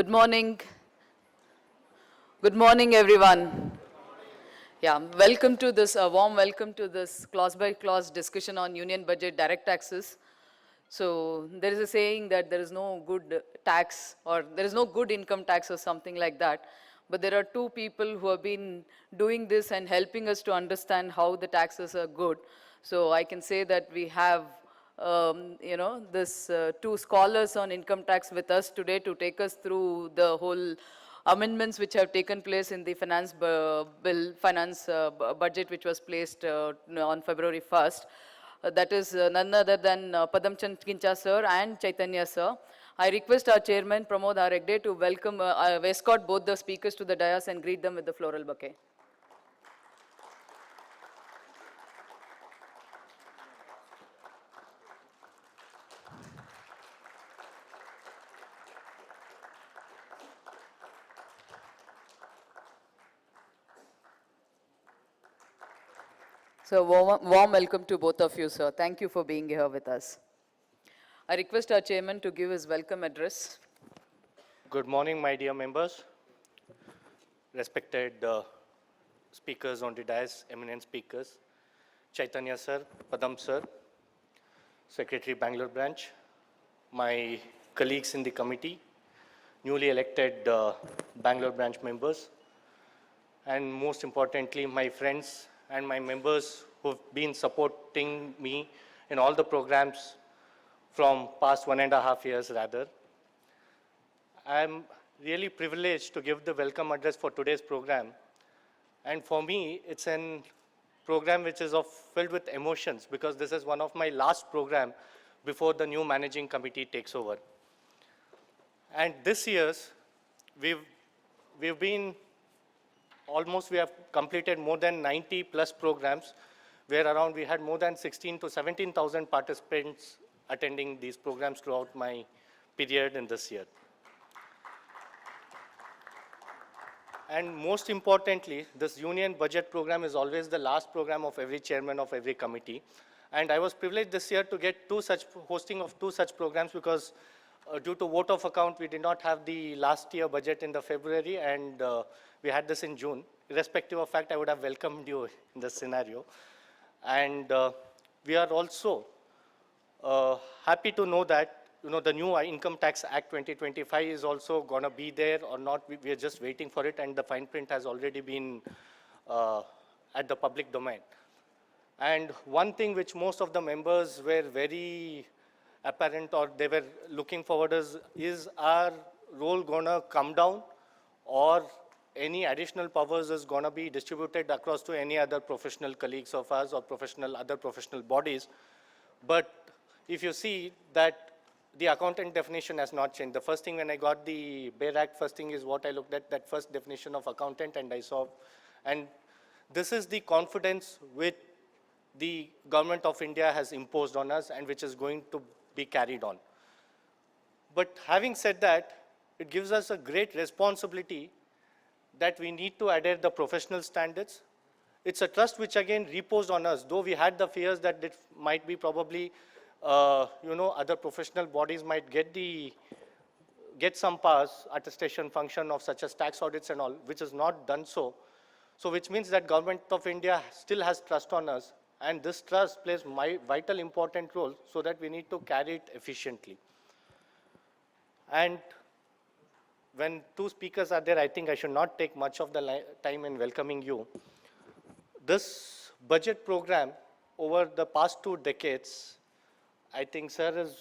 Good morning. Good morning, everyone. Yeah, welcome to this, warm welcome to this clause-by-clause discussion on union budget direct taxes. So there is a saying that there is no good tax or there is no good income tax or something like that. But there are two people who have been doing this and helping us to understand how the taxes are good. So I can say that we have this two scholars on income tax with us today to take us through the whole amendments which have taken place in the budget which was placed on February 1st. That is none other than Padamchand Khincha sir and Chythanya sir. I request our chairman Pramod Aregde to welcome, escort both the speakers to the dais and greet them with the floral bouquet. So warm welcome to both of you, sir. Thank you for being here with us. I request our chairman to give his welcome address. Good morning, my dear members, respected speakers on the dais, eminent speakers, Chythanya sir, Padam sir, Secretary Bangalore branch, my colleagues in the committee, newly elected Bangalore branch members, and most importantly, my friends and my members who've been supporting me in all the programs from past 1.5 years rather. I'm really privileged to give the welcome address for today's program. And for me, it's a program which is filled with emotions because this is one of my last program before the new managing committee takes over. And this year's, we have completed more than 90 plus programs where around we had more than 16 to 17,000 participants attending these programs throughout my period in this year. And most importantly, this union budget program is always the last program of every chairman of every committee. And I was privileged this year to get hosting of two such programs because due to vote of account, we did not have the last year budget in the February and we had this in June. Irrespective of fact, I would have welcomed you in this scenario. And we are also happy to know that the new Income Tax Act 2025 is also going to be there or not. We are just waiting for it and the fine print has already been at the public domain. And one thing which most of the members were very apparent or they were looking forward is our role going to come down or any additional powers is going to be distributed across to any other professional colleagues of ours or other professional bodies. But if you see that the accountant definition has not changed. The first thing when I got the Bare Act, first thing is what I looked at, that first definition of accountant, and I saw, and this is the confidence which the government of India has imposed on us and which is going to be carried on. But having said that, it gives us a great responsibility that we need to adhere the professional standards. It's a trust which again reposed on us, though we had the fears that it might be probably other professional bodies might get some powers, attestation function of such as tax audits and all, which is not done so. So which means that government of India still has trust on us and this trust plays vital important role so that we need to carry it efficiently. And when two speakers are there, I think I should not take much of the time in welcoming you. This budget program over the past 2 decades, I think sir is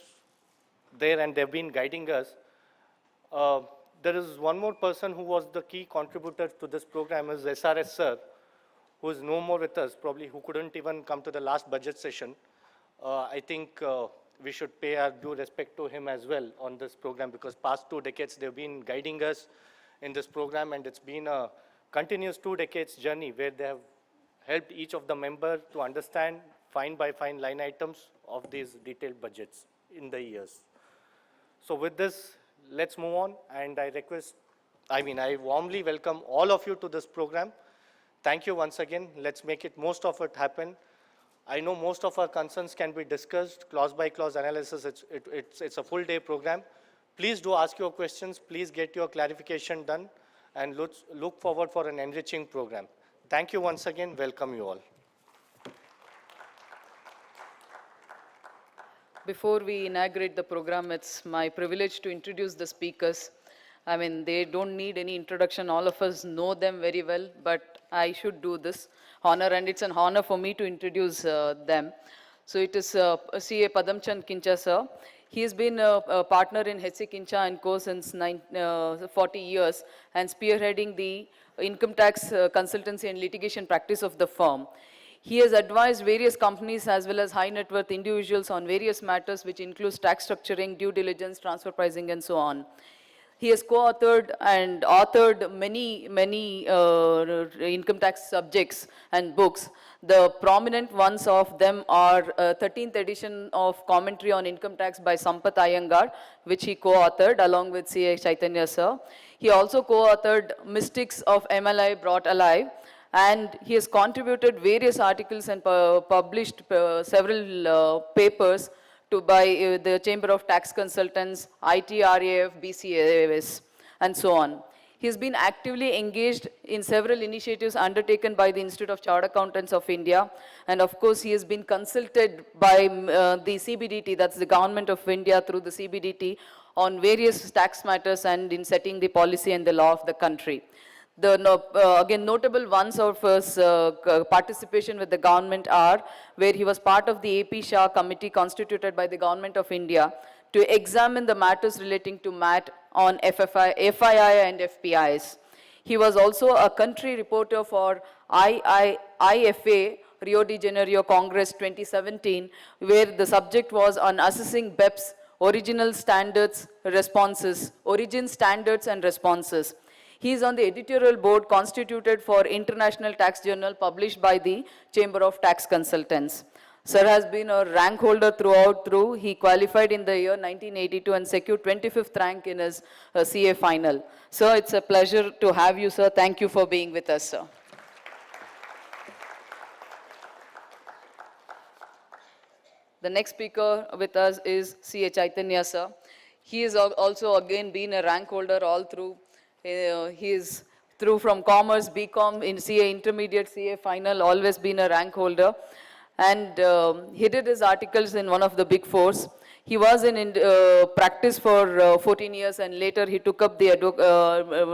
there and they've been guiding us. There is one more person who was the key contributor to this program is SRS sir, who is no more with us, probably who couldn't even come to the last budget session. I think we should pay our due respect to him as well on this program because past 2 decades they've been guiding us in this program and it's been a continuous 2 decades journey where they have helped each of the members to understand fine by fine line items of these detailed budgets in the years. So with this, let's move on and I warmly welcome all of you to this program. Thank you once again. Let's make it most of it happen. I know most of our concerns can be discussed, clause by clause analysis, it's a full day program. Please do ask your questions, please get your clarification done, and look forward for an enriching program. Thank you once again, welcome you all. Before we inaugurate the program, it's my privilege to introduce the speakers. I mean, they don't need any introduction. All of us know them very well, but I should do this honor, and it's an honor for me to introduce them. So it is CA Padamchand Khincha, sir. He has been a partner in HC Khincha & Co. since 40 years and spearheading the income tax consultancy and litigation practice of the firm. He has advised various companies as well as high net worth individuals on various matters which includes tax structuring, due diligence, transfer pricing, and so on. He has co-authored and authored many income tax subjects and books. The prominent ones of them are 13th edition of Commentary on Income Tax by Sampath Iyengar, which he co-authored along with C.A. Chythanya, sir. He also co-authored Mystics of MLI Brought Alive, and he has contributed various articles and published several papers by the Chamber of Tax Consultants, ITRAF, BCAS, and so on. He has been actively engaged in several initiatives undertaken by the Institute of Chartered Accountants of India, and of course he has been consulted by the CBDT, that's the Government of India through the CBDT, on various tax matters and in setting the policy and the law of the country. The again notable ones of his participation with the government are where he was part of the AP Shah committee constituted by the Government of India to examine the matters relating to MAT on FII and FPIs. He was also a country reporter for IFA Rio de Janeiro Congress 2017, where the subject was on assessing BEPS origin standards and responses. He is on the editorial board constituted for International Tax Journal published by the Chamber of Tax Consultants. Sir has been a rank holder through. He qualified in the year 1982 and secured 25th rank in his CA final. Sir, it's a pleasure to have you, sir. Thank you for being with us, sir. The next speaker with us is C.A. Chythanya, sir. He has also again been a rank holder all through. He is through from Commerce, BCom, in CA Intermediate, CA Final, always been a rank holder. And he did his articles in one of the big fours. He was in practice for 14 years and later he took up the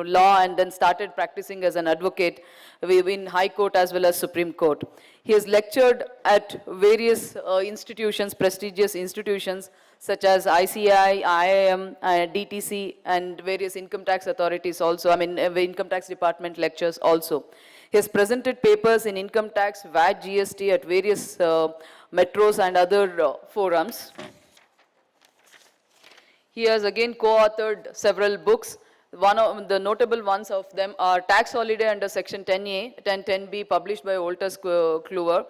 law and then started practicing as an advocate in High Court as well as Supreme Court. He has lectured at various institutions, prestigious institutions such as ICI, IIM, DTC, and various income tax authorities also, income tax department lectures also. He has presented papers in income tax, VAT, GST at various metros and other forums. He has again co-authored several books. One of the notable ones of them are Tax Holiday under Section 10A, 10B, published by Wolters Kluwer,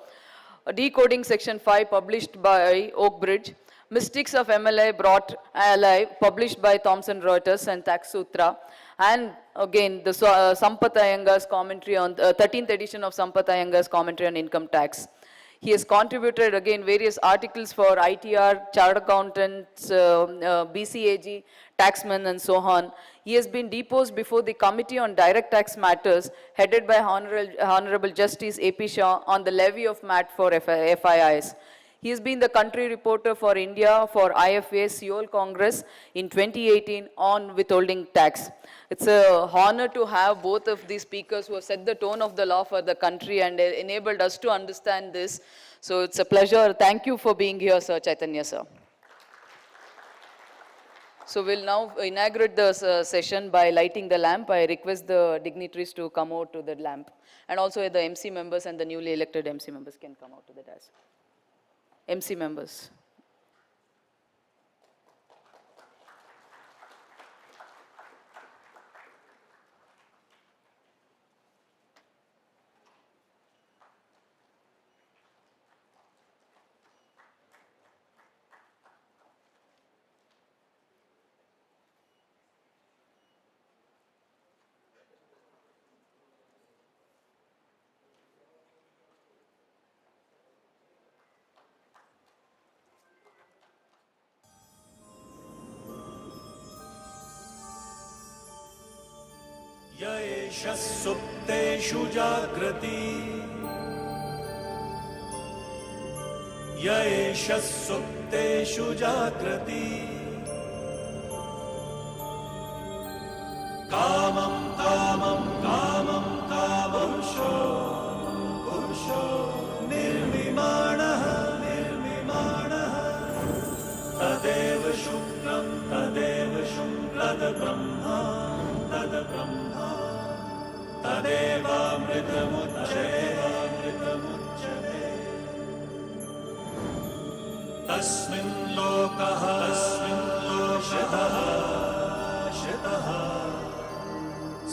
Decoding Section 5, published by Oakbridge, Mystics of MLI Brought Alive, published by Thomson Reuters and Tax Sutra, and again the Sampath Iyengar's commentary on 13th edition of Sampath Iyengar's commentary on income tax. He has contributed again various articles for ITR, Chartered Accountants, BCAG, Taxmen, and so on. He has been deposed before the Committee on Direct Tax Matters, headed by Honorable Justice A.P. Shah, on the levy of MAT for FIIs. He has been the country reporter for India for IFA Seoul Congress in 2018 on withholding tax. It's an honor to have both of these speakers who have set the tone of the law for the country and enabled us to understand this. So it's a pleasure. Thank you for being here, Sir Chythanya, sir. So we'll now inaugurate the session by lighting the lamp. I request the dignitaries to come out to the lamp. And also the MC members and the newly elected MC members can come out to the dais. MC members. एष सुप्तेषु जाग्रति एष सुप्तेषु जाग्रति कामं कामं कामं कामंशो पुरुषो निर्मिमाणः निर्मिमाणः तदेव शुक्लं तद्ब्रह्मा तद्ब्रह्मा तदेवामृतमुच्यते तस्मिन् लोकः शितः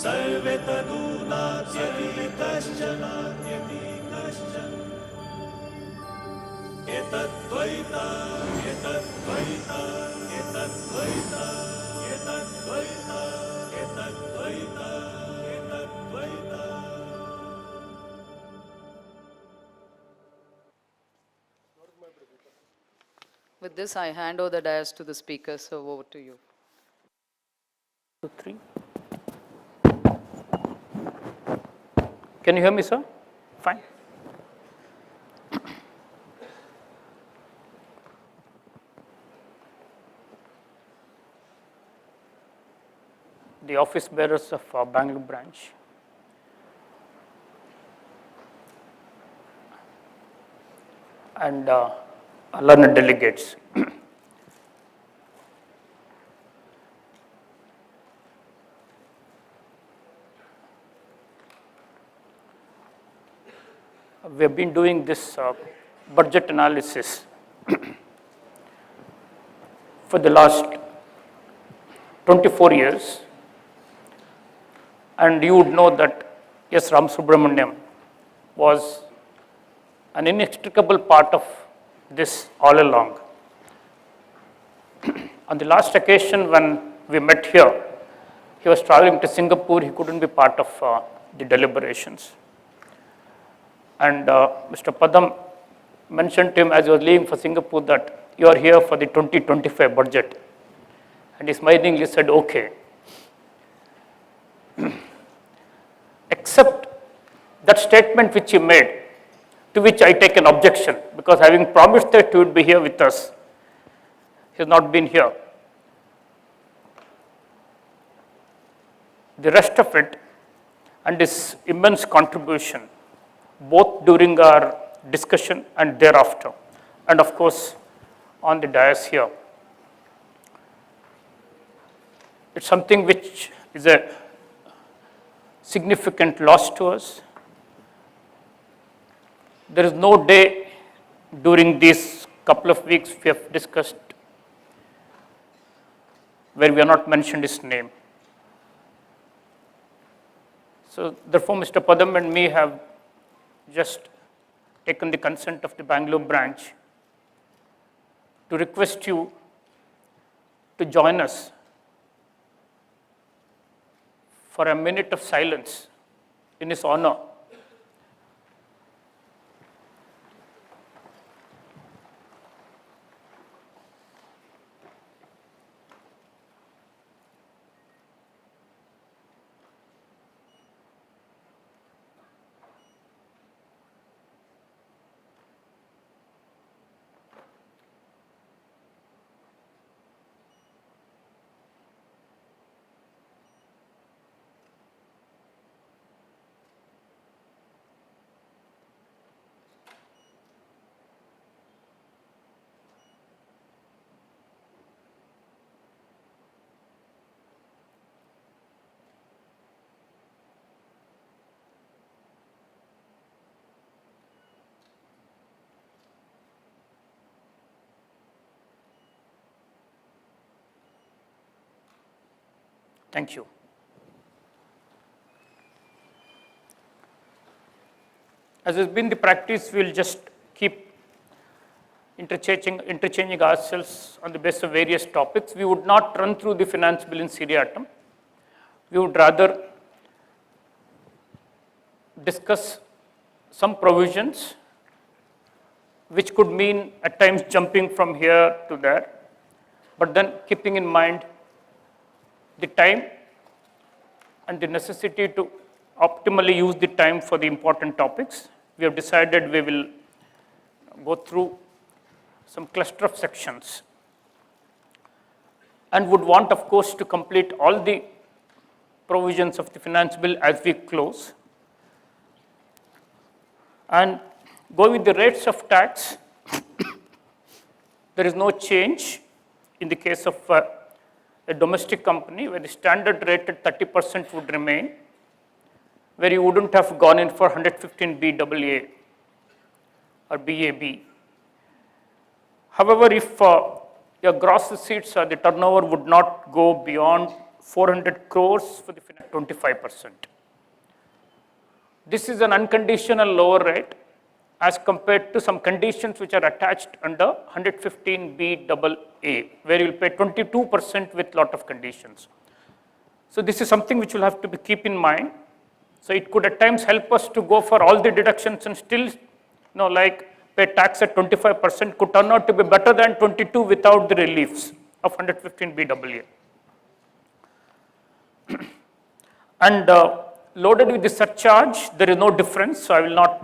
सर्वे तदूनात्यति कश्चन एतद्द्वैता एतद्द्वैता एतद्द्वैता एतद्द्वैता एतद्द्वैता एतद्द्वैता. With this, I hand over the dais to the speaker, so over to you. 2, 3. Can you hear me, sir? Fine. The office bearers of Bangalore branch. And learned delegates. We have been doing this budget analysis for the last 24 years, and you would know that S. Ram Subramaniam was an inextricable part of this all along. On the last occasion when we met here, he was traveling to Singapore, he couldn't be part of the deliberations. And Mr. Padam mentioned to him as he was leaving for Singapore that you are here for the 2025 budget. And he smilingly said, okay. Except that statement which he made, to which I take an objection, because having promised that he would be here with us, he has not been here. The rest of it and his immense contribution, both during our discussion and thereafter, and of course on the dais here. It's something which is a significant loss to us. There is no day during these couple of weeks we have discussed where we have not mentioned his name. So therefore, Mr. Padam and me have just taken the consent of the Bangalore branch to request you to join us for a minute of silence in his honor. Thank you. As has been the practice, we will just keep interchanging ourselves on the basis of various topics. We would not run through the finance bill in seriatim. We would rather discuss some provisions which could mean at times jumping from here to there, but then keeping in mind the time and the necessity to optimally use the time for the important topics, we have decided we will go through some cluster of sections and would want, of course, to complete all the provisions of the finance bill as we close. And go with the rates of tax. There is no change in the case of a domestic company where the standard rate at 30% would remain, where you wouldn't have gone in for 115BAA or BAB. However, if your gross receipts or the turnover would not go beyond 400 crores for the 25%. This is an unconditional lower rate as compared to some conditions which are attached under 115BAA, where you will pay 22% with lot of conditions. So this is something which will have to be keep in mind. So it could at times help us to go for all the deductions and still, like pay tax at 25% could turn out to be better than 22 without the reliefs of 115BAA. And loaded with the surcharge, there is no difference, so I will not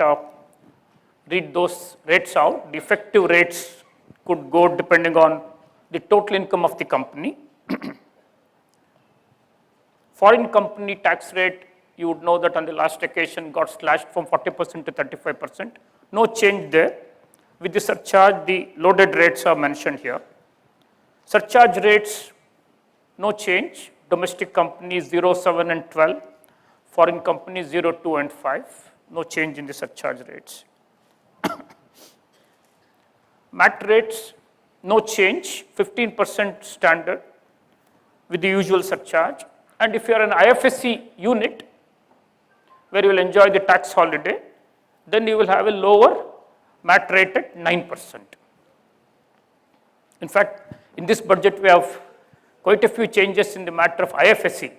read those rates out. The effective rates could go depending on the total income of the company. Foreign company tax rate, you would know that on the last occasion got slashed from 40% to 35%. No change there. With the surcharge, the loaded rates are mentioned here. Surcharge rates, no change. Domestic companies 0, 7 and 12. Foreign companies 0, 2 and 5. No change in the surcharge rates. MAT rates, no change. 15% standard with the usual surcharge. And if you are an IFSC unit, where you will enjoy the tax holiday, then you will have a lower MAT rate at 9%. In fact, in this budget, we have quite a few changes in the matter of IFSC.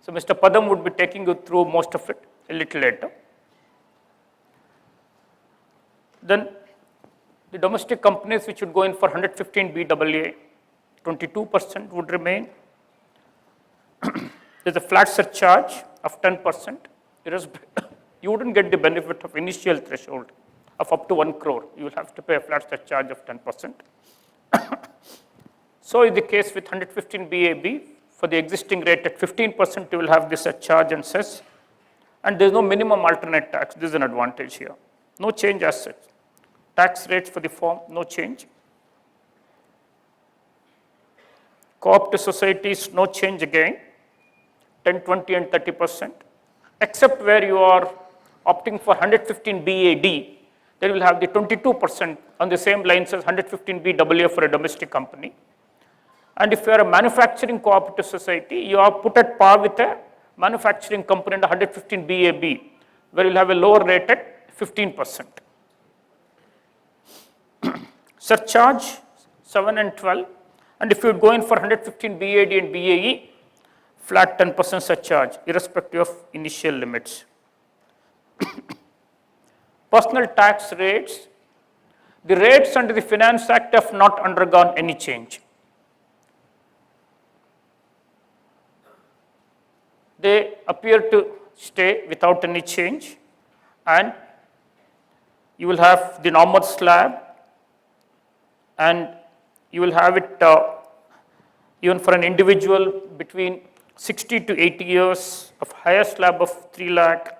So Mr. Padam would be taking you through most of it a little later. Then the domestic companies which would go in for 115BAA, 22% would remain. There's a flat surcharge of 10%. You wouldn't get the benefit of initial threshold of up to 1 crore. You will have to pay a flat surcharge of 10%. So is the case with 115BAB. For the existing rate at 15%, you will have the surcharge and cess. And there is no minimum alternate tax. This is an advantage here. No change as such. Tax rates for the firm, no change. Co-operative societies, no change again. 10, 20 and 30%. Except where you are opting for 115BAD, there will have the 22% on the same lines as 115BAA for a domestic company. And if you are a manufacturing cooperative society, you are put at par with a manufacturing company under 115BAB, where you will have a lower rate at 15%. Surcharge 7 and 12, and if you go in for 115BAD and BAE, flat 10% surcharge, irrespective of initial limits. Personal tax rates, the rates under the Finance Act have not undergone any change. They appear to stay without any change, and you will have the normal slab, and you will have it even for an individual between 60 to 80 years of higher slab of 3 lakh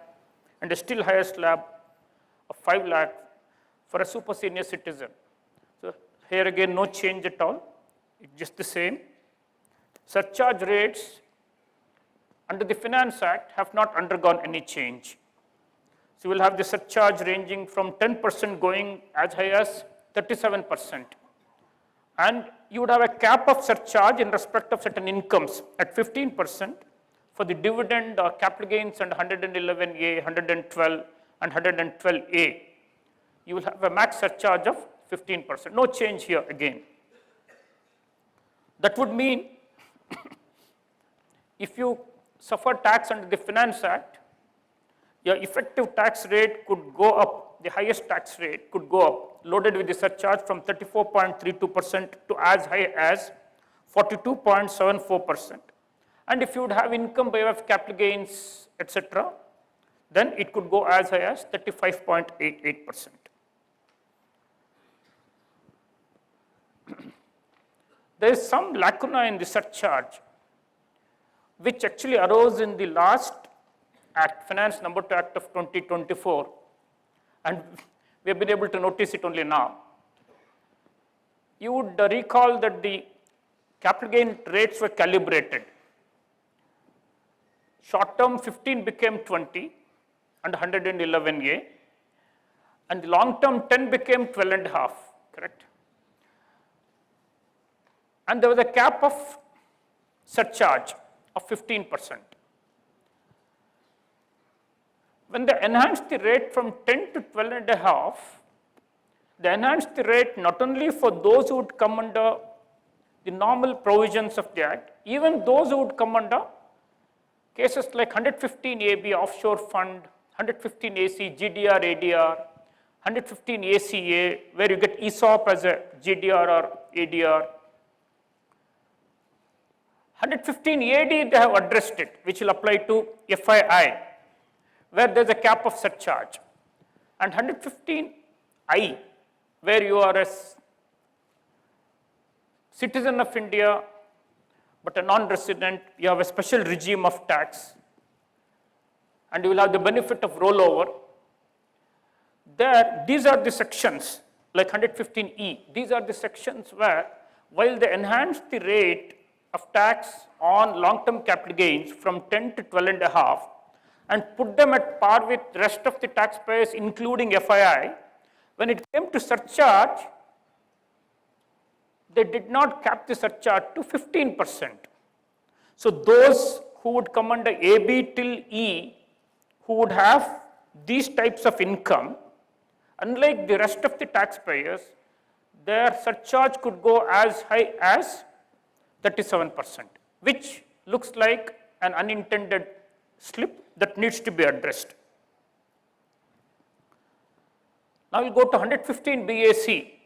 and a still higher slab of 5 lakh for a super senior citizen. So here again, no change at all, it's just the same. Surcharge rates under the Finance Act have not undergone any change. So you will have the surcharge ranging from 10% going as high as 37%. And you would have a cap of surcharge in respect of certain incomes at 15% for the dividend or capital gains and 111A, 112 and 112A. You will have a max surcharge of 15%. No change here again. That would mean if you suffer tax under the Finance Act, your effective tax rate could go up, the highest tax rate could go up, loaded with the surcharge from 34.32% to as high as 42.74%. And if you would have income by way of capital gains, etc., then it could go as high as 35.88%. There is some lacuna in the surcharge, which actually arose in the last Act, Finance Number 2 Act of 2024, and we have been able to notice it only now. You would recall that the capital gain rates were calibrated. Short term 15 became 20 and 111A, and the long term 10 became 12.5, correct? And there was a cap of surcharge of 15%. When they enhanced the rate from 10 to 12.5, they enhanced the rate not only for those who would come under the normal provisions of the Act, even those who would come under cases like 115 AB offshore fund, 115 AC GDR ADR, 115 ACA, where you get ESOP as a GDR or ADR. 115 AD, they have addressed it, which will apply to FII, where there is a cap of surcharge. And 115 I, where you are a citizen of India, but a non-resident, you have a special regime of tax, and you will have the benefit of rollover. There, these are the sections, like 115E, these are the sections where, while they enhance the rate of tax on long-term capital gains from 10 to 12.5 and put them at par with rest of the taxpayers, including FII, when it came to surcharge, they did not cap the surcharge to 15%. So those who would come under AB till E, who would have these types of income, unlike the rest of the taxpayers, their surcharge could go as high as 37%, which looks like an unintended slip that needs to be addressed. Now we'll go to 115 BAC.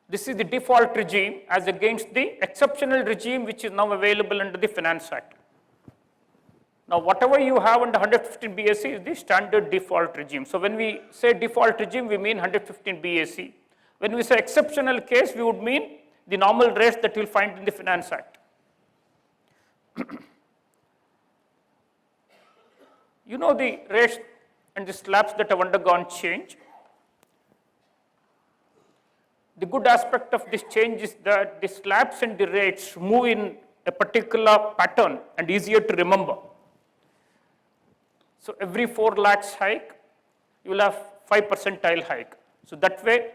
This is the default regime as against the exceptional regime which is now available under the Finance Act. Now whatever you have under 115 BAC is the standard default regime. So when we say default regime, we mean 115 BAC. When we say exceptional case, we would mean the normal rates that you will find in the Finance Act. You know the rates and the slabs that have undergone change. The good aspect of this change is that the slabs and the rates move in a particular pattern and easier to remember. So every 4 lakhs hike, you will have 5 percentile hike. So that way,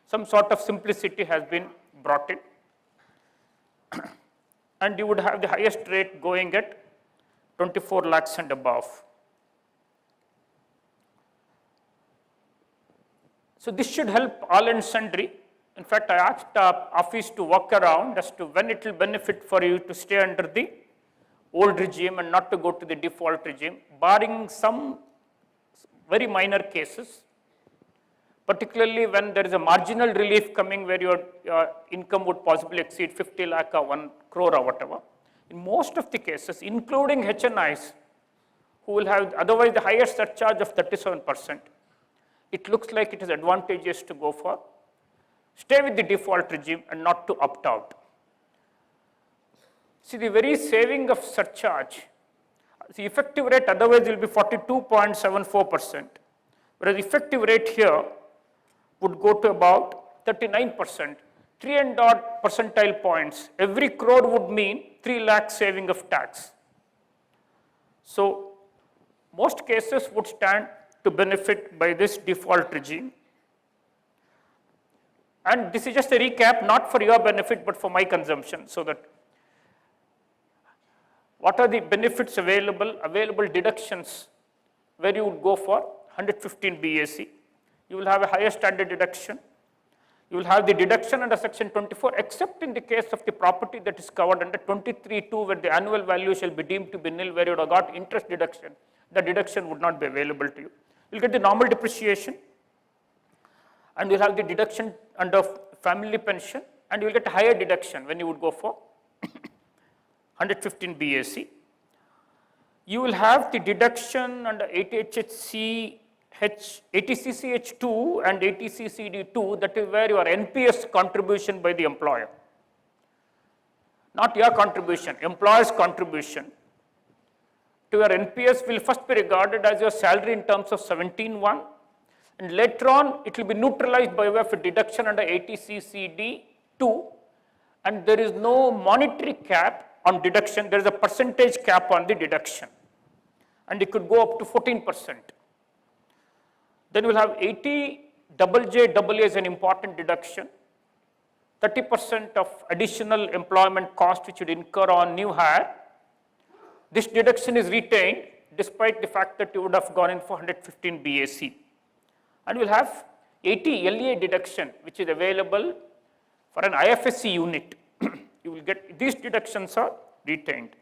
some sort of simplicity has been brought in. And you would have the highest rate going at 24 lakhs and above. So this should help all and sundry. In fact, I asked office to work around as to when it will benefit for you to stay under the old regime and not to go to the default regime, barring some very minor cases, particularly when there is a marginal relief coming where your income would possibly exceed 50 lakh or 1 crore or whatever. In most of the cases, including HNIs, who will have otherwise the highest surcharge of 37%, it looks like it is advantageous to go for stay with the default regime and not to opt out. See, the very saving of surcharge, the effective rate otherwise will be 42.74%, whereas the effective rate here would go to about 39%, 3 and odd percentile points. Every crore would mean 3 lakh saving of tax. So most cases would stand to benefit by this default regime. And this is just a recap, not for your benefit, but for my consumption, so that what are the benefits available, deductions, where you would go for 115 BAC. You will have a higher standard deduction. You will have the deduction under section 24, except in the case of the property that is covered under 23(2), where the annual value shall be deemed to be nil, where you would have got interest deduction. The deduction would not be available to you. You will get the normal depreciation, and you will have the deduction under family pension, and you will get a higher deduction when you would go for 115 BAC. You will have the deduction under 80CCH2 and 80CCD2, that is where your NPS contribution by the employer. Not your contribution, employer's contribution to your NPS will first be regarded as your salary in terms of 17(1), and later on it will be neutralized by way of a deduction under 80CCD2, and there is no monetary cap on deduction, there is a percentage cap on the deduction, and it could go up to 14%. Then we will have 80JJAA as an important deduction, 30% of additional employment cost which would incur on new hire. This deduction is retained despite the fact that you would have gone in for 115 BAC. And we will have 80 LEA deduction which is available for an IFSC unit. You will get, these deductions are retained.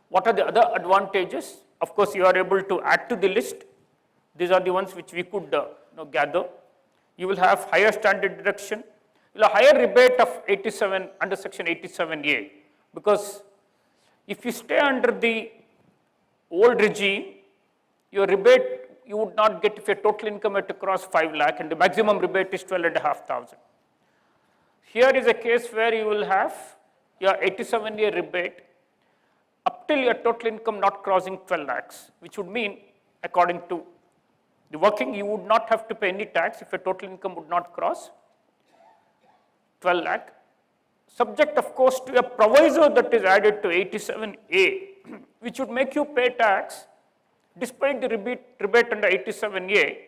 What are the other advantages? Of course, you are able to add to the list. These are the ones which we could gather. You will have higher standard deduction. You will have higher rebate of 87 under section 87A, because if you stay under the old regime, your rebate you would not get if your total income had to cross 5 lakh, and the maximum rebate is 12,500. Here is a case where you will have your 87A rebate up till your total income not crossing 12 lakhs, which would mean, according to the working, you would not have to pay any tax if your total income would not cross 12 lakh. Subject, of course, to a proviso that is added to 87A, which would make you pay tax despite the rebate under 87A,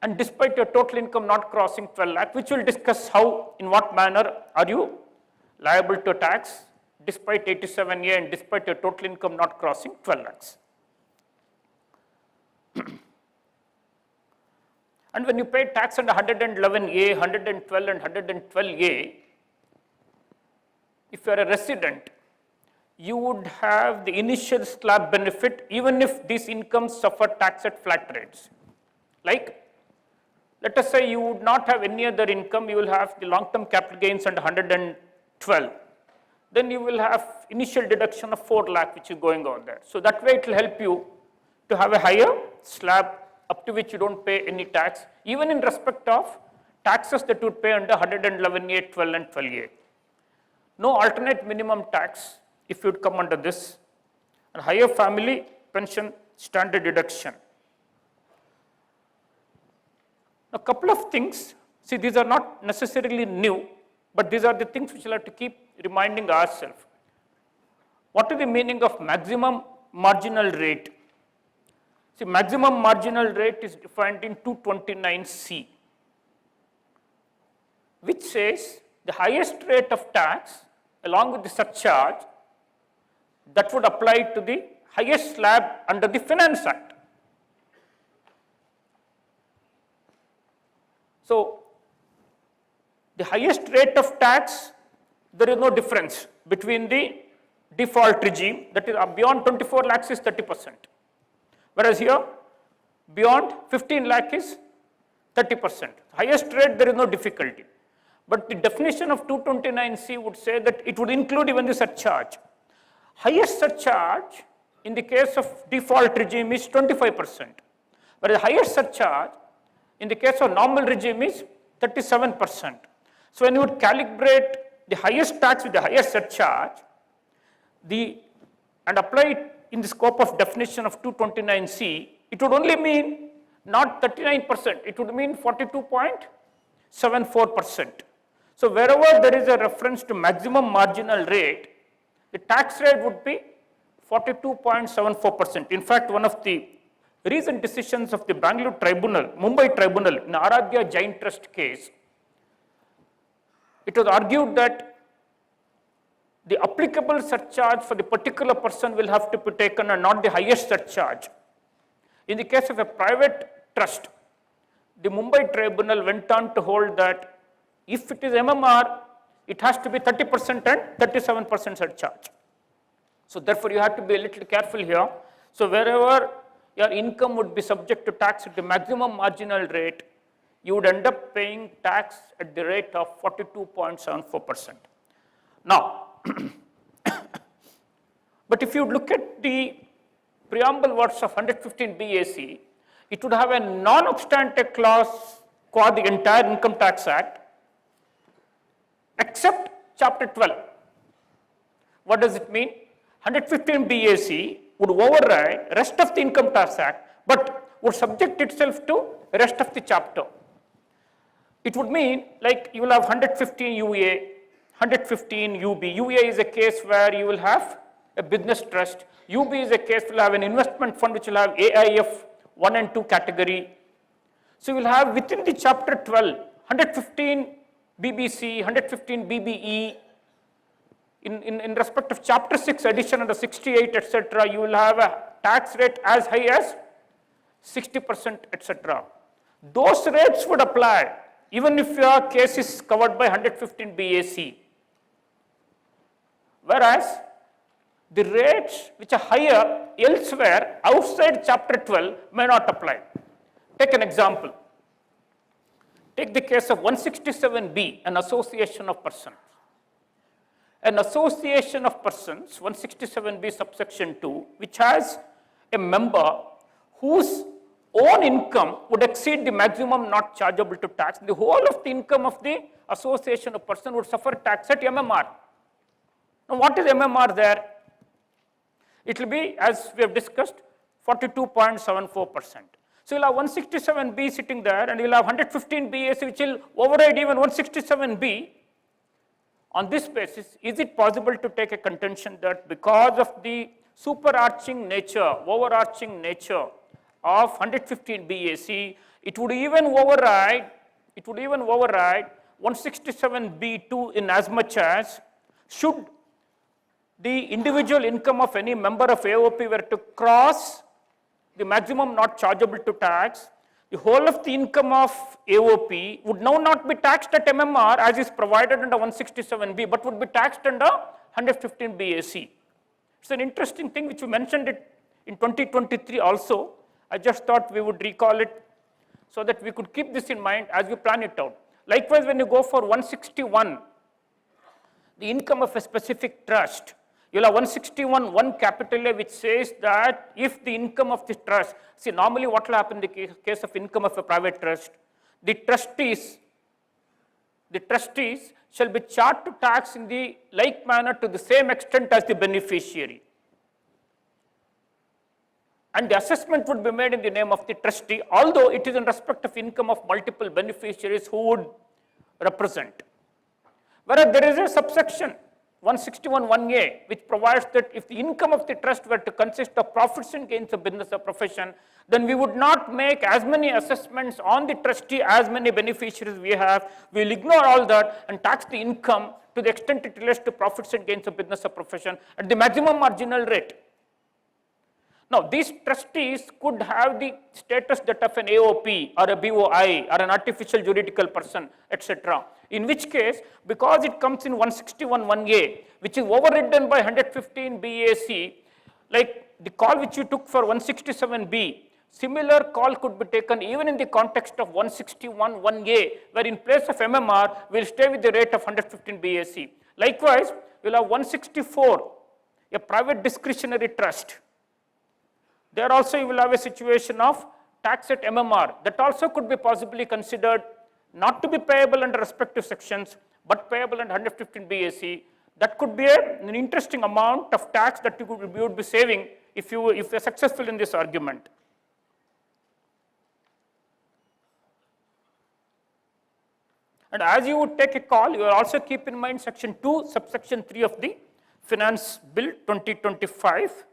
and despite your total income not crossing 12 lakh, which we will discuss how, in what manner are you liable to tax despite 87A and despite your total income not crossing 12 lakhs. And when you pay tax under 111A, 112 and 112A, if you are a resident, you would have the initial slab benefit even if these incomes suffer tax at flat rates. Like, let us say you would not have any other income, you will have the long-term capital gains under 112. Then you will have initial deduction of 4 lakh which is going on there. So that way it will help you to have a higher slab up to which you don't pay any tax, even in respect of taxes that you would pay under 111A, 12 and 12A. No alternate minimum tax if you would come under this, and higher family pension standard deduction. A couple of things, see, these are not necessarily new, but these are the things which we'll have to keep reminding ourselves. What is the meaning of maximum marginal rate? See, maximum marginal rate is defined in 229C, which says the highest rate of tax along with the surcharge that would apply to the highest slab under the Finance Act. So, the highest rate of tax, there is no difference between the default regime, that is beyond 24 lakhs is 30%. Whereas here, beyond 15 lakh is 30%. Highest rate, there is no difficulty. But the definition of 229C would say that it would include even the surcharge. Highest surcharge in the case of default regime is 25%, whereas highest surcharge in the case of normal regime is 37%. So when you would calibrate the highest tax with the highest surcharge, and apply it in the scope of definition of 229C, it would only mean not 39%, it would mean 42.74%. So wherever there is a reference to maximum marginal rate, the tax rate would be 42.74%. In fact, one of the recent decisions of the Bangalore Tribunal, Mumbai Tribunal, in Aradhya Jain Trust case, it was argued that the applicable surcharge for the particular person will have to be taken and not the highest surcharge. In the case of a private trust, the Mumbai Tribunal went on to hold that if it is MMR, it has to be 30% and 37% surcharge. So therefore, you have to be a little careful here. So wherever your income would be subject to tax at the maximum marginal rate, you would end up paying tax at the rate of 42.74%. Now, but if you look at the preamble words of 115 BAC, it would have a non-obstante clause qua the entire Income Tax Act, except Chapter 12. What does it mean? 115 BAC would override rest of the Income Tax Act, but would subject itself to rest of the chapter. It would mean like you will have 115 UA, 115 UB. UA is a case where you will have a business trust. UB is a case where you will have an investment fund which will have AIF 1 and 2 category. So you will have within the chapter 12, 115 BBC, 115 BBE. In respect of chapter 6 addition under 68, etc., you will have a tax rate as high as 60%, etc. Those rates would apply even if your case is covered by 115 BAC. Whereas the rates which are higher elsewhere outside chapter 12 may not apply. Take an example. Take the case of 167B, an association of persons. An association of persons, 167B subsection 2, which has a member whose own income would exceed the maximum not chargeable to tax. The whole of the income of the association of person would suffer tax at MMR. Now, what is MMR there? It will be, as we have discussed, 42.74%. So, you will have 167B sitting there and you will have 115 BAC which will override even 167B. On this basis, is it possible to take a contention that because of the superarching nature, overarching nature of 115 BAC, it would even override 167B2 in as much as should the individual income of any member of AOP were to cross the maximum not chargeable to tax, the whole of the income of AOP would now not be taxed at MMR as is provided under 167B, but would be taxed under 115 BAC. It's an interesting thing which we mentioned it in 2023 also. I just thought we would recall it so that we could keep this in mind as we plan it out. Likewise, when you go for 161, the income of a specific trust, you'll have 161(1) capital A which says that if the income of the trust, see normally what will happen in the case of income of a private trust, the trustees shall be charged to tax in the like manner to the same extent as the beneficiary. And the assessment would be made in the name of the trustee, although it is in respect of income of multiple beneficiaries who would represent. Whereas there is a subsection 161(1)(a) which provides that if the income of the trust were to consist of profits and gains of business or profession, then we would not make as many assessments on the trustee as many beneficiaries we have. We will ignore all that and tax the income to the extent it relates to profits and gains of business or profession at the maximum marginal rate. Now, these trustees could have the status that of an AOP or a BOI or an artificial juridical person, etc. In which case, because it comes in 161(1)(a), which is overridden by 115 BAC, like the call which you took for 167B, similar call could be taken even in the context of 161(1)(a), where in place of MMR, we will stay with the rate of 115 BAC. Likewise, we will have 164, a private discretionary trust. There also you will have a situation of tax at MMR that also could be possibly considered not to be payable under respective sections, but payable under 115 BAC. That could be an interesting amount of tax that you would be saving if you are successful in this argument. And as you would take a call, you will also keep in mind section 2, subsection 3 of the Finance Bill 2025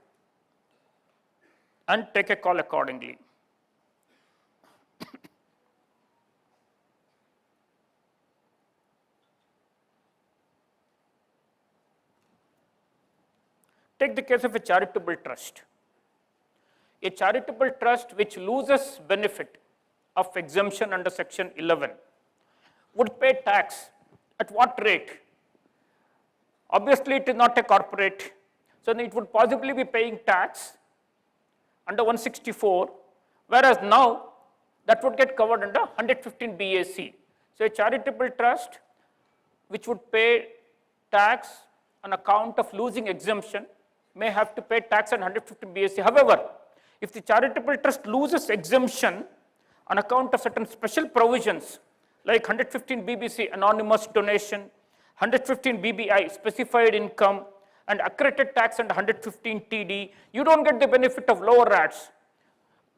and take a call accordingly. Take the case of a charitable trust. A charitable trust which loses benefit of exemption under section 11 would pay tax at what rate? Obviously, it is not a corporate, so it would possibly be paying tax under 164, whereas now that would get covered under 115 BAC. So, a charitable trust which would pay tax on account of losing exemption may have to pay tax on 115 BSc. However, if the charitable trust loses exemption on account of certain special provisions like 115 BBC anonymous donation, 115 BBI specified income, and accredited tax and 115 TD, you don't get the benefit of lower rates.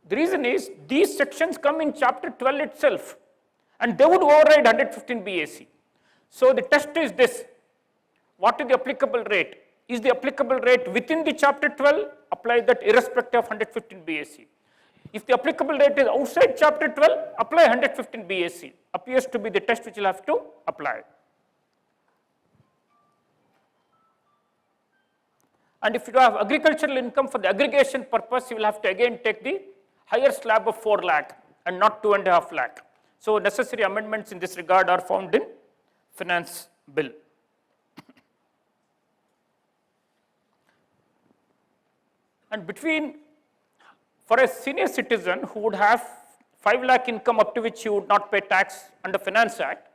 The reason is these sections come in chapter 12 itself, and they would override 115 BAC. So the test is this: what is the applicable rate? Is the applicable rate within the chapter 12? Apply that irrespective of 115 BAC. If the applicable rate is outside chapter 12, apply 115 BAC. Appears to be the test which you will have to apply. And if you have agricultural income for the aggregation purpose, you will have to again take the higher slab of 4 lakh and not 2.5 lakh. So necessary amendments in this regard are found in finance bill. And for a senior citizen who would have 5 lakh income up to which he would not pay tax under Finance Act,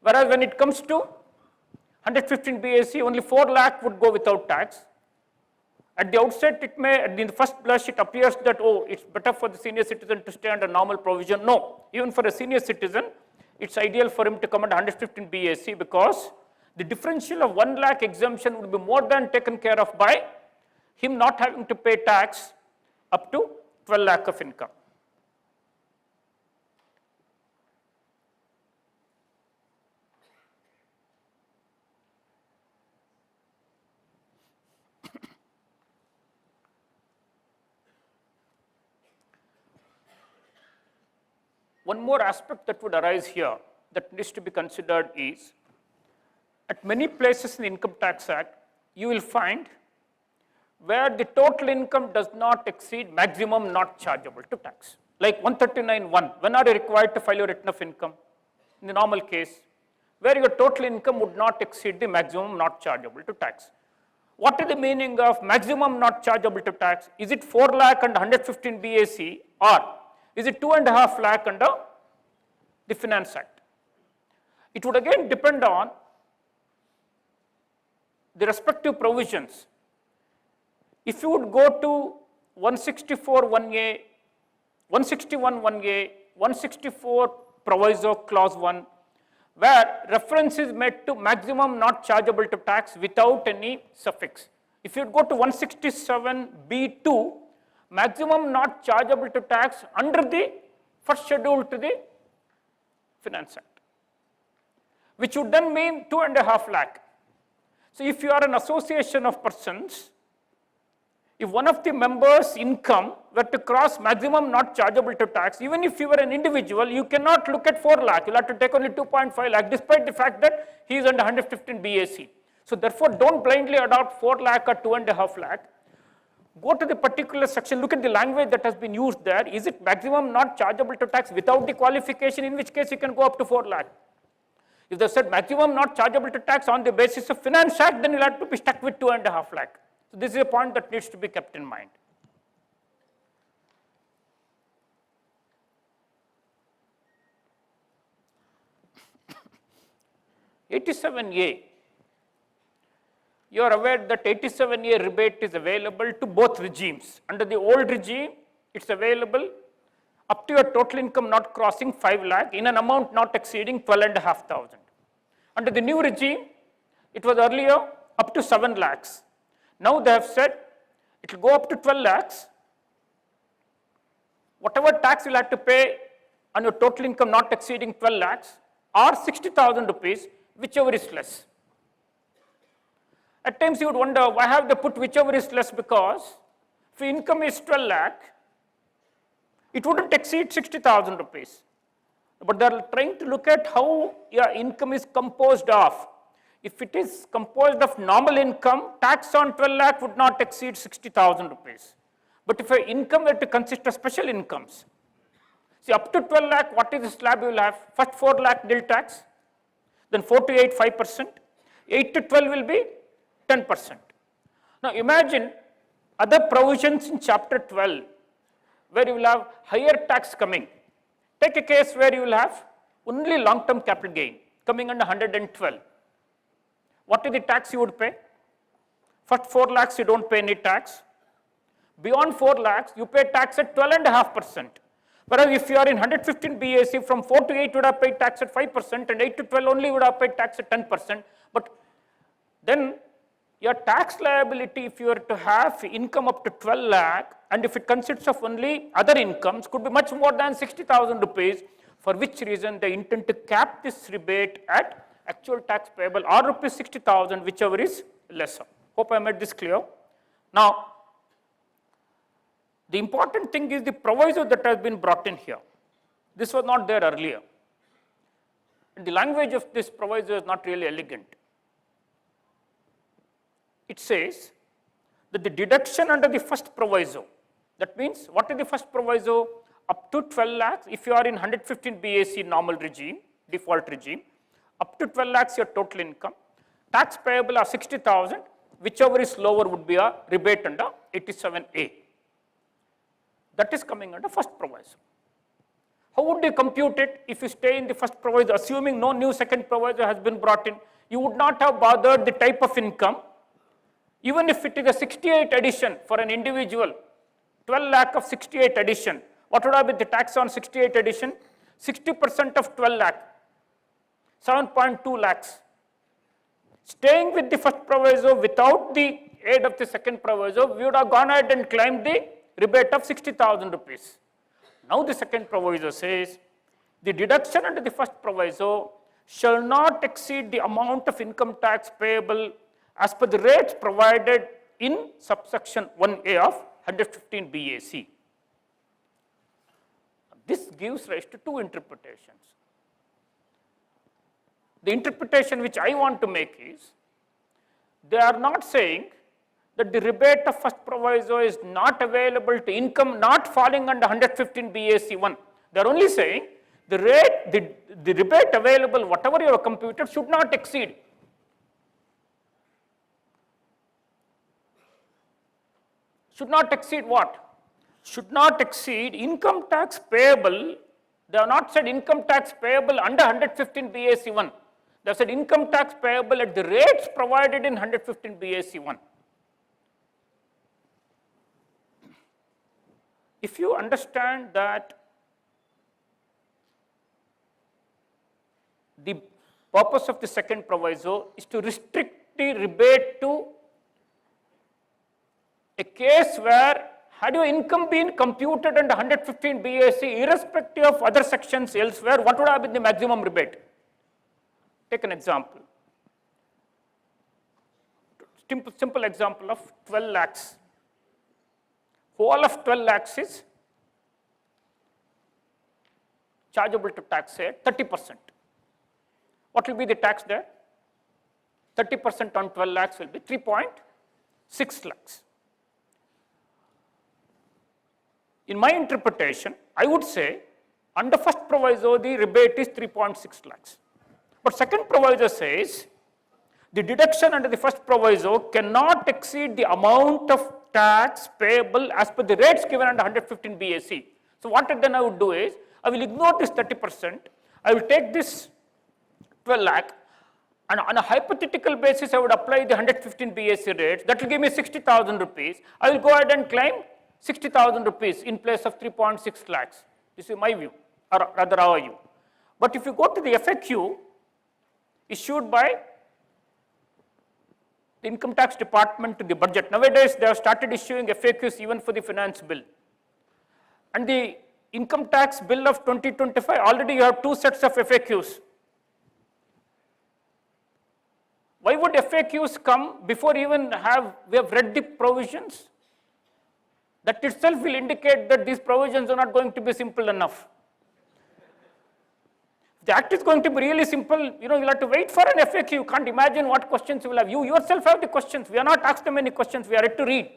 whereas when it comes to 115 BAC, only 4 lakh would go without tax. At the outset, in the first blush, it appears that, oh, it's better for the senior citizen to stay under normal provision. No, even for a senior citizen, it's ideal for him to come under 115 BAC because the differential of 1 lakh exemption would be more than taken care of by him not having to pay tax up to 12 lakh of income. One more aspect that would arise here that needs to be considered is, at many places in the Income Tax Act, you will find where the total income does not exceed maximum not chargeable to tax. Like 139(1), when are you required to file your return of income? In the normal case, where your total income would not exceed the maximum not chargeable to tax. What is the meaning of maximum not chargeable to tax? Is it 4 lakh and 115 BAC, or is it 2.5 lakh under the Finance Act? It would again depend on the respective provisions. If you would go to 164(1)(a), 161(1)(a), 164 proviso clause 1, where reference is made to maximum not chargeable to tax without any suffix. If you go to 167(b)(2), maximum not chargeable to tax under the first schedule to the Finance Act, which would then mean 2.5 lakh. So if you are an association of persons, if one of the members' income were to cross maximum not chargeable to tax, even if you were an individual, you cannot look at 4 lakh, you'll have to take only 2.5 lakh, despite the fact that he is under 115 BAC. So therefore, don't blindly adopt 4 lakh or 2.5 lakh. Go to the particular section, look at the language that has been used there. Is it maximum not chargeable to tax without the qualification, in which case you can go up to 4 lakh. If they said maximum not chargeable to tax on the basis of Finance Act, then you'll have to be stuck with 2.5 lakh. So this is a point that needs to be kept in mind. (87)(a). You are aware that 87(a) rebate is available to both regimes. Under the old regime, it's available up to your total income not crossing 5 lakh in an amount not exceeding 12,500. Under the new regime, it was earlier up to 7 lakhs. Now they have said it will go up to 12 lakhs. Whatever tax you'll have to pay on your total income not exceeding 12 lakhs or 60,000 rupees, whichever is less. At times you would wonder, why have they put whichever is less? Because if your income is 12 lakh, it wouldn't exceed 60,000 rupees. But they are trying to look at how your income is composed of. If it is composed of normal income, tax on 12 lakh would not exceed 60,000 rupees. But if your income were to consist of special incomes, see up to 12 lakh, what is the slab you will have? First 4 lakh nil tax, then 4 to 8, 5%, 8 to 12 will be 10%. Now imagine other provisions in chapter 12 where you will have higher tax coming. Take a case where you will have only long-term capital gain coming under 112. what is the tax you would pay? First 4 lakhs you don't pay any tax. Beyond 4 lakhs you pay tax at 12.5%. Whereas if you are in 115 BAC, from 4 to 8 you would have paid tax at 5%, and 8 to 12 only you would have paid tax at 10%. But then your tax liability, if you were to have income up to 12 lakh, and if it consists of only other incomes, could be much more than 60,000 rupees, for which reason they intend to cap this rebate at actual tax payable or rupees 60,000, whichever is lesser. Hope I made this clear. Now, the important thing is the proviso that has been brought in here. This was not there earlier. And the language of this proviso is not really elegant. It says that the deduction under the first proviso, that means what is the first proviso? Up to 12 lakhs, if you are in 115 BAC normal regime, default regime, up to 12 lakhs your total income, tax payable are 60,000, whichever is lower would be a rebate under 87A. That is coming under first proviso. How would you compute it if you stay in the first proviso, assuming no new second proviso has been brought in? You would not have bothered the type of income. Even if it is a 68 addition for an individual, 12 lakh of 68 addition, what would have been the tax on 68 addition? 60% of 12 lakh, 7.2 lakhs. Staying with the first proviso without the aid of the second proviso, we would have gone ahead and claimed the rebate of 60,000 rupees. Now the second proviso says, the deduction under the first proviso shall not exceed the amount of income tax payable as per the rates provided in subsection 1A of 115 BAC. This gives rise to two interpretations. The interpretation which I want to make is, they are not saying that the rebate of first proviso is not available to income not falling under 115 BAC1. They are only saying the rebate available, whatever you have computed, should not exceed. Should not exceed what? Should not exceed income tax payable. They have not said income tax payable under 115 BAC1. They have said income tax payable at the rates provided in 115 BAC1. If you understand that the purpose of the second proviso is to restrict the rebate to a case where, had your income been computed under 115 BAC, irrespective of other sections elsewhere, what would have been the maximum rebate? Take an example. Simple example of 12 lakhs. Whole of 12 lakhs is chargeable to tax at 30%. What will be the tax there? 30% on 12 lakhs will be 3.6 lakhs. In my interpretation, I would say under first proviso the rebate is 3.6 lakhs. But second proviso says the deduction under the first proviso cannot exceed the amount of tax payable as per the rates given under 115 BAC. So what then I would do is, I will ignore this 30%, I will take this 12 lakh, and on a hypothetical basis I would apply the 115 BAC rates, that will give me 60,000 rupees. I will go ahead and claim 60,000 rupees in place of 3.6 lakhs. This is my view, or rather our view. But if you go to the FAQ issued by the income tax department to the budget. Nowadays, they have started issuing FAQs even for the finance bill. And the income tax bill of 2025, already you have two sets of FAQs. Why would FAQs come before even we have read the provisions? That itself will indicate that these provisions are not going to be simple enough. The act is going to be really simple, you'll have to wait for an FAQ. You can't imagine what questions you will have. You yourself have the questions. We are not asked them any questions. We are yet to read.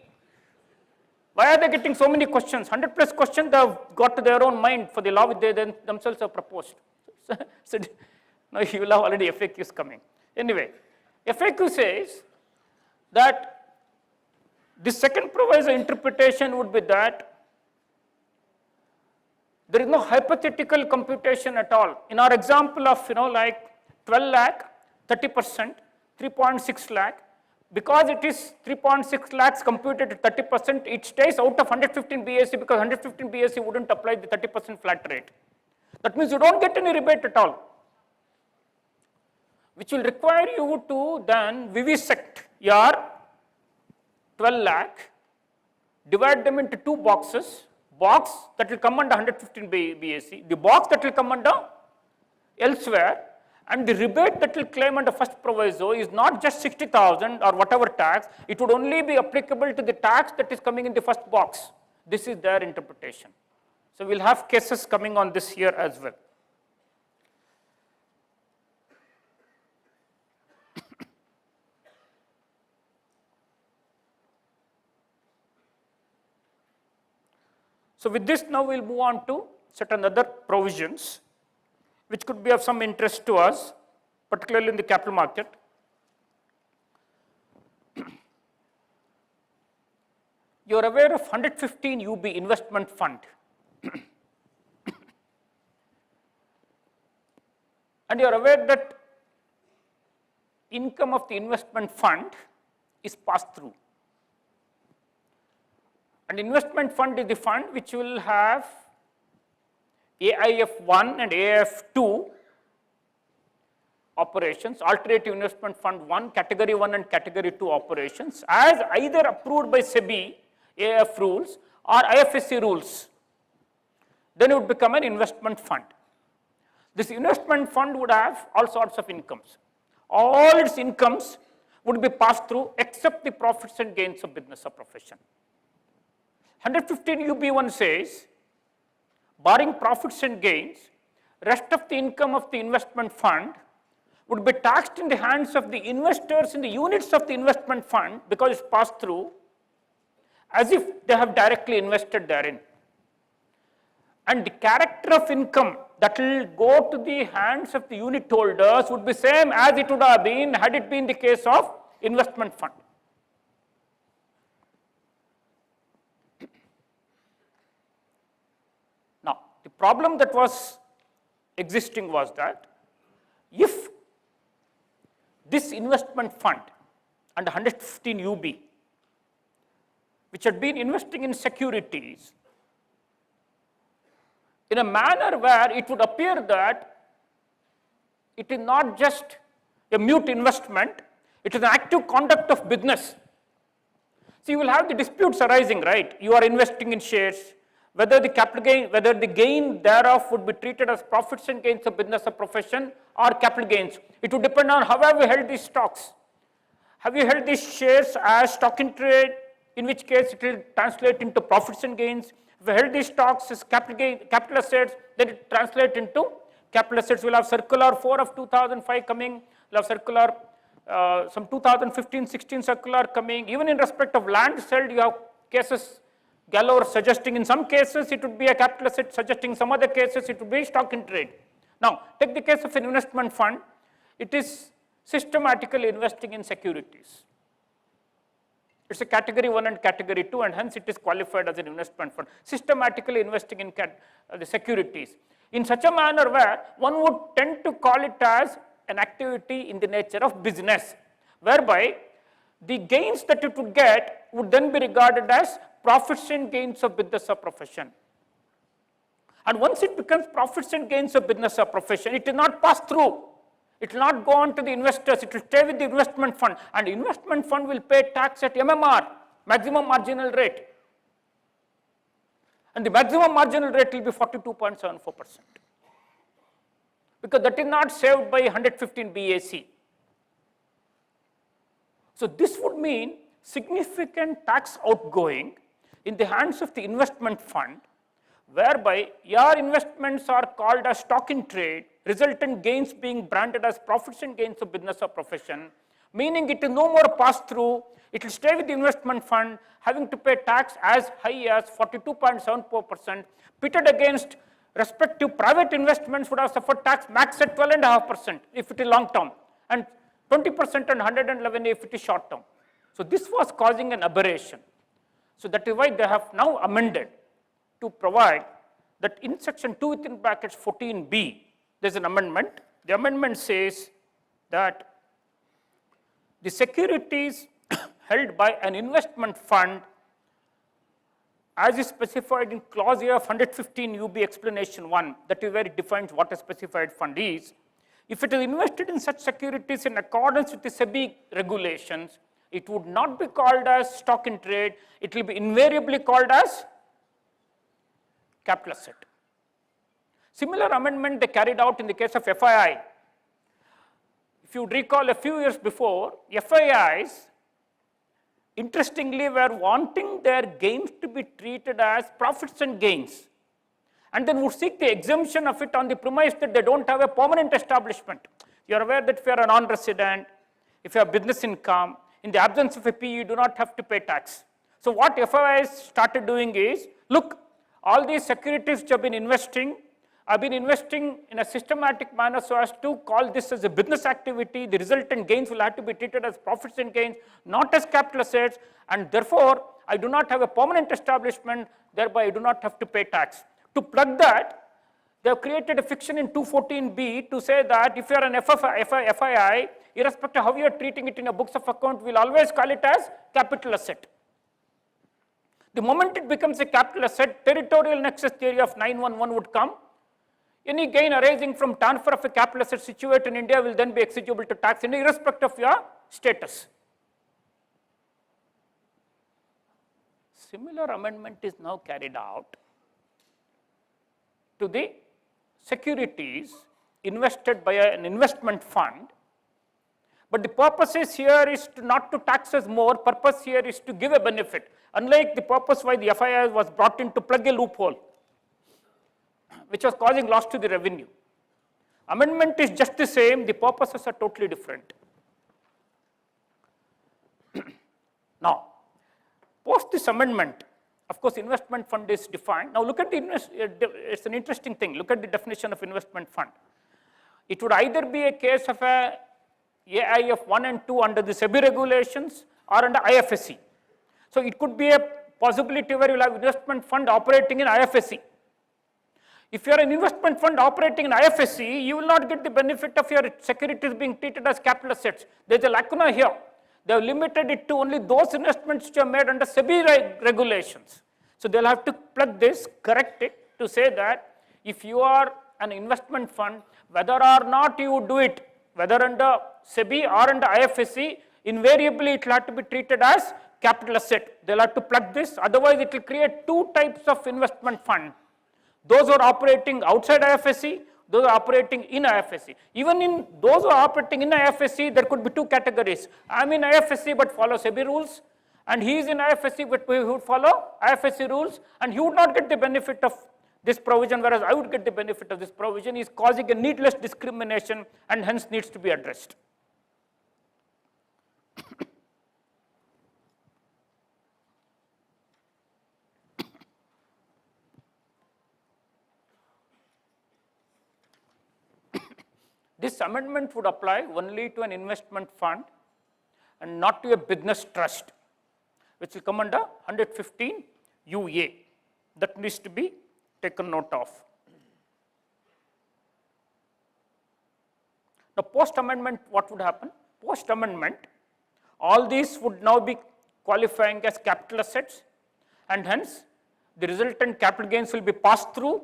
Why are they getting so many questions? 100 plus questions they have got to their own mind for the law which they themselves have proposed. So now you will have already FAQs coming. Anyway, FAQ says that the second proviso interpretation would be that there is no hypothetical computation at all. In our example of like 12 lakh, 30%, 3.6 lakh. Because it is 3.6 lakhs computed at 30%, it stays out of 115 BAC because 115 BAC wouldn't apply the 30% flat rate. That means you don't get any rebate at all, which will require you to then vivisect your 12 lakh, divide them into two boxes, box that will come under 115 BAC, the box that will come under elsewhere, and the rebate that will claim under first proviso is not just 60,000 or whatever tax, it would only be applicable to the tax that is coming in the first box. This is their interpretation. So we'll have cases coming on this here as well. So with this, now we'll move on to certain other provisions which could be of some interest to us, particularly in the capital market. You are aware of 115 UB investment fund. And you are aware that income of the investment fund is passed through. And investment fund is the fund which will have AIF1 and AIF2 operations, alternative investment fund 1, category 1 and category 2 operations as either approved by SEBI AIF rules or IFSC rules. Then it would become an investment fund. This investment fund would have all sorts of incomes. All its incomes would be passed through except the profits and gains of business or profession. 115 UB1 says, barring profits and gains, rest of the income of the investment fund would be taxed in the hands of the investors in the units of the investment fund because it's passed through as if they have directly invested therein. And the character of income that will go to the hands of the unit holders would be same as it would have been had it been the case of investment fund. Now, the problem that was existing was that if this investment fund under 115 UB, which had been investing in securities in a manner where it would appear that it is not just a mute investment, it is an active conduct of business. So you will have the disputes arising, right? You are investing in shares, whether the capital gain, whether the gain thereof would be treated as profits and gains of business or profession or capital gains. It would depend on how have you held these stocks. Have you held these shares as stock in trade, in which case it will translate into profits and gains. If you held these stocks as capital assets, then it translates into capital assets. We'll have circular 4 of 2005 coming, we'll have circular some 2015-16 circular coming. Even in respect of land sold, you have cases galore suggesting in some cases it would be a capital asset, suggesting some other cases it would be stock in trade. Now, take the case of an investment fund. It is systematically investing in securities. It's a category 1 and category 2, and hence it is qualified as an investment fund. Systematically investing in the securities in such a manner where one would tend to call it as an activity in the nature of business, whereby the gains that it would get would then be regarded as profits and gains of business or profession. And once it becomes profits and gains of business or profession, it is not passed through. It will not go on to the investors, it will stay with the investment fund, and investment fund will pay tax at MMR, maximum marginal rate. And the maximum marginal rate will be 42.74%, because that is not saved by 115 BAC. So this would mean significant tax outgoing in the hands of the investment fund, whereby your investments are called as stock in trade, resultant gains being branded as profits and gains of business or profession, meaning it is no more passed through, it will stay with the investment fund, having to pay tax as high as 42.74%, pitted against respective private investments would have suffered tax max at 12.5% if it is long term, and 20% and 111 if it is short term. So this was causing an aberration. So that is why they have now amended to provide that in section 2 within brackets 14b, there is an amendment. The amendment says that the securities held by an investment fund as is specified in clause A of 115 UB explanation 1, that is where it defines what a specified fund is. If it is invested in such securities in accordance with the SEBI regulations, it would not be called as stock in trade, it will be invariably called as capital asset. Similar amendment they carried out in the case of FII. If you recall a few years before, FIIs interestingly were wanting their gains to be treated as profits and gains, and then would seek the exemption of it on the premise that they don't have a permanent establishment. You are aware that if you are a non-resident, if you have business income, in the absence of a P, you do not have to pay tax. So what FIIs started doing is, look, all these securities which have been investing, I've been investing in a systematic manner so as to call this as a business activity. The resultant gains will have to be treated as profits and gains, not as capital assets, and therefore I do not have a permanent establishment, thereby I do not have to pay tax. To plug that, they have created a fiction in 214B to say that if you are an FII, irrespective of how you are treating it in a books of account, we will always call it as capital asset. The moment it becomes a capital asset, territorial nexus theory of 911 would come. Any gain arising from transfer of a capital asset situated in India will then be exigible to tax irrespective of your status. Similar amendment is now carried out to the securities invested by an investment fund, but the purpose is here is not to tax us more, purpose here is to give a benefit, unlike the purpose why the FII was brought in to plug a loophole which was causing loss to the revenue. Amendment is just the same, the purposes are totally different. Now, post this amendment, of course, investment fund is defined. Now look at the, it's an interesting thing, look at the definition of investment fund. It would either be a case of a AIF 1 and 2 under the SEBI regulations or under IFSC. So it could be a possibility where you will have investment fund operating in IFSC. If you are an investment fund operating in IFSC, you will not get the benefit of your securities being treated as capital assets. There is a lacuna here. They have limited it to only those investments which are made under SEBI regulations. So they will have to plug this, correct it to say that if you are an investment fund, whether or not you would do it, whether under SEBI or under IFSC, invariably it will have to be treated as capital asset. They will have to plug this, otherwise it will create two types of investment fund. Those who are operating outside IFSC, those who are operating in IFSC. Even in those who are operating in IFSC, there could be two categories. I am in IFSC but follow SEBI rules, and he is in IFSC but he would follow IFSC rules, and he would not get the benefit of this provision, whereas I would get the benefit of this provision. He is causing a needless discrimination and hence needs to be addressed. This amendment would apply only to an investment fund and not to a business trust, which will come under 115 UA. That needs to be taken note of. Now, post amendment, what would happen? Post amendment, all these would now be qualifying as capital assets, and hence the resultant capital gains will be passed through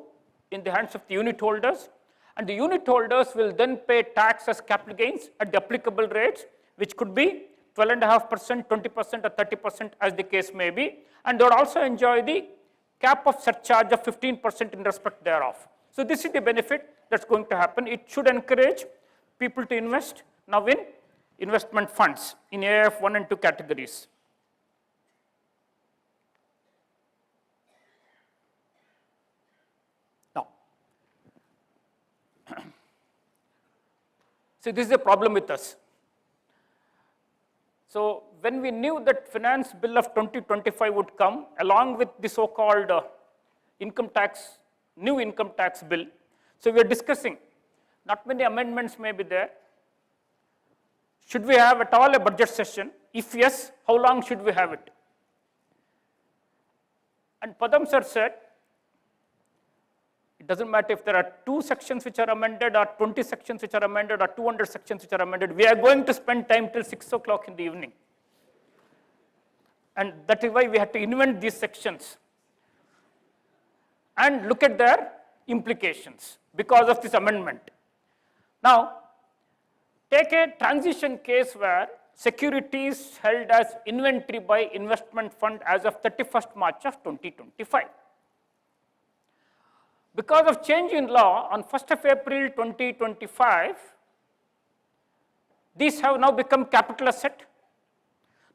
in the hands of the unit holders, and the unit holders will then pay tax as capital gains at the applicable rates, which could be 12.5%, 20% or 30% as the case may be, and they would also enjoy the cap of surcharge of 15% in respect thereof. So this is the benefit that's going to happen. It should encourage people to invest now in investment funds in AIF 1 and 2 categories. Now, see, this is a problem with us. So when we knew that finance bill of 2025 would come along with the so-called income tax, new income tax bill, so we are discussing, not many amendments may be there. Should we have at all a budget session? If yes, how long should we have it? And Padam sir said, It doesn't matter if there are 2 sections which are amended or 20 sections which are amended or 200 sections which are amended. We are going to spend time till 6 o'clock in the evening. And that is why we had to invent these sections and look at their implications because of this amendment. Now, take a transition case where securities held as inventory by investment fund as of 31st March of 2025. Because of change in law on 1st of April 2025, these have now become capital asset.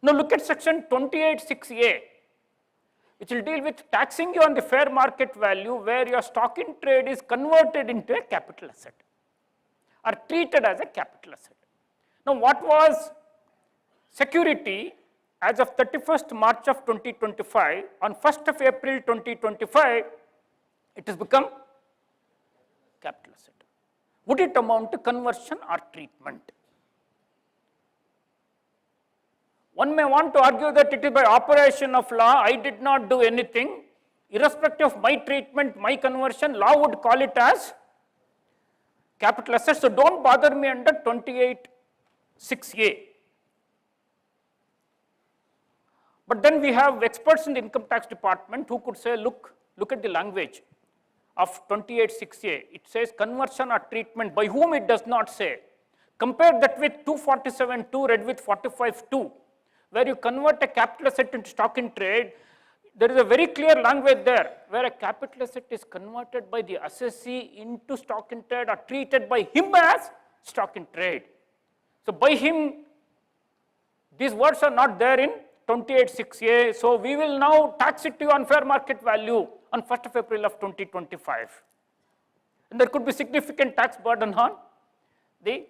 Now look at section 28(6)(a), which will deal with taxing you on the fair market value where your stock in trade is converted into a capital asset or treated as a capital asset. Now what was security as of 31st March of 2025, on 1st of April 2025, it has become capital asset. Would it amount to conversion or treatment? One may want to argue that it is by operation of law, I did not do anything. Irrespective of my treatment, my conversion, law would call it as capital asset. So don't bother me under 28(6)(a). But then we have experts in the income tax department who could say, look at the language of 28(6)(a). It says conversion or treatment, by whom it does not say. Compare that with 247(2) read with 45(2), where you convert a capital asset into stock in trade. There is a very clear language there, where a capital asset is converted by the assessee into stock in trade or treated by him as stock in trade. So by him, these words are not there in 28(6)(a). So we will now tax it to you on fair market value on 1st of April of 2025. And there could be significant tax burden on the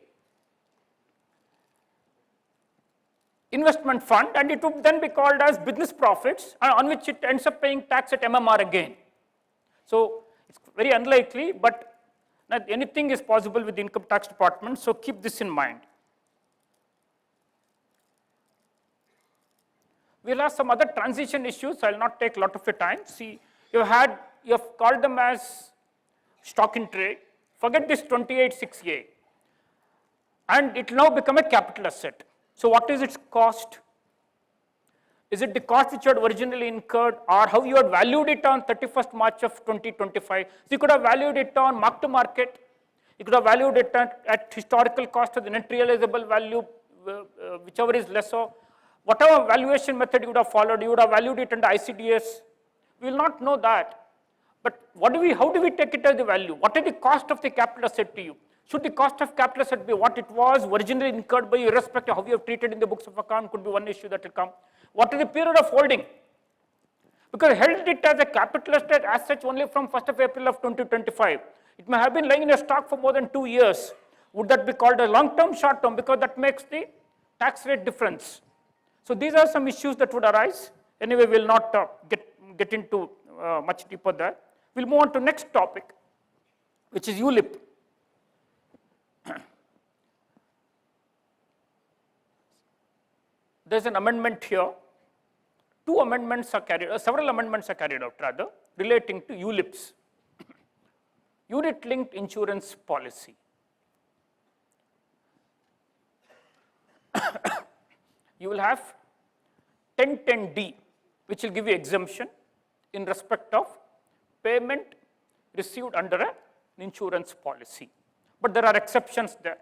investment fund, and it would then be called as business profits, on which it ends up paying tax at MMR again. So it's very unlikely, but anything is possible with the income tax department, so keep this in mind. We'll have some other transition issues. I will not take a lot of your time. See, you have called them as stock in trade. Forget this 28(6)(a), and it will now become a capital asset. So what is its cost? Is it the cost which you had originally incurred, or how you had valued it on 31st March of 2025? So you could have valued it on mark to market. You could have valued it at historical cost of the net realizable value, whichever is lesser. Whatever valuation method you would have followed, you would have valued it under ICDS. We will not know that. But how do we take it as the value? What is the cost of the capital asset to you? Should the cost of capital asset be what it was originally incurred by you, irrespective of how you have treated in the books of account? Could be one issue that will come. What is the period of holding? Because held it as a capital asset as such only from 1st of April of 2025. It may have been lying in a stock for more than 2 years. Would that be called a long term, short term? Because that makes the tax rate difference. So these are some issues that would arise. Anyway, we will not get into much deeper there. We will move on to next topic, which is ULIP. There is an amendment here. Several amendments are carried out rather, relating to ULIPs, unit linked insurance policy. You will have 1010D, which will give you exemption in respect of payment received under an insurance policy. But there are exceptions there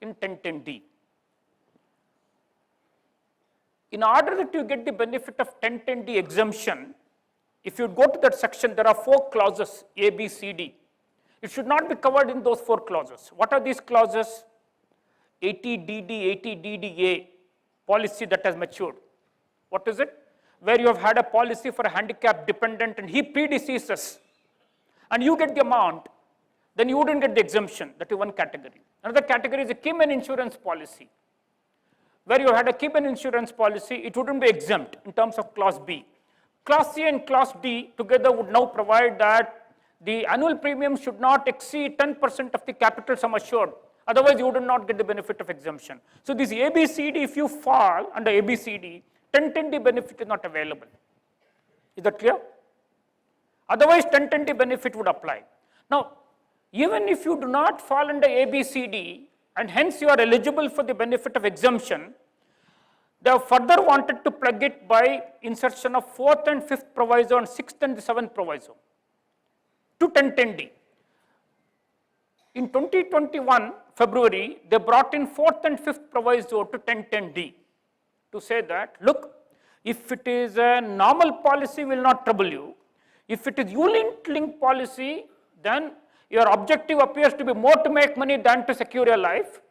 in 1010D. In order that you get the benefit of 1010D exemption, if you go to that section, there are 4 clauses, A, B, C, D. It should not be covered in those 4 clauses. What are these clauses? 80DD, 80DDA policy that has matured. What is it? Where you have had a policy for a handicapped dependent and he predeceases, and you get the amount, then you wouldn't get the exemption. That is one category. Another category is a keyman insurance policy. Where you had a keyman insurance policy, it wouldn't be exempt in terms of clause B. Clause C and clause D together would now provide that the annual premium should not exceed 10% of the capital sum assured. Otherwise, you would not get the benefit of exemption. So this ABCD, if you fall under ABCD, 1010D benefit is not available. Is that clear? Otherwise, 1010D benefit would apply. Now, even if you do not fall under A, B, C, D, and hence you are eligible for the benefit of exemption, they have further wanted to plug it by insertion of 4th and 5th proviso and 6th and 7th proviso to 1010D. In 2021 February, they brought in 4th and 5th proviso to 1010D to say that, look, if it is a normal policy, will not trouble you. If it is unit-linked policy, then your objective appears to be more to make money than to secure your life.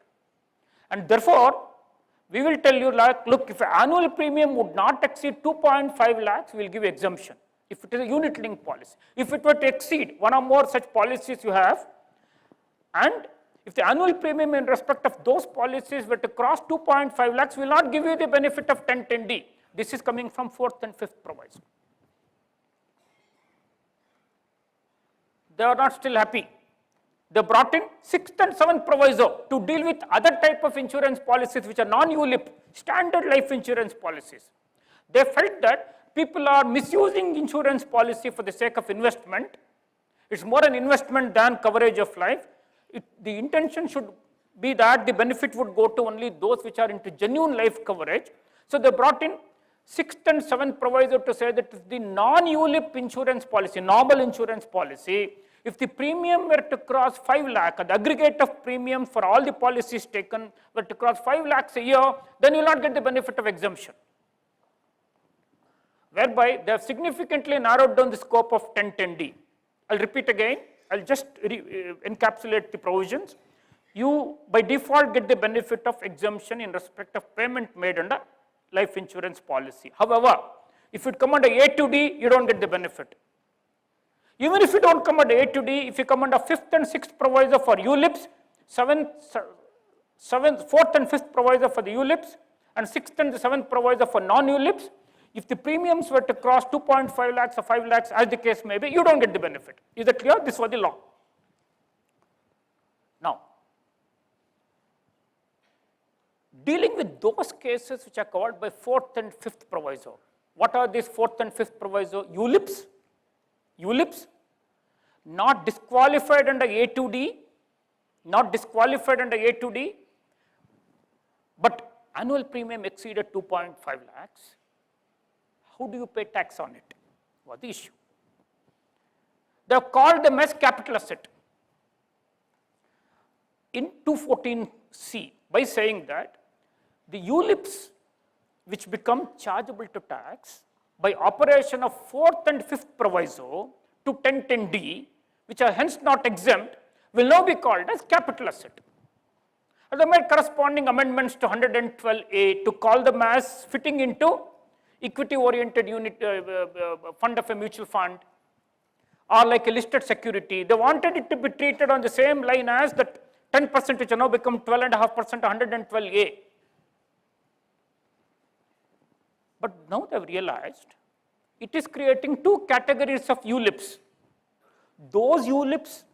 And therefore, we will tell you, like, look, if annual premium would not exceed 2.5 lakhs, we will give exemption if it is a unit-linked policy. If it were to exceed one or more such policies you have, and if the annual premium in respect of those policies were to cross 2.5 lakhs, we will not give you the benefit of 1010D. This is coming from 4th and 5th proviso. They are not still happy. They brought in 6th and 7th proviso to deal with other type of insurance policies which are non-ULIP, standard life insurance policies. They felt that people are misusing insurance policy for the sake of investment. It's more an investment than coverage of life. The intention should be that the benefit would go to only those which are into genuine life coverage. So they brought in 6th and 7th proviso to say that the non-ULIP insurance policy, normal insurance policy, if the premium were to cross 5 lakh, the aggregate of premium for all the policies taken were to cross 5 lakhs a year, then you will not get the benefit of exemption. Whereby they have significantly narrowed down the scope of 1010D. I'll repeat again, I'll just encapsulate the provisions. You by default get the benefit of exemption in respect of payment made under life insurance policy. However, if you come under A to D, you don't get the benefit. Even if you don't come under A to D, if you come under 5th and 6th proviso for ULIPs, 4th and 5th proviso for the ULIPs, and 6th and 7th proviso for non-ULIPs, if the premiums were to cross 2.5 lakhs or 5 lakhs, as the case may be, you don't get the benefit. Is that clear? This was the law. Now, dealing with those cases which are covered by 4th and 5th proviso. What are these 4th and 5th proviso? ULIPs, not disqualified under A to D, but annual premium exceeded 2.5 lakhs. How do you pay tax on it? Was the issue. They have called them as capital asset in 214C by saying that the ULIPs which become chargeable to tax by operation of 4th and 5th proviso to 1010D, which are hence not exempt, will now be called as capital asset. And they made corresponding amendments to 112A to call them as fitting into equity-oriented unit fund of a mutual fund, or like a listed security. They wanted it to be treated on the same line as that 10% which have now become 12.5% 112A. But now they have realized it is creating two categories of ULIPs. Those ULIPs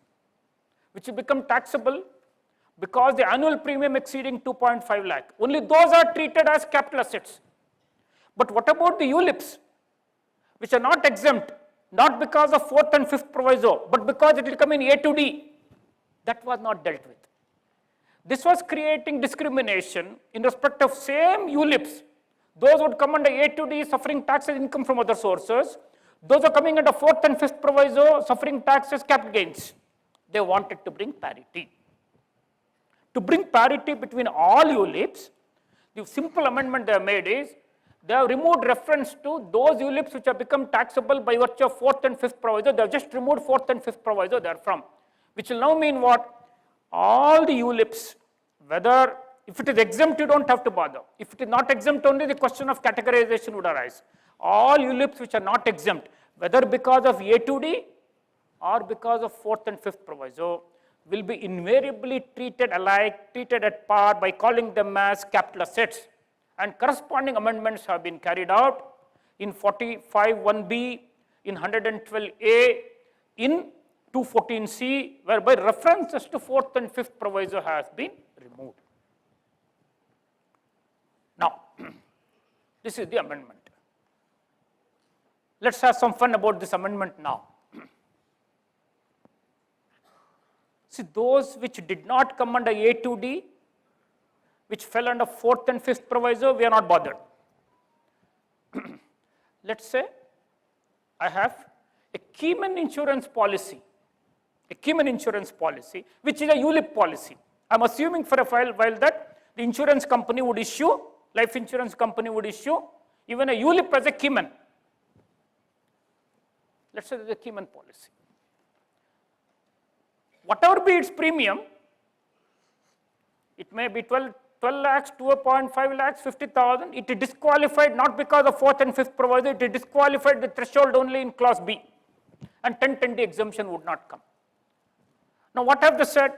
which will become taxable because the annual premium exceeding 2.5 lakh. Only those are treated as capital assets. But what about the ULIPs which are not exempt, not because of 4th and 5th proviso, but because it will come in A to D? That was not dealt with. This was creating discrimination in respect of same ULIPs. Those would come under A to D suffering taxes income from other sources. Those are coming under 4th and 5th proviso suffering taxes capital gains. They wanted to bring parity. To bring parity between all ULIPs, the simple amendment they have made is they have removed reference to those ULIPs which have become taxable by virtue of 4th and 5th proviso. They have just removed 4th and 5th proviso therefrom, which will now mean what? All the ULIPs, whether if it is exempt, you don't have to bother. If it is not exempt, only the question of categorization would arise. All ULIPs which are not exempt, whether because of A to D or because of 4th and 5th proviso, will be invariably treated alike, treated at par by calling them as capital assets. And corresponding amendments have been carried out in 45(1)(b), in 112(a), in 214(c), whereby references to 4th and 5th proviso has been removed. Now, this is the amendment. Let's have some fun about this amendment now. See, those which did not come under A to D, which fell under 4th and 5th proviso, we are not bothered. Let's say I have a Keyman insurance policy, which is a ULIP policy. I'm assuming for a while that the insurance company would issue, life insurance company would issue even a ULIP as a Keyman. Let's say there's a Keyman policy. Whatever be its premium, it may be 12 lakhs, 2.5 lakhs, 50,000. It is disqualified not because of 4th and 5th proviso, it is disqualified the threshold only in clause B. And 1010D exemption would not come. Now what have they said?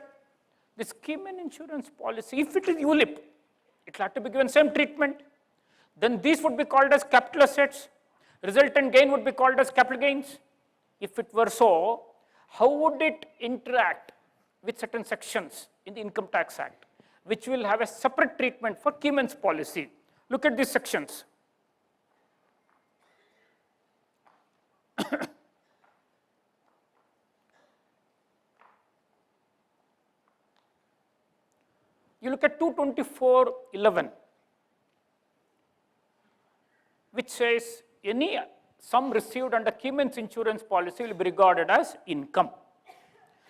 This Keyman insurance policy, if it is ULIP, it will have to be given same treatment. Then these would be called as capital assets. Resultant gain would be called as capital gains. If it were so, how would it interact with certain sections in the Income Tax Act, which will have a separate treatment for Keyman's policy? Look at these sections. You look at 224(11), which says any sum received under Keyman's insurance policy will be regarded as income.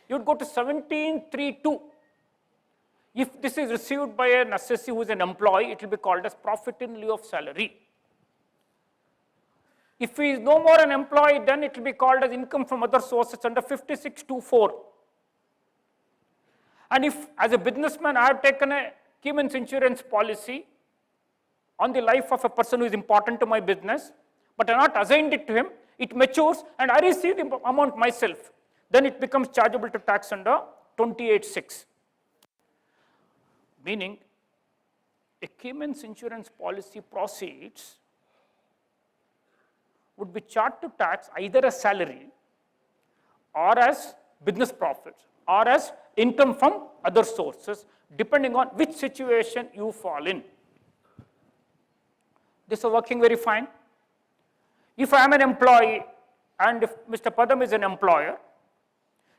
You would go to 17(3)(2). If this is received by an assessee who is an employee, it will be called as profit in lieu of salary. If he is no more an employee, then it will be called as income from other sources under 56(2)(4). And if, as a businessman, I have taken a Keyman's insurance policy on the life of a person who is important to my business, but I have not assigned it to him, it matures and I receive the amount myself, then it becomes chargeable to tax under 28(6). Meaning, a Keyman's insurance policy proceeds would be charged to tax either as salary or as business profits or as income from other sources, depending on which situation you fall in. This is working very fine. If I am an employee and if Mr. Padam is an employer,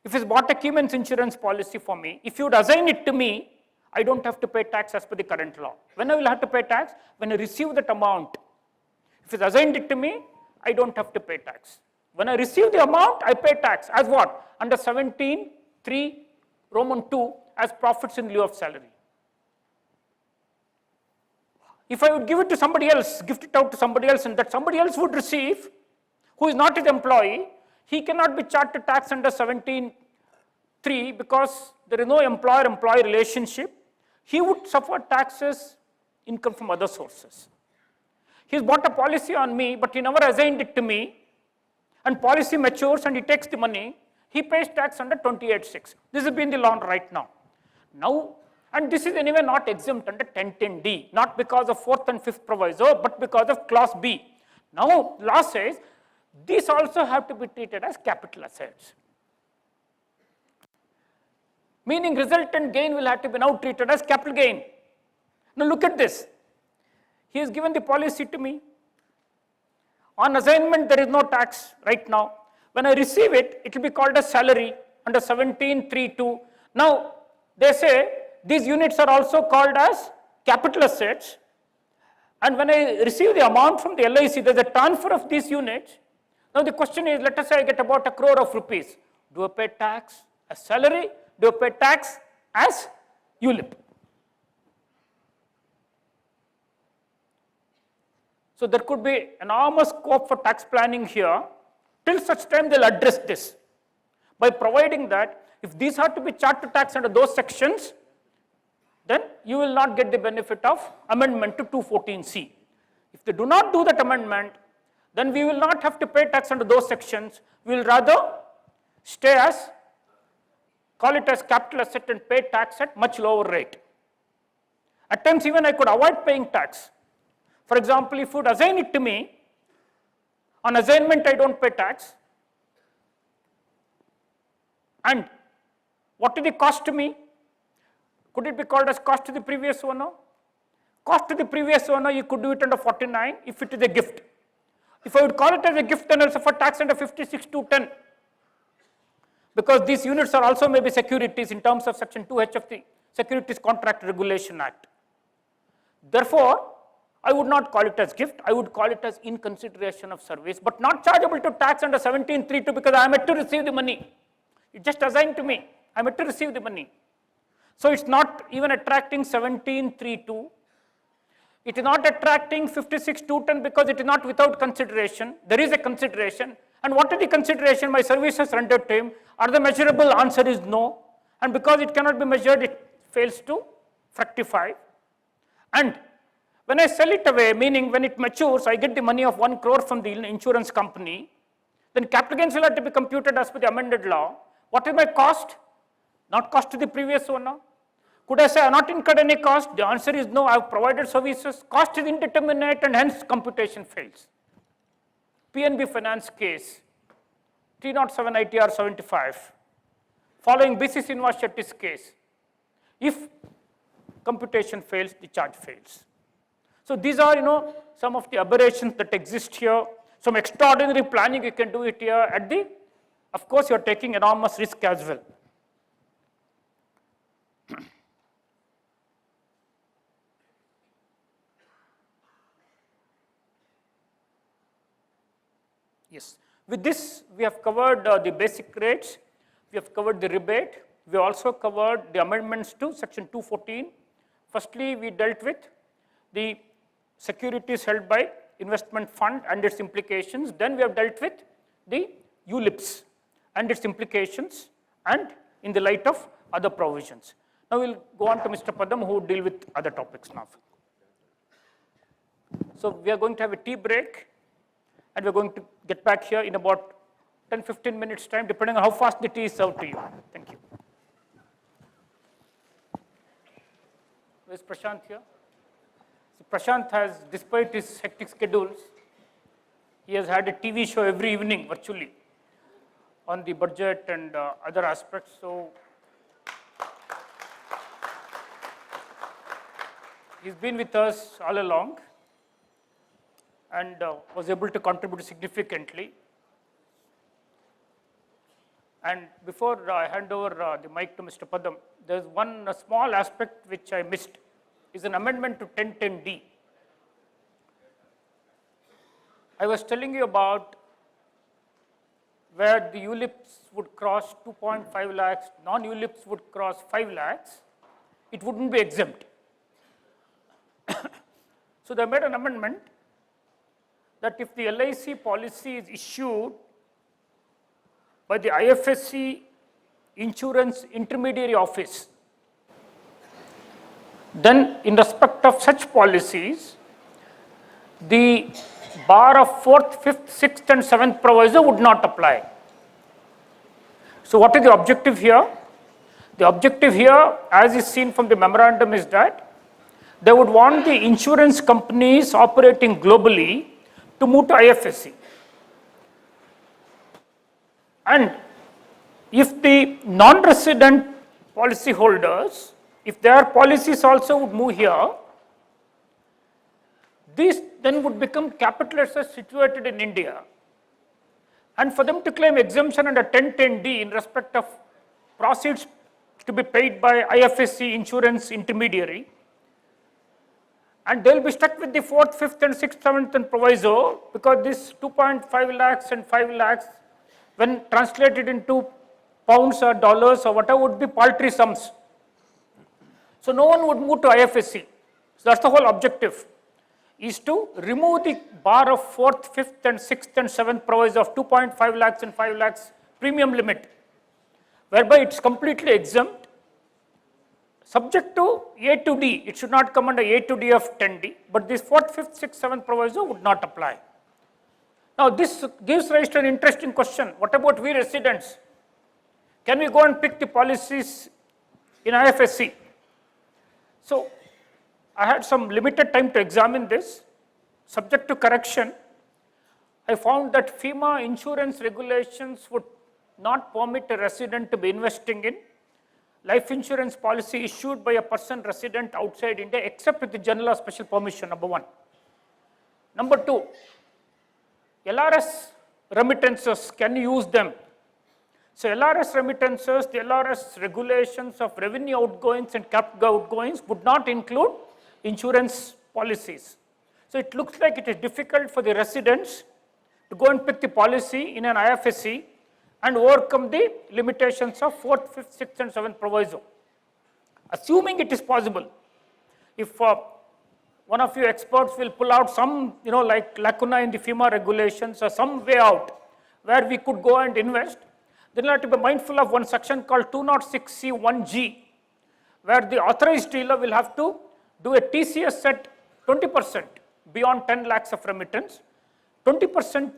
if he's bought a Keyman's insurance policy for me, if you would assign it to me, I don't have to pay tax as per the current law. When I will have to pay tax? When I receive that amount. If he's assigned it to me, I don't have to pay tax. When I receive the amount, I pay tax as what? Under 17(3) Roman 2 as profits in lieu of salary. If I would give it to somebody else, gift it out to somebody else, and that somebody else would receive, who is not his employee, he cannot be charged to tax under 17(3) because there is no employer-employee relationship. He would suffer taxes, income from other sources. He's bought a policy on me, but he never assigned it to me, and policy matures and he takes the money, he pays tax under 28(6). This has been the law right now. And this is anyway not exempt under 1010D, not because of 4th and 5th proviso, but because of clause B. Now, law says these also have to be treated as capital assets. Meaning resultant gain will have to be now treated as capital gain. Now look at this. He has given the policy to me. On assignment, there is no tax right now. When I receive it, it will be called as salary under 17(3)(2). Now, they say these units are also called as capital assets. And when I receive the amount from the LIC, there is a transfer of these units. Now the question is, let us say I get about 1 crore of rupees. Do I pay tax as salary? Do I pay tax as ULIP? So there could be enormous scope for tax planning here. Till such time they'll address this by providing that if these are to be charged to tax under those sections, then you will not get the benefit of amendment to 214C. If they do not do that amendment, then we will not have to pay tax under those sections. We will rather stay as, call it as capital asset and pay tax at much lower rate. At times even I could avoid paying tax. For example, if you would assign it to me, on assignment I don't pay tax. And what is the cost to me? Could it be called as cost to the previous owner? Cost to the previous owner, you could do it under 49 if it is a gift. If I would call it as a gift, then I will suffer tax under 56(2)(10). because these units are also maybe securities in terms of section 2H of the Securities Contract Regulation Act. Therefore, I would not call it as gift, I would call it as in consideration of service, but not chargeable to tax under 1732 because I am yet to receive the money. It just assigned to me, I am yet to receive the money. So it's not even attracting 1732. It is not attracting 56,210 because it is not without consideration. There is a consideration. And what is the consideration? My services rendered to him. Are they measurable? Answer is no. And because it cannot be measured, it fails to fructify. And when I sell it away, meaning when it matures, I get the money of 1 crore from the insurance company, then capital gains will have to be computed as per the amended law. What is my cost? Not cost to the previous owner. Could I say I have not incurred any cost? The answer is no, I have provided services. Cost is indeterminate and hence computation fails. PNB Finance case, 307 ITR 75, following BC Srinivas Shetty's case. If computation fails, the charge fails. So these are, some of the aberrations that exist here. Some extraordinary planning you can do it here at the, of course, you are taking enormous risk as well. Yes, with this we have covered the basic rates, we have covered the rebate, we also covered the amendments to section 214. Firstly, we dealt with the securities held by investment fund and its implications. Then we have dealt with the ULIPs and its implications and in the light of other provisions. Now we will go on to Mr. Padam who will deal with other topics now. So we are going to have a tea break. And we are going to get back here in about 10-15 minutes time, depending on how fast the tea is served to you. Thank you. Where is Prashant here? So Prashant has, despite his hectic schedules, he has had a TV show every evening virtually on the budget and other aspects. So he's been with us all along and was able to contribute significantly. And before I hand over the mic to Mr. Padam, there is one small aspect which I missed, is an amendment to 1010D. I was telling you about where the ULIPs would cross 2.5 lakhs, non-ULIPs would cross 5 lakhs, it wouldn't be exempt. So they made an amendment that if the LIC policy is issued by the IFSC Insurance Intermediary Office, then in respect of such policies, the bar of 4th, 5th, 6th and 7th proviso would not apply. So what is the objective here? The objective here, as is seen from the memorandum, is that they would want the insurance companies operating globally to move to IFSC. And if the non-resident policy holders, if their policies also would move here, these then would become capital assets situated in India. And for them to claim exemption under 1010D in respect of proceeds to be paid by IFSC insurance intermediary, and they will be stuck with the 4th, 5th and 6th, 7th and proviso, because this 2.5 lakhs and 5 lakhs, when translated into pounds or dollars or whatever, would be paltry sums. So no one would move to IFSC. So that's the whole objective, is to remove the bar of 4th, 5th and 6th and 7th proviso of 2.5 lakhs and 5 lakhs premium limit, whereby it's completely exempt. Subject to A to D, it should not come under A to D of 10D, but this 4th, 5th, 6th, 7th proviso would not apply. Now this gives rise to an interesting question. What about we residents? Can we go and pick the policies in IFSC? So I had some limited time to examine this. Subject to correction, I found that FEMA insurance regulations would not permit a resident to be investing in life insurance policy issued by a person resident outside India except with the general or special permission, number one. Number two, LRS remittances, can you use them? So LRS remittances, the LRS regulations of revenue outgoings and capital outgoings would not include insurance policies. So it looks like it is difficult for the residents to go and pick the policy in an IFSC and overcome the limitations of 4th, 5th, 6th and 7th proviso. Assuming it is possible, if one of you experts will pull out some, like lacuna in the FEMA regulations or some way out where we could go and invest, then you have to be mindful of one section called 206C1G, where the authorized dealer will have to do a TCS at 20% beyond 10 lakhs of remittance. 20%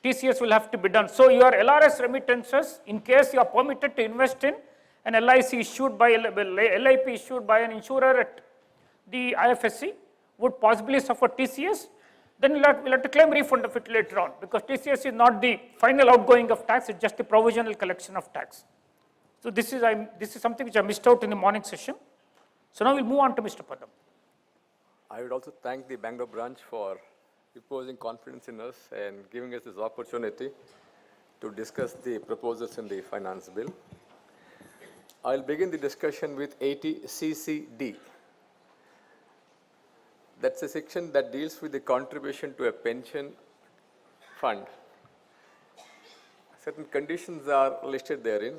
TCS will have to be done. So your LRS remittances, in case you are permitted to invest in an LIC issued by, LIP issued by an insurer at the IFSC, would possibly suffer TCS, then we'll have to claim refund of it later on, because TCS is not the final outgoing of tax, it's just the provisional collection of tax. So this is something which I missed out in the morning session. So now we'll move on to Mr. Padam. I would also thank the Bangalore branch for reposing confidence in us and giving us this opportunity to discuss the proposals in the finance bill. I'll begin the discussion with 80CCD. That's a section that deals with the contribution to a pension fund. Certain conditions are listed therein.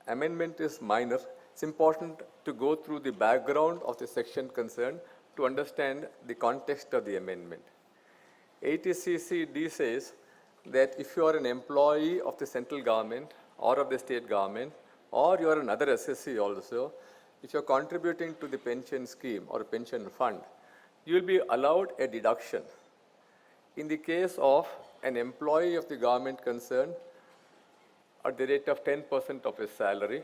Amendment is minor. It's important to go through the background of the section concerned to understand the context of the amendment. 80CCD says that if you are an employee of the central government or of the state government, or you are another SSC also, if you are contributing to the pension scheme or pension fund, you will be allowed a deduction. In the case of an employee of the government concerned, at the rate of 10% of his salary.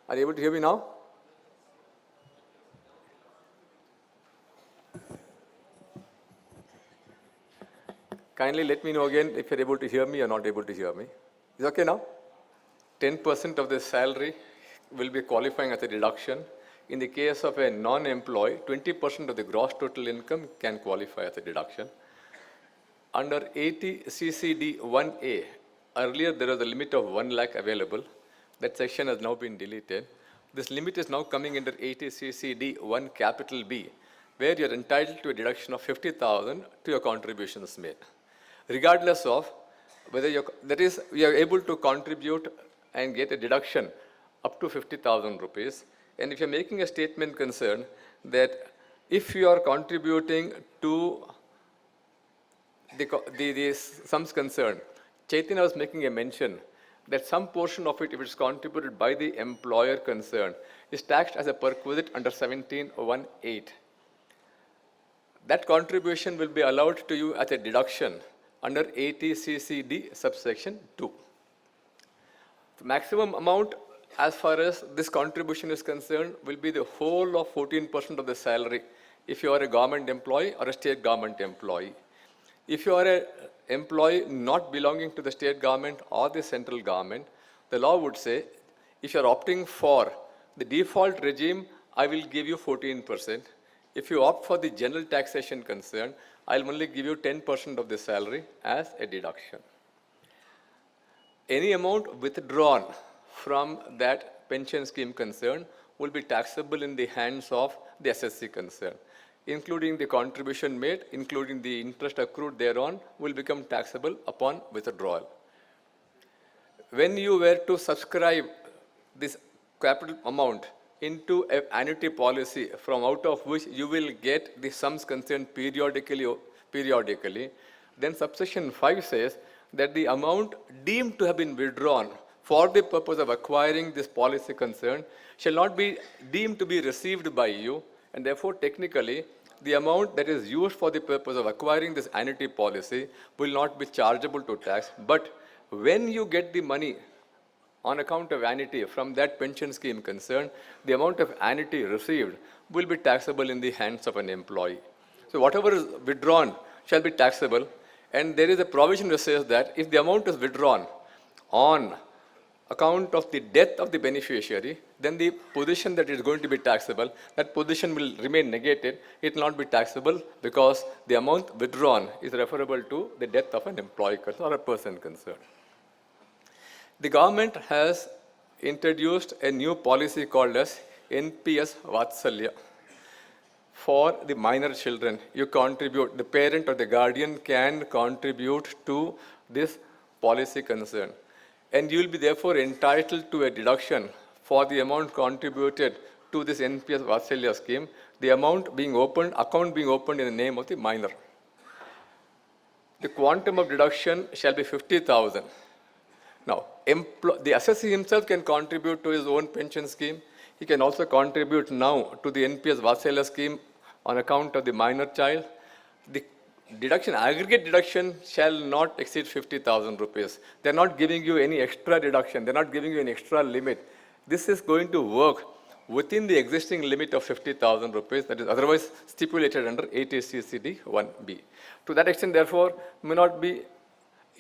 Are you able to hear me now? Kindly let me know again if you're able to hear me or not able to hear me. Is it okay now? 10% of the salary will be qualifying as a deduction. In the case of a non-employee, 20% of the gross total income can qualify as a deduction. Under 80CCD 1A, earlier there was a limit of 1 lakh available. That section has now been deleted. This limit is now coming under 80CCD 1 capital B, where you are entitled to a deduction of 50,000 to your contributions made. Regardless of whether you are able to contribute and get a deduction up to 50,000 rupees. And if you're making a statement concerned that if you are contributing to the sums concerned, Chaitanya was making a mention that some portion of it, if it's contributed by the employer concerned, is taxed as a perquisite under 1718. That contribution will be allowed to you as a deduction under 80CCD subsection 2. The maximum amount as far as this contribution is concerned will be the whole of 14% of the salary if you are a government employee or a state government employee. If you are an employee not belonging to the state government or the central government, the law would say, if you are opting for the default regime, I will give you 14%. If you opt for the general taxation concern, I'll only give you 10% of the salary as a deduction. Any amount withdrawn from that pension scheme concern will be taxable in the hands of the SSC concern, including the contribution made, including the interest accrued thereon, will become taxable upon withdrawal. When you were to subscribe this capital amount into an annuity policy from out of which you will get the sums concerned periodically, then subsection 5 says that the amount deemed to have been withdrawn for the purpose of acquiring this policy concern shall not be deemed to be received by you, and therefore technically the amount that is used for the purpose of acquiring this annuity policy will not be chargeable to tax. But when you get the money on account of annuity from that pension scheme concerned, the amount of annuity received will be taxable in the hands of an employee. So whatever is withdrawn shall be taxable, and there is a provision that says that if the amount is withdrawn on account of the death of the beneficiary, then the position that is going to be taxable, that position will remain negated. It will not be taxable because the amount withdrawn is referable to the death of an employee or a person concerned. The government has introduced a new policy called as NPS Vatsalya. For the minor children, you contribute, the parent or the guardian can contribute to this policy concern. And you will be therefore entitled to a deduction for the amount contributed to this NPS Vatsalya scheme, the amount being opened, account being opened in the name of the minor. The quantum of deduction shall be 50,000. Now, the assessee himself can contribute to his own pension scheme. He can also contribute now to the NPS Vatsalya scheme on account of the minor child. The deduction, aggregate deduction shall not exceed 50,000 rupees. They're not giving you any extra deduction. They're not giving you any extra limit. This is going to work within the existing limit of 50,000 rupees that is otherwise stipulated under 80 CCD 1B. To that extent, therefore, may not be,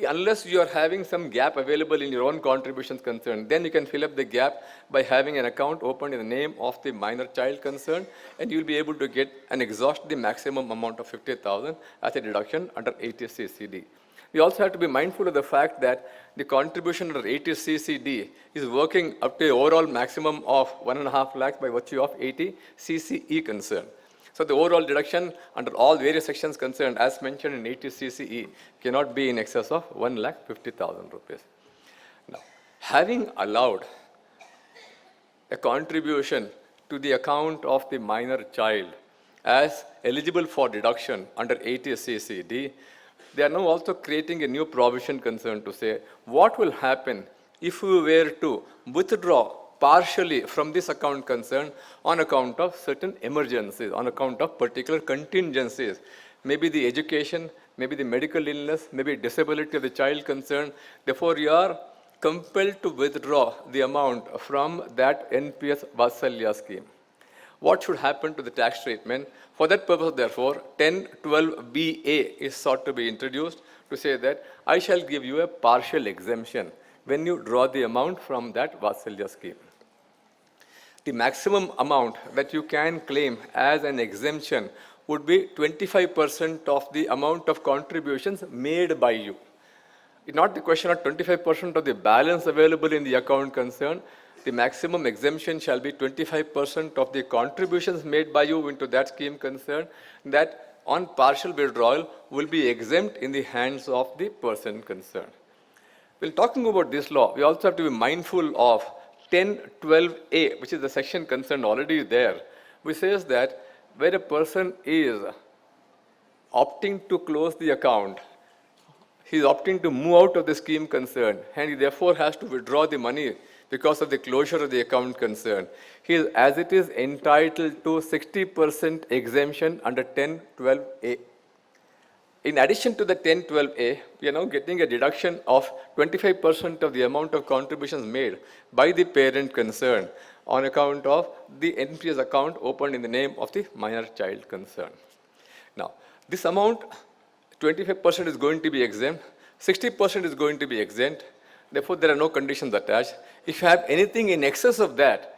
unless you are having some gap available in your own contributions concerned, then you can fill up the gap by having an account opened in the name of the minor child concerned, and you will be able to get and exhaust the maximum amount of 50,000 as a deduction under 80 CCD. We also have to be mindful of the fact that the contribution under 80 CCD is working up to an overall maximum of 1.5 lakhs by virtue of 80 CCE concern. So the overall deduction under all various sections concerned, as mentioned in 80 CCE, cannot be in excess of 1,50,000 rupees. Now, having allowed a contribution to the account of the minor child as eligible for deduction under 80 CCD, they are now also creating a new provision concern to say what will happen if we were to withdraw partially from this account concern on account of certain emergencies, on account of particular contingencies, maybe the education, maybe the medical illness, maybe disability of the child concerned. Therefore, you are compelled to withdraw the amount from that NPS Vatsalya scheme. What should happen to the tax treatment? For that purpose, therefore, 1012BA is sought to be introduced to say that I shall give you a partial exemption when you draw the amount from that Vatsalya scheme. The maximum amount that you can claim as an exemption would be 25% of the amount of contributions made by you. It's not the question of 25% of the balance available in the account concerned. The maximum exemption shall be 25% of the contributions made by you into that scheme concerned, that on partial withdrawal will be exempt in the hands of the person concerned. While talking about this law, we also have to be mindful of 1012A, which is the section concerned already there, which says that where a person is opting to close the account, he is opting to move out of the scheme concerned, and he therefore has to withdraw the money because of the closure of the account concerned. He is, as it is, entitled to 60% exemption under 1012A. In addition to the 1012A, we are now getting a deduction of 25% of the amount of contributions made by the parent concerned on account of the NPS account opened in the name of the minor child concerned. Now, this amount, 25% is going to be exempt, 60% is going to be exempt, therefore there are no conditions attached. If you have anything in excess of that,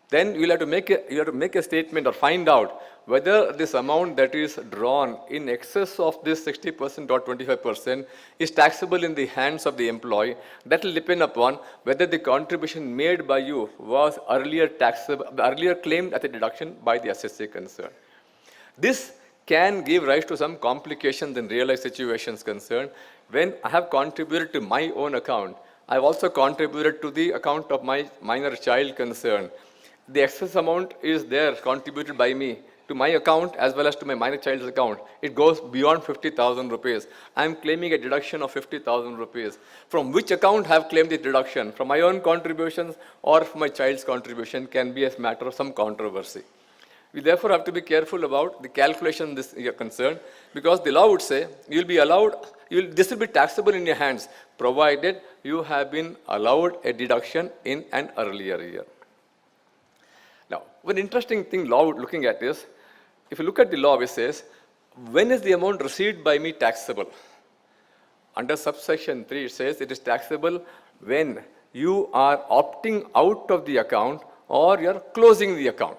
then you have to make a statement or find out whether this amount that is drawn in excess of this 60% or 25% is taxable in the hands of the employee. That will depend upon whether the contribution made by you was earlier claimed as a deduction by the assessee concerned. This can give rise to some complications in real life situations concerned. When I have contributed to my own account, I have also contributed to the account of my minor child concerned. The excess amount is there contributed by me to my account as well as to my minor child's account. It goes beyond 50,000 rupees. I am claiming a deduction of 50,000 rupees. From which account I have claimed the deduction? From my own contributions or from my child's contribution can be a matter of some controversy. We therefore have to be careful about the calculation this is concerned, because the law would say you will be allowed, this will be taxable in your hands provided you have been allowed a deduction in an earlier year. Now, one interesting thing law looking at is, if you look at the law, it says, when is the amount received by me taxable? Under subsection 3, it says it is taxable when you are opting out of the account or you are closing the account.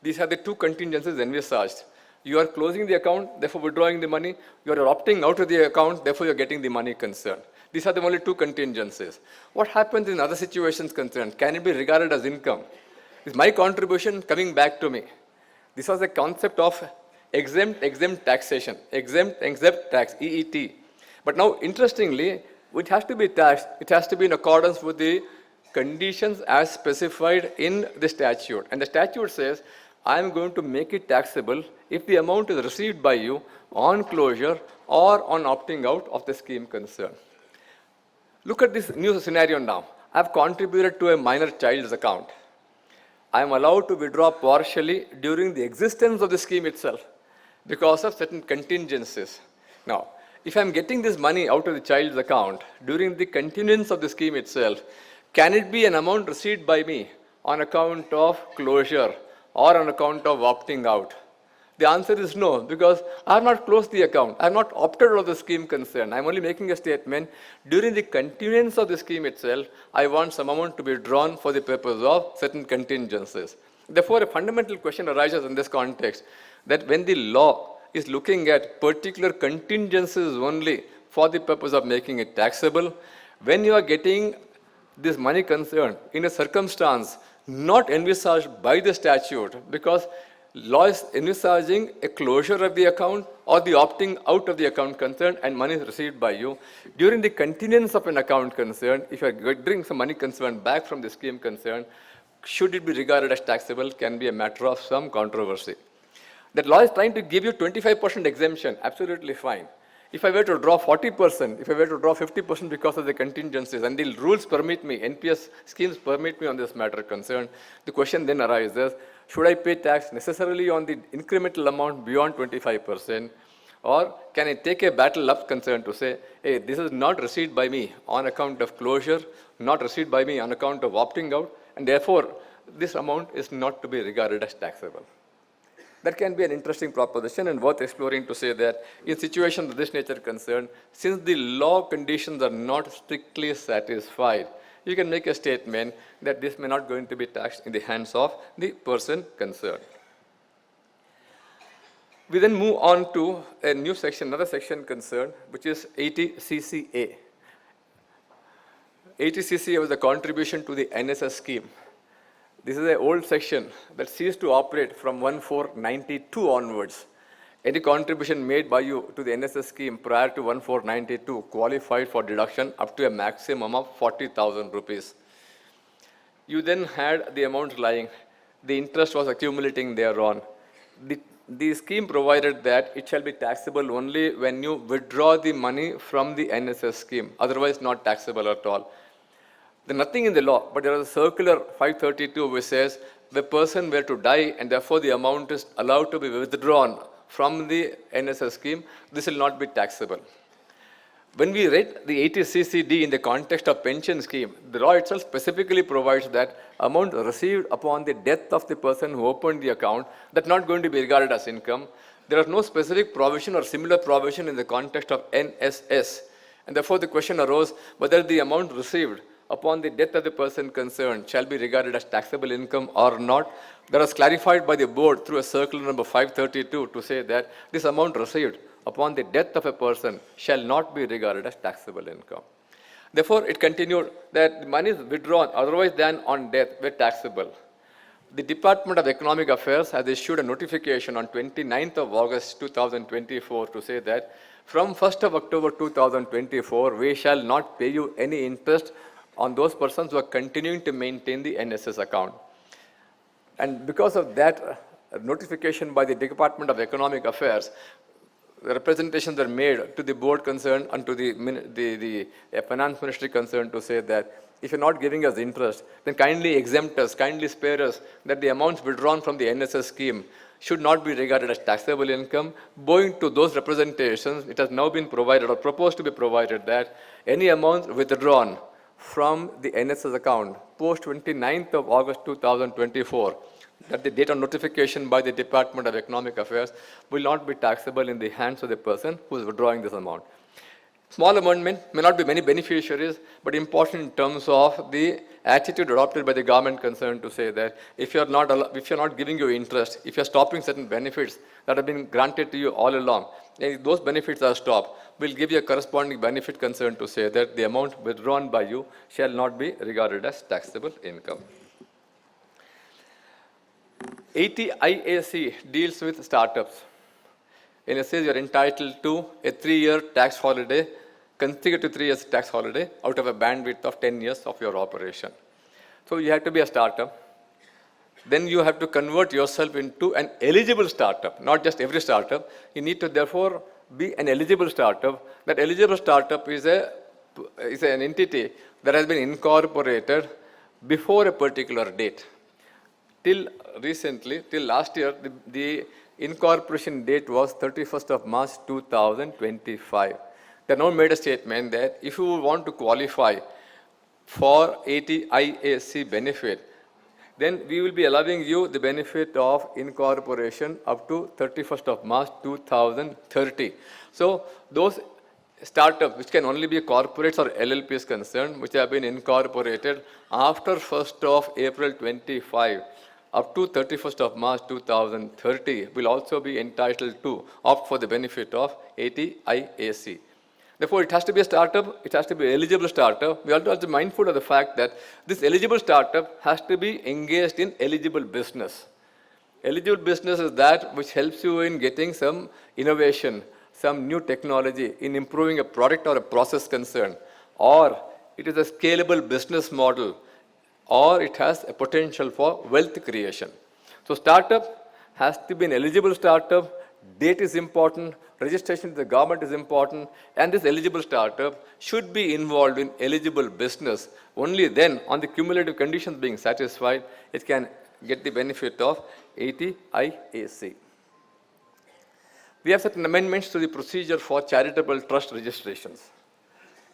These are the two contingencies envisaged. You are closing the account, therefore withdrawing the money. You are opting out of the account, therefore you are getting the money concerned. These are the only two contingencies. What happens in other situations concerned? Can it be regarded as income? Is my contribution coming back to me? This was the concept of exempt taxation, exempt tax, EET. But now, interestingly, it has to be taxed. It has to be in accordance with the conditions as specified in the statute. And the statute says, I am going to make it taxable if the amount is received by you on closure or on opting out of the scheme concerned. Look at this new scenario now. I have contributed to a minor child's account. I am allowed to withdraw partially during the existence of the scheme itself because of certain contingencies. Now, if I am getting this money out of the child's account during the continuance of the scheme itself, can it be an amount received by me on account of closure or on account of opting out? The answer is no, because I have not closed the account. I have not opted out of the scheme concerned. I am only making a statement. During the continuance of the scheme itself, I want some amount to be drawn for the purpose of certain contingencies. Therefore, a fundamental question arises in this context, that when the law is looking at particular contingencies only for the purpose of making it taxable, when you are getting this money concerned in a circumstance not envisaged by the statute, because law is envisaging a closure of the account or the opting out of the account concerned and money is received by you. During the continuance of an account concerned, if you are getting some money concerned back from the scheme concerned, should it be regarded as taxable can be a matter of some controversy. That law is trying to give you 25% exemption, absolutely fine. If I were to draw 40%, if I were to draw 50% because of the contingencies, and the rules permit me, NPS schemes permit me on this matter concerned, the question then arises, should I pay tax necessarily on the incremental amount beyond 25%, or can I take a battle up concern to say, hey, this is not received by me on account of closure, not received by me on account of opting out, and therefore this amount is not to be regarded as taxable. That can be an interesting proposition and worth exploring to say that in situations of this nature concerned, since the law conditions are not strictly satisfied, you can make a statement that this may not going to be taxed in the hands of the person concerned. We then move on to a new section, another section concerned, which is 80CCA. 80CCA was a contribution to the NSS scheme. This is an old section that ceased to operate from 1492 onwards. Any contribution made by you to the NSS scheme prior to 1492 qualified for deduction up to a maximum of 40,000 rupees. You then had the amount lying. The interest was accumulating thereon. The scheme provided that it shall be taxable only when you withdraw the money from the NSS scheme, otherwise not taxable at all. There's nothing in the law, but there is a circular 532 which says the person were to die and therefore the amount is allowed to be withdrawn from the NSS scheme, this will not be taxable. When we read the 80CCD in the context of pension scheme, the law itself specifically provides that amount received upon the death of the person who opened the account, that's not going to be regarded as income. There is no specific provision or similar provision in the context of NSS. And therefore the question arose whether the amount received upon the death of the person concerned shall be regarded as taxable income or not. That was clarified by the board through a circular number 532 to say that this amount received upon the death of a person shall not be regarded as taxable income. Therefore, it continued that the money is withdrawn otherwise than on death were taxable. The Department of Economic Affairs has issued a notification on 29th of August 2024 to say that from 1st of October 2024, we shall not pay you any interest on those persons who are continuing to maintain the NSS account. And because of that notification by the Department of Economic Affairs, the representations are made to the board concerned and to the finance ministry concerned to say that if you're not giving us interest, then kindly exempt us, kindly spare us, that the amounts withdrawn from the NSS scheme should not be regarded as taxable income. Owing to those representations, it has now been provided or proposed to be provided that any amounts withdrawn from the NSS account post 29th of August 2024, that the date of notification by the Department of Economic Affairs will not be taxable in the hands of the person who is withdrawing this amount. Small amendment may not be many beneficiaries, but important in terms of the attitude adopted by the government concerned to say that if you're not giving your interest, if you're stopping certain benefits that have been granted to you all along, and if those benefits are stopped, we'll give you a corresponding benefit concerned to say that the amount withdrawn by you shall not be regarded as taxable income. 80 IAC deals with startups. In a sense, you're entitled to a 3-year tax holiday, consecutive 3 years tax holiday out of a bandwidth of 10 years of your operation. So you have to be a startup. Then you have to convert yourself into an eligible startup, not just every startup. You need to therefore be an eligible startup. That eligible startup is an entity that has been incorporated before a particular date. Till recently, till last year, the incorporation date was 31st of March 2025. They now made a statement that if you want to qualify for 80 IAC benefit, then we will be allowing you the benefit of incorporation up to 31st of March 2030. So those startups which can only be corporates or LLPs concerned, which have been incorporated after 1st of April 25, up to 31st of March 2030 will also be entitled to opt for the benefit of 80 IAC. Therefore, it has to be a startup, it has to be an eligible startup. We are also mindful of the fact that this eligible startup has to be engaged in eligible business. Eligible business is that which helps you in getting some innovation, some new technology, in improving a product or a process concern, or it is a scalable business model, or it has a potential for wealth creation. So startup has to be an eligible startup, date is important, registration to the government is important, and this eligible startup should be involved in eligible business. Only then, on the cumulative conditions being satisfied, it can get the benefit of 80 IAC. We have certain amendments to the procedure for charitable trust registrations.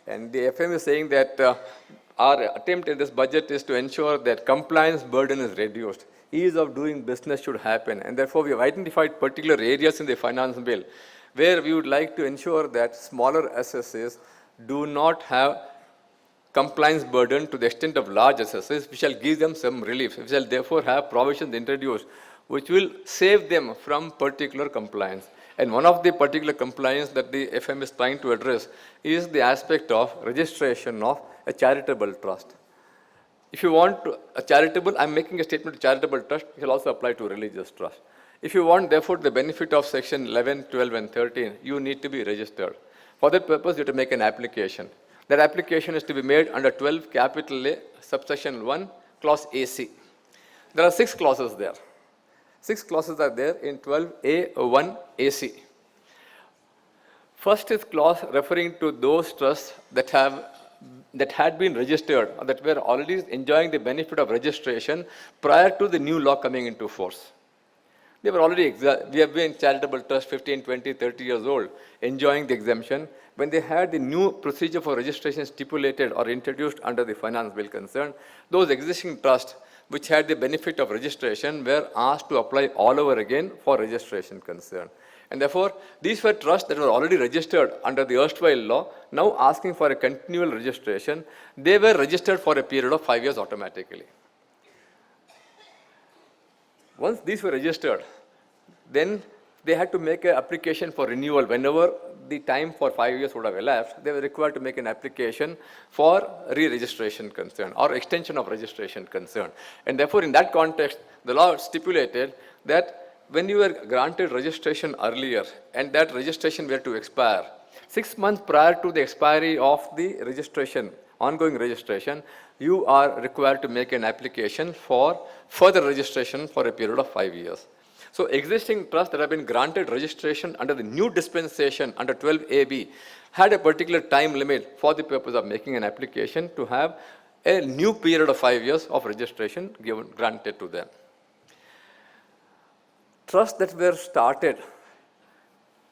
And the FM is saying that our attempt in this budget is to ensure that compliance burden is reduced. Ease of doing business should happen. And therefore, we have identified particular areas in the finance bill where we would like to ensure that smaller SSAs do not have compliance burden to the extent of large SSAs. We shall give them some relief. We shall therefore have provisions introduced which will save them from particular compliance. And one of the particular compliance that the FM is trying to address is the aspect of registration of a charitable trust. If you want a charitable, I'm making a statement to charitable trust, it will also apply to religious trust. If you want, therefore, the benefit of section 11, 12, and 13, you need to be registered. For that purpose, you have to make an application. That application is to be made under 12 capital A, subsection 1, clause AC. There are 6 clauses there. 6 clauses are there in 12A1 AC. First is clause referring to those trusts that had been registered or that were already enjoying the benefit of registration prior to the new law coming into force. They were already, we have been charitable trust 15, 20, 30 years old, enjoying the exemption. When they had the new procedure for registration stipulated or introduced under the finance bill concern, those existing trusts which had the benefit of registration were asked to apply all over again for registration concern. And therefore, these were trusts that were already registered under the erstwhile law, now asking for a continual registration. They were registered for a period of 5 years automatically. Once these were registered, then they had to make an application for renewal. Whenever the time for 5 years would have elapsed, they were required to make an application for re-registration concern or extension of registration concern. And therefore, in that context, the law stipulated that when you were granted registration earlier and that registration were to expire, 6 months prior to the expiry of the registration, ongoing registration, you are required to make an application for further registration for a period of 5 years. So existing trusts that have been granted registration under the new dispensation under 12AB had a particular time limit for the purpose of making an application to have a new period of 5 years of registration granted to them. Trusts that were started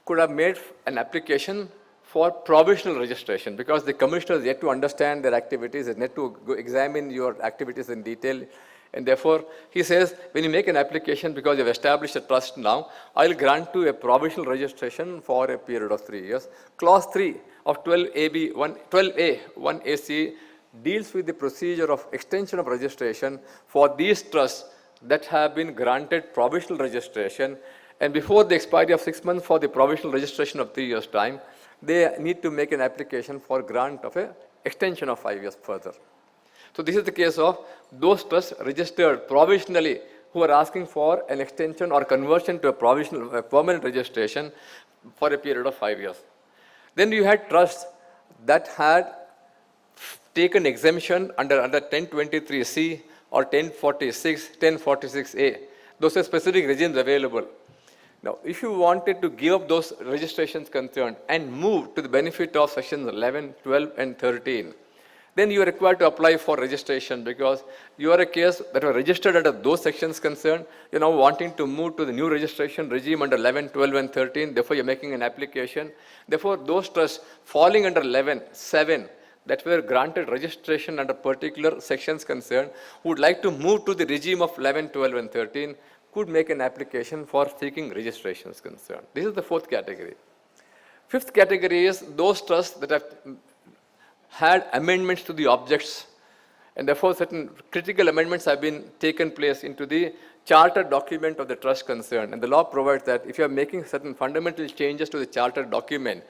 could have made an application for provisional registration because the commissioner is yet to understand their activities, is yet to examine your activities in detail, And therefore, he says, when you make an application because you've established a trust now, I'll grant you a provisional registration for a period of 3 years. Clause 3 of 12A 1AC deals with the procedure of extension of registration for these trusts that have been granted provisional registration, and before the expiry of 6 months for the provisional registration of 3 years' time, they need to make an application for grant of an extension of 5 years further. So this is the case of those trusts registered provisionally who are asking for an extension or conversion to a permanent registration for a period of 5 years. Then you had trusts that had taken exemption under 1023C or 1046A. Those are specific regimes available. Now, if you wanted to give up those registrations concerned and move to the benefit of sections 11, 12, and 13, then you are required to apply for registration because you are a case that were registered under those sections concerned. You're now wanting to move to the new registration regime under 11, 12, and 13. Therefore, you're making an application. Therefore, those trusts falling under 11, 7, that were granted registration under particular sections concerned, would like to move to the regime of 11, 12, and 13, could make an application for seeking registrations concerned. This is the fourth category. Fifth category is those trusts that have had amendments to the objects, and therefore certain critical amendments have been taken place into the charter document of the trust concerned. And the law provides that if you are making certain fundamental changes to the charter document,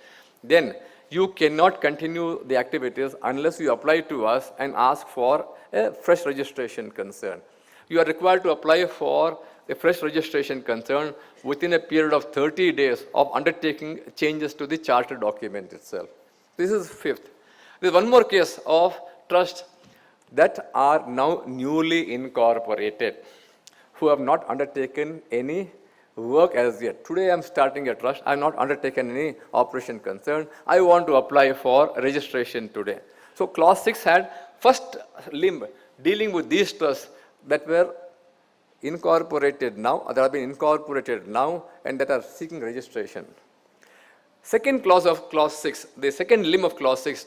then you cannot continue the activities unless you apply to us and ask for a fresh registration concern. You are required to apply for a fresh registration concern within a period of 30 days of undertaking changes to the charter document itself. This is fifth. There's one more case of trusts that are now newly incorporated, who have not undertaken any work as yet. Today I'm starting a trust, I have not undertaken any operation concern. I want to apply for registration today. So clause 6 had first limb dealing with these trusts that were incorporated now, that have been incorporated now and that are seeking registration. Second clause of clause 6, the second limb of clause 6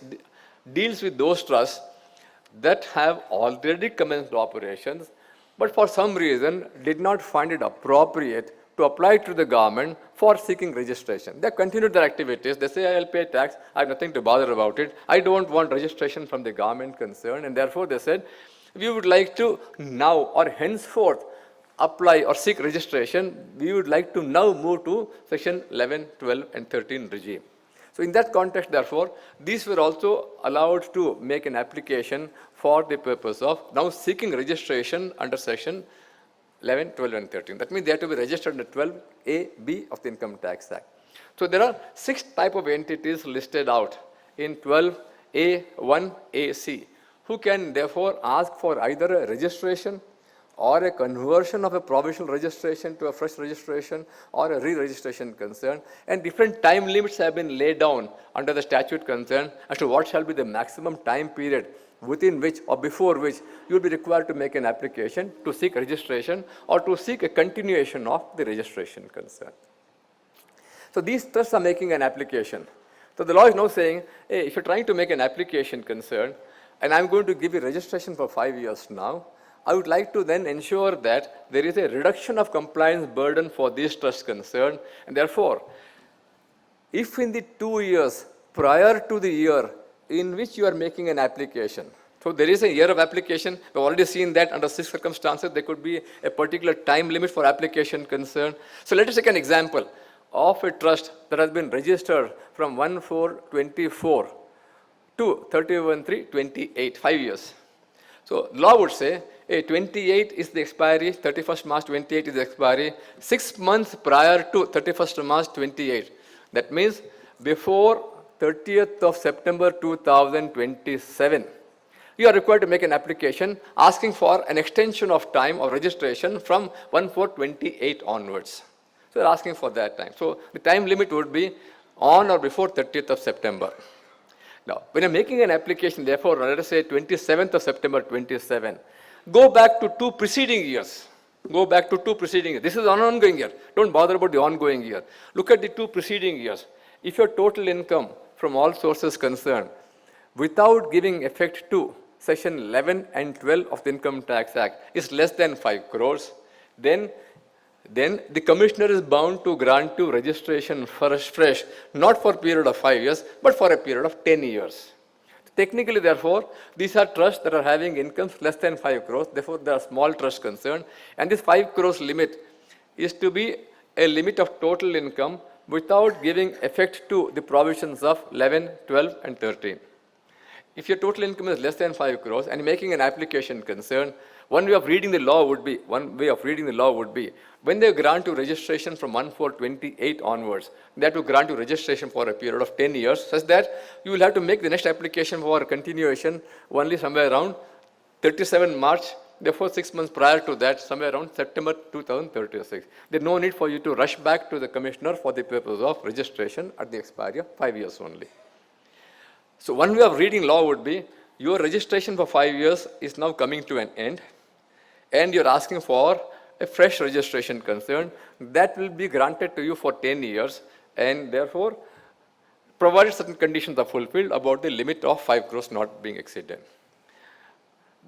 deals with those trusts that have already commenced operations, but for some reason did not find it appropriate to apply to the government for seeking registration. They continued their activities. They say, I'll pay tax. I have nothing to bother about it. I don't want registration from the government concerned. And therefore, they said, we would like to now or henceforth apply or seek registration. We would like to now move to section 11, 12, and 13 regime. So in that context, therefore, these were also allowed to make an application for the purpose of now seeking registration under section 11, 12, and 13. That means they have to be registered under 12A, B of the Income Tax Act. So there are 6 types of entities listed out in 12A, 1AC, who can therefore ask for either a registration or a conversion of a provisional registration to a fresh registration or a re-registration concern, and different time limits have been laid down under the statute concern as to what shall be the maximum time period within which or before which you will be required to make an application to seek registration or to seek a continuation of the registration concern. So these trusts are making an application. So the law is now saying, hey, if you're trying to make an application concern, and I'm going to give you registration for 5 years now, I would like to then ensure that there is a reduction of compliance burden for these trusts concerned, and therefore, if in the 2 years prior to the year in which you are making an application, so there is a year of application, we've already seen that under 6 circumstances, there could be a particular time limit for application concern. So let us take an example of a trust that has been registered from 1/4/24 to 31/3/28, 5 years. So law would say, 28 is the expiry, 31st March 28 is the expiry, 6 months prior to 31st March 28. That means before 30th of September 2027, you are required to make an application asking for an extension of time of registration from 1/4/28 onwards. So you're asking for that time. So the time limit would be on or before 30th of September. Now, when you're making an application, therefore, let us say 27th of September 27, go back to 2 preceding years. Go back to 2 preceding years. This is an ongoing year. Don't bother about the ongoing year. Look at the 2 preceding years. If your total income from all sources concerned, without giving effect to Section 11 and 12 of the Income Tax Act is less than 5 crores, then the commissioner is bound to grant you registration fresh, not for a period of 5 years, but for a period of 10 years. Technically, therefore, these are trusts that are having incomes less than 5 crores, therefore, they are small trusts concerned, and this 5 crores limit is to be a limit of total income without giving effect to the provisions of 11, 12, and 13. If your total income is less than 5 crores and making an application concern, one way of reading the law would be, when they grant you registration from 1/4/28 onwards, they have to grant you registration for a period of 10 years, such that you will have to make the next application for continuation only somewhere around 37 March, therefore 6 months prior to that, somewhere around September 2036. There's no need for you to rush back to the commissioner for the purpose of registration at the expiry of 5 years only. So one way of reading law would be, your registration for 5 years is now coming to an end, and you're asking for a fresh registration concern that will be granted to you for 10 years, and therefore, provided certain conditions are fulfilled about the limit of 5 crores not being exceeded.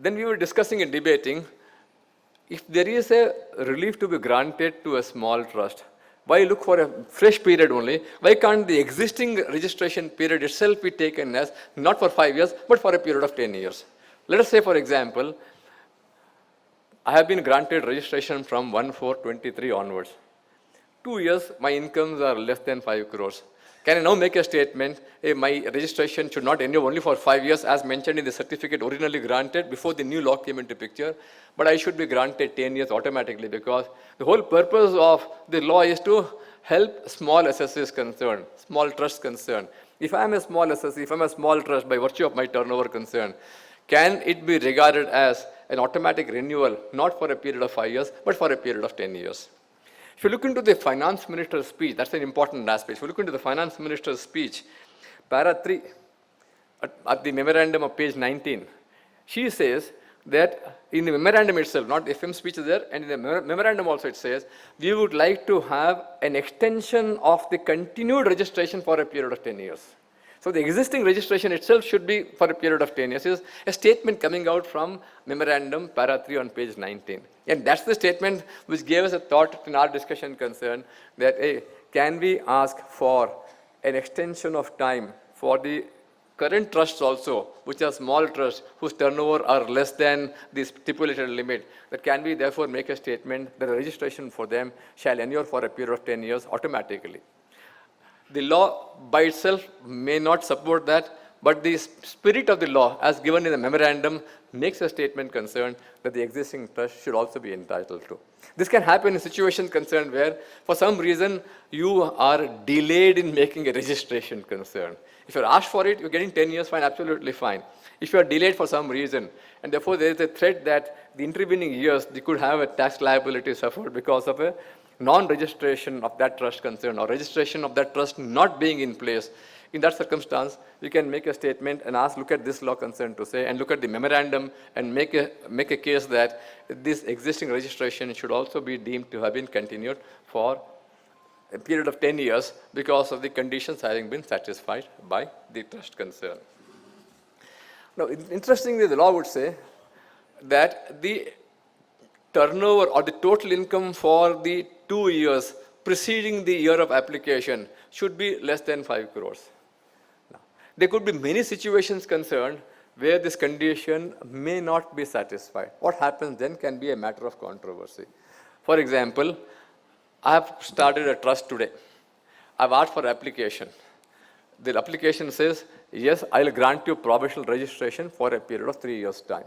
Then we were discussing and debating, if there is a relief to be granted to a small trust, why look for a fresh period only? Why can't the existing registration period itself be taken as not for 5 years, but for a period of 10 years? Let us say, for example, I have been granted registration from 1/4/23 onwards. 2 years, my incomes are less than 5 crores. Can I now make a statement, my registration should not endure only for 5 years as mentioned in the certificate originally granted before the new law came into picture, but I should be granted 10 years automatically, because the whole purpose of the law is to help small SSCs concerned, small trusts concerned. If I am a small SSC, if I am a small trust by virtue of my turnover concern, can it be regarded as an automatic renewal, not for a period of 5 years, but for a period of 10 years? If you look into the finance minister's speech, that's an important aspect. If you look into the finance minister's speech, para 3, at the memorandum of page 19, she says that in the memorandum itself, not the FM speech is there, and in the memorandum also it says, we would like to have an extension of the continued registration for a period of 10 years. So the existing registration itself should be for a period of 10 years. Is a statement coming out from memorandum para 3 on page 19. And that's the statement which gave us a thought in our discussion concern that, hey, can we ask for an extension of time for the current trusts also, which are small trusts whose turnover are less than the stipulated limit, that can we therefore make a statement that the registration for them shall endure for a period of 10 years automatically. The law by itself may not support that, but the spirit of the law, as given in the memorandum, makes a statement concerned that the existing trust should also be entitled to. This can happen in situations concerned where, for some reason, you are delayed in making a registration concern. If you're asked for it, you're getting 10 years, fine, absolutely fine. If you are delayed for some reason, and therefore there is a threat that the intervening years, you could have a tax liability suffered because of a non-registration of that trust concern or registration of that trust not being in place, in that circumstance, we can make a statement and ask, look at this law concern to say, and look at the memorandum and make a case that this existing registration should also be deemed to have been continued for a period of 10 years because of the conditions having been satisfied by the trust concern. Now, interestingly, the law would say that the turnover or the total income for the 2 years preceding the year of application should be less than 5 crores. Now, there could be many situations concerned where this condition may not be satisfied. What happens then can be a matter of controversy. For example, I have started a trust today. I've asked for application. The application says, yes, I'll grant you provisional registration for a period of 3 years' time.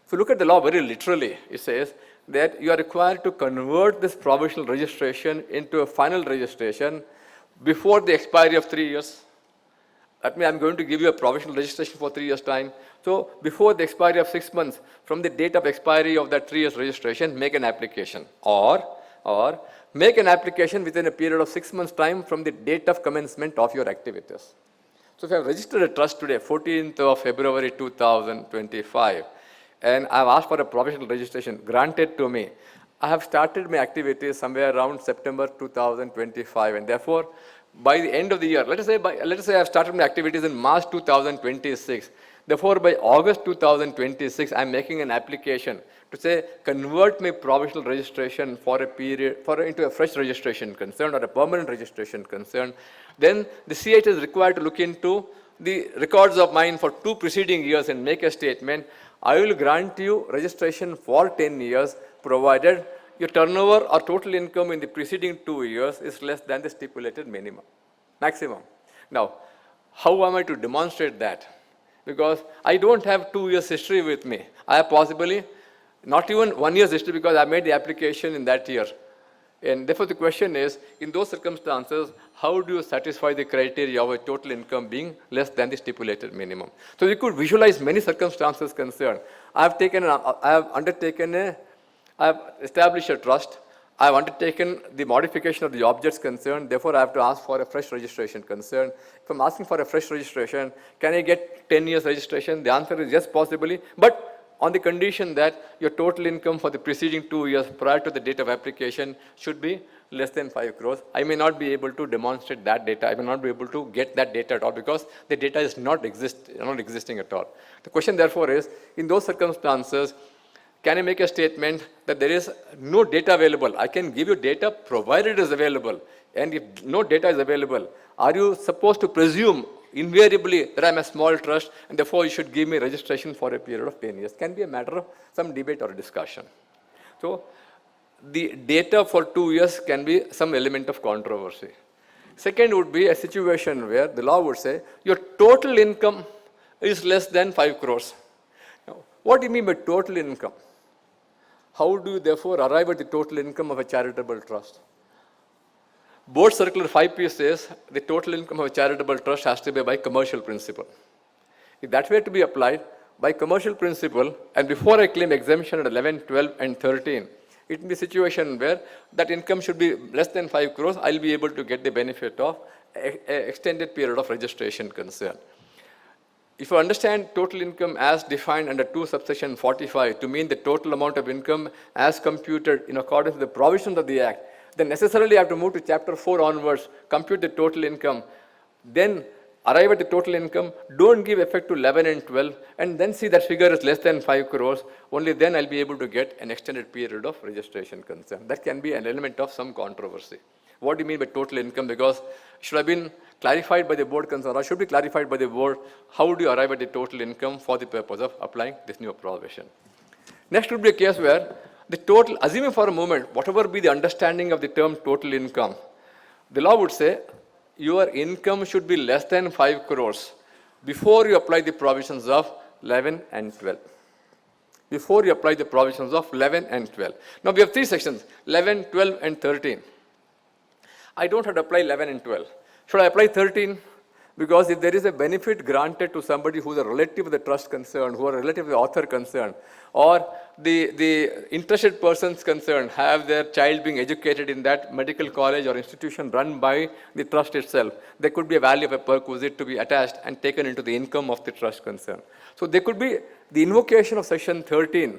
If you look at the law very literally, it says that you are required to convert this provisional registration into a final registration before the expiry of 3 years. That means I'm going to give you a provisional registration for 3 years' time. So before the expiry of 6 months, from the date of expiry of that 3 years registration, make an application. Or make an application within a period of 6 months' time from the date of commencement of your activities. So if I have registered a trust today, 14th of February 2025, and I have asked for a provisional registration granted to me, I have started my activities somewhere around September 2025, and therefore, by the end of the year, let us say I have started my activities in March 2026, Therefore, by August 2026, I'm making an application to say, convert my provisional registration for a period, into a fresh registration concern or a permanent registration concern. Then the CH is required to look into the records of mine for 2 preceding years and make a statement. I will grant you registration for 10 years, provided your turnover or total income in the preceding 2 years is less than the stipulated maximum. Now, how am I to demonstrate that? Because I don't have 2 years history with me. I have possibly not even 1 year's history because I made the application in that year. And therefore, the question is, in those circumstances, how do you satisfy the criteria of a total income being less than the stipulated minimum? So you could visualize many circumstances concerned. I have established a trust. I have undertaken the modification of the objects concerned. Therefore, I have to ask for a fresh registration concern. If I'm asking for a fresh registration, can I get 10 years registration? The answer is yes, possibly. But on the condition that your total income for the preceding 2 years prior to the date of application should be less than 5 crores. I may not be able to demonstrate that data. I may not be able to get that data at all because the data is not existing at all. The question therefore is, in those circumstances, can I make a statement that there is no data available? I can give you data provided it is available. And if no data is available, are you supposed to presume invariably that I'm a small trust and therefore you should give me registration for a period of 10 years? Can be a matter of some debate or discussion. So the data for 2 years can be some element of controversy. Second would be a situation where the law would say your total income is less than 5 crores. Now, what do you mean by total income? How do you therefore arrive at the total income of a charitable trust? Board Circular 5P says the total income of a charitable trust has to be by commercial principle. If that were to be applied by commercial principle, and before I claim exemption at 11, 12, and 13, it will be a situation where that income should be less than 5 crores, I'll be able to get the benefit of an extended period of registration concern. If you understand total income as defined under 2 subsection 45 to mean the total amount of income as computed in accordance with the provisions of the Act, then necessarily I have to move to chapter 4 onwards, compute the total income, then arrive at the total income, don't give effect to 11 and 12, and then see that figure is less than 5 crores, only then I'll be able to get an extended period of registration concern. That can be an element of some controversy. What do you mean by total income? Because it should have been clarified by the board concern, or should be clarified by the board, how do you arrive at the total income for the purpose of applying this new provision? Next would be a case where the total, assuming for a moment, whatever be the understanding of the term total income, the law would say your income should be less than 5 crores before you apply the provisions of 11 and 12. Before you apply the provisions of 11 and 12. Now we have 3 sections, 11, 12, and 13. I don't have to apply 11 and 12. Should I apply 13? Because if there is a benefit granted to somebody who is a relative of the trust concerned, who are a relative of the author concerned, or the interested persons concerned have their child being educated in that medical college or institution run by the trust itself, there could be a value of a perquisite to be attached and taken into the income of the trust concerned. So there could be the invocation of section 13,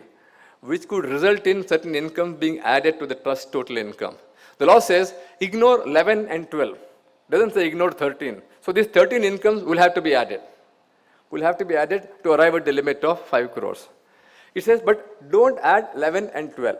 which could result in certain income being added to the trust total income. The law says ignore 11 and 12. Doesn't say ignore 13. So these 13 incomes will have to be added. Will have to be added to arrive at the limit of 5 crores. It says, but don't add 11 and 12.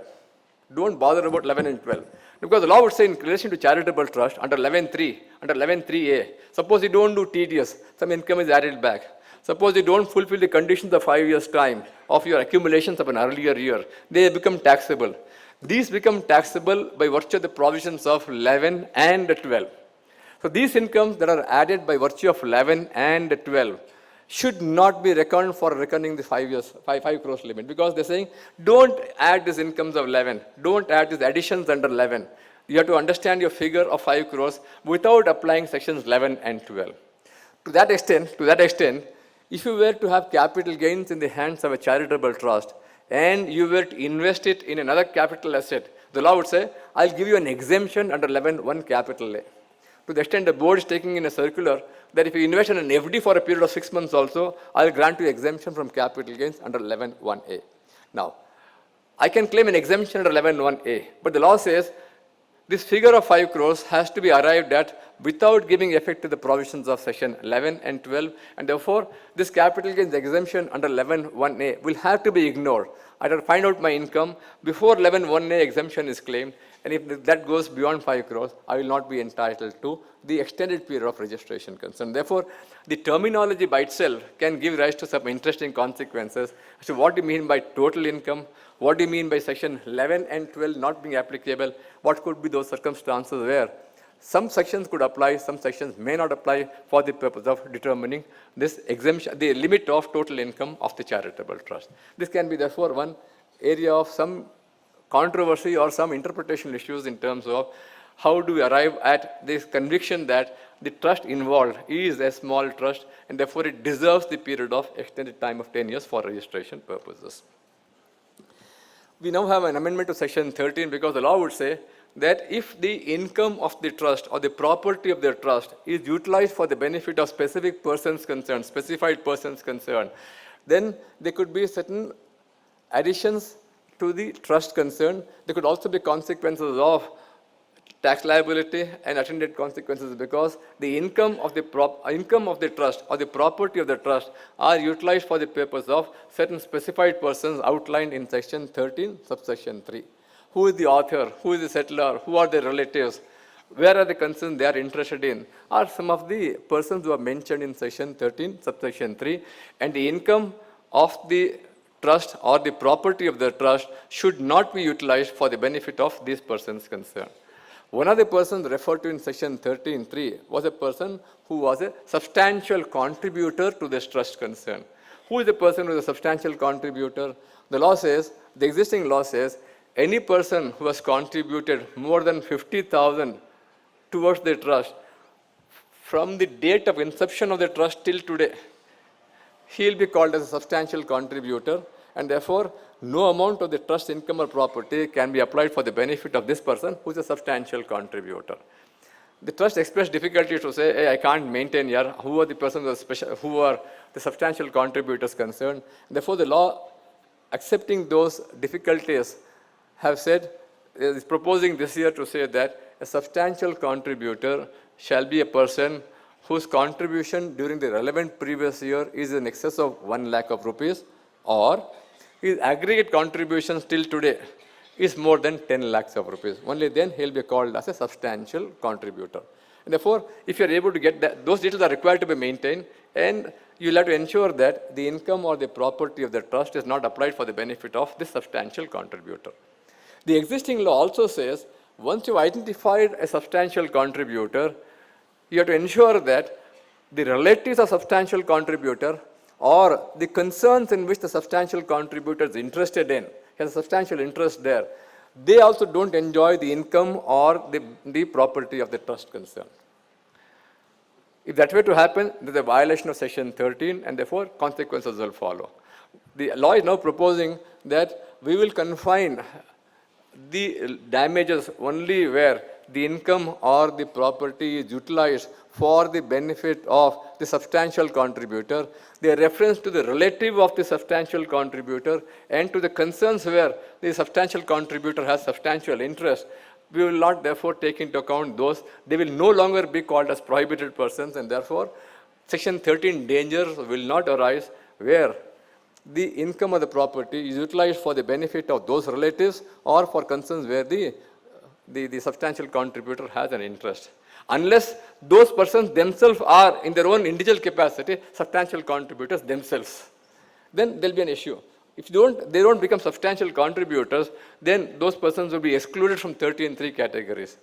Don't bother about 11 and 12. Because the law would say in relation to charitable trust, under 11.3, under 11.3a, suppose you don't do TDS, some income is added back. Suppose you don't fulfill the conditions of 5 years' time of your accumulations of an earlier year, they become taxable. These become taxable by virtue of the provisions of 11 and 12. So these incomes that are added by virtue of 11 and 12 should not be reckoned for reckoning the 5 crores limit, because they're saying don't add these incomes of 11, don't add these additions under 11. You have to understand your figure of 5 crores without applying sections 11 and 12. To that extent, if you were to have capital gains in the hands of a charitable trust and you were to invest it in another capital asset, the law would say, I'll give you an exemption under 11.1 capital A. To the extent the board is taking in a circular that if you invest in an FD for a period of 6 months also, I'll grant you exemption from capital gains under 11.1A. Now, I can claim an exemption under 11.1A, but the law says this figure of 5 crores has to be arrived at without giving effect to the provisions of section 11 and 12, and therefore this capital gains exemption under 11(1)(a) will have to be ignored. I have to find out my income before 11(1)(a) exemption is claimed, and if that goes beyond 5 crores, I will not be entitled to the extended period of registration concern. Therefore, the terminology by itself can give rise to some interesting consequences. So what do you mean by total income? What do you mean by section 11 and 12 not being applicable? What could be those circumstances where some sections could apply, some sections may not apply for the purpose of determining this exemption, the limit of total income of the charitable trust. This can be therefore one area of some controversy or some interpretation issues in terms of how do we arrive at this conviction that the trust involved is a small trust and therefore it deserves the period of extended time of 10 years for registration purposes. We now have an amendment to section 13 because the law would say that if the income of the trust or the property of the trust is utilized for the benefit of specific persons concerned, specified persons concerned, then there could be certain additions to the trust concerned. There could also be consequences of tax liability and attendant consequences because the income of the trust or the property of the trust are utilized for the purpose of certain specified persons outlined in section 13, subsection 3. Who is the author? Who is the settler? Who are their relatives? Where are the concerns they are interested in? Are some of the persons who are mentioned in section 13, subsection 3, and the income of the trust or the property of the trust should not be utilized for the benefit of these persons concerned. One of the persons referred to in section 13.3 was a person who was a substantial contributor to this trust concern. Who is the person who is a substantial contributor? The law says, the existing law says, any person who has contributed more than 50,000 towards the trust from the date of inception of the trust till today, he will be called as a substantial contributor, and therefore no amount of the trust income or property can be applied for the benefit of this person who is a substantial contributor. The trust expressed difficulty to say, hey, I can't maintain here, who are the persons who are the substantial contributors concerned. Therefore, the law accepting those difficulties have said, is proposing this year to say that a substantial contributor shall be a person whose contribution during the relevant previous year is in excess of 1 lakh of rupees, or his aggregate contributions till today is more than 10 lakhs of rupees. Only then he will be called as a substantial contributor. And therefore, if you are able to get that, those details are required to be maintained, and you will have to ensure that the income or the property of the trust is not applied for the benefit of this substantial contributor. The existing law also says, once you identified a substantial contributor, you have to ensure that the relatives of substantial contributor or the concerns in which the substantial contributor is interested in, has a substantial interest there, they also don't enjoy the income or the property of the trust concern. If that were to happen, there is a violation of section 13 and therefore consequences will follow. The law is now proposing that we will confine the damages only where the income or the property is utilized for the benefit of the substantial contributor. They are reference to the relative of the substantial contributor and to the concerns where the substantial contributor has substantial interest. We will not therefore take into account those. They will no longer be called as prohibited persons, and therefore section 13 dangers will not arise where the income of the property is utilized for the benefit of those relatives or for concerns where the substantial contributor has an interest. Unless those persons themselves are in their own individual capacity substantial contributors themselves, then there will be an issue. If they don't become substantial contributors, then those persons will be excluded from 13(3) categories.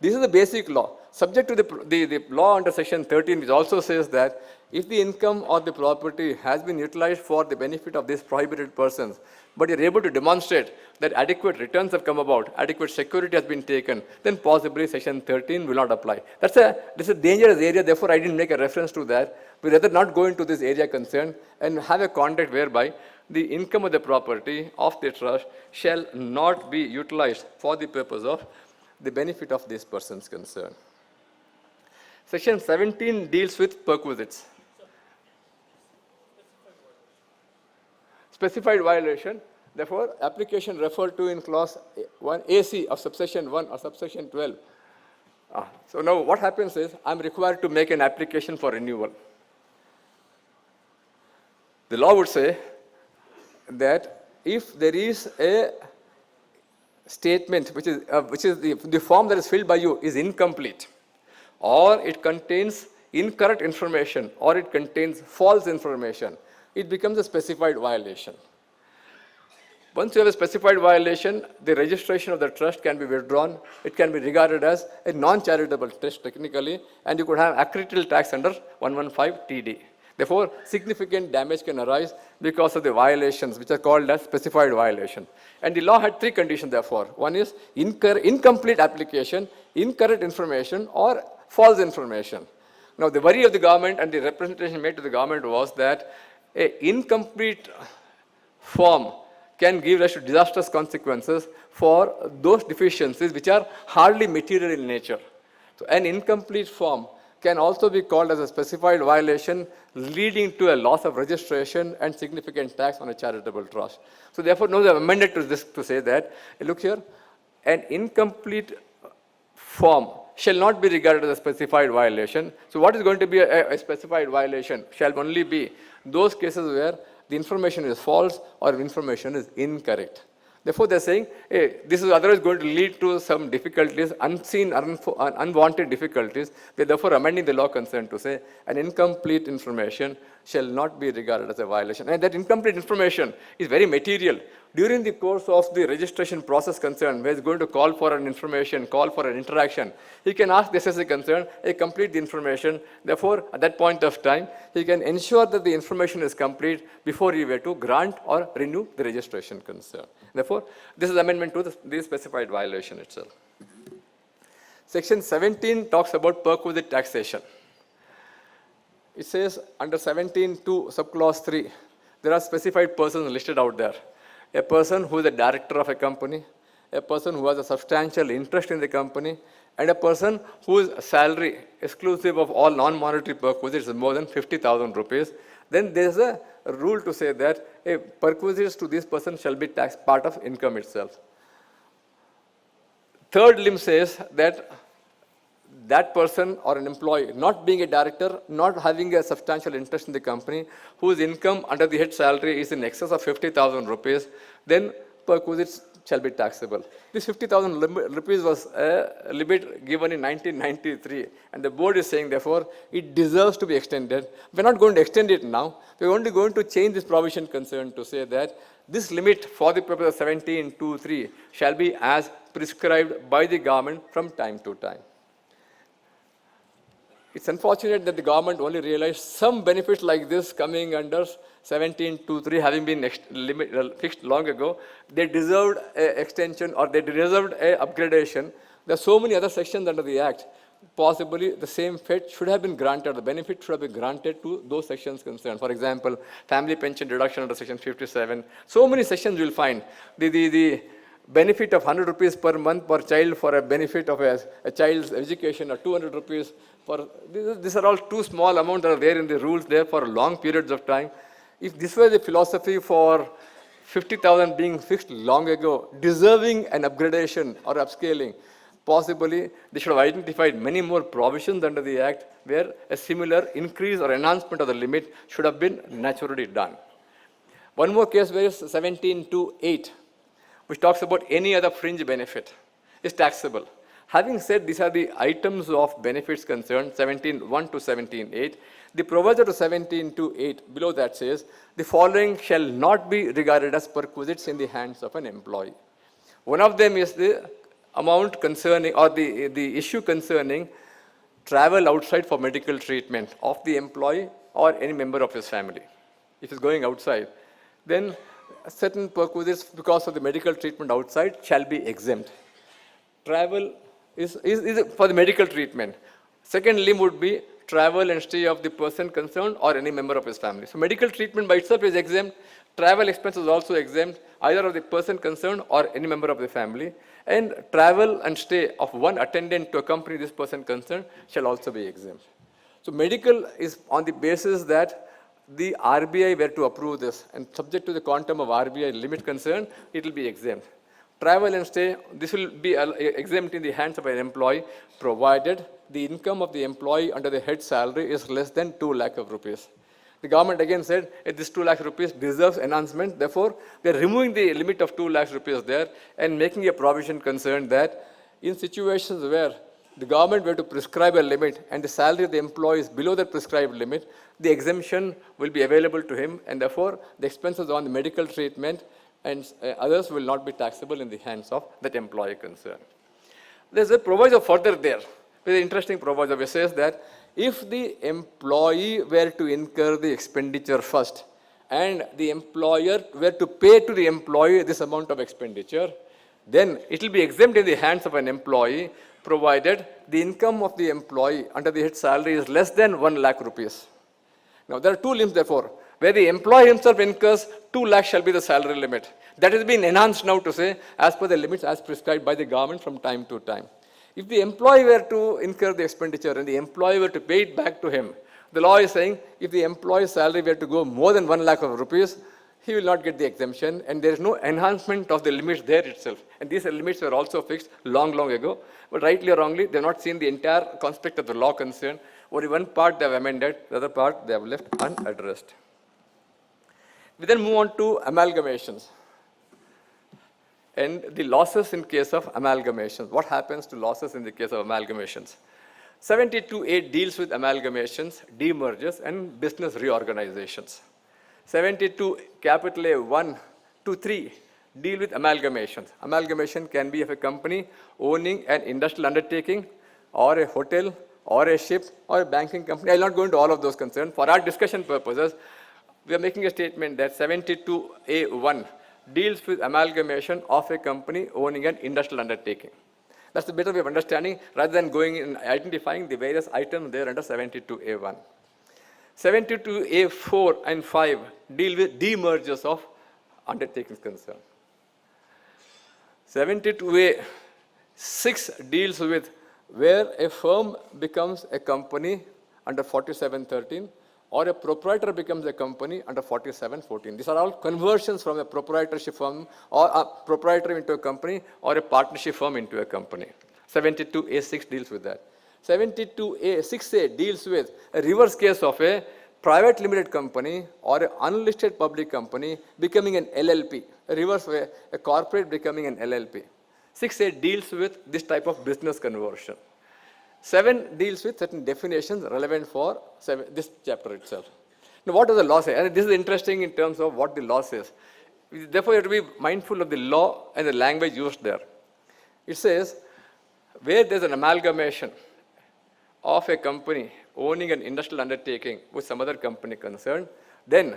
This is the basic law. Subject to the law under section 13, which also says that if the income or the property has been utilized for the benefit of these prohibited persons, but you're able to demonstrate that adequate returns have come about, adequate security has been taken, then possibly section 13 will not apply. This is a dangerous area, therefore I didn't make a reference to that. We rather not go into this area concerned and have a conduct whereby the income of the property of the trust shall not be utilized for the purpose of the benefit of these persons concerned. Section 17 deals with perquisites. Specified violation, therefore, application referred to in clause 1 AC of subsection 1 or subsection 12 So now what happens is, I'm required to make an application for renewal. The law would say that if there is a statement which is the form that is filled by you is incomplete, or it contains incorrect information, or it contains false information, it becomes a specified violation. Once you have a specified violation, the registration of the trust can be withdrawn. It can be regarded as a non-charitable trust technically, and you could have acquittal tax under 115 TD. Therefore, significant damage can arise because of the violations, which are called as specified violation. And the law had three conditions, therefore. One is incomplete application, incorrect information, or false information. Now, the worry of the government and the representation made to the government was that an incomplete form can give rise to disastrous consequences for those deficiencies which are hardly material in nature. So an incomplete form can also be called as a specified violation, leading to a loss of registration and significant tax on a charitable trust. So therefore, now they have amended to this to say that, look here, an incomplete form shall not be regarded as a specified violation. So what is going to be a specified violation shall only be those cases where the information is false or information is incorrect. Therefore, they're saying, hey, this is otherwise going to lead to some difficulties, unseen, unwanted difficulties. We're therefore amending the law concerned to say an incomplete information shall not be regarded as a violation. And that incomplete information is very material. During the course of the registration process concerned, where he's going to call for an information, call for an interaction, he can ask the SSC concerned, hey, complete the information. Therefore, at that point of time, he can ensure that the information is complete before he were to grant or renew the registration concern. Therefore, this is amendment to the specified violation itself. Section 17 talks about perquisite taxation. It says under 17(2) subclause 3, there are specified persons listed out there. A person who is a director of a company, a person who has a substantial interest in the company, and a person whose salary, exclusive of all non-monetary perquisites, is more than 50,000 rupees. Then there is a rule to say that a perquisites to this person shall be taxed part of income itself. Third limb says that that person or an employee, not being a director, not having a substantial interest in the company, whose income under the head salary is in excess of 50,000 rupees, then perquisites shall be taxable. This 50,000 rupees was a limit given in 1993, and the board is saying, therefore, it deserves to be extended. We're not going to extend it now. We're only going to change this provision concerned to say that this limit for the purpose of 17(2)(3) shall be as prescribed by the government from time to time. It's unfortunate that the government only realized some benefits like this coming under 17(2)(3) having been fixed long ago. They deserved an extension, or they deserved an upgradation. There are so many other sections under the Act. Possibly the same fate should have been granted, the benefit should have been granted to those sections concerned. For example, family pension deduction under section 57. So many sections you will find. The benefit of 100 rupees per month per child for a benefit of a child's education, or 200 rupees for, these are all too small amounts that are there in the rules there for long periods of time. If this were the philosophy for 50,000 being fixed long ago, deserving an upgradation or upscaling, possibly they should have identified many more provisions under the Act where a similar increase or enhancement of the limit should have been naturally done. One more case where is 17(2)(8), which talks about any other fringe benefit is taxable. Having said these are the items of benefits concerned, 17(1) to 17(8), the proviso to 17(2)(8) below that says, the following shall not be regarded as perquisites in the hands of an employee. One of them is the amount concerning, or the issue concerning travel outside for medical treatment of the employee or any member of his family. If he's going outside, then certain perquisites because of the medical treatment outside shall be exempt. Travel is for the medical treatment. Second limb would be travel and stay of the person concerned or any member of his family. So medical treatment by itself is exempt. Travel expenses is also exempt, either of the person concerned or any member of the family. And travel and stay of one attendant to accompany this person concerned shall also be exempt. So medical is on the basis that the RBI were to approve this, and subject to the quantum of RBI limit concerned, it will be exempt. Travel and stay, this will be exempt in the hands of an employee, provided the income of the employee under the head salary is less than 2 lakh of rupees. The government again said, this 2 lakh rupees deserves enhancement. Therefore, they are removing the limit of 2 lakh rupees there and making a provision concerned that in situations where the government were to prescribe a limit and the salary of the employee is below the prescribed limit, the exemption will be available to him, and therefore the expenses on the medical treatment and others will not be taxable in the hands of that employee concerned. There's a proviso further there, very interesting proviso, which says that if the employee were to incur the expenditure first and the employer were to pay to the employee this amount of expenditure, then it will be exempt in the hands of an employee, provided the income of the employee under the head salary is less than 1 lakh rupees. Now, there are two limits, therefore, where the employee himself incurs 2 lakhs shall be the salary limit. That has been enhanced now to say, as per the limits as prescribed by the government from time to time. If the employee were to incur the expenditure and the employee were to pay it back to him, the law is saying if the employee's salary were to go more than 1 lakh of rupees, he will not get the exemption, and there is no enhancement of the limits there itself. And these limits were also fixed long ago, but rightly or wrongly, they have not seen the entire conspect of the law concerned. Only one part they have amended, the other part they have left unaddressed. We then move on to amalgamations and the losses in case of amalgamations. What happens to losses in the case of amalgamations? 72A deals with amalgamations, demergers, and business reorganizations. 72 capital A 1 to 3 deal with amalgamations. Amalgamation can be of a company owning an industrial undertaking or a hotel or a ship or a banking company. I will not go into all of those concerns. For our discussion purposes, we are making a statement that 72A1 deals with amalgamation of a company owning an industrial undertaking. That's the better way of understanding rather than going and identifying the various items there under 72A1. 72A4 and 5 deal with demergers of undertakings concerned. 72A6 deals with where a firm becomes a company under 4713 or a proprietor becomes a company under 4714. These are all conversions from a proprietorship firm or a proprietor into a company or a partnership firm into a company. 72A6 deals with that. 72A6A deals with a reverse case of a private limited company or an unlisted public company becoming an LLP, a reverse way, a corporate becoming an LLP. 6A deals with this type of business conversion. 7 deals with certain definitions relevant for this chapter itself. Now, what does the law say? And this is interesting in terms of what the law says. Therefore, you have to be mindful of the law and the language used there. It says, where there's an amalgamation of a company owning an industrial undertaking with some other company concerned, then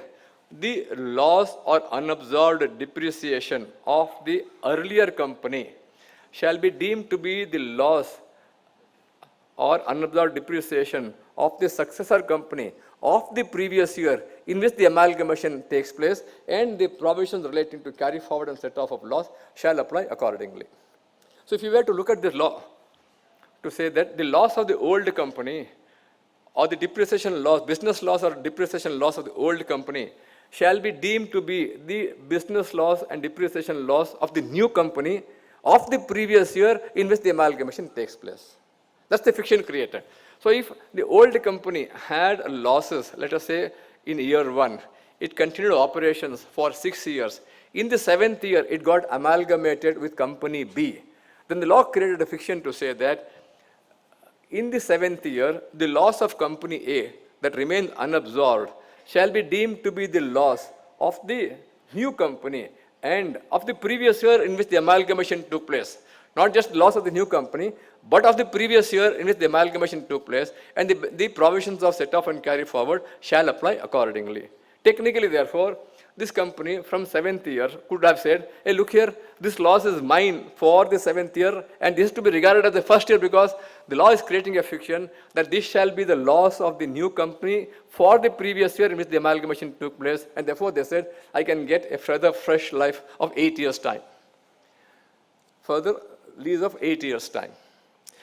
the loss or unabsorbed depreciation of the earlier company shall be deemed to be the loss or unabsorbed depreciation of the successor company of the previous year in which the amalgamation takes place, and the provisions relating to carry forward and set off of loss shall apply accordingly. So if you were to look at this law to say that the loss of the old company or the depreciation loss, business loss or depreciation loss of the old company shall be deemed to be the business loss and depreciation loss of the new company of the previous year in which the amalgamation takes place. That's the fiction created. So if the old company had losses, let us say in year 1, it continued operations for 6 years. In the 7th year, it got amalgamated with company B. Then the law created a fiction to say that in the 7th year, the loss of company A that remains unabsorbed shall be deemed to be the loss of the new company and of the previous year in which the amalgamation took place. Not just loss of the new company, but of the previous year in which the amalgamation took place, and the provisions of set off and carry forward shall apply accordingly. Technically, therefore, this company from 7th year could have said, hey, look here, this loss is mine for the 7th year, and this is to be regarded as the first year because the law is creating a fiction that this shall be the loss of the new company for the previous year in which the amalgamation took place, and therefore they said, I can get a further fresh life of 8 years' time. Further lease of 8 years' time.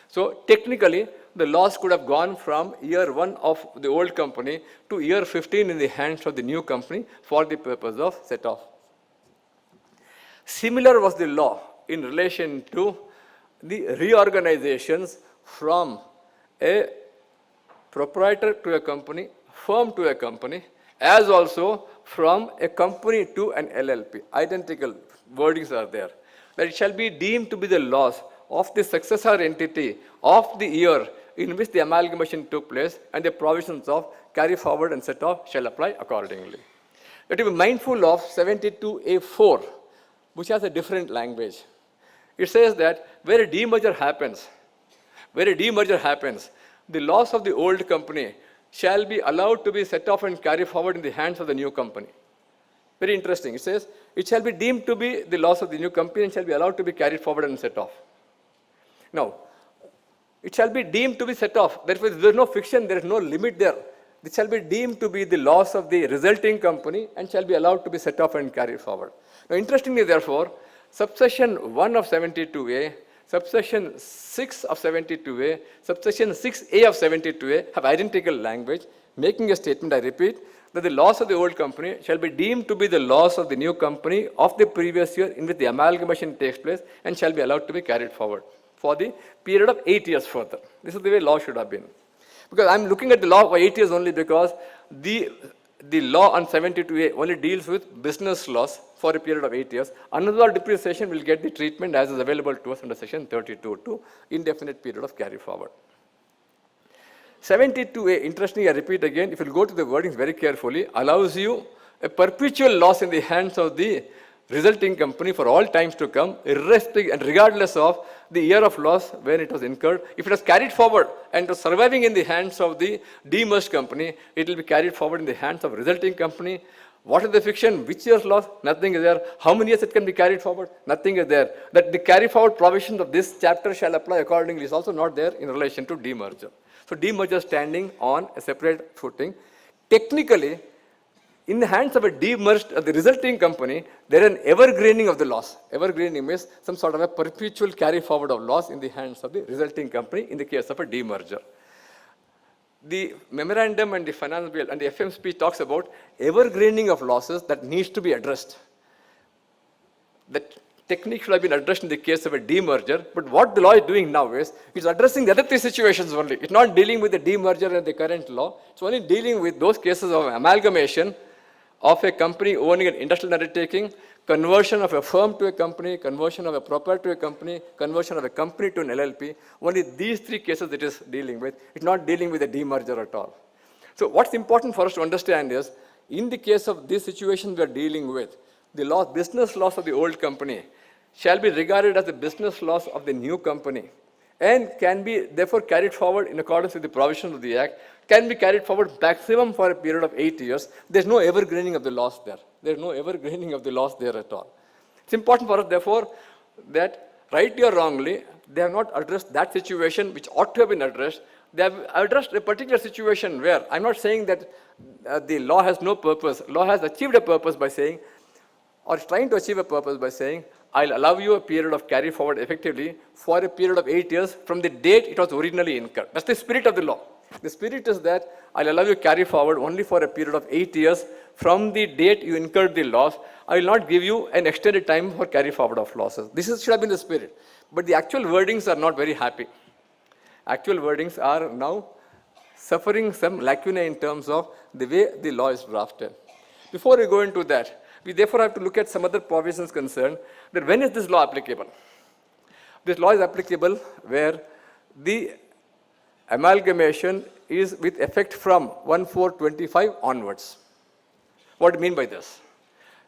So technically, the loss could have gone from year 1 of the old company to year 15 in the hands of the new company for the purpose of set off. Similar was the law in relation to the reorganizations from a proprietor to a company, firm to a company, as also from a company to an LLP. Identical wordings are there. That it shall be deemed to be the loss of the successor entity of the year in which the amalgamation took place, and the provisions of carry forward and set off shall apply accordingly. You have to be mindful of 72A4, which has a different language. It says that where a demerger happens, the loss of the old company shall be allowed to be set off and carry forward in the hands of the new company. Very interesting. It says, it shall be deemed to be the loss of the new company and shall be allowed to be carried forward and set off. Now, it shall be deemed to be set off. Therefore, there is no fiction, there is no limit there. It shall be deemed to be the loss of the resulting company and shall be allowed to be set off and carried forward. Now, interestingly, therefore, subsection 1 of 72A, subsection 6 of 72A, subsection 6A of 72A have identical language, making a statement, I repeat, that the loss of the old company shall be deemed to be the loss of the new company of the previous year in which the amalgamation takes place and shall be allowed to be carried forward for the period of 8 years further. This is the way law should have been. Because I'm looking at the law for 8 years only because the law on 72A only deals with business loss for a period of 8 years. Another depreciation will get the treatment as is available to us under section 32 to indefinite period of carry forward. 72A, interestingly, I repeat again, if you go to the wordings very carefully, allows you a perpetual loss in the hands of the resulting company for all times to come, irrespective and regardless of the year of loss when it was incurred. If it was carried forward and was surviving in the hands of the demerged company, it will be carried forward in the hands of resulting company. What is the fiction? Which year's loss? Nothing is there. How many years it can be carried forward? Nothing is there. That the carry forward provisions of this chapter shall apply accordingly is also not there in relation to demerger. So demerger standing on a separate footing. Technically, in the hands of a demerged, the resulting company, there is an evergreening of the loss. Evergreening means some sort of a perpetual carry forward of loss in the hands of the resulting company in the case of a demerger. The memorandum and the finance bill and the FMSP talks about evergreening of losses that needs to be addressed. That technique should have been addressed in the case of a demerger, but what the law is doing now is, it's addressing the other three situations only. It's not dealing with the demerger and the current law. It's only dealing with those cases of amalgamation of a company owning an industrial undertaking, conversion of a firm to a company, conversion of a proprietor to a company, conversion of a company to an LLP. Only these three cases it is dealing with. It's not dealing with a demerger at all. So what's important for us to understand is, in the case of this situation we are dealing with, the loss, business loss of the old company shall be regarded as the business loss of the new company and can be therefore carried forward in accordance with the provisions of the Act, can be carried forward maximum for a period of 8 years. There's no evergreening of the loss there. There's no evergreening of the loss there at all. It's important for us, therefore, that rightly or wrongly, they have not addressed that situation which ought to have been addressed. They have addressed a particular situation where, I'm not saying that the law has no purpose. Law has achieved a purpose by saying, or is trying to achieve a purpose by saying, I'll allow you a period of carry forward effectively for a period of 8 years from the date it was originally incurred. That's the spirit of the law. The spirit is that I'll allow you carry forward only for a period of 8 years from the date you incurred the loss. I will not give you an extended time for carry forward of losses. This should have been the spirit. But the actual wordings are not very happy. Actual wordings are now suffering some lacunae in terms of the way the law is drafted. Before we go into that, we therefore have to look at some other provisions concerned, that when is this law applicable? This law is applicable where the amalgamation is with effect from 1/4/25 onwards. What do you mean by this?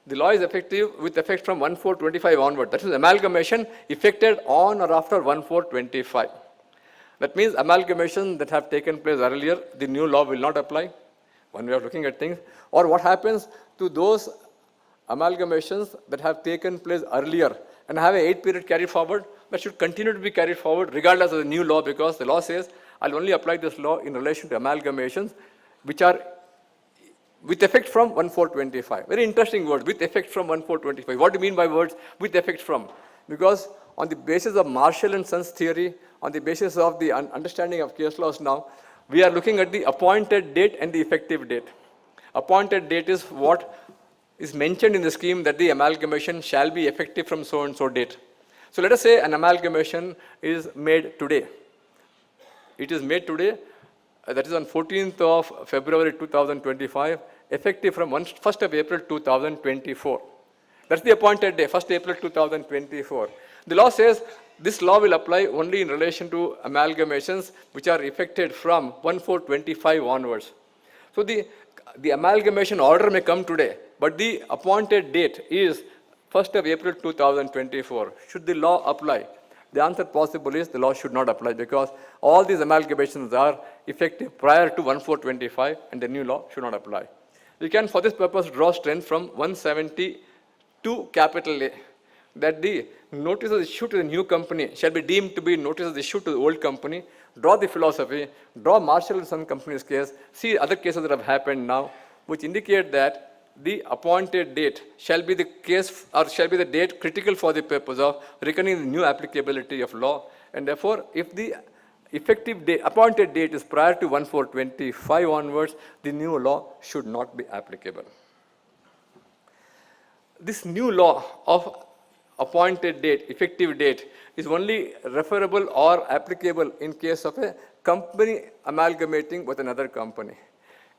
The law is effective with effect from 1/4/25 onward. That is amalgamation effected on or after 1/4/25. That means amalgamation that have taken place earlier, the new law will not apply. One way of looking at things. Or what happens to those amalgamations that have taken place earlier and have a 8-period carry forward, that should continue to be carried forward regardless of the new law, because the law says I'll only apply this law in relation to amalgamations which are with effect from 1/4/25. Very interesting word, with effect from 1/4/25. What do you mean by words with effect from? Because on the basis of Marshall and Sons theory, on the basis of the understanding of case laws now, we are looking at the appointed date and the effective date. Appointed date is what is mentioned in the scheme that the amalgamation shall be effective from so and so date. So let us say an amalgamation is made today. It is made today, that is on 14th of February 2025, effective from 1st of April 2024. That's the appointed day, 1st April 2024. The law says this law will apply only in relation to amalgamations which are effected from 1/4/25 onwards. So the amalgamation order may come today, but the appointed date is 1st of April 2024. Should the law apply? The answer possible is the law should not apply because all these amalgamations are effective prior to 1/4/25 and the new law should not apply. We can for this purpose draw strength from 172 capital A that the notices issued to the new company shall be deemed to be notices issued to the old company. Draw the philosophy, draw Marshall and Son Company's case, see other cases that have happened now which indicate that the appointed date shall be the case or shall be the date critical for the purpose of reckoning the new applicability of law. And therefore, if the effective date, appointed date is prior to 1/4/25 onwards, the new law should not be applicable. This new law of appointed date, effective date, is only referable or applicable in case of a company amalgamating with another company.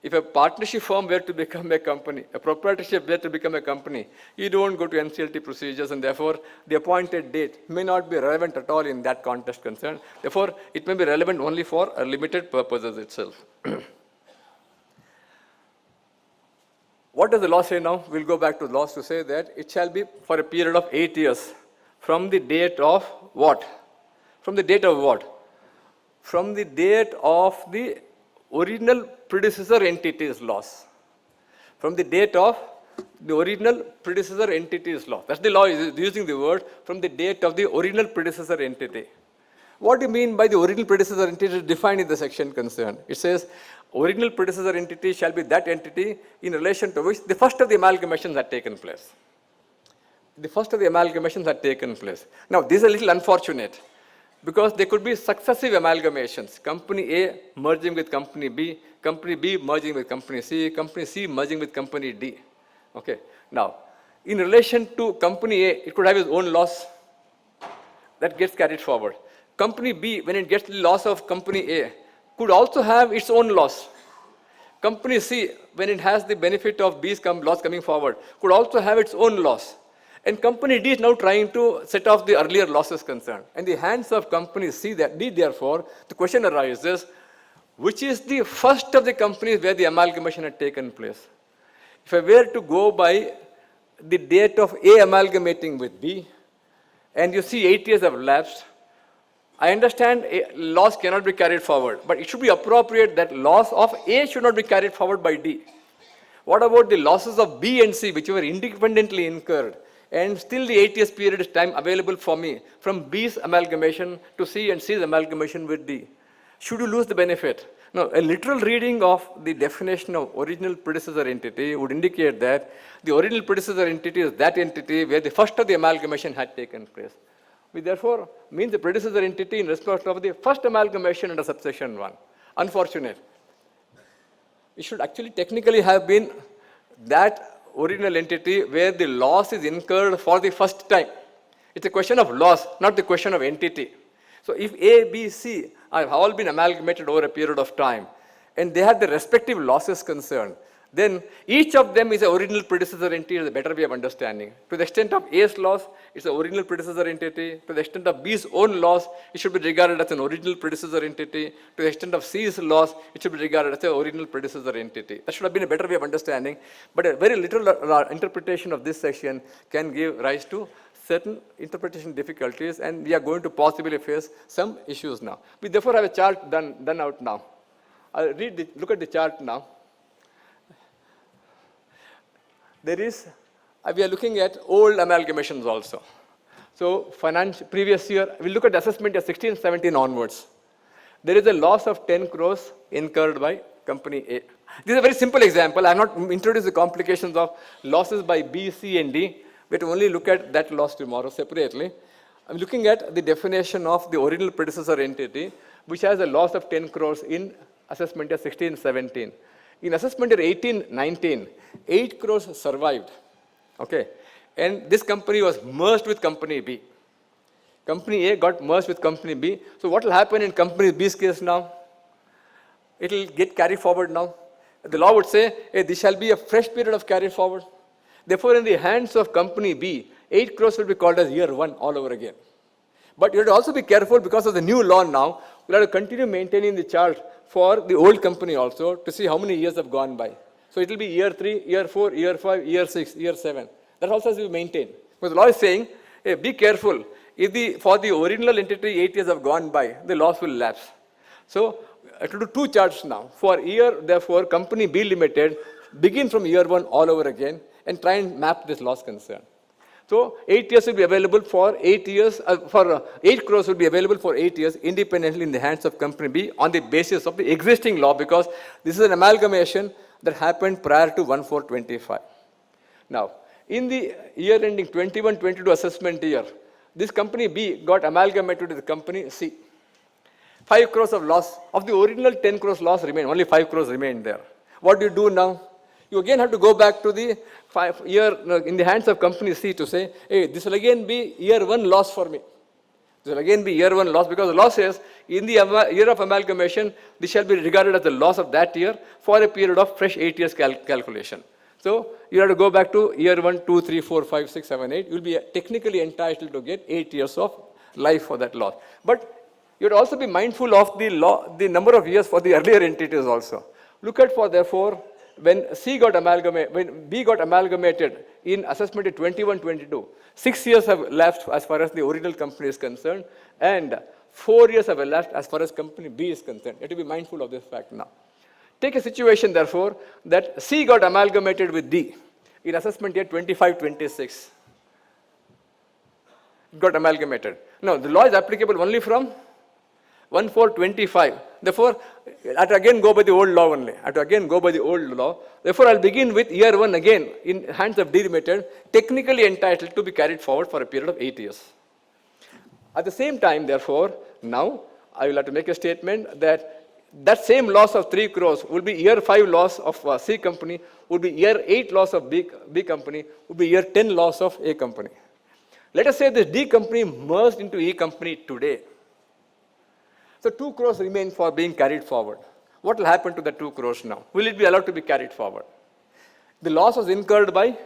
If a partnership firm were to become a company, a proprietorship were to become a company, you don't go to NCLT procedures and therefore the appointed date may not be relevant at all in that context concerned. Therefore, it may be relevant only for limited purposes itself. What does the law say now? We'll go back to the laws to say that it shall be for a period of 8 years from the date of what? From the date of what? From the date of the original predecessor entity's loss. From the date of the original predecessor entity's law. That's the law is using the word from the date of the original predecessor entity. What do you mean by the original predecessor entity defined in the section concerned? It says original predecessor entity shall be that entity in relation to which the first of the amalgamations had taken place. The first of the amalgamations had taken place. Now, this is a little unfortunate because there could be successive amalgamations. Company A merging with Company B merging with Company C merging with Company D. Okay. Now, in relation to Company A, it could have its own loss that gets carried forward. Company B, when it gets the loss of Company A, could also have its own loss. Company C, when it has the benefit of B's loss coming forward, could also have its own loss. And Company D is now trying to set off the earlier losses concerned. In the hands of Company D, therefore, the question arises, which is the first of the companies where the amalgamation had taken place? If I were to go by the date of A amalgamating with B, and you see 8 years have elapsed, I understand a loss cannot be carried forward, but it should be appropriate that loss of A should not be carried forward by D. What about the losses of B and C, which were independently incurred? And still the 8 years period is time available for me from B's amalgamation to C and C's amalgamation with D. Should you lose the benefit? Now, a literal reading of the definition of original predecessor entity would indicate that the original predecessor entity is that entity where the first of the amalgamation had taken place. We therefore mean the predecessor entity in respect of the first amalgamation under subsection 1. Unfortunate. It should actually technically have been that original entity where the loss is incurred for the first time. It's a question of loss, not the question of entity. So if A, B, C have all been amalgamated over a period of time, and they have the respective losses concerned, then each of them is an original predecessor entity is a better way of understanding. To the extent of A's loss, it's an original predecessor entity. To the extent of B's own loss, it should be regarded as an original predecessor entity. To the extent of C's loss, it should be regarded as an original predecessor entity. That should have been a better way of understanding. But a very literal interpretation of this section can give rise to certain interpretation difficulties, and we are going to possibly face some issues now. We therefore have a chart done out now. I'll look at the chart now. There is, we are looking at old amalgamations also. So previous year, we look at the assessment year 16-17 onwards. There is a loss of 10 crores incurred by Company A. This is a very simple example. I have not introduced the complications of losses by B, C, and D. We have to only look at that loss tomorrow separately. I'm looking at the definition of the original predecessor entity, which has a loss of 10 crores in assessment year 16-17. In assessment year 18-19, 8 crores survived. Okay. And this company was merged with Company B. Company A got merged with company B. So what will happen in company B's case now? It will get carried forward now. The law would say, hey, this shall be a fresh period of carry forward. Therefore, in the hands of company B, 8 crores will be called as year 1 all over again. But you have to also be careful because of the new law now. We'll have to continue maintaining the chart for the old company also to see how many years have gone by. So it will be year 3, year 4, year 5, year 6, year 7. That also has to be maintained. Because the law is saying, hey, be careful. If for the original entity 8 years have gone by, the loss will lapse. So I have to do 2 charts now. For year, therefore, company B Limited, begin from year 1 all over again and try and map this loss concern. So 8 years will be available for 8 years, 8 crores will be available for 8 years independently in the hands of company B on the basis of the existing law, because this is an amalgamation that happened prior to 1/4/25. Now, in the year ending 21-22 assessment year, this company B got amalgamated with the company C. 5 crores of loss. Of the original 10 crores loss remained, only 5 crores remained there. What do you do now? You again have to go back to the in the hands of company C to say, hey, this will again be year 1 loss for me. This will again be year 1 loss, because the law says in the year of amalgamation, this shall be regarded as the loss of that year for a period of fresh 8 years calculation. So you have to go back to year 1, 2, 3, 4, 5, 6, 7, 8. You will be technically entitled to get 8 years of life for that loss. But you would also be mindful of the number of years for the earlier entities also. Look at for therefore, when B got amalgamated in assessment in 21-22, 6 years have elapsed as far as the original company is concerned, and 4 years have elapsed as far as company B is concerned. You have to be mindful of this fact now. Take a situation, therefore, that C got amalgamated with D in assessment year 25-26. Got amalgamated. Now, the law is applicable only from 1/4/25. Therefore, I have to again go by the old law only. I have to again go by the old law. Therefore, I'll begin with year 1 again in hands of D Limited, technically entitled to be carried forward for a period of 8 years. At the same time, therefore, now I will have to make a statement that same loss of 3 crores will be year 5 loss of C company, would be year 8 loss of B company, would be year 10 loss of A company. Let us say this D company merged into E company today. So 2 crores remain for being carried forward. What will happen to the 2 crores now? Will it be allowed to be carried forward? The loss was incurred by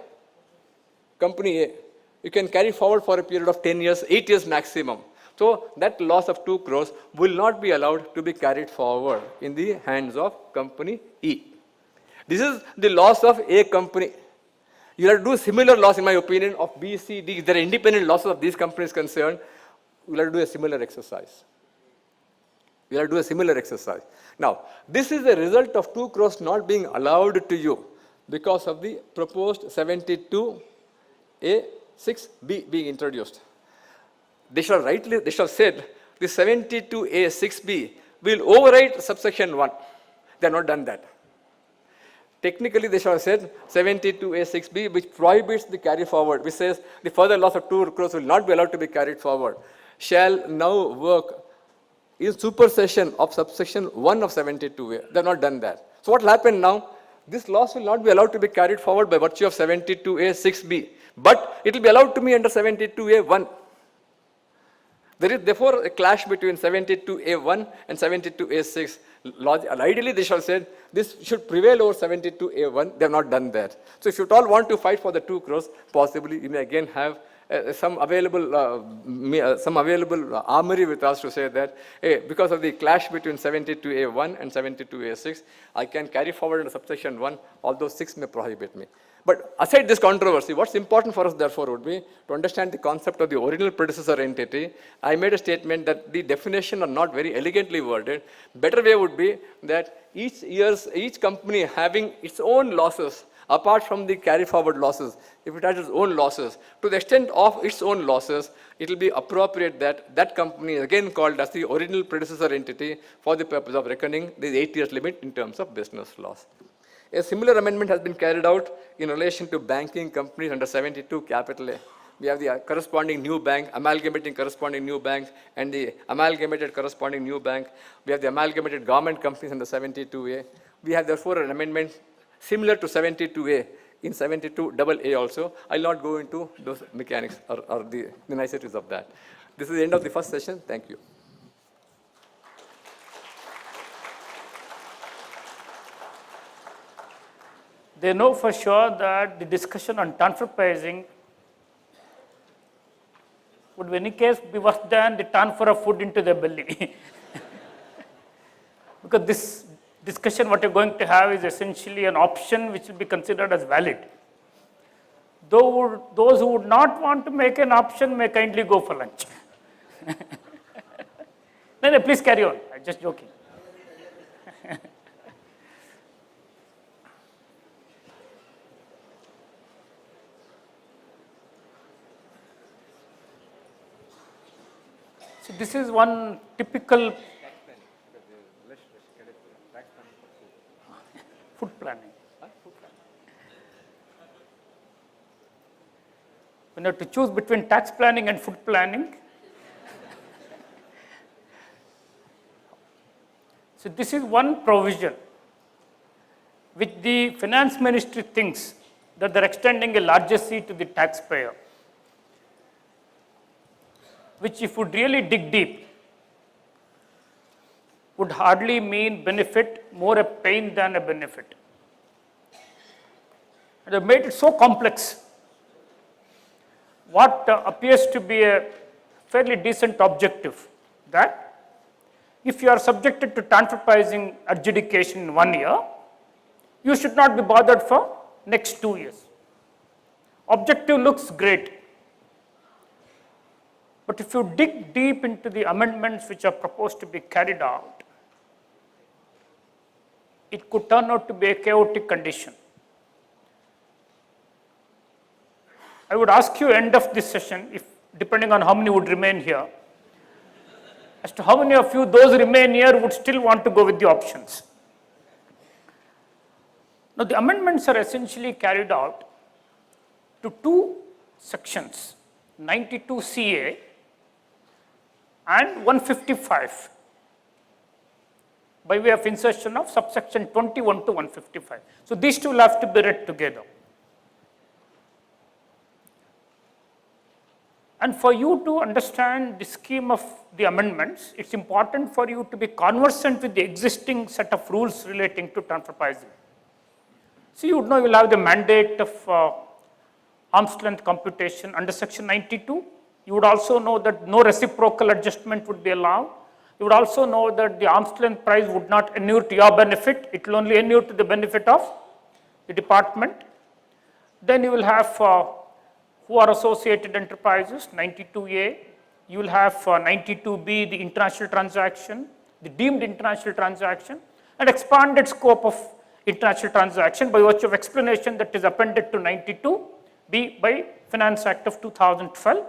company A. You can carry forward for a period of 10 years, 8 years maximum. So that loss of 2 crores will not be allowed to be carried forward in the hands of company E. This is the loss of A company. You have to do similar loss, in my opinion, of B, C, D. If there are independent losses of these companies concerned, you will have to do a similar exercise. We have to do a similar exercise. Now, this is the result of 2 crores not being allowed to you because of the proposed 72A6B being introduced. They shall have said the 72A6B will override subsection 1. They have not done that. Technically, they shall have said 72A6B, which prohibits the carry forward, which says the further loss of 2 crores will not be allowed to be carried forward, shall now work in supersession of subsection 1 of 72A. They have not done that. So what will happen now? This loss will not be allowed to be carried forward by virtue of 72A6B, but it will be allowed to me under 72A1. There is therefore a clash between 72A1 and 72A6. Ideally, they shall say this should prevail over 72A1. They have not done that. So if you at all want to fight for the 2 crores, possibly you may again have some available armory with us to say that, hey, because of the clash between 72A1 and 72A6, I can carry forward into subsection 1, although 6 may prohibit me. But aside this controversy, what's important for us therefore would be to understand the concept of the original predecessor entity. I made a statement that the definition are not very elegantly worded. Better way would be that each company having its own losses, apart from the carry forward losses, if it has its own losses, to the extent of its own losses, it will be appropriate that that company is again called as the original predecessor entity for the purpose of reckoning the 8 years limit in terms of business loss. A similar amendment has been carried out in relation to banking companies under 72 capital A. We have the corresponding new bank, amalgamating corresponding new bank, and the amalgamated corresponding new bank. We have the amalgamated government companies under 72A. We have therefore an amendment similar to 72A in 72AA also. I'll not go into those mechanics or the niceties of that. This is the end of the first session. Thank you. They know for sure that the discussion on transfer pricing would in any case be worse than the transfer of food into their belly. Because this discussion what you're going to have is essentially an option which will be considered as valid. Though those who would not want to make an option may kindly go for lunch. No, please carry on. I'm just joking. So this is one typical food planning. When you have to choose between tax planning and food planning. So this is one provision which the finance ministry thinks that they're extending a larger seat to the taxpayer, which if would really dig deep, would hardly mean benefit, more a pain than a benefit. And they've made it so complex. What appears to be a fairly decent objective, that if you are subjected to transfer pricing adjudication in 1 year, you should not be bothered for next 2 years. Objective looks great. But if you dig deep into the amendments which are proposed to be carried out, it could turn out to be a chaotic condition. I would ask you end of this session, if depending on how many would remain here, as to how many of you, those remain here, would still want to go with the options. Now the amendments are essentially carried out to 2 sections, 92CA and 155, by way of insertion of subsection 21 to 155. So these two will have to be read together. And for you to understand the scheme of the amendments, it's important for you to be conversant with the existing set of rules relating to transfer pricing. So you would know you will have the mandate of arm's length computation under section 92. You would also know that no reciprocal adjustment would be allowed. You would also know that the arm's length price would not inure to your benefit, it will only inure to the benefit of the department. Then you will have who are associated enterprises, 92A. You will have 92B, the international transaction, the deemed international transaction, and expanded scope of international transaction by virtue of explanation that is appended to 92B by Finance Act of 2012.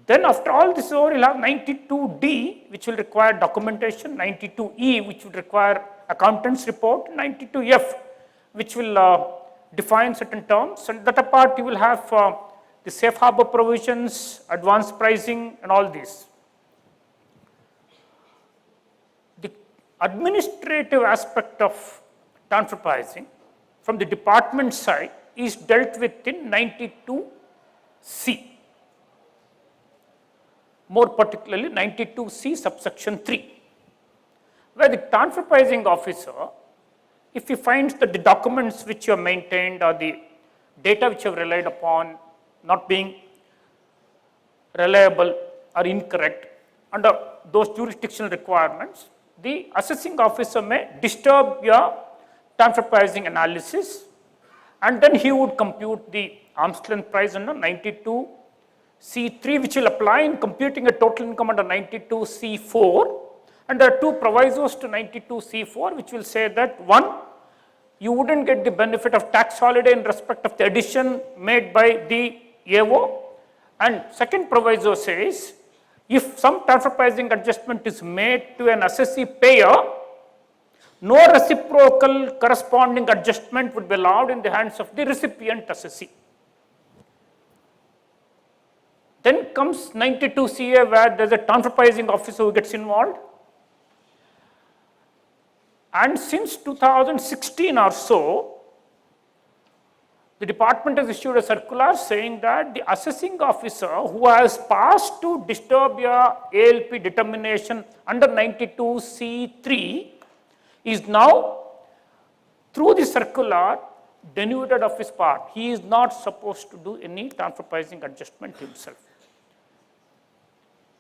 Then after all this over, you will have 92D, which will require documentation, 92E, which will require accountant's report, 92F, which will define certain terms, and that apart you will have the safe harbor provisions, advanced pricing, and all these. The administrative aspect of transfer pricing from the department side is dealt with in 92C. More particularly 92C subsection 3, where the transfer pricing officer, if he finds that the documents which you have maintained or the data which you have relied upon not being reliable or incorrect under those jurisdictional requirements, the assessing officer may disturb your transfer pricing analysis, and then he would compute the arm's length price under 92C3, which will apply in computing a total income under 92C4. And there are 2 provisos to 92C4, which will say that 1, you wouldn't get the benefit of tax holiday in respect of the addition made by the AO. And second proviso says, if some transfer pricing adjustment is made to an assessee payer, no reciprocal corresponding adjustment would be allowed in the hands of the recipient assessee. Then comes 92CA, where there is a transfer pricing officer who gets involved. And since 2016 or so, the department has issued a circular saying that the assessing officer who has passed to disturb your ALP determination under 92C3 is now, through the circular, denuded of his part. He is not supposed to do any transfer pricing adjustment himself.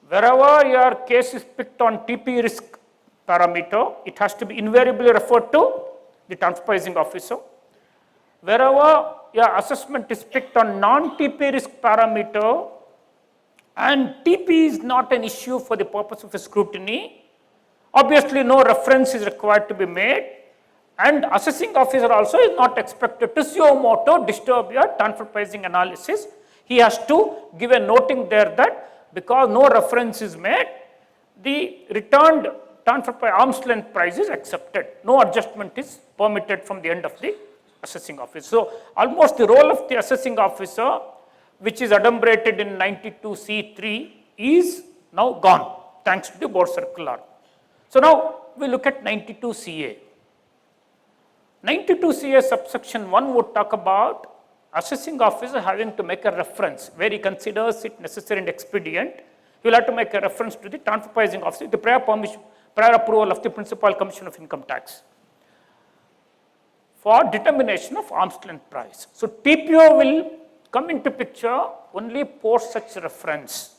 Wherever your case is picked on TP risk parameter, it has to be invariably referred to the transfer pricing officer. Wherever your assessment is picked on non-TP risk parameter and TP is not an issue for the purpose of scrutiny, obviously no reference is required to be made, and assessing officer also is not expected to suo moto disturb your transfer pricing analysis. He has to give a noting there that because no reference is made, the returned transfer by arm's length price is accepted. No adjustment is permitted from the end of the assessing officer. So almost the role of the assessing officer, which is adumbrated in 92C3, is now gone thanks to the board circular. So now we look at 92CA. 92CA subsection 1 would talk about assessing officer having to make a reference where he considers it necessary and expedient. He will have to make a reference to the transfer pricing officer, the prior approval of the Principal Commission of Income Tax for determination of arm's length price. So TPO will come into picture only post such reference.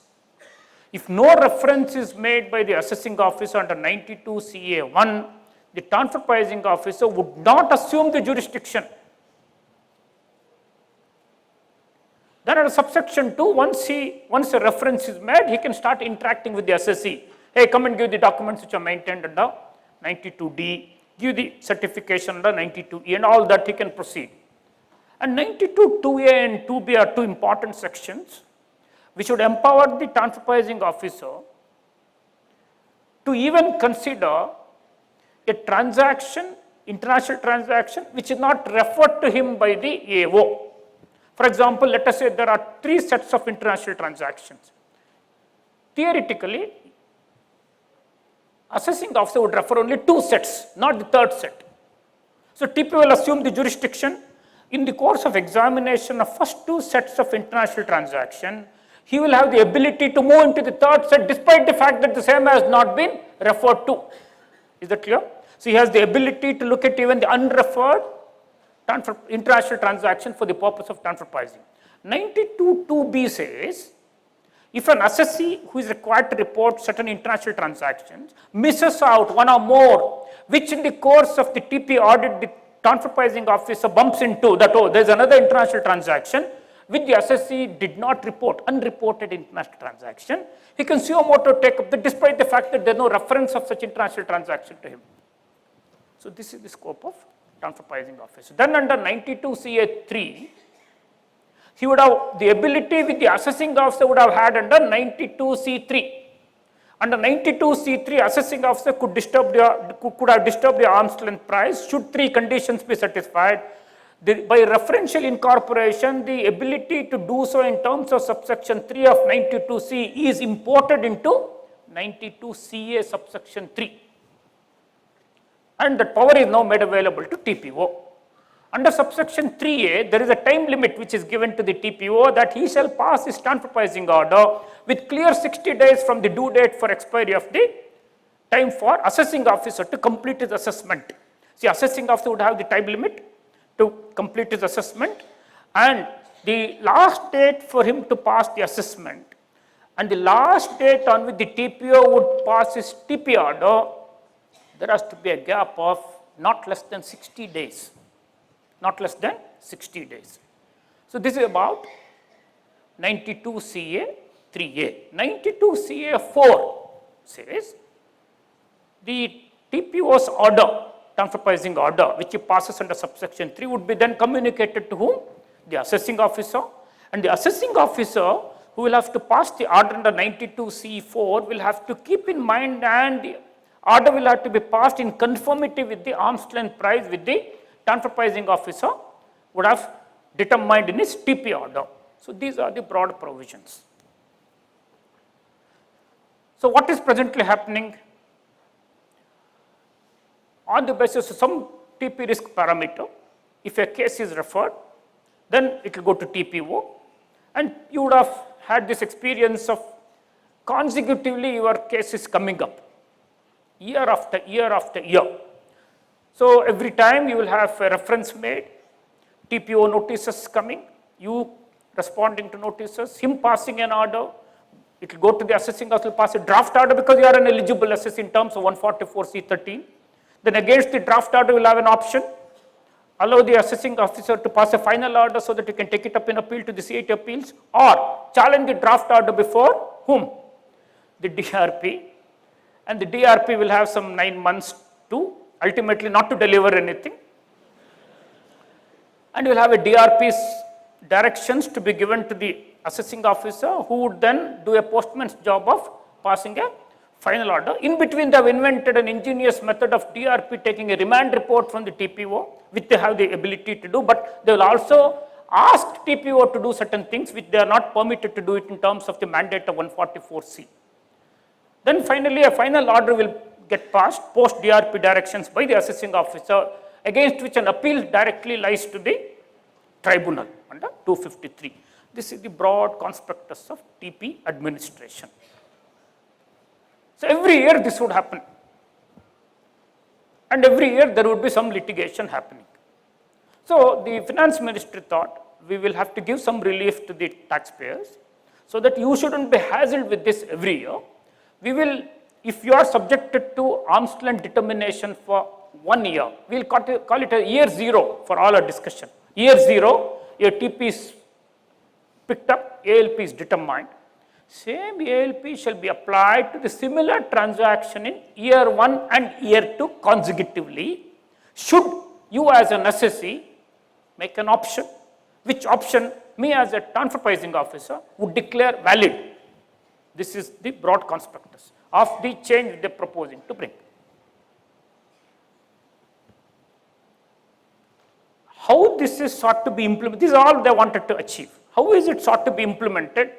If no reference is made by the assessing officer under 92CA1, the transfer pricing officer would not assume the jurisdiction. Then under subsection 2, once a reference is made, he can start interacting with the assessee. Hey, come and give the documents which are maintained under 92D, give the certification under 92E, and all that he can proceed. And 92.2a and 2b are two important sections which would empower the transfer pricing officer to even consider a transaction, international transaction, which is not referred to him by the AO. For example, let us say there are 3 sets of international transactions. Theoretically, assessing officer would refer only 2 sets, not the 3rd set. So TP will assume the jurisdiction. In the course of examination of first 2 sets of international transaction, he will have the ability to move into the 3rd set despite the fact that the same has not been referred to. Is that clear? So he has the ability to look at even the unreferred international transaction for the purpose of transfer pricing. 92.2b says, if an assessee who is required to report certain international transactions misses out one or more, which in the course of the TP audit the transfer pricing officer bumps into that, oh, there is another international transaction which the assessee did not report, unreported international transaction, he can suo moto take up despite the fact that there is no reference of such international transaction to him. So this is the scope of transfer pricing officer. Then under 92CA3, he would have the ability with the assessing officer would have had under 92C3. Under 92C3, assessing officer could have disturbed the arm's length price should 3 conditions be satisfied. By referential incorporation, the ability to do so in terms of subsection 3 of 92C is imported into 92CA subsection 3. And that power is now made available to TPO. Under subsection 3A, there is a time limit which is given to the TPO that he shall pass his transfer pricing order with clear 60 days from the due date for expiry of the time for assessing officer to complete his assessment. See, assessing officer would have the time limit to complete his assessment, and the last date for him to pass the assessment and the last date on which the TPO would pass his TP order, there has to be a gap of not less than 60 days. Not less than 60 days. So this is about 92CA 3A. 92CA 4 says the TPO's order, transfer pricing order, which he passes under subsection 3 would be then communicated to whom? The assessing officer. And the assessing officer who will have to pass the order under 92C4 will have to keep in mind, and the order will have to be passed in conformity with the arm's length price with the transfer pricing officer would have determined in his TP order. So these are the broad provisions. So what is presently happening? On the basis of some TP risk parameter, if a case is referred, then it will go to TPO, and you would have had this experience of consecutively your case is coming up year after year after year. So every time you will have a reference made, TPO notices coming, you responding to notices, him passing an order, it will go to the assessing officer, will pass a draft order because you are an eligible assessee in terms of 144C13. Then against the draft order, you will have an option, allow the assessing officer to pass a final order so that you can take it up in appeal to the CIT appeals, or challenge the draft order before whom? The DRP, and the DRP will have some 9 months to ultimately not to deliver anything, and you will have a DRP's directions to be given to the assessing officer, who would then do a postman's job of passing a final order. In between, they have invented an ingenious method of DRP taking a remand report from the TPO, which they have the ability to do, but they will also ask TPO to do certain things which they are not permitted to do it in terms of the mandate of 144C. Then finally, a final order will get passed post DRP directions by the assessing officer, against which an appeal directly lies to the tribunal under 253. This is the broad conspectus of TP administration. So every year this would happen, and every year there would be some litigation happening. So the finance ministry thought we will have to give some relief to the taxpayers so that you shouldn't be hassled with this every year. We will, if you are subjected to arm's length determination for 1 year, we will call it a year 0 for all our discussion. Year 0, your TP is picked up, ALP is determined. Same ALP shall be applied to the similar transaction in year 1 and year 2 consecutively, should you as an assessee make an option, which option me as a transfer pricing officer would declare valid. This is the broad conspectus of the change they are proposing to bring. How this is sought to be implemented, this is all they wanted to achieve. How is it sought to be implemented?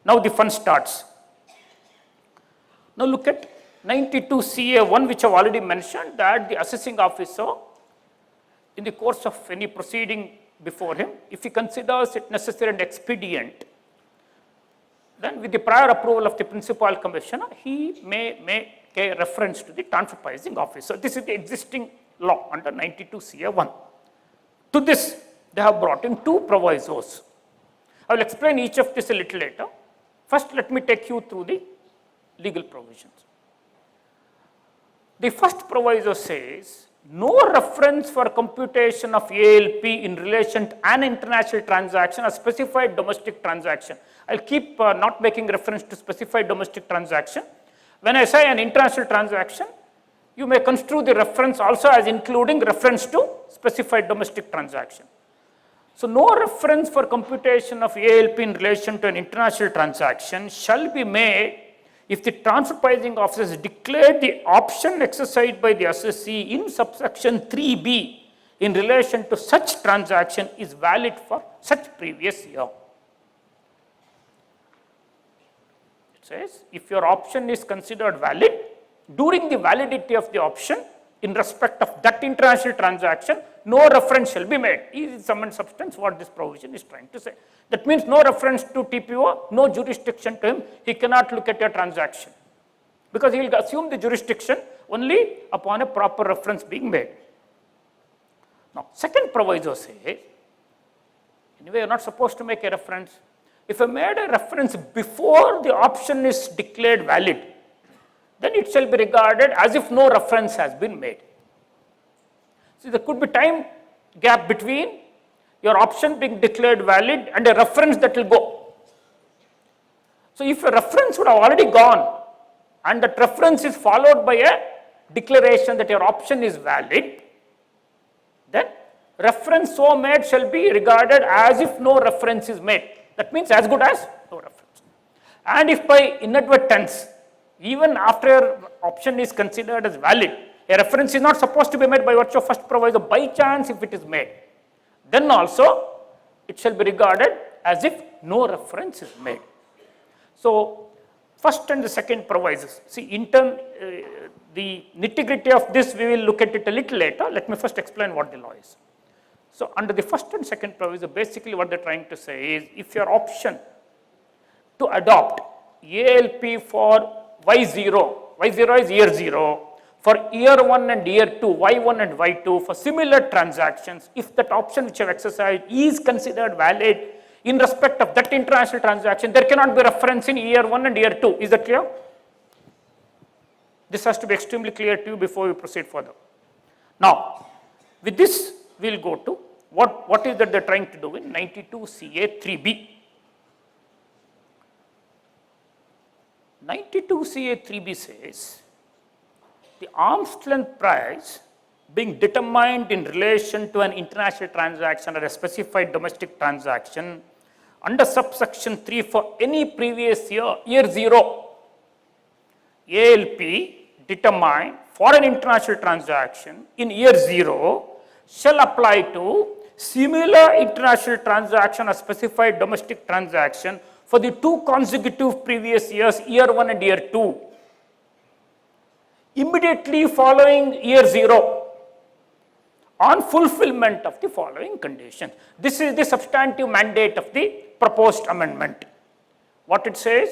Now the fun starts. Now look at 92 CA1, which I have already mentioned, that the assessing officer, in the course of any proceeding before him, if he considers it necessary and expedient, then with the prior approval of the principal commissioner, he may make a reference to the transfer pricing officer. This is the existing law under 92 CA1. To this, they have brought in 2 provisos. I will explain each of this a little later. First, let me take you through the legal provisions. The first proviso says, no reference for computation of ALP in relation to an international transaction or specified domestic transaction. I will keep not making reference to specified domestic transaction. When I say an international transaction, you may construe the reference also as including reference to specified domestic transaction. So no reference for computation of ALP in relation to an international transaction shall be made if the transfer pricing officer has declared the option exercised by the assessee in subsection 3B in relation to such transaction is valid for such previous year. It says, if your option is considered valid, during the validity of the option in respect of that international transaction, no reference shall be made. Is in sum and substance what this provision is trying to say. That means no reference to TPO, no jurisdiction to him, he cannot look at your transaction, because he will assume the jurisdiction only upon a proper reference being made. Now, second proviso says, anyway, you are not supposed to make a reference. If I made a reference before the option is declared valid, then it shall be regarded as if no reference has been made. So there could be time gap between your option being declared valid and a reference that will go. So if a reference would have already gone and that reference is followed by a declaration that your option is valid, then reference so made shall be regarded as if no reference is made. That means as good as no reference. And if by inadvertence, even after option is considered as valid, a reference is not supposed to be made by virtue of first proviso, by chance if it is made, then also it shall be regarded as if no reference is made. So first and the second provisos. See, in turn, the nitty-gritty of this we will look at it a little later. Let me first explain what the law is. So under the first and second proviso, basically what they're trying to say is if your option to adopt ALP for Y0 is year 0, for year 1 and year 2, Y1 and Y2 for similar transactions, if that option which you have exercised is considered valid in respect of that international transaction, there cannot be reference in year 1 and year 2. Is that clear? This has to be extremely clear to you before we proceed further. Now, with this, we will go to what is that they are trying to do in 92 CA 3B. 92 CA 3B says the arm's length price being determined in relation to an international transaction or a specified domestic transaction under subsection 3 for any previous year, year 0, ALP determined for an international transaction in year 0 shall apply to similar international transaction or specified domestic transaction for the 2 consecutive previous years, year 1 and year 2, immediately following year 0 on fulfillment of the following conditions. This is the substantive mandate of the proposed amendment. What it says,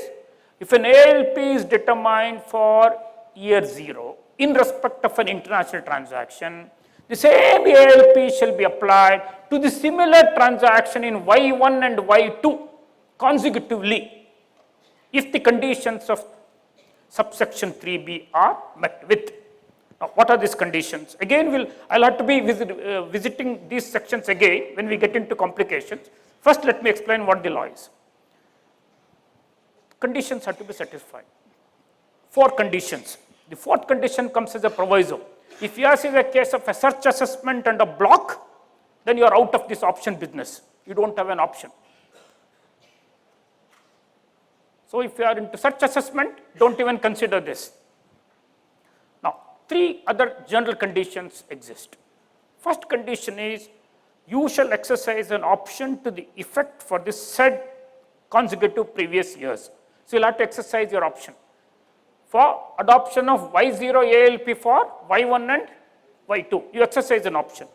if an ALP is determined for year 0 in respect of an international transaction, the same ALP shall be applied to the similar transaction in Y1 and Y2 consecutively if the conditions of subsection 3B are met with. Now, what are these conditions? Again, I'll have to be visiting these sections again when we get into complications. First, let me explain what the law is. Conditions have to be satisfied. 4 conditions. The 4th condition comes as a proviso. If yours is a case of a search assessment and a block, then you are out of this option business. You don't have an option. So if you are into search assessment, don't even consider this. Now, 3 other general conditions exist. First condition is you shall exercise an option to the effect for the said consecutive previous years. So you'll have to exercise your option for adoption of Y0 ALP for Y1 and Y2. You exercise an option.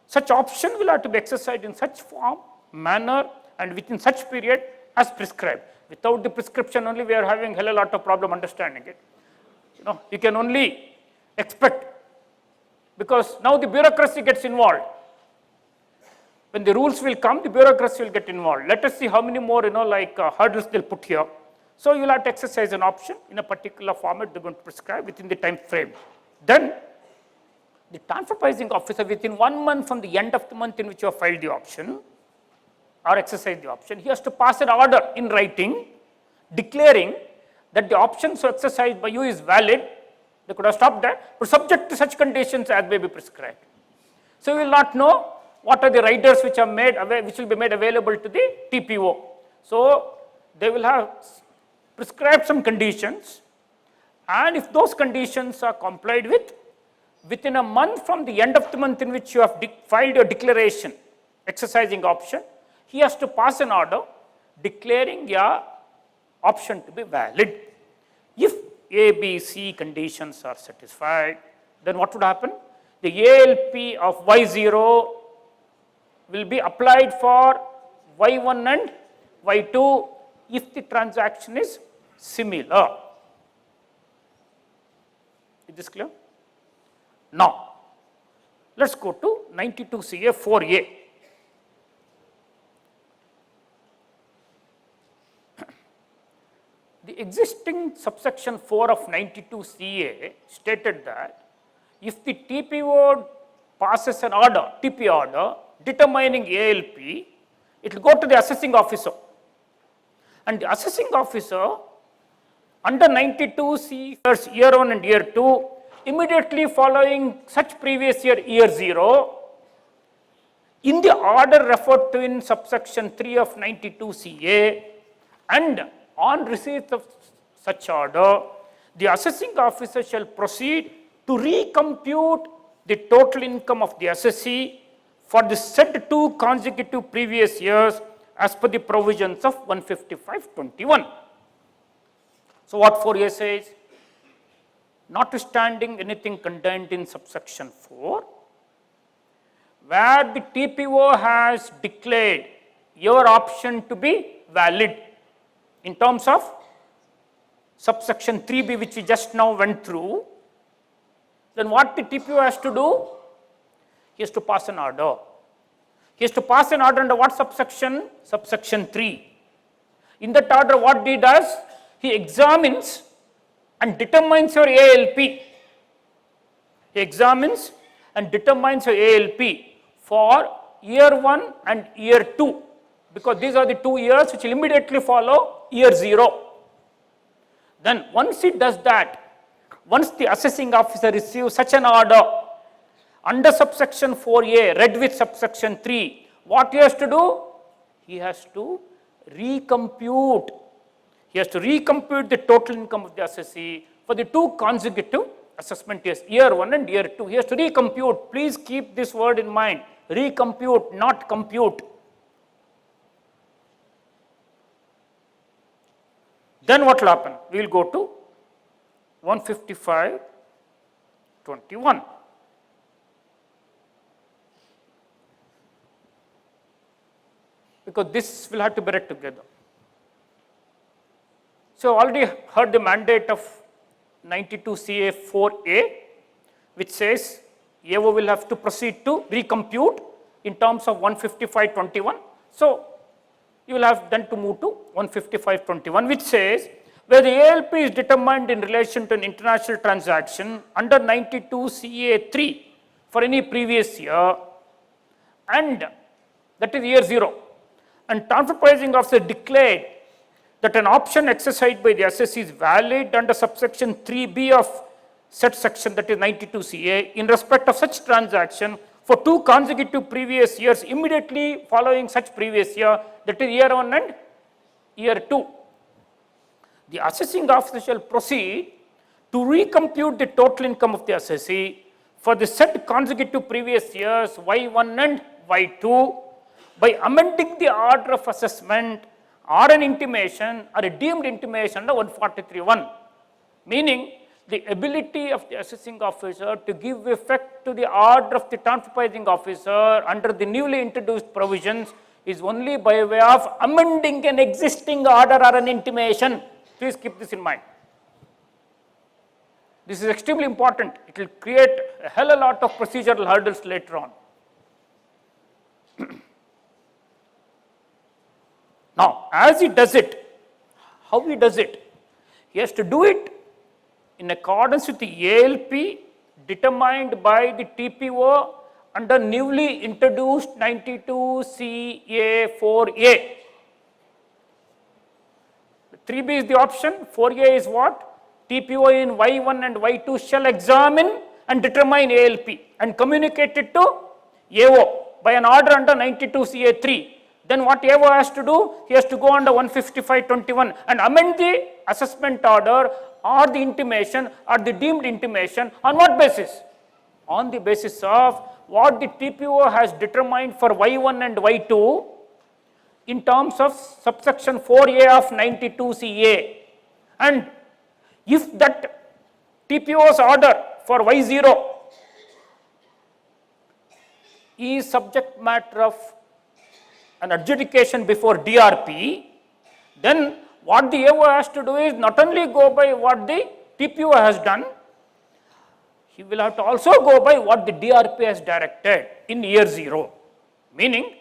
Such option will have to be exercised in such form, manner, and within such period as prescribed. Without the prescription only, we are having a hell of a lot of problem understanding it. You can only expect, because now the bureaucracy gets involved. When the rules will come, the bureaucracy will get involved. Let us see how many more, hurdles they'll put here. So you'll have to exercise an option in a particular format they're going to prescribe within the time frame. Then the transfer pricing officer, within 1 month from the end of the month in which you have filed the option or exercised the option, he has to pass an order in writing declaring that the option so exercised by you is valid. They could have stopped that, but subject to such conditions as may be prescribed. So you will not know what are the riders which are made which will be made available to the TPO. So they will have prescribed some conditions, and if those conditions are complied with, within a month from the end of the month in which you have filed your declaration exercising option, he has to pass an order declaring your option to be valid. If A, B, C conditions are satisfied, then what would happen? The ALP of Y0 will be applied for Y1 and Y2 if the transaction is similar. Is this clear? Now, let's go to 92 CA 4A. The existing subsection 4 of 92 CA stated that if the TPO passes an order, TP order, determining ALP, it will go to the assessing officer. And the assessing officer under 92 C year 1 and year 2, immediately following such previous year, year 0, in the order referred to in subsection 3 of 92 CA, and on receipt of such order, the assessing officer shall proceed to recompute the total income of the assessee for the said 2 consecutive previous years as per the provisions of 155(21). So what 4A says? Notwithstanding anything contained in subsection 4, where the TPO has declared your option to be valid in terms of subsection 3B, which we just now went through, then what the TPO has to do? He has to pass an order. He has to pass an order under what subsection? Subsection 3. In that order, what he does? He examines and determines your ALP. He examines and determines your ALP for year 1 and year 2, because these are the 2 years which will immediately follow year 0. Then once he does that, once the assessing officer receives such an order under subsection 4A, read with subsection 3, what he has to do? He has to recompute. He has to recompute the total income of the assessee for the 2 consecutive assessment years, year 1 and year 2. He has to recompute. Please keep this word in mind. Recompute, not compute. Then what will happen? We will go to 155.21. Because this will have to be read together. So already heard the mandate of 92 CA 4A, which says AO will have to proceed to recompute in terms of 155.21. So you will have then to move to 155.21, which says where the ALP is determined in relation to an international transaction under 92 CA 3 for any previous year, and that is year 0, and transfer pricing officer declared that an option exercised by the assessee is valid under subsection 3B of said section, that is 92 CA, in respect of such transaction for 2 consecutive previous years immediately following such previous year, that is year 1 and year 2. The assessing officer shall proceed to recompute the total income of the assessee for the said consecutive previous years Y1 and Y2 by amending the order of assessment or an intimation or a deemed intimation under 143.1, meaning the ability of the assessing officer to give effect to the order of the transfer pricing officer under the newly introduced provisions is only by way of amending an existing order or an intimation. Please keep this in mind. This is extremely important. It will create a hell of a lot of procedural hurdles later on. Now, as he does it, how he does it? He has to do it in accordance with the ALP determined by the TPO under newly introduced 92 CA 4A. 3B is the option, 4A is what? TPO in Y1 and Y2 shall examine and determine ALP and communicate it to AO by an order under 92 CA 3. Then what AO has to do? He has to go under 155.21 and amend the assessment order or the intimation or the deemed intimation. On what basis? On the basis of what the TPO has determined for Y1 and Y2 in terms of subsection 4A of 92 CA. And if that TPO's order for Y0 is subject matter of an adjudication before DRP, then what the AO has to do is not only go by what the TPO has done, he will have to also go by what the DRP has directed in year 0. Meaning,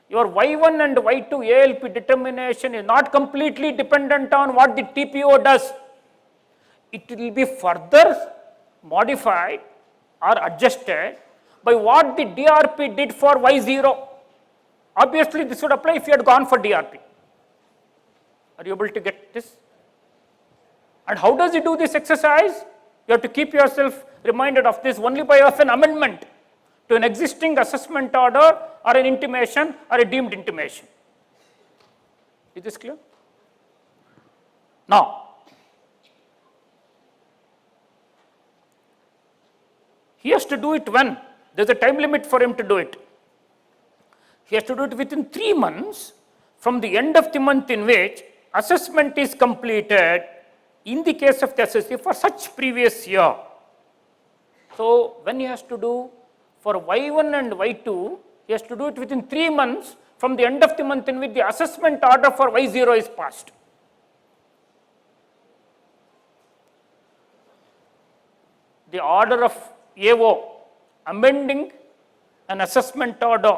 your Y1 and Y2 ALP determination is not completely dependent on what the TPO does. It will be further modified or adjusted by what the DRP did for Y0. Obviously, this would apply if you had gone for DRP. Are you able to get this? And how does he do this exercise? You have to keep yourself reminded of this only by an amendment to an existing assessment order or an intimation or a deemed intimation. Is this clear? Now, he has to do it when? There is a time limit for him to do it. He has to do it within 3 months from the end of the month in which assessment is completed in the case of the assessee for such previous year. So, when he has to do for Y1 and Y2, he has to do it within 3 months from the end of the month in which the assessment order for Y0 is passed. The order of AO amending an assessment order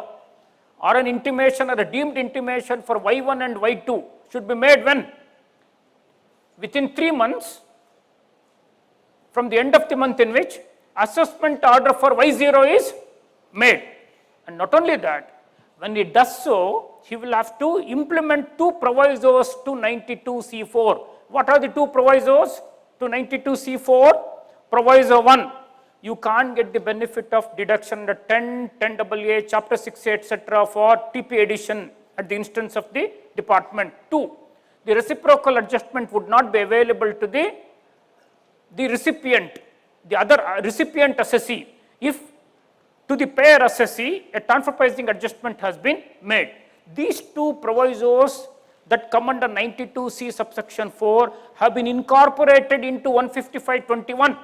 or an intimation or a deemed intimation for Y1 and Y2 should be made when? Within 3 months from the end of the month in which assessment order for Y0 is made. And not only that, when he does so, he will have to implement 2 provisos to 92C4. What are the 2 provisos to 92C4? Proviso 1, you can't get the benefit of deduction under 10, 10AA, chapter 6A, etc. for TP addition at the instance of the department. 2, the reciprocal adjustment would not be available to the recipient, the other recipient assessee, if to the payer assessee a transfer pricing adjustment has been made. These 2 provisos that come under 92C subsection 4 have been incorporated into 155(21),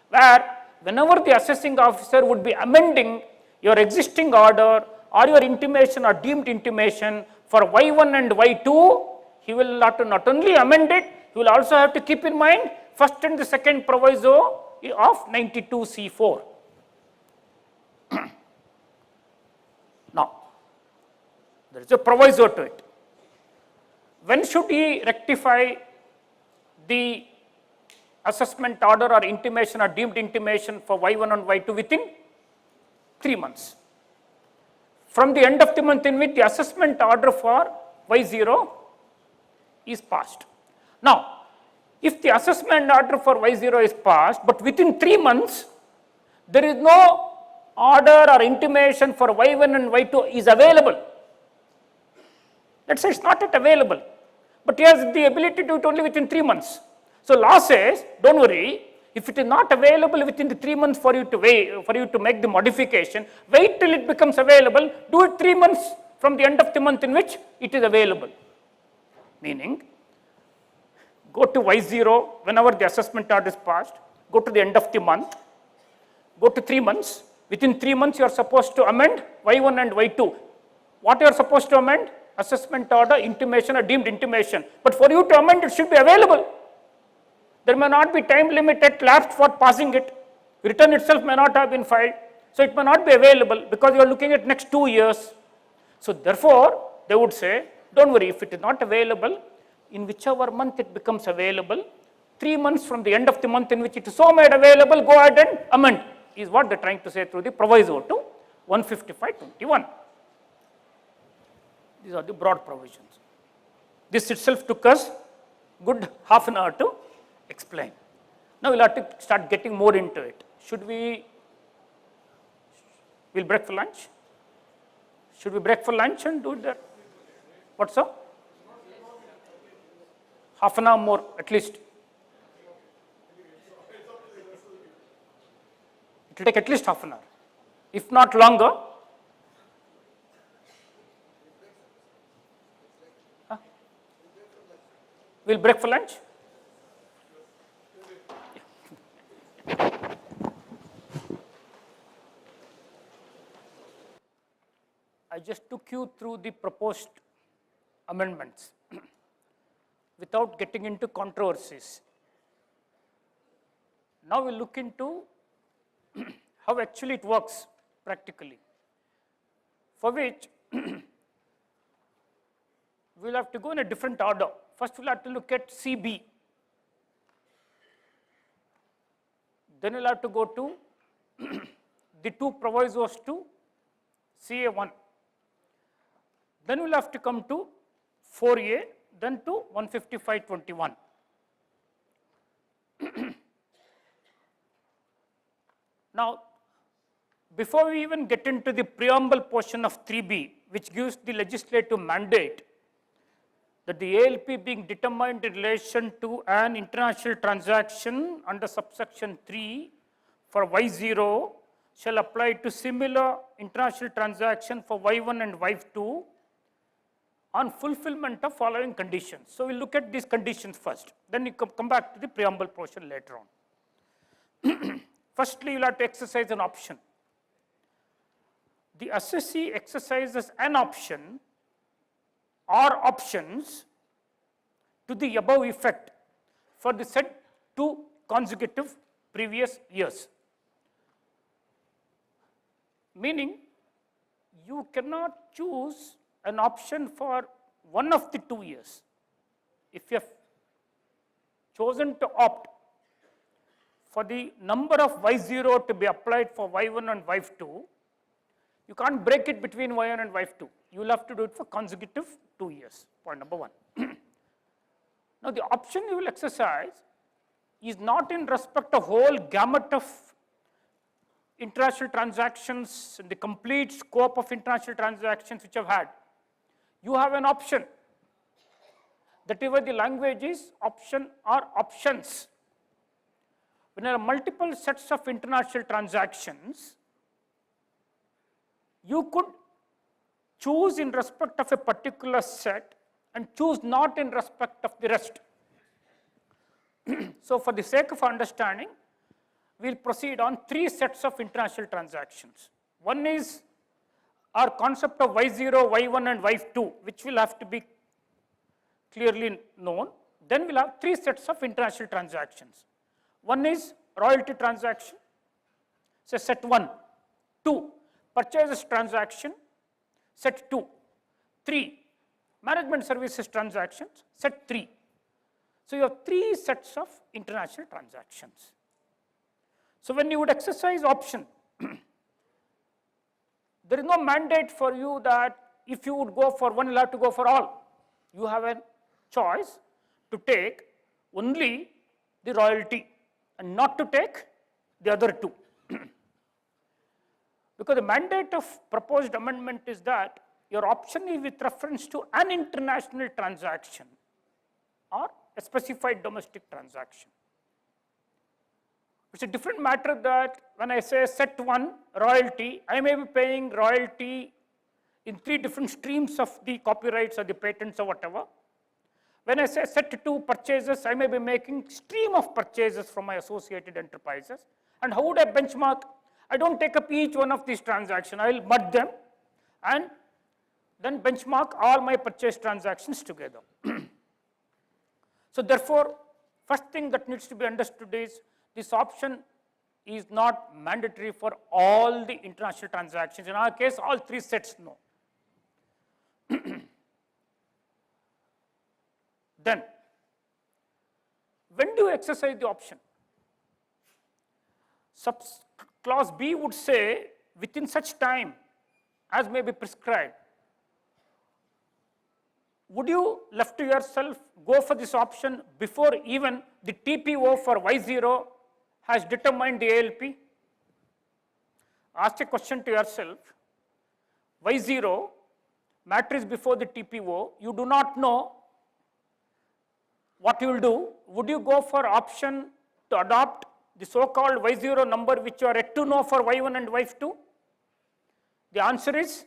where whenever the assessing officer would be amending your existing order or your intimation or deemed intimation for Y1 and Y2, he will have to not only amend it, he will also have to keep in mind first and the second proviso of 92C4. Now, there is a proviso to it. When should he rectify the assessment order or intimation or deemed intimation for Y1 and Y2? Within 3 months. From the end of the month in which the assessment order for Y0 is passed. Now, if the assessment order for Y0 is passed, but within 3 months, there is no order or intimation for Y1 and Y2 is available. Let's say it's not yet available, but he has the ability to do it only within 3 months. So law says, don't worry, if it is not available within the 3 months for you to wait, for you to make the modification, wait till it becomes available, do it 3 months from the end of the month in which it is available. Meaning, go to Y0 whenever the assessment order is passed, go to the end of the month, go to 3 months, within 3 months you are supposed to amend Y1 and Y2. What you are supposed to amend? Assessment order, intimation or deemed intimation. But for you to amend, it should be available. There may not be time limit at lapsed for passing it. Return itself may not have been filed. So it may not be available because you are looking at next 2 years. So therefore, they would say, don't worry, if it is not available, in whichever month it becomes available, 3 months from the end of the month in which it is so made available, go ahead and amend, is what they are trying to say through the proviso to 155(21). These are the broad provisions. This itself took us good half an hour to explain. Now we'll have to start getting more into it. Should we'll break for lunch? Should we break for lunch and do it there? What's up? Half an hour more at least. It will take at least half an hour, if not longer. We'll break for lunch. I just took you through the proposed amendments without getting into controversies. Now we'll look into how actually it works practically, for which we'll have to go in a different order. First we'll have to look at CB. Then we'll have to go to the 2 provisos to CA1. Then we'll have to come to 4A, then to 155(21). Now, before we even get into the preamble portion of 3B, which gives the legislative mandate that the ALP being determined in relation to an international transaction under subsection 3 for Y0 shall apply to similar international transaction for Y1 and Y2 on fulfillment of following conditions. So we'll look at these conditions first, then you come back to the preamble portion later on. Firstly, you'll have to exercise an option. the assessee exercises an option or options to the above effect for the said 2 consecutive previous years. Meaning, you cannot choose an option for one of the 2 years. If you have chosen to opt for the number of Y0 to be applied for Y1 and Y2, you can't break it between Y1 and Y2. You will have to do it for consecutive 2 years, point number 1. Now, the option you will exercise is not in respect of whole gamut of international transactions and the complete scope of international transactions which you have had. You have an option. That is why the language is option or options. When there are multiple sets of international transactions, you could choose in respect of a particular set and choose not in respect of the rest. So for the sake of understanding, we will proceed on 3 sets of international transactions. One is our concept of Y0, Y1 and Y2, which will have to be clearly known. Then we will have 3 sets of international transactions. One is royalty transaction, so set 1. 2, purchases transaction, set 2. 3, management services transactions, set 3. So you have 3 sets of international transactions. So when you would exercise option, there is no mandate for you that if you would go for one, you will have to go for all. You have a choice to take only the royalty and not to take the other 2. Because the mandate of proposed amendment is that your option is with reference to an international transaction or a specified domestic transaction. It's a different matter that when I say set 1 royalty, I may be paying royalty in 3 different streams of the copyrights or the patents or whatever. When I say set 2 purchases, I may be making stream of purchases from my associated enterprises. And how would I benchmark? I don't take up each one of these transactions. I will mud them and then benchmark all my purchase transactions together. So therefore, first thing that needs to be understood is this option is not mandatory for all the international transactions. In our case, all 3 sets no. Then, when do you exercise the option? Clause B would say within such time as may be prescribed. Would you left to yourself go for this option before even the TPO for Y0 has determined the ALP? Ask a question to yourself. Y0, matter is before the TPO, you do not know what you will do. Would you go for option to adopt the so-called Y0 number which you are yet to know for Y1 and Y2? The answer is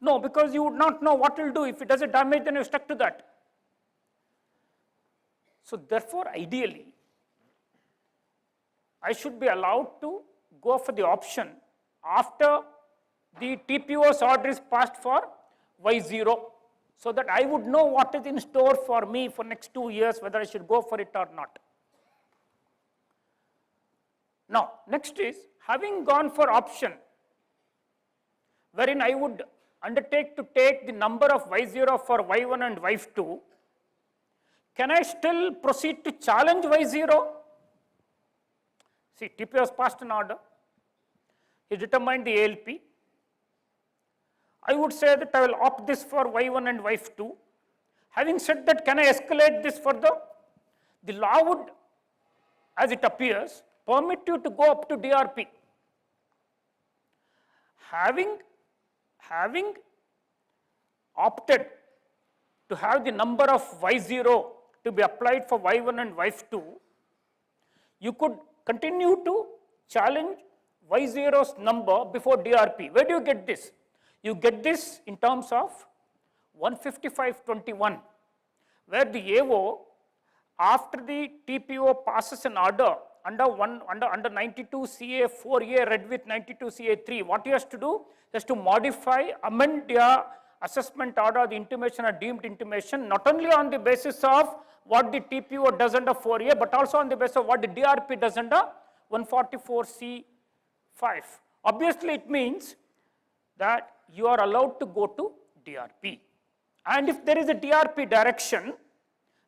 no, because you would not know what you will do. If it does a damage, then you are stuck to that. So therefore, ideally, I should be allowed to go for the option after the TPO's order is passed for Y0, so that I would know what is in store for me for next 2 years, whether I should go for it or not. Now, next is having gone for option, wherein I would undertake to take the number of Y0 for Y1 and Y2, can I still proceed to challenge Y0? See, TPO has passed an order. He determined the ALP. I would say that I will opt this for Y1 and Y2. Having said that, can I escalate this further? The law would, as it appears, permit you to go up to DRP. Having opted to have the number of Y0 to be applied for Y1 and Y2, you could continue to challenge Y0's number before DRP. Where do you get this? You get this in terms of 155(21), where the AO, after the TPO passes an order under 92 CA 4A read with 92 CA 3, what he has to do is to modify, amend the assessment order, the intimation or deemed intimation, not only on the basis of what the TPO does under 4A, but also on the basis of what the DRP does under 144C5. Obviously, it means that you are allowed to go to DRP. And if there is a DRP direction,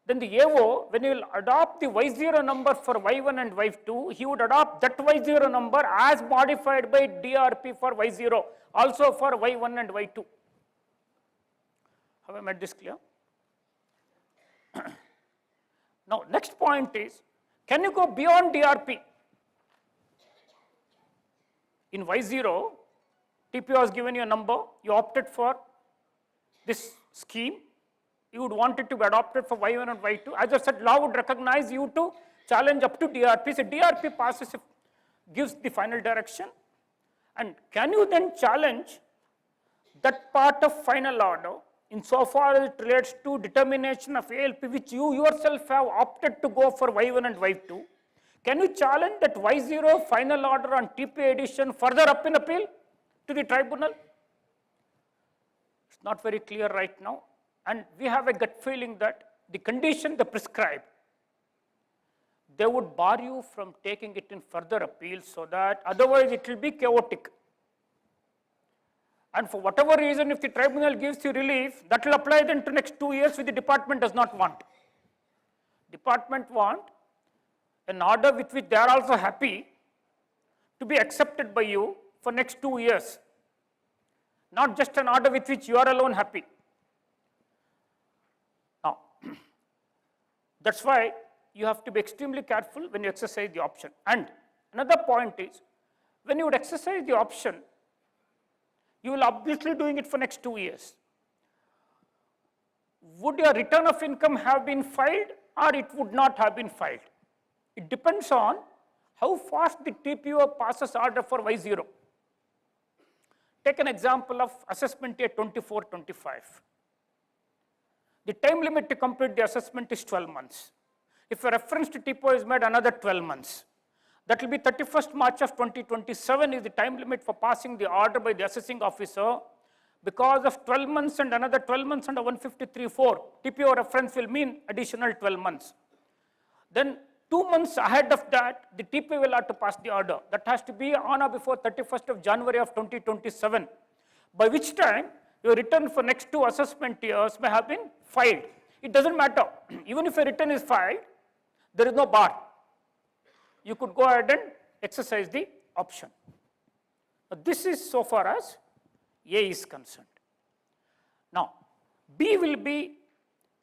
then the AO, when he will adopt the Y0 number for Y1 and Y2, he would adopt that Y0 number as modified by DRP for Y0, also for Y1 and Y2. Have I made this clear? Now, next point is, can you go beyond DRP? In Y0, TPO has given you a number, you opted for this scheme, you would want it to be adopted for Y1 and Y2. As I said, law would recognize you to challenge up to DRP. So DRP passes, gives the final direction. And can you then challenge that part of final order insofar as it relates to determination of ALP, which you yourself have opted to go for Y1 and Y2? Can you challenge that Y0 final order on TPA edition further up in appeal to the tribunal? It's not very clear right now. And we have a gut feeling that the condition they prescribe, they would bar you from taking it in further appeal, so that otherwise it will be chaotic. And for whatever reason, if the tribunal gives you relief, that will apply then to next 2 years, which the department does not want. Department want an order with which they are also happy to be accepted by you for next 2 years, not just an order with which you are alone happy. Now, that's why you have to be extremely careful when you exercise the option. And another point is, when you would exercise the option, you will obviously doing it for next 2 years. Would your return of income have been filed or it would not have been filed? It depends on how fast the TPO passes order for Y0. Take an example of assessment year 24-25. The time limit to complete the assessment is 12 months. If a reference to TPO is made, another 12 months. That will be 31st March of 2027 is the time limit for passing the order by the assessing officer. Because of 12 months and another 12 months under 153(4), TPO reference will mean additional 12 months. Then 2 months ahead of that, the TPO will have to pass the order. That has to be on or before 31st of January of 2027, by which time your return for next 2 assessment years may have been filed. It doesn't matter. Even if a return is filed, there is no bar. You could go ahead and exercise the option. Now, this is so far as A is concerned. Now, B will be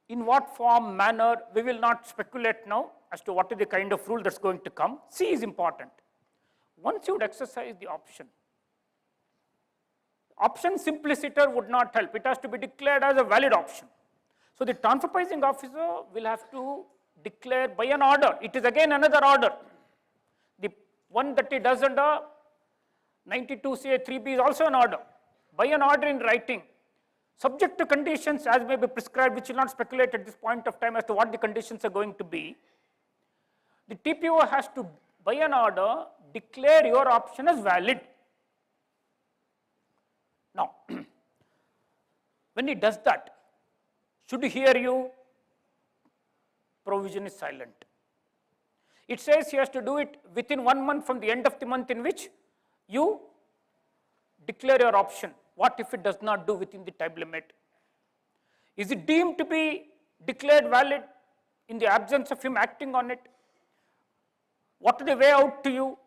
in what form, manner, we will not speculate now as to what is the kind of rule that's going to come. C is important. Once you would exercise the option simpliciter would not help. It has to be declared as a valid option. So the transfer pricing officer will have to declare by an order. It is again another order. The one that he does under 92 CA 3B is also an order. By an order in writing, subject to conditions as may be prescribed, which will not speculate at this point of time as to what the conditions are going to be. The TPO has to, by an order, declare your option as valid. Now, when he does that, should he hear you? Provision is silent. It says he has to do it within 1 month from the end of the month in which you declare your option. What if it does not do within the time limit? Is it deemed to be declared valid in the absence of him acting on it? What is the way out to you?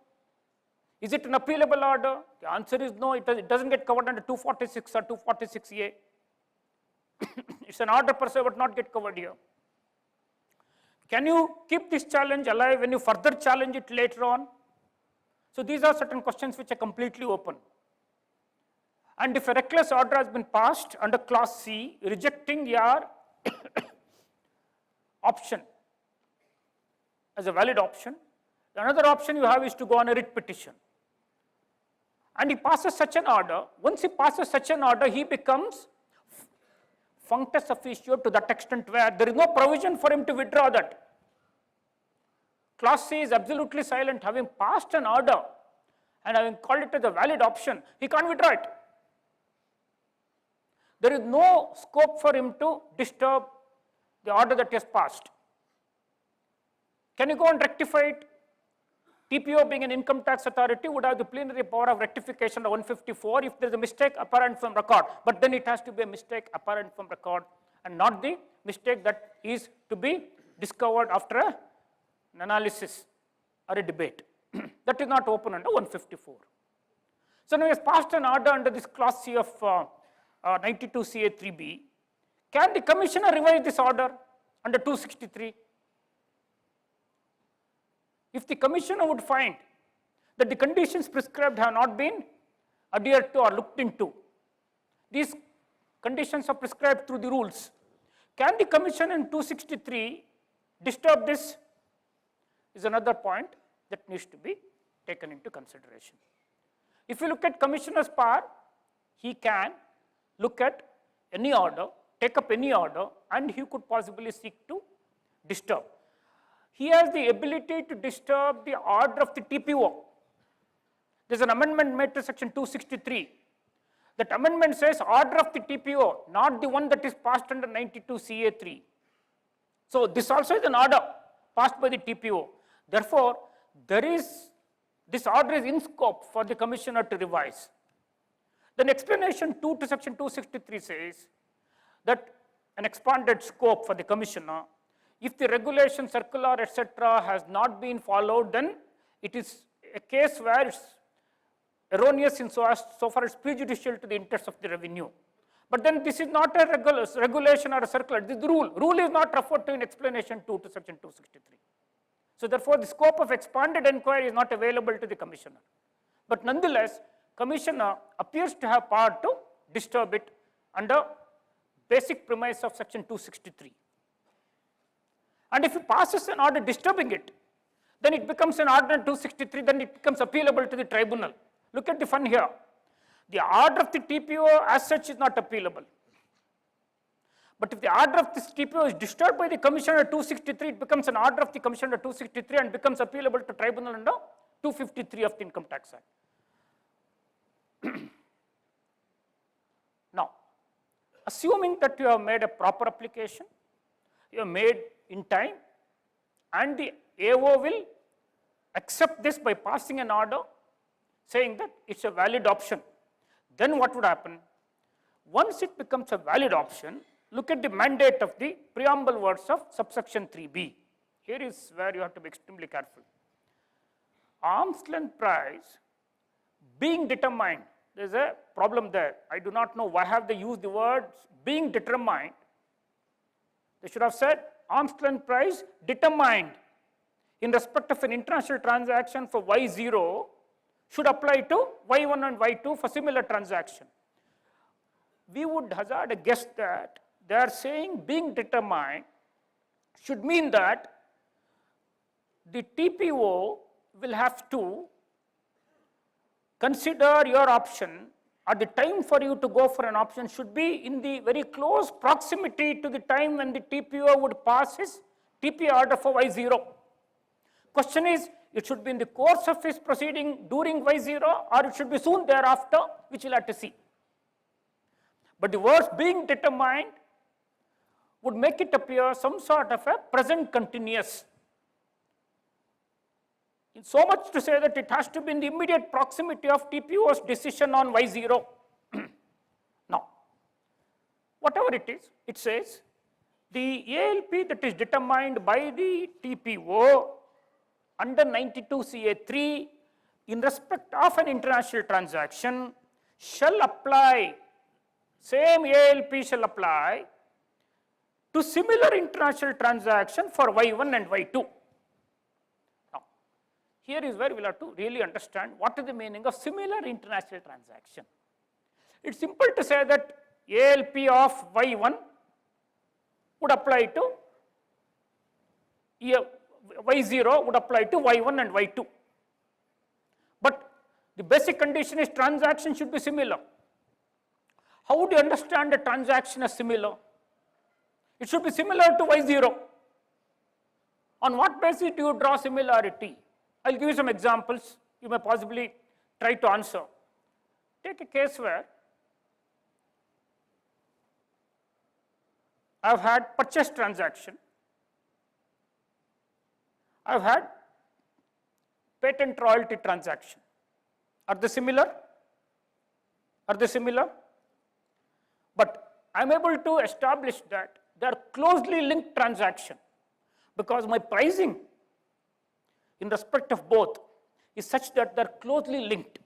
Is it an appealable order? The answer is no, it doesn't get covered under 246 or 246A. It's an order per se, but not get covered here. Can you keep this challenge alive when you further challenge it later on? So these are certain questions which are completely open. And if a reckless order has been passed under clause C, rejecting your option as a valid option, another option you have is to go on a writ petition. And he passes such an order. Once he passes such an order, he becomes functus officio to that extent where there is no provision for him to withdraw that. clause C is absolutely silent, having passed an order and having called it as a valid option, he can't withdraw it. There is no scope for him to disturb the order that he has passed. Can you go and rectify it? TPO, being an income tax authority, would have the plenary power of rectification of 154 if there is a mistake apparent from record, but then it has to be a mistake apparent from record and not the mistake that is to be discovered after an analysis or a debate. That is not open under 154. So now he has passed an order under this clause C of 92 CA 3B. Can the commissioner revise this order under 263? If the commissioner would find that the conditions prescribed have not been adhered to or looked into, these conditions are prescribed through the rules. Can the commission in 263 disturb this? Is another point that needs to be taken into consideration. If you look at commissioner's power, he can look at any order, take up any order, and he could possibly seek to disturb. He has the ability to disturb the order of the TPO. There is an amendment made to section 263. That amendment says order of the TPO, not the one that is passed under 92 CA3. So this also is an order passed by the TPO. Therefore, this order is in scope for the commissioner to revise. Then explanation 2 to section 263 says that an expanded scope for the commissioner, if the regulation, circular, etc. has not been followed, then it is a case where it's erroneous in so far as prejudicial to the interests of the revenue. But then this is not a regulation or a circular, this is the rule. Rule is not referred to in explanation 2 to section 263. So therefore, the scope of expanded inquiry is not available to the commissioner. But nonetheless, commissioner appears to have power to disturb it under basic premise of section 263. And if he passes an order disturbing it, then it becomes an order 263, then it becomes appealable to the tribunal. Look at the fun here. The order of the TPO as such is not appealable. But if the order of this TPO is disturbed by the commissioner 263, it becomes an order of the commissioner 263 and becomes appealable to tribunal under 253 of the Income Tax Act. Now, assuming that you have made a proper application, you have made in time, and the AO will accept this by passing an order saying that it's a valid option, then what would happen? Once it becomes a valid option, look at the mandate of the preamble words of subsection 3B. Here is where you have to be extremely careful. Arm's length price being determined, there is a problem there. I do not know why have they used the words being determined. They should have said arm's length price determined in respect of an international transaction for Y0 should apply to Y1 and Y2 for similar transaction. We would hazard a guess that they are saying being determined should mean that the TPO will have to consider your option, or the time for you to go for an option should be in the very close proximity to the time when the TPO would pass his TP order for Y0. Question is, it should be in the course of his proceeding during Y0 or it should be soon thereafter, which we'll have to see. But the words being determined would make it appear some sort of a present continuous. In so much to say that it has to be in the immediate proximity of TPO's decision on Y0. Now, whatever it is, it says the ALP that is determined by the TPO under 92 CA3 in respect of an international transaction shall apply, same ALP shall apply to similar international transaction for Y1 and Y2. Now, here is where we will have to really understand what is the meaning of similar international transaction. It's simple to say that ALP of Y1 would apply to Y0 would apply to Y1 and Y2. But the basic condition is transaction should be similar. How would you understand a transaction as similar? It should be similar to Y0. On what basis do you draw similarity? I'll give you some examples. You may possibly try to answer. Take a case where I've had purchase transaction, I've had patent royalty transaction. Are they similar? Are they similar? But I'm able to establish that they are closely linked transaction because my pricing in respect of both is such that they are closely linked.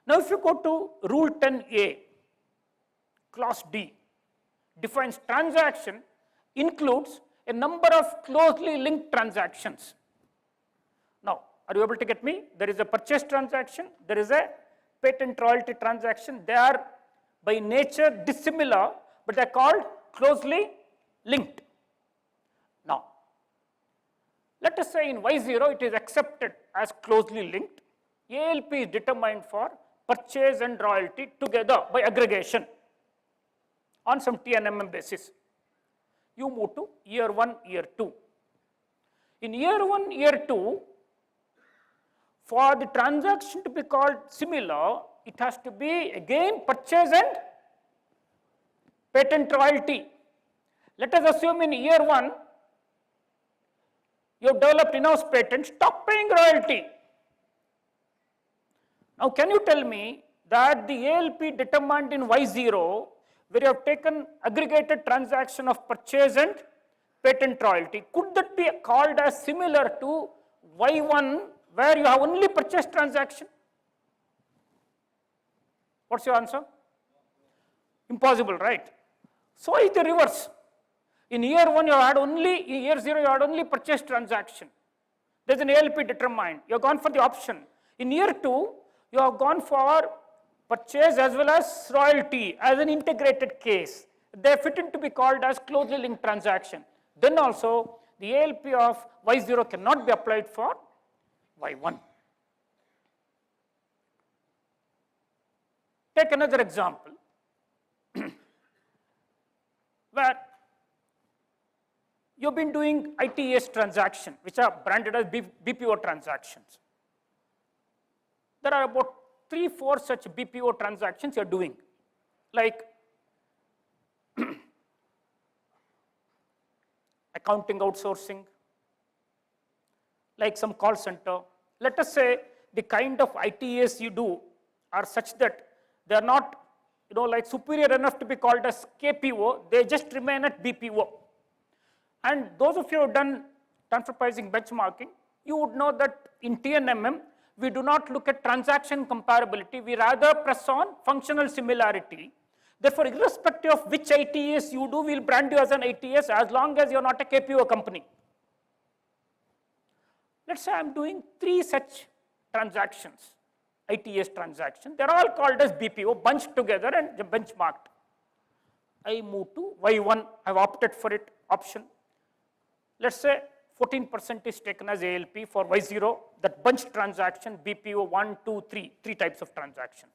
Now, if you go to Rule 10A, Clause D, defines transaction includes a number of closely linked transactions. Now, are you able to get me? There is a purchase transaction, there is a patent royalty transaction. They are by nature dissimilar, but they are called closely linked. Now, let us say in Y0 it is accepted as closely linked. ALP is determined for purchase and royalty together by aggregation on some TNMM basis. You move to year 1, year 2. In year 1, year 2, for the transaction to be called similar, it has to be again purchase and patent royalty. Let us assume in year 1, you have developed in-house patent, stop paying royalty. Now, can you tell me that the ALP determined in Y0, where you have taken aggregated transaction of purchase and patent royalty, could that be called as similar to Y1, where you have only purchase transaction? What's your answer? Impossible, right? So is the reverse. In year 1 you had only, in year 0 you had only purchase transaction. There is an ALP determined. You have gone for the option. In year 2, you have gone for purchase as well as royalty as an integrated case. They fit in to be called as closely linked transaction. Then also the ALP of Y0 cannot be applied for Y1. Take another example where you've been doing ITS transaction, which are branded as BPO transactions. There are about 3-4 such BPO transactions you're doing, like accounting outsourcing, like some call center. Let us say the kind of ITS you do are such that they are not, like superior enough to be called as KPO, they just remain at BPO. And those of you who have done transfer pricing benchmarking, you would know that in TNMM, we do not look at transaction comparability, we rather press on functional similarity. Therefore, irrespective of which ITS you do, we will brand you as an ITS as long as you are not a KPO company. Let's say I am doing 3 such transactions, ITS transactions. They are all called as BPO, bunched together and benchmarked. I move to Y1, I have opted for it, option. Let's say 14% is taken as ALP for Y0, that bunch transaction, BPO 1, 2, 3, 3 types of transactions.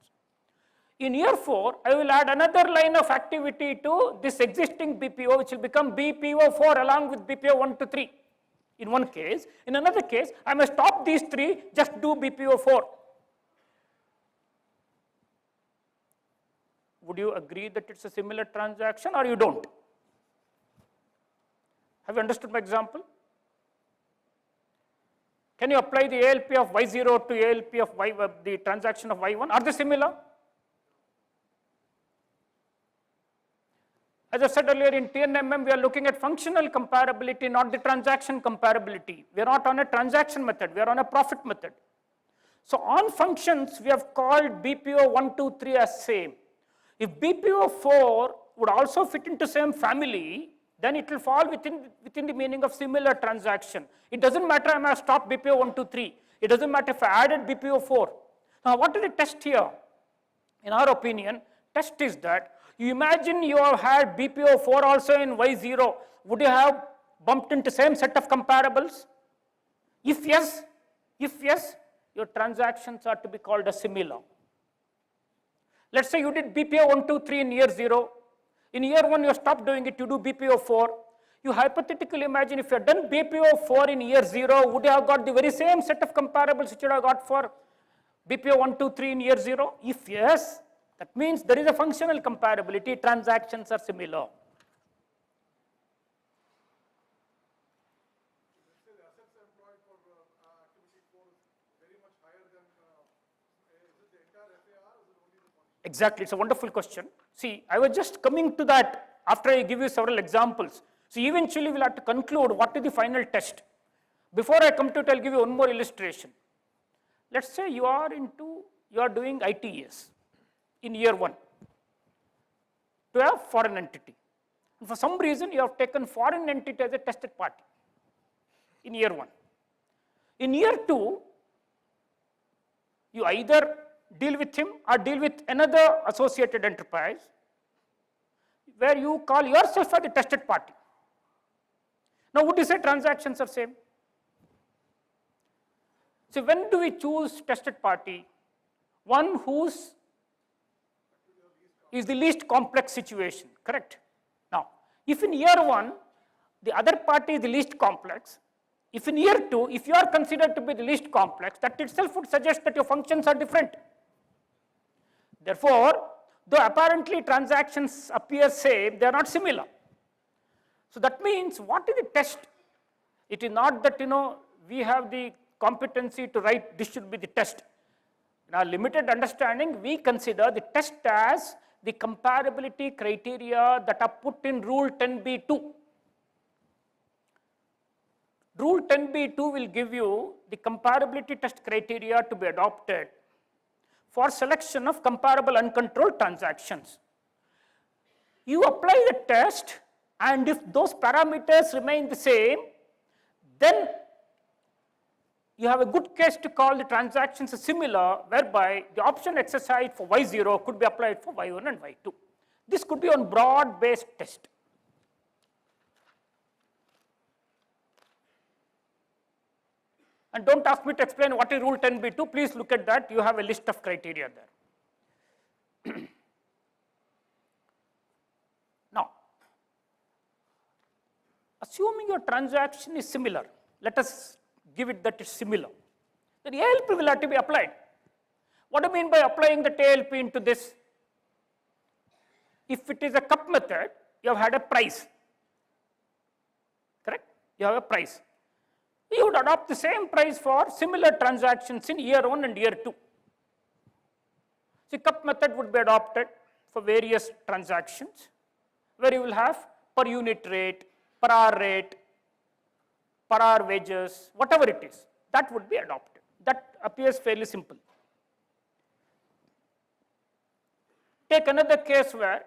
In year 4, I will add another line of activity to this existing BPO, which will become BPO 4 along with BPO 1 to 3. In one case, in another case, I may stop these 3, just do BPO 4. Would you agree that it's a similar transaction or you don't? Have you understood my example? Can you apply the ALP of Y0 to ALP of Y, the transaction of Y1? Are they similar? As I said earlier, in TNMM, we are looking at functional comparability, not the transaction comparability. We are not on a transaction method, we are on a profit method. So on functions, we have called BPO 1, 2, 3 as same. If BPO 4 would also fit into same family, then it will fall within the meaning of similar transaction. It doesn't matter I may stop BPO 1, 2, 3. It doesn't matter if I added BPO 4. Now what is the test here? In our opinion, test is that you imagine you have had BPO 4 also in Y0. Would you have bumped into same set of comparables? If yes, your transactions are to be called as similar. Let's say you did BPO 1, 2, 3 in year 0. In year 1, you stop doing it, you do BPO 4. You hypothetically imagine if you had done BPO 4 in year 0, would you have got the very same set of comparables which you have got for BPO 1, 2, 3 in year 0? If yes, that means there is a functional comparability, transactions are similar. Exactly, it's a wonderful question. See, I was just coming to that after I give you several examples. So eventually we'll have to conclude what is the final test. Before I come to it, I'll give you one more illustration. Let's say you are doing ITS in year 1 to a foreign entity. And for some reason, you have taken foreign entity as a tested party in year 1. In year 2, you either deal with him or deal with another associated enterprise where you call yourself as the tested party. Now, would you say transactions are same? So, when do we choose tested party? One whose is the least complex situation, correct? Now, if in year 1, the other party is the least complex, if in year 2, if you are considered to be the least complex, that itself would suggest that your functions are different. Therefore, though apparently transactions appear same, they are not similar. So that means what is the test? It is not that we have the competency to write this should be the test. In our limited understanding, we consider the test as the comparability criteria that are put in Rule 10b-2. Rule 10b-2 will give you the comparability test criteria to be adopted for selection of comparable uncontrolled transactions. You apply the test, and if those parameters remain the same, then you have a good case to call the transactions similar, whereby the option exercised for Y0 could be applied for Y1 and Y2. This could be on broad-based test. And don't ask me to explain what is Rule 10b-2, please look at that, you have a list of criteria there. Now, assuming your transaction is similar, let us give it that it's similar, then ALP will have to be applied. What do you mean by applying the ALP into this? If it is a cup method, you have had a price, correct? You have a price. You would adopt the same price for similar transactions in year 1 and year 2. The cup method would be adopted for various transactions, where you will have per unit rate, per hour rate, per hour wages, whatever it is, that would be adopted. That appears fairly simple. Take another case where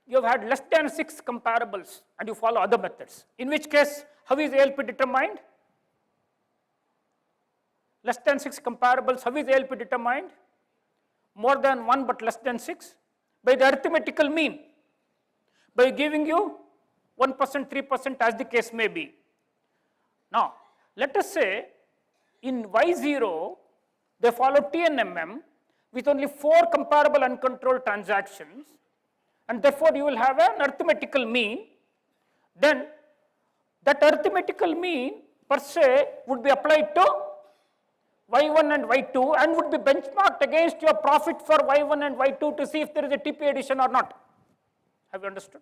you have had less than 6 comparables and you follow other methods. In which case, how is ALP determined? Less than 6 comparables, how is ALP determined? More than 1 but less than 6? By the arithmetical mean, by giving you 1%, 3% as the case may be. Now, let us say in Y0, they follow TNMM with only 4 comparable uncontrolled transactions, and therefore you will have an arithmetical mean. Then that arithmetical mean per se would be applied to Y1 and Y2 and would be benchmarked against your profit for Y1 and Y2 to see if there is a TP addition or not. Have you understood?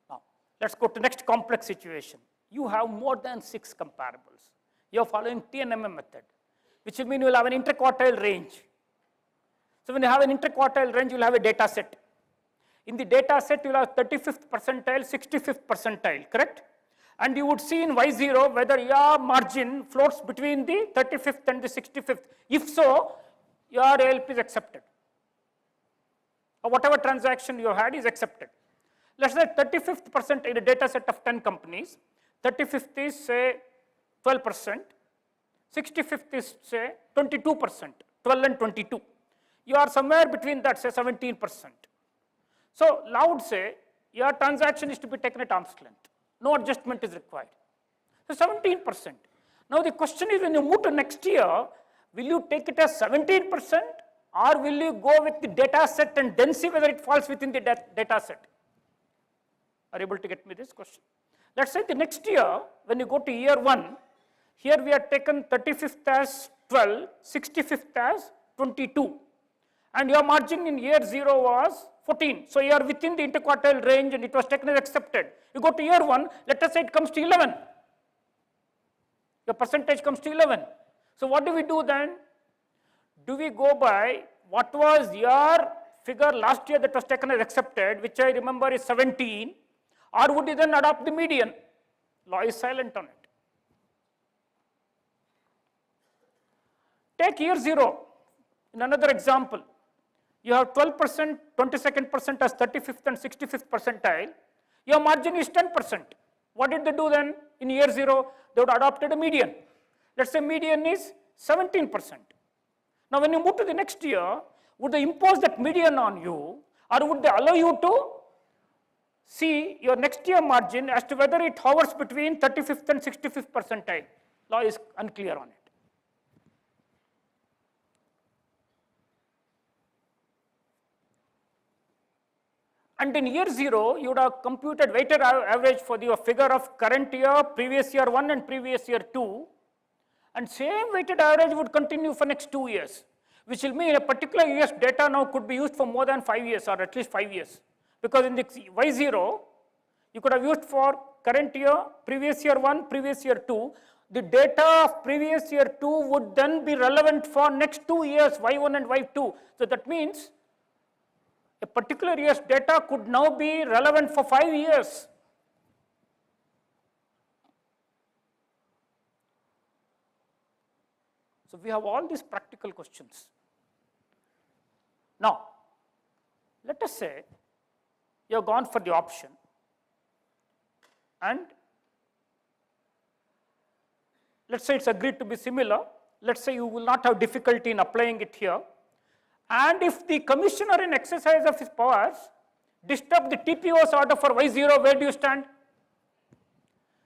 Now, let's go to next complex situation. You have more than 6 comparables. You are following TNMM method, which will mean you will have an interquartile range. So when you have an interquartile range, you will have a data set. In the data set, you will have 35th percentile, 65th percentile, correct? And you would see in Y0 whether your margin floats between the 35th and the 65th. If so, your ALP is accepted. Or whatever transaction you had is accepted. Let's say 35th percent in a data set of 10 companies, 35th is say 12%, 65th is say 22%, 12 and 22. You are somewhere between that, say 17%. So law would say your transaction is to be taken at arm's length. No adjustment is required. So 17%. Now the question is, when you move to next year, will you take it as 17% or will you go with the data set and then see whether it falls within the data set? Are you able to get me this question? Let's say the next year, when you go to year 1, here we have taken 35th as 12, 65th as 22, and your margin in year 0 was 14. So you are within the interquartile range and it was taken as accepted. You go to year 1, let us say it comes to 11. Your percentage comes to 11. So what do we do then? Do we go by what was your figure last year that was taken as accepted, which I remember is 17, or would you then adopt the median? Law is silent on it. Take year 0. In another example, you have 12%, 22nd% as 35th and 65th percentile. Your margin is 10%. What did they do then? In year 0, they would adopted a median. Let's say median is 17%. Now when you move to the next year, would they impose that median on you, or would they allow you to see your next year margin as to whether it hovers between 35th and 65th percentile? Law is unclear on it. And in year 0, you would have computed weighted average for your figure of current year, previous year 1 and previous year 2, and same weighted average would continue for next 2 years, which will mean a particular year's data now could be used for more than 5 years or at least 5 years. Because in the Y0, you could have used for current year, previous year 1, previous year 2. The data of previous year 2 would then be relevant for next 2 years, Y1 and Y2. So that means a particular year's data could now be relevant for 5 years. So we have all these practical questions. Now, let us say you have gone for the option, and let's say it's agreed to be similar. Let's say you will not have difficulty in applying it here. And if the commissioner in exercise of his powers disturb the TPO's order for Y0, where do you stand?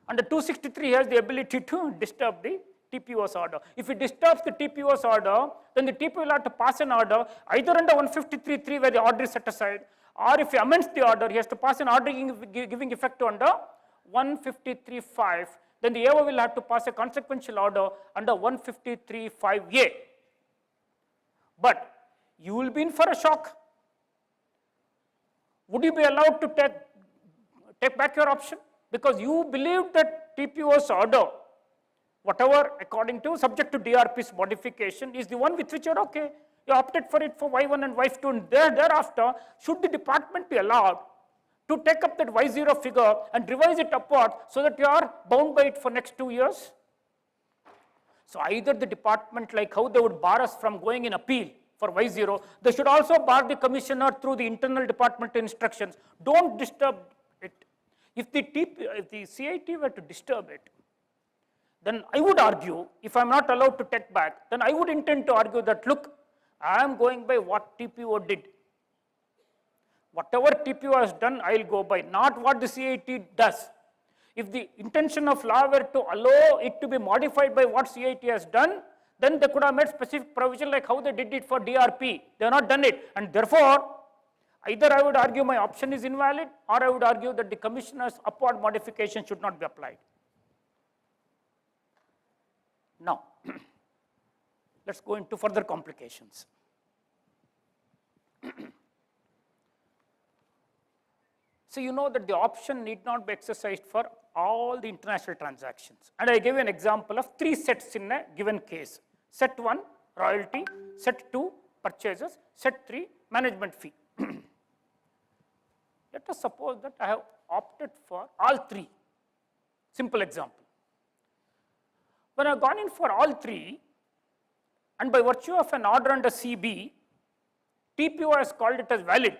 Under 263, he has the ability to disturb the TPO's order. If he disturbs the TPO's order, then the TPO will have to pass an order either under 153.3 where the order is set aside, or if he amends the order, he has to pass an order giving effect to under 153.5. Then the AO will have to pass a consequential order under 153.5A. But you will be in for a shock. Would you be allowed to take back your option? Because you believed that TPO's order, whatever according to subject to DRP's modification, is the one with which you're okay. You opted for it for Y1 and Y2, and thereafter, should the department be allowed to take up that Y0 figure and revise it upward so that you are bound by it for next 2 years? So either the department, like how they would bar us from going in appeal for Y0, they should also bar the commissioner through the internal department instructions. Don't disturb it. If the CIT were to disturb it, then I would argue, if I am not allowed to take back, then I would intend to argue that, look, I am going by what TPO did. Whatever TPO has done, I will go by, not what the CIT does. If the intention of law were to allow it to be modified by what CIT has done, then they could have made specific provision like how they did it for DRP. They have not done it, and therefore, either I would argue my option is invalid, or I would argue that the commissioner's upward modification should not be applied. Now, let's go into further complications. So you know that the option need not be exercised for all the international transactions. And I gave you an example of 3 sets in a given case. Set 1, royalty. Set 2, purchases. Set 3, management fee. Let us suppose that I have opted for all 3. Simple example. When I have gone in for all 3, and by virtue of an order under CB, TPO has called it as valid,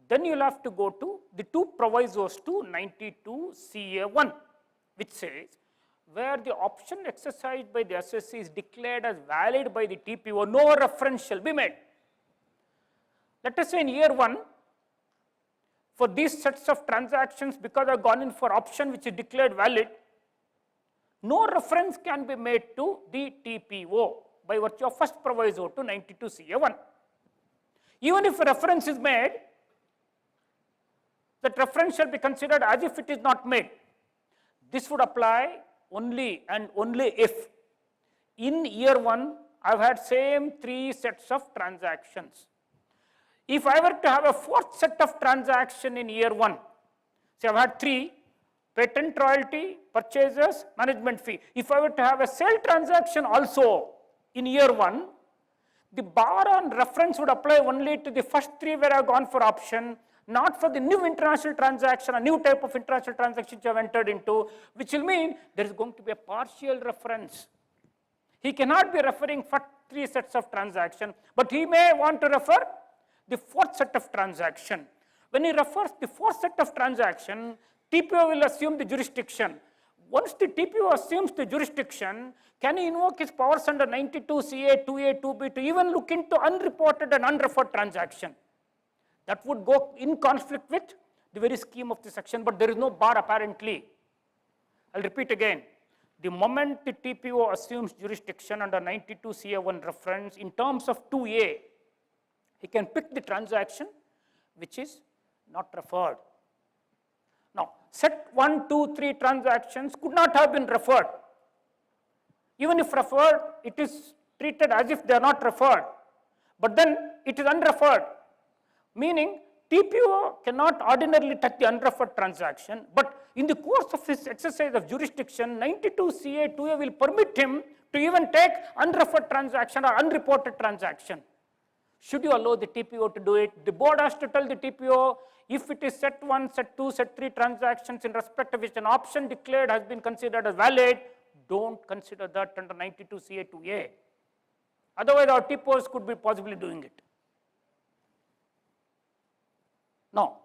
then you will have to go to the 2 provisos to 92 CA1, which says where the option exercised by the SSC is declared as valid by the TPO, no reference shall be made. Let us say in year 1, for these sets of transactions, because I have gone in for option which is declared valid, no reference can be made to the TPO. by virtue of first proviso to 92 CA1. Even if a reference is made, that reference shall be considered as if it is not made. This would apply only and only if in year 1 I have had same 3 sets of transactions. If I were to have a 4th set of transaction in year 1, say I have had 3, patent royalty, purchases, management fee. If I were to have a sale transaction also in year 1, the bar on reference would apply only to the first 3 where I have gone for option, not for the new international transaction, a new type of international transaction which I have entered into, which will mean there is going to be a partial reference. He cannot be referring for 3 sets of transaction, but he may want to refer the 4th set of transaction. When he refers the 4th set of transaction, TPO will assume the jurisdiction. Once the TPO assumes the jurisdiction, can he invoke his powers under 92 CA, 2A, 2B to even look into unreported and unreferred transaction? That would go in conflict with the very scheme of the section, but there is no bar apparently. I'll repeat again. The moment the TPO assumes jurisdiction under 92 CA1 reference in terms of 2A, he can pick the transaction which is not referred. Now, set 1, 2, 3 transactions could not have been referred. Even if referred, it is treated as if they are not referred. But then it is unreferred, meaning TPO cannot ordinarily touch the unreferred transaction, but in the course of his exercise of jurisdiction, 92 CA 2A will permit him to even take unreferred transaction or unreported transaction. Should you allow the TPO to do it? The board has to tell the TPO, if it is set 1, set 2, set 3 transactions in respect of which an option declared has been considered as valid, don't consider that under 92 CA 2A. Otherwise, our TPOs could be possibly doing it. Now,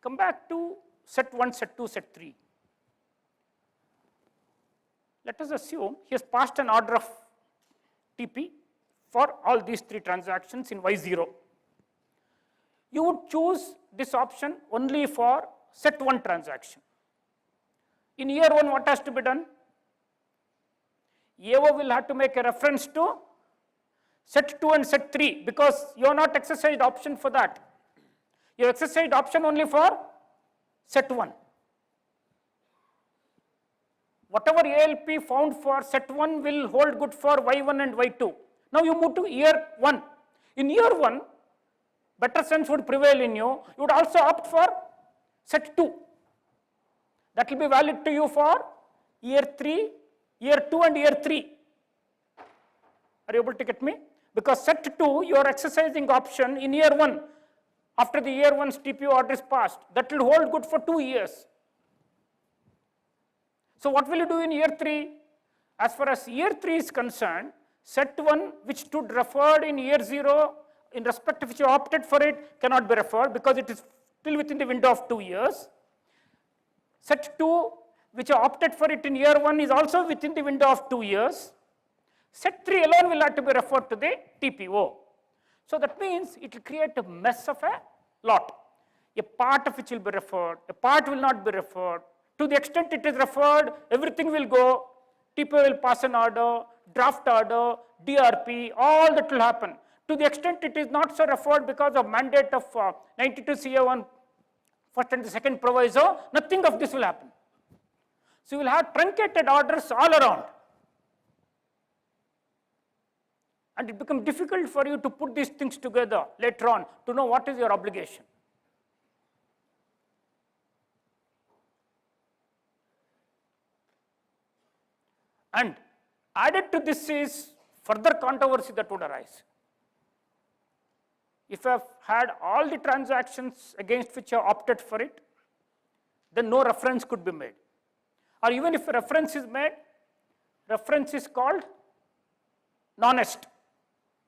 come back to set 1, set 2, set 3. Let us assume he has passed an order of TP for all these 3 transactions in Y0. You would choose this option only for set 1 transaction. In year 1, what has to be done? AO will have to make a reference to set 2 and set 3 because you have not exercised option for that. You exercised option only for set 1. Whatever ALP found for set 1 will hold good for Y1 and Y2. Now you move to year 1. In year 1, better sense would prevail in you. You would also opt for set 2. That will be valid to you for year 3, year 2 and year 3. Are you able to get me? Because set 2, you are exercising option in year 1. After the year 1's TPO order is passed, that will hold good for 2 years. So what will you do in year 3? As far as year 3 is concerned, set 1 which stood referred in year 0, in respect of which you opted for it, cannot be referred because it is still within the window of 2 years. Set 2 which you opted for it in year 1 is also within the window of 2 years. Set 3 alone will have to be referred to the TPO. So that means it will create a mess of a lot. A part of which will be referred, a part will not be referred. To the extent it is referred, everything will go. TPO will pass an order, draft order, DRP, all that will happen. To the extent it is not so referred because of mandate of 92 CA1 first and the second proviso, nothing of this will happen. So you will have truncated orders all around. And it becomes difficult for you to put these things together later on to know what is your obligation. And added to this is further controversy that would arise. If I have had all the transactions against which I opted for it, then no reference could be made. Or even if a reference is made, reference is called non-est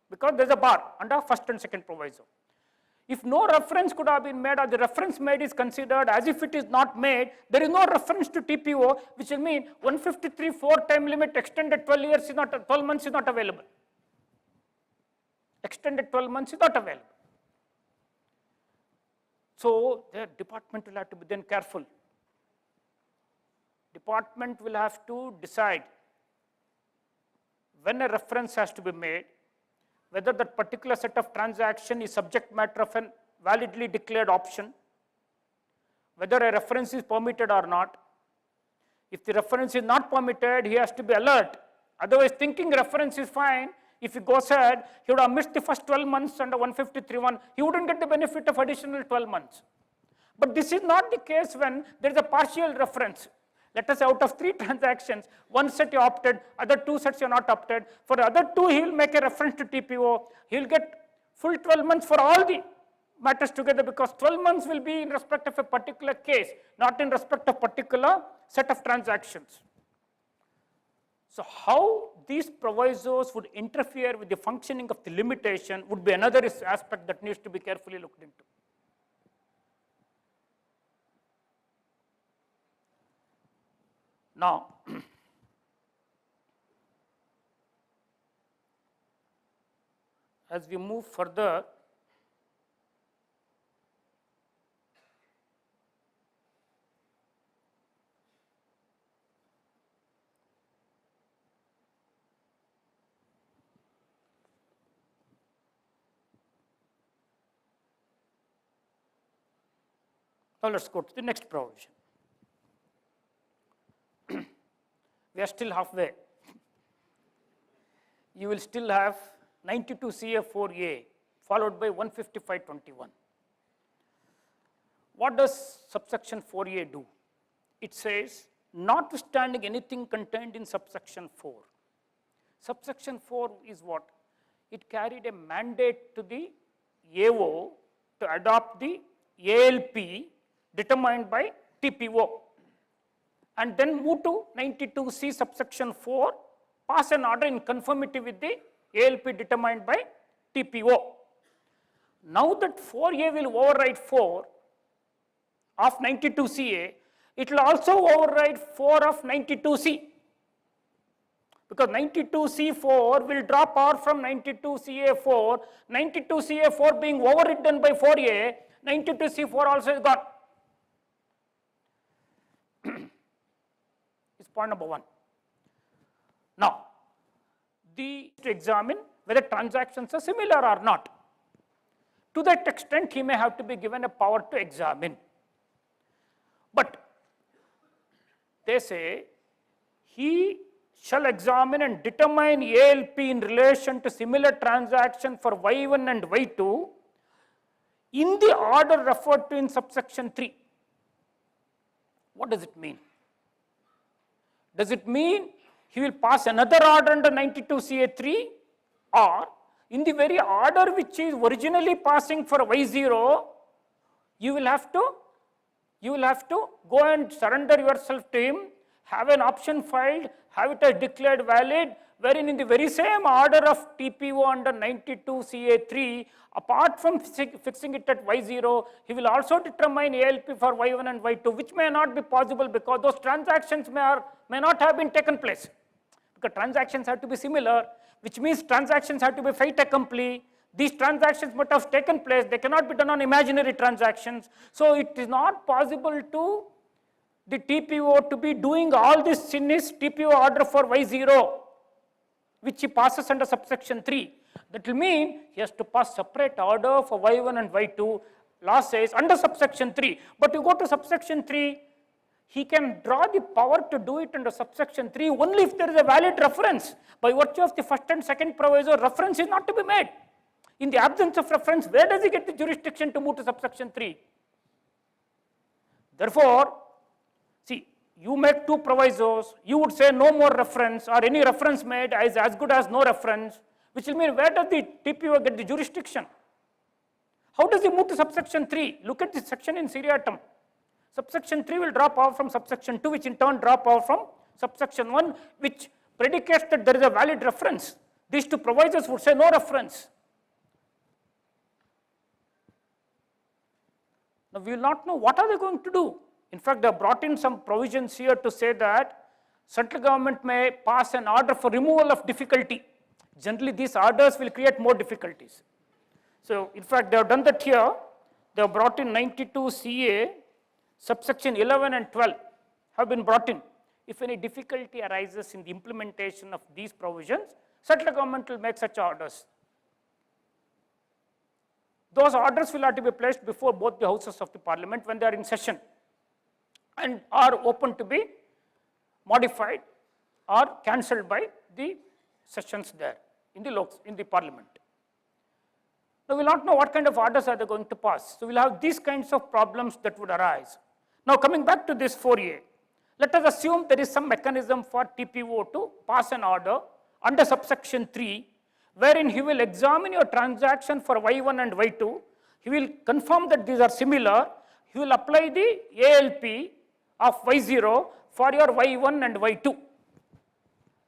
because there is a bar under first and second proviso. If no reference could have been made or the reference made is considered as if it is not made, there is no reference to TPO, which will mean 153 4-time limit extended 12 years is not, 12 months is not available. Extended 12 months is not available. So the department will have to be then careful. Department will have to decide when a reference has to be made, whether that particular set of transaction is subject matter of a validly declared option, whether a reference is permitted or not. If the reference is not permitted, he has to be alert. Otherwise, thinking reference is fine, if he goes ahead, he would have missed the first 12 months under 153(1), he wouldn't get the benefit of additional 12 months. But this is not the case when there is a partial reference. Let us say out of 3 transactions, one set you opted, other 2 sets you not opted. For the other 2, he will make a reference to TPO. He will get full 12 months for all the matters together, because 12 months will be in respect of a particular case, not in respect of particular set of transactions. So how these provisos would interfere with the functioning of the limitation would be another aspect that needs to be carefully looked into. Now, as we move further, now let's go to the next provision. We are still halfway. You will still have 92 CA4A followed by 155.21. What does subsection 4A do? It says, notwithstanding anything contained in subsection 4. Subsection 4 is what? It carried a mandate to the AO to adopt the ALP determined by TPO, and then move to 92C subsection 4, pass an order in conformity with the ALP determined by TPO. Now that 4A will override 4 of 92CA, it will also override 4 of 92C, because 92C4 will drop out from 92CA4, 92CA4 being overridden by 4A, 92C4 also is gone. Is point number 1. Now, to examine whether transactions are similar or not. To that extent, he may have to be given a power to examine. But they say he shall examine and determine ALP in relation to similar transaction for Y1 and Y2 in the order referred to in subsection 3. What does it mean? Does it mean he will pass another order under 92CA3, or in the very order which is originally passing for Y0, you will have to go and surrender yourself to him, have an option filed, have it as declared valid, wherein in the very same order of TPO under 92CA3, apart from fixing it at Y0, he will also determine ALP for Y1 and Y2, which may not be possible because those transactions may not have been taken place. Because transactions have to be similar, which means transactions have to be fait accompli. These transactions must have taken place. They cannot be done on imaginary transactions. So it is not possible to the TPO to be doing all this in his TPO order for Y0, which he passes under subsection 3. That will mean he has to pass separate order for Y1 and Y2. Law says under subsection 3. But you go to subsection 3, he can draw the power to do it under subsection 3 only if there is a valid reference. By virtue of the first and second proviso, reference is not to be made. In the absence of reference, where does he get the jurisdiction to move to subsection 3? Therefore, see, you make 2 provisos, you would say no more reference, or any reference made is as good as no reference, which will mean where does the TPO get the jurisdiction? How does he move to subsection 3? Look at this section in seriatim. Subsection 3 will drop off from subsection 2, which in turn drop off from subsection 1, which predicates that there is a valid reference. These 2 provisos would say no reference. Now, we will not know what are they going to do. In fact, they have brought in some provisions here to say that central government may pass an order for removal of difficulty. Generally, these orders will create more difficulties. So, in fact, they have done that here. They have brought in 92 CA, subsection 11 and 12 have been brought in. If any difficulty arises in the implementation of these provisions, Central government will make such orders. Those orders will have to be placed before both the houses of the parliament when they are in session and are open to be modified or cancelled by the sessions there in the parliament. Now, we will not know what kind of orders are they going to pass. So, we will have these kinds of problems that would arise. Now, coming back to this 4A, let us assume there is some mechanism for TPO to pass an order under subsection 3, wherein he will examine your transaction for Y1 and Y2. He will confirm that these are similar. He will apply the ALP of Y0 for your Y1 and Y2.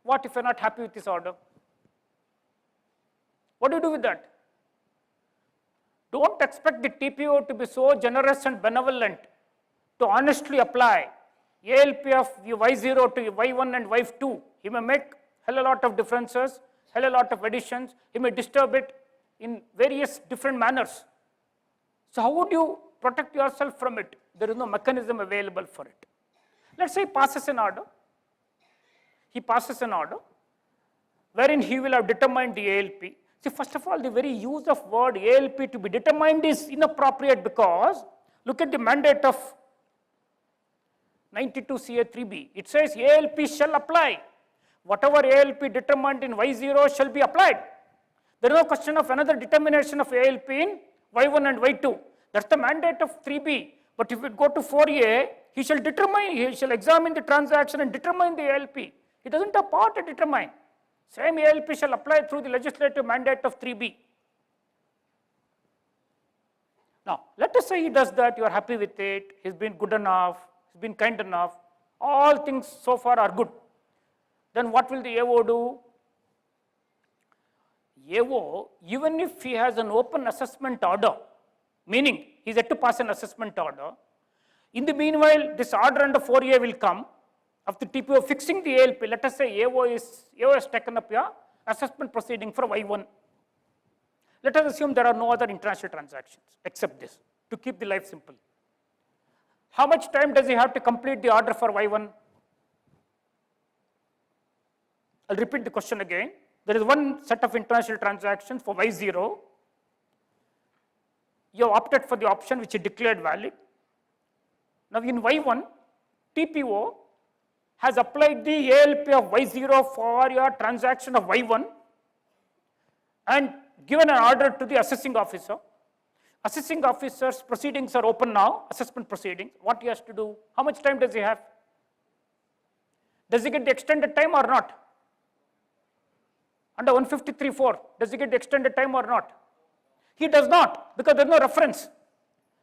What if you are not happy with this order? What do you do with that? Don't expect the TPO to be so generous and benevolent to honestly apply ALP of Y0 to Y1 and Y2. He may make hell a lot of differences, hell a lot of additions. He may disturb it in various different manners. So how would you protect yourself from it? There is no mechanism available for it. Let's say he passes an order. He passes an order wherein he will have determined the ALP. See, first of all, the very use of word ALP to be determined is inappropriate because look at the mandate of 92 CA 3B. It says ALP shall apply. Whatever ALP determined in Y0 shall be applied. There is no question of another determination of ALP in Y1 and Y2. That's the mandate of 3B. But if we go to 4A, he shall examine the transaction and determine the ALP. He doesn't have power to determine. Same ALP shall apply through the legislative mandate of 3B. Now, let us say he does that, you are happy with it, he's been good enough, he's been kind enough, all things so far are good. Then what will the AO do? AO, even if he has an open assessment order, meaning he is yet to pass an assessment order, in the meanwhile, this order under 4A will come of the TPO fixing the ALP. Let us say AO has taken up your assessment proceeding for Y1. Let us assume there are no other international transactions except this to keep the life simple. How much time does he have to complete the order for Y1? I'll repeat the question again. There is one set of international transactions for Y0. You have opted for the option which is declared valid. Now in Y1, TPO has applied the ALP of Y0 for your transaction of Y1 and given an order to the assessing officer. Assessing officer's proceedings are open now, assessment proceedings. What he has to do? How much time does he have? Does he get the extended time or not? Under 153(4), does he get the extended time or not? He does not, because there is no reference.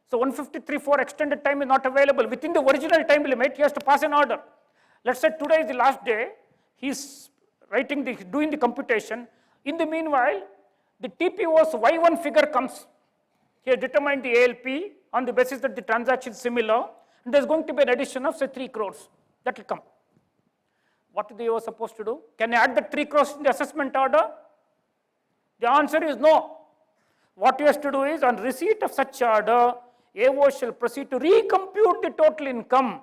So 153(4) extended time is not available. Within the original time limit, he has to pass an order. Let's say today is the last day, he is doing the computation. In the meanwhile, the TPO's Y1 figure comes. He has determined the ALP on the basis that the transaction is similar, and there is going to be an addition of say 3 crores. That will come. What is the AO supposed to do? Can he add the 3 crores in the assessment order? The answer is no. What he has to do is, on receipt of such order, AO shall proceed to recompute the total income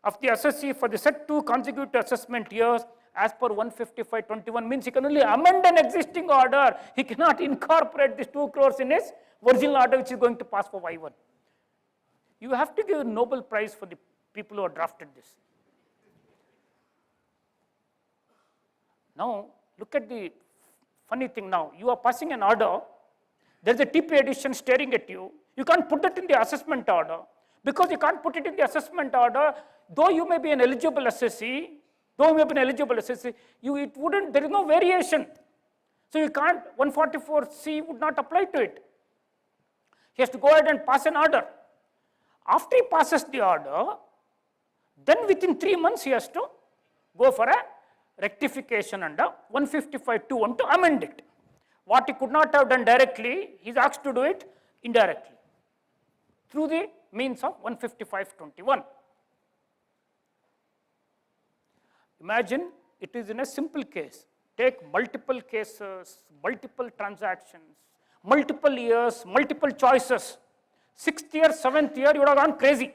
of the assessee for the said 2 consecutive assessment years as per 155(21). Means he can only amend an existing order. He cannot incorporate these 2 crores in his original order which is going to pass for Y1. You have to give a Nobel Prize for the people who have drafted this. Now, look at the funny thing now. You are passing an order. There is a TP addition staring at you. You can't put it in the assessment order. Because you can't put it in the assessment order, though you may be an eligible assessee, there is no variation. So you can't, 144C would not apply to it. He has to go ahead and pass an order. After he passes the order, then within 3 months he has to go for a rectification under 155(2) to amend it. What he could not have done directly, he is asked to do it indirectly through the means of 155(21). Imagine it is in a simple case. Take multiple cases, multiple transactions, multiple years, multiple choices. 6th year, 7th year, you would have gone crazy.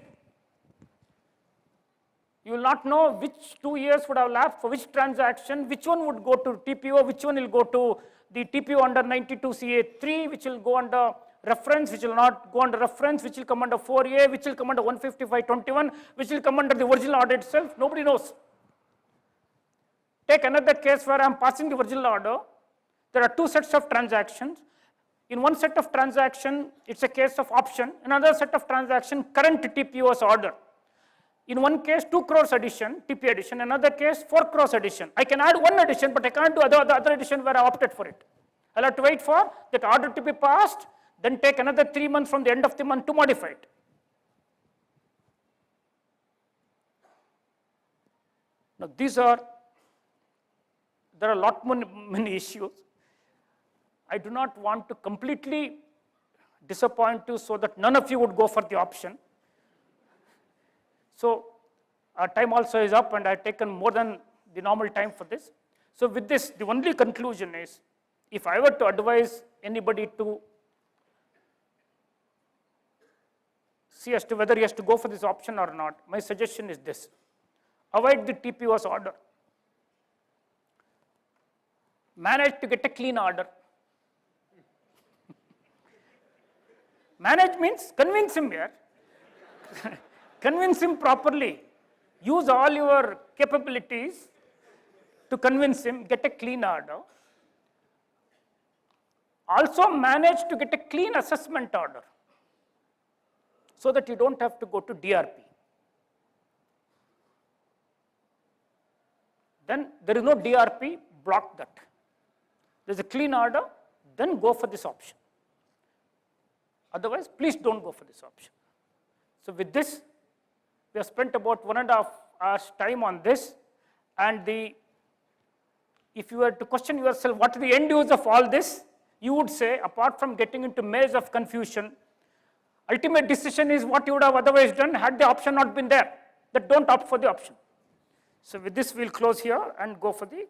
You will not know which 2 years would have lapsed for which transaction, which one would go to TPO, which one will go to the TPO under 92CA3, which will go under reference, which will not go under reference, which will come under 4A, which will come under 155.21, which will come under the original order itself. Nobody knows. Take another case where I am passing the original order. There are two sets of transactions. In one set of transaction, it's a case of option. Another set of transaction, current TPO's order. In one case, 2 crores addition, TP addition. Another case, 4 crores addition. I can add one addition, but I can't do the other addition where I opted for it. I'll have to wait for that order to be passed, then take another 3 months from the end of the month to modify it. Now, there are a lot many issues. I do not want to completely disappoint you so that none of you would go for the option. So our time also is up and I have taken more than the normal time for this. So with this, the only conclusion is, if I were to advise anybody to see as to whether he has to go for this option or not, my suggestion is this: avoid the TPO's order. Manage to get a clean order. Manage means convince him here. Convince him properly. Use all your capabilities to convince him, get a clean order. Also manage to get a clean assessment order so that you don't have to go to DRP. Then there is no DRP, block that. There's a clean order, then go for this option. Otherwise, please don't go for this option. So with this, we have spent about 1.5 hours time on this, and if you were to question yourself, what is the end use of all this? You would say, apart from getting into maze of confusion, ultimate decision is what you would have otherwise done had the option not been there, that don't opt for the option. So with this, we'll close here and go for the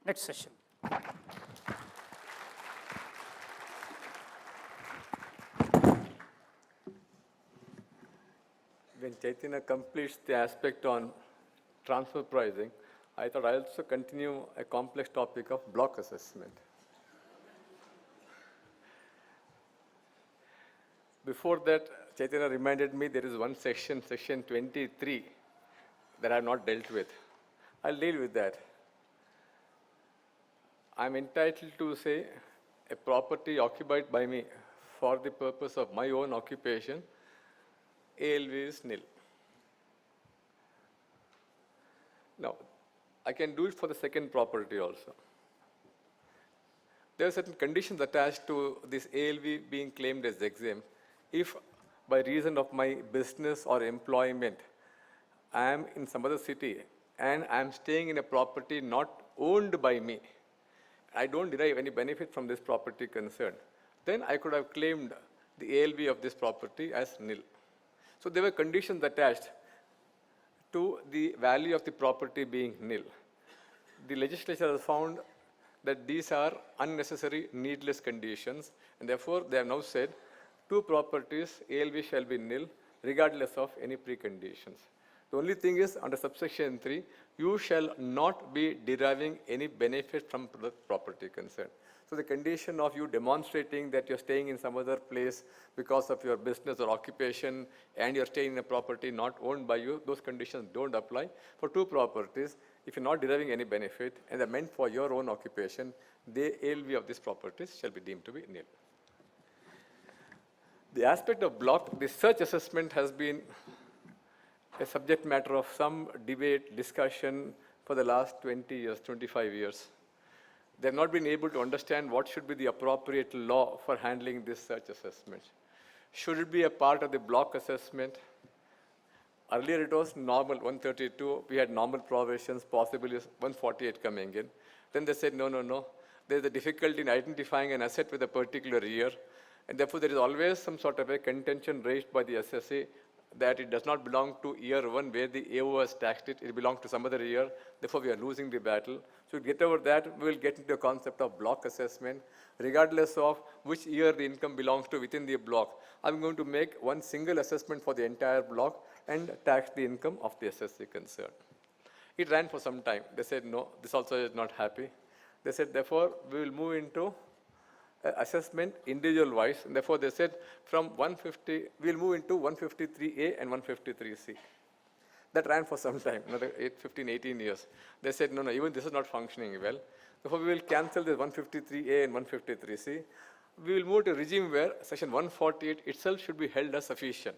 next session. When Chaitanya completes the aspect on transfer pricing, I thought I'll also continue a complex topic of block assessment. Before that, Chaitanya reminded me there is one section, section 23, that I have not dealt with. I'll deal with that. I'm entitled to say a property occupied by me for the purpose of my own occupation, ALV is nil. Now, I can do it for the second property also. There are certain conditions attached to this ALV being claimed as exempt. If by reason of my business or employment, I am in some other city and I am staying in a property not owned by me, I don't derive any benefit from this property concerned, then I could have claimed the ALV of this property as nil. So there were conditions attached to the value of the property being nil. The legislature has found that these are unnecessary, needless conditions, and therefore they have now said two properties ALV shall be nil regardless of any preconditions. The only thing is, under subsection 3, you shall not be deriving any benefit from the property concerned. So the condition of you demonstrating that you're staying in some other place because of your business or occupation and you're staying in a property not owned by you, those conditions don't apply. For two properties, if you're not deriving any benefit and they're meant for your own occupation, the ALV of these properties shall be deemed to be nil. The aspect of block, the search assessment has been a subject matter of some debate, discussion for the last 20 years, 25 years. They have not been able to understand what should be the appropriate law for handling this search assessment. Should it be a part of the block assessment? Earlier it was normal, 132, we had normal provisions, possibly 148 coming in. Then they said, no, there's a difficulty in identifying an asset with a particular year, and therefore there is always some sort of a contention raised by the SSA that it does not belong to year 1 where the AO has taxed it, it belongs to some other year, therefore we are losing the battle. So to get over that, we will get into the concept of block assessment, regardless of which year the income belongs to within the block. I'm going to make one single assessment for the entire block and tax the income of the SSC concerned. It ran for some time. They said, no, this also is not happy. They said, therefore, we will move into assessment individual wise. And therefore, they said from 150, we'll move into 153A and 153C. That ran for some time, another 15, 18 years. They said, no, even this is not functioning well. Therefore, we will cancel this 153A and 153C. We will move to a regime where section 148 itself should be held as sufficient.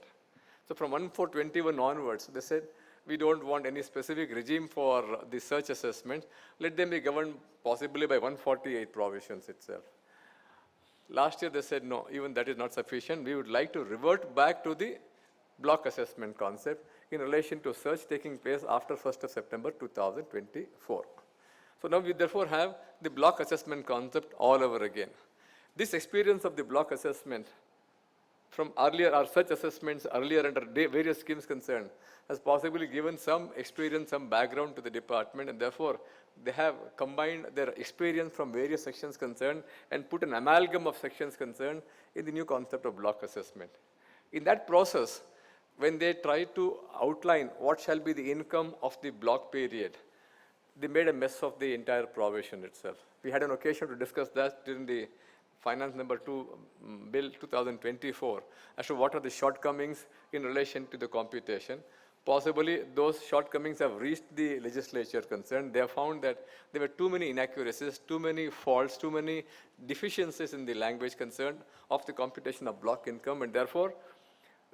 So from 1421 onwards, they said, we don't want any specific regime for the search assessment. Let them be governed possibly by 148 provisions itself. Last year they said, no, even that is not sufficient. We would like to revert back to the block assessment concept in relation to search taking place after 1st of September 2024. So now we therefore have the block assessment concept all over again. This experience of the block assessment from earlier, our search assessments earlier under various schemes concerned, has possibly given some experience, some background to the department, and therefore they have combined their experience from various sections concerned and put an amalgam of sections concerned in the new concept of block assessment. In that process, when they try to outline what shall be the income of the block period, they made a mess of the entire provision itself. We had an occasion to discuss that during the Finance Number 2 Bill 2024 as to what are the shortcomings in relation to the computation. Possibly those shortcomings have reached the legislature concerned. They have found that there were too many inaccuracies, too many faults, too many deficiencies in the language concerned of the computation of block income, and therefore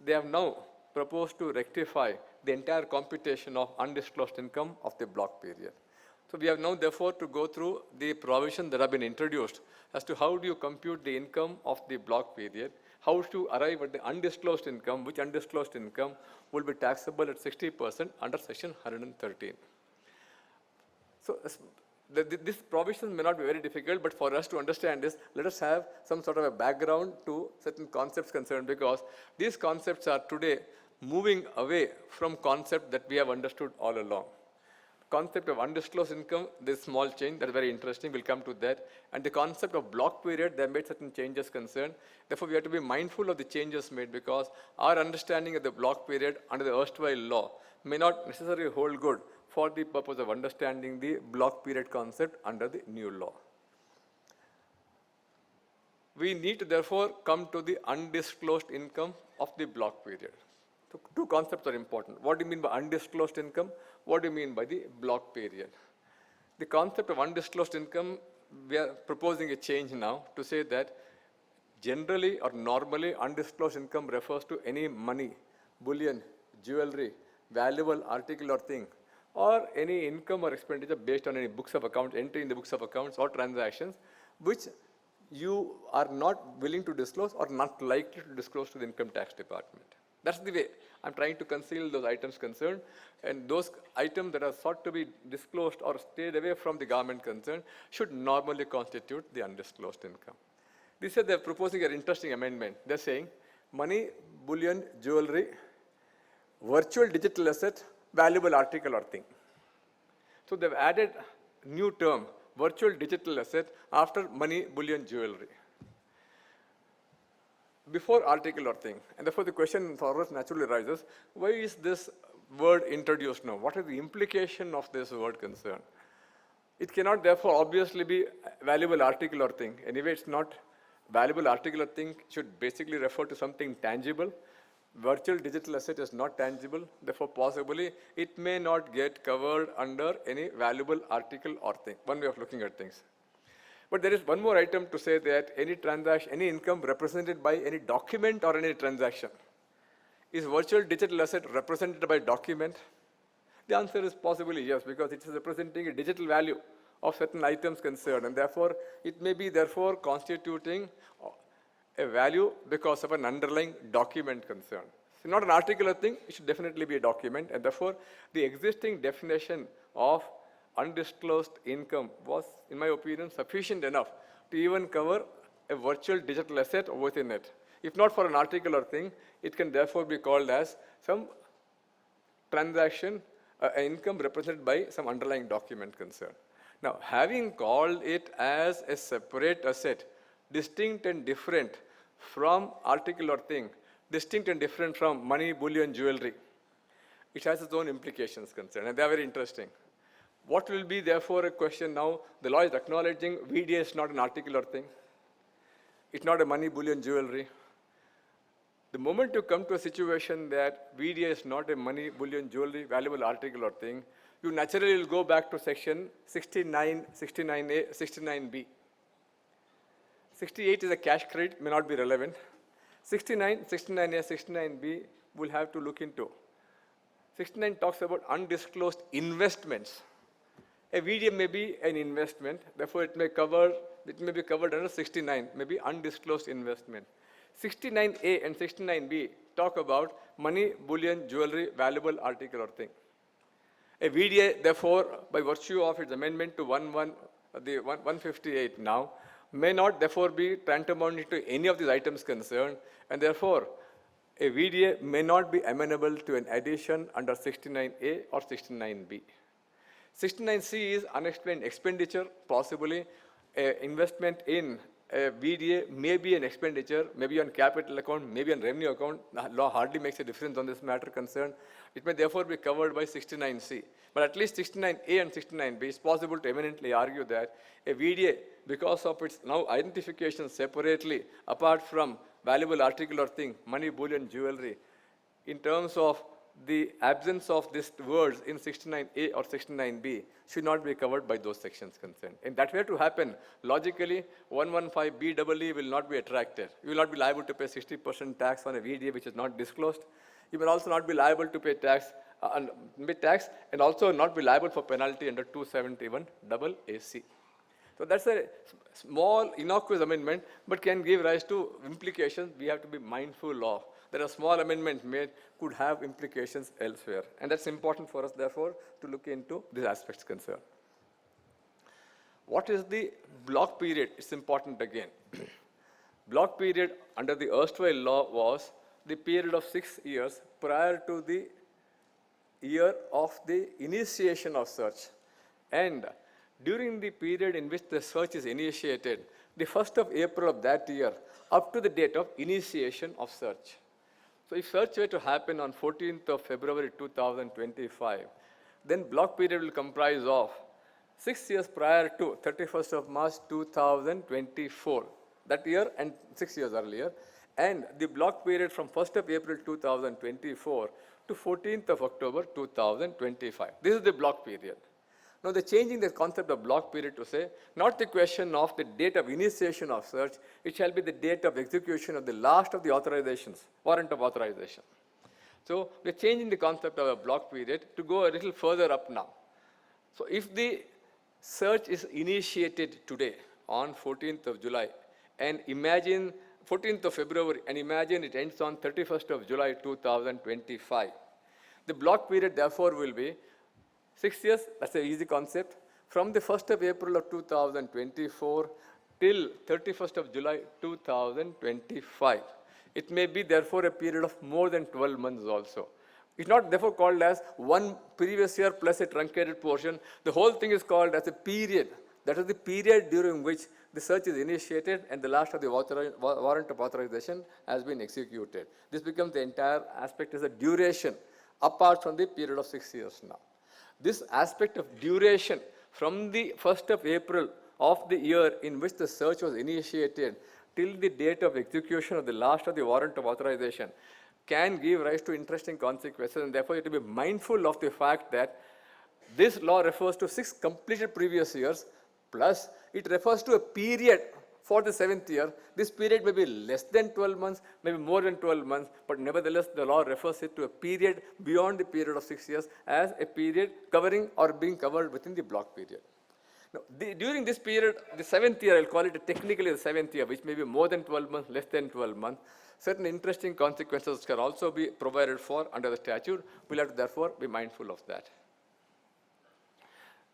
they have now proposed to rectify the entire computation of undisclosed income of the block period. So we have now therefore to go through the provisions that have been introduced as to how do you compute the income of the block period, how to arrive at the undisclosed income, which undisclosed income will be taxable at 60% under section 113. So this provision may not be very difficult, but for us to understand this, let us have some sort of a background to certain concepts concerned, because these concepts are today moving away from concept that we have understood all along. Concept of undisclosed income, this small change, that is very interesting, we'll come to that. And the concept of block period, they have made certain changes concerned. Therefore, we have to be mindful of the changes made, because our understanding of the block period under the erstwhile law may not necessarily hold good for the purpose of understanding the block period concept under the new law. We need to therefore come to the undisclosed income of the block period. So two concepts are important. What do you mean by undisclosed income? What do you mean by the block period? The concept of undisclosed income, we are proposing a change now to say that generally or normally undisclosed income refers to any money, bullion, jewelry, valuable article or thing, or any income or expenditure based on any books of accounts, entry in the books of accounts or transactions, which you are not willing to disclose or not likely to disclose to the income tax department. That's the way I'm trying to conceal those items concerned, and those items that are thought to be disclosed or stayed away from the government concerned should normally constitute the undisclosed income. They said they're proposing an interesting amendment. They're saying money, bullion, jewelry, virtual digital asset, valuable article or thing. So they've added new term, virtual digital asset, after money, bullion, jewelry, before article or thing. And therefore the question for us naturally arises, why is this word introduced now? What is the implication of this word concerned? It cannot therefore obviously be valuable article or thing. Anyway, it's not valuable article or thing, should basically refer to something tangible. Virtual digital asset is not tangible, therefore possibly it may not get covered under any valuable article or thing. One way of looking at things. But there is one more item to say that any transaction, any income represented by any document or any transaction. Is virtual digital asset represented by document? The answer is possibly yes, because it is representing a digital value of certain items concerned, and therefore it may be therefore constituting a value because of an underlying document concern. So not an article or thing, it should definitely be a document, and therefore the existing definition of undisclosed income was, in my opinion, sufficient enough to even cover a virtual digital asset within it. If not for an article or thing, it can therefore be called as some transaction, income represented by some underlying document concern. Now, having called it as a separate asset, distinct and different from article or thing, distinct and different from money, bullion, jewelry, it has its own implications concern, and they are very interesting. What will be therefore a question now? The law is acknowledging VDA is not an article or thing. It's not a money, bullion, jewelry. The moment you come to a situation that VDA is not a money, bullion, jewelry, valuable article or thing, you naturally will go back to section 69, 69A, 69B. 68 is a cash credit, may not be relevant. 69, 69A, 69B will have to look into. 69 talks about undisclosed investments. A VDA may be an investment, therefore it may be covered under 69, maybe undisclosed investment. 69A and 69B talk about money, bullion, jewelry, valuable article or thing. A VDA, therefore, by virtue of its amendment to 158 now, may not therefore be tantamount to any of these items concerned, and therefore, a VDA may not be amenable to an addition under 69A or 69B. 69C is unexplained expenditure, possibly investment in a VDA may be an expenditure, maybe on capital account, maybe on revenue account. The law hardly makes a difference on this matter concerned. It may therefore be covered by 69C. But at least 69A and 69B is possible to eminently argue that a VDA, because of its now identification separately, apart from valuable article or thing, money, bullion, jewelry, in terms of the absence of these words in 69A or 69B should not be covered by those sections concerned. And that were to happen, logically, 115BEE will not be attracted. You will not be liable to pay 60% tax on a VDA which is not disclosed. You will also not be liable to pay tax, and also not be liable for penalty under 271AAC. So that's a small, innocuous amendment, but can give rise to implications we have to be mindful of. That a small amendment made could have implications elsewhere. And that's important for us, therefore, to look into these aspects concerned. What is the block period? It's important again. Block period under the erstwhile law was the period of 6 years prior to the year of the initiation of search. And during the period in which the search is initiated, the 1st of April of that year, up to the date of initiation of search. So if search were to happen on 14th of February 2025, then block period will comprise of 6 years prior to 31st of March 2024, that year and 6 years earlier, and the block period from 1st of April 2024 to 14th of October 2025. This is the block period. Now, they're changing the concept of block period to say, not the question of the date of initiation of search, it shall be the date of execution of the last of the authorizations, warrant of authorization. So, we're changing the concept of a block period to go a little further up now. So, if the search is initiated today on 14th of July, and imagine 14th of February, and imagine it ends on 31st of July 2025, the block period therefore will be 6 years, that's an easy concept, from the 1st of April of 2024 till 31st of July 2025. It may be therefore a period of more than 12 months also. It's not therefore called as one previous year plus a truncated portion. The whole thing is called as a period. That is the period during which the search is initiated and the last of the warrant of authorization has been executed. This becomes the entire aspect as a duration apart from the period of 6 years now. This aspect of duration from the 1st of April of the year in which the search was initiated till the date of execution of the last of the warrant of authorization can give rise to interesting consequences, and therefore you have to be mindful of the fact that this law refers to 6 completed previous years, plus it refers to a period for the 7th year. This period may be less than 12 months, maybe more than 12 months, but nevertheless the law refers it to a period beyond the period of 6 years as a period covering or being covered within the block period. Now, during this period, the 7th year, I'll call it technically the 7th year, which may be more than 12 months, less than 12 months, certain interesting consequences can also be provided for under the statute. We'll have to therefore be mindful of that.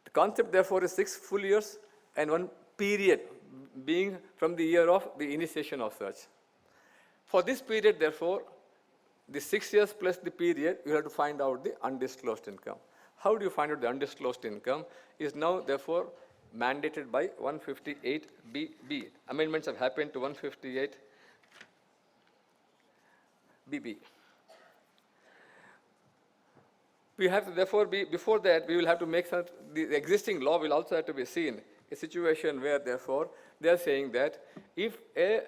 The concept therefore is 6 full years and 1 period being from the year of the initiation of search. For this period, therefore, the 6 years plus the period, you have to find out the undisclosed income. How do you find out the undisclosed income is now, therefore, mandated by 158BB. Amendments have happened to 158BB. We have to therefore be, before that, we will have to make some, the existing law will also have to be seen, a situation where therefore, they are saying that if a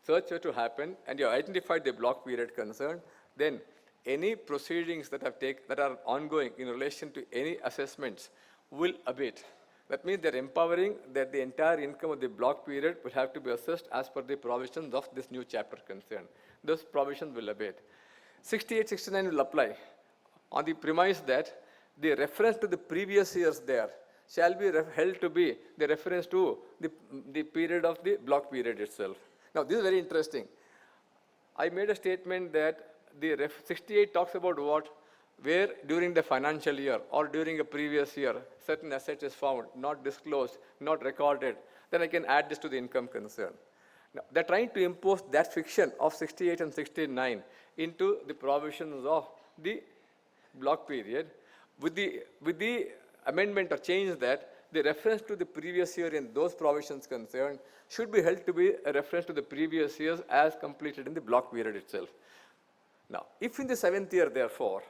search were to happen and you identified the block period concerned, then any proceedings that are ongoing in relation to any assessments will abate. That means they're empowering that the entire income of the block period will have to be assessed as per the provisions of this new chapter concerned. Those provisions will abate. 68, 69 will apply on the premise that the reference to the previous years there shall be held to be the reference to the period of the block period itself. Now, this is very interesting. I made a statement that the 68 talks about what? Where during the financial year or during a previous year, certain asset is found, not disclosed, not recorded, then I can add this to the income concern. Now, they're trying to impose that fiction of 68 and 69 into the provisions of the block period with the amendment or change that the reference to the previous year in those provisions concerned should be held to be a reference to the previous years as completed in the block period itself. Now, if in the 7th year, therefore,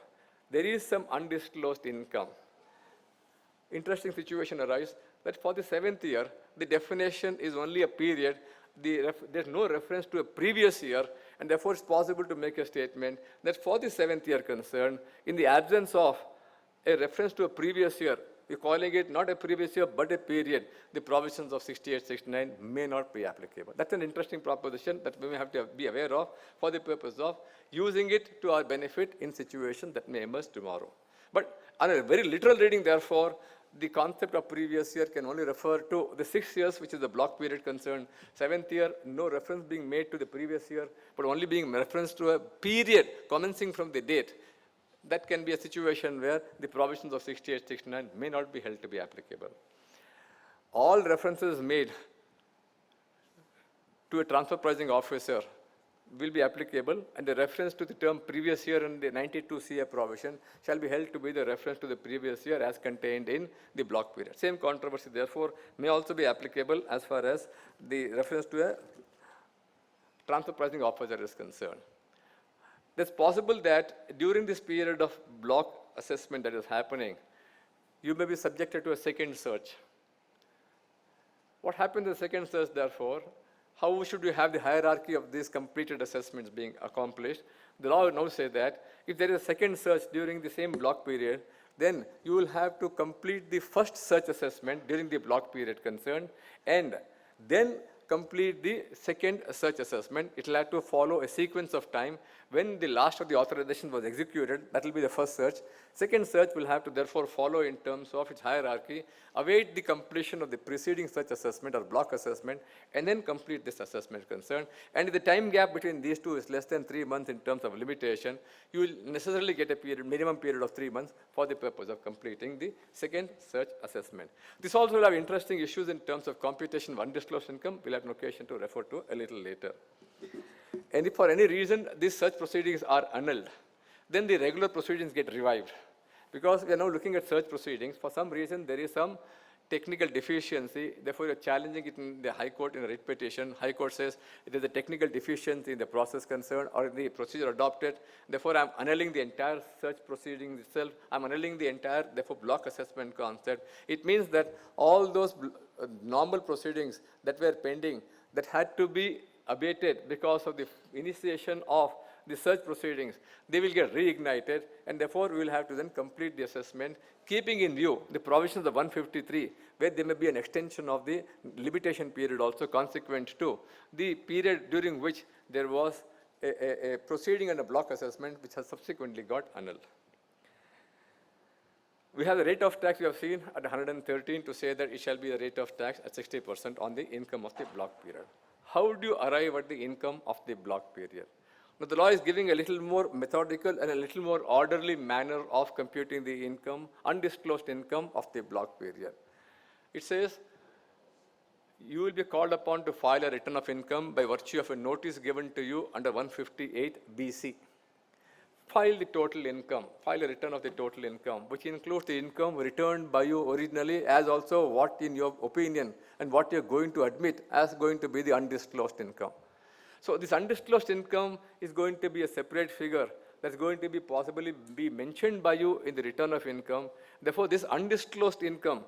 there is some undisclosed income, interesting situation arises that for the 7th year, the definition is only a period, there's no reference to a previous year, and therefore it's possible to make a statement that for the 7th year concerned, in the absence of a reference to a previous year, we're calling it not a previous year but a period, the provisions of 68, 69 may not be applicable. That's an interesting proposition that we may have to be aware of for the purpose of using it to our benefit in situations that may emerge tomorrow. But on a very literal reading, therefore, the concept of previous year can only refer to the 6 years, which is the block period concerned. 7th year, no reference being made to the previous year, but only being reference to a period commencing from the date. That can be a situation where the provisions of 68, 69 may not be held to be applicable. All references made to a transfer pricing officer will be applicable, and the reference to the term previous year in the 92 CA provision shall be held to be the reference to the previous year as contained in the block period. Same controversy, therefore, may also be applicable as far as the reference to a transfer pricing officer is concerned. It's possible that during this period of block assessment that is happening, you may be subjected to a second search. What happens in the second search, therefore? How should you have the hierarchy of these completed assessments being accomplished? The law will now say that if there is a second search during the same block period, then you will have to complete the first search assessment during the block period concerned, and then complete the second search assessment. It will have to follow a sequence of time. When the last of the authorization was executed, that will be the first search. Second search will have to therefore follow in terms of its hierarchy, await the completion of the preceding search assessment or block assessment, and then complete this assessment concerned. And if the time gap between these two is less than 3 months in terms of limitation, you will necessarily get a period, minimum period of 3 months for the purpose of completing the second search assessment. This also will have interesting issues in terms of computation of undisclosed income. We'll have an occasion to refer to a little later. And if for any reason these search proceedings are annulled, then the regular proceedings get revived. Because we are now looking at search proceedings, for some reason there is some technical deficiency, therefore you're challenging it in the High Court in a writ petition. High Court says it is a technical deficiency in the process concerned or in the procedure adopted, therefore I'm annulling the entire search proceedings itself, I'm annulling the entire, therefore, block assessment concept. It means that all those normal proceedings that were pending, that had to be abated because of the initiation of the search proceedings, they will get reignited, and therefore we will have to then complete the assessment, keeping in view the provisions of 153, where there may be an extension of the limitation period also consequent to the period during which there was a proceeding and a block assessment which has subsequently got annulled. We have the rate of tax we have seen at 113 to say that it shall be a rate of tax at 60% on the income of the block period. How do you arrive at the income of the block period? Now, the law is giving a little more methodical and a little more orderly manner of computing the income, undisclosed income of the block period. It says, you will be called upon to file a return of income by virtue of a notice given to you under 158 BC. File the total income, file a return of the total income, which includes the income returned by you originally, as also what in your opinion and what you're going to admit as going to be the undisclosed income. So this undisclosed income is going to be a separate figure that's going to be possibly be mentioned by you in the return of income. Therefore, this undisclosed income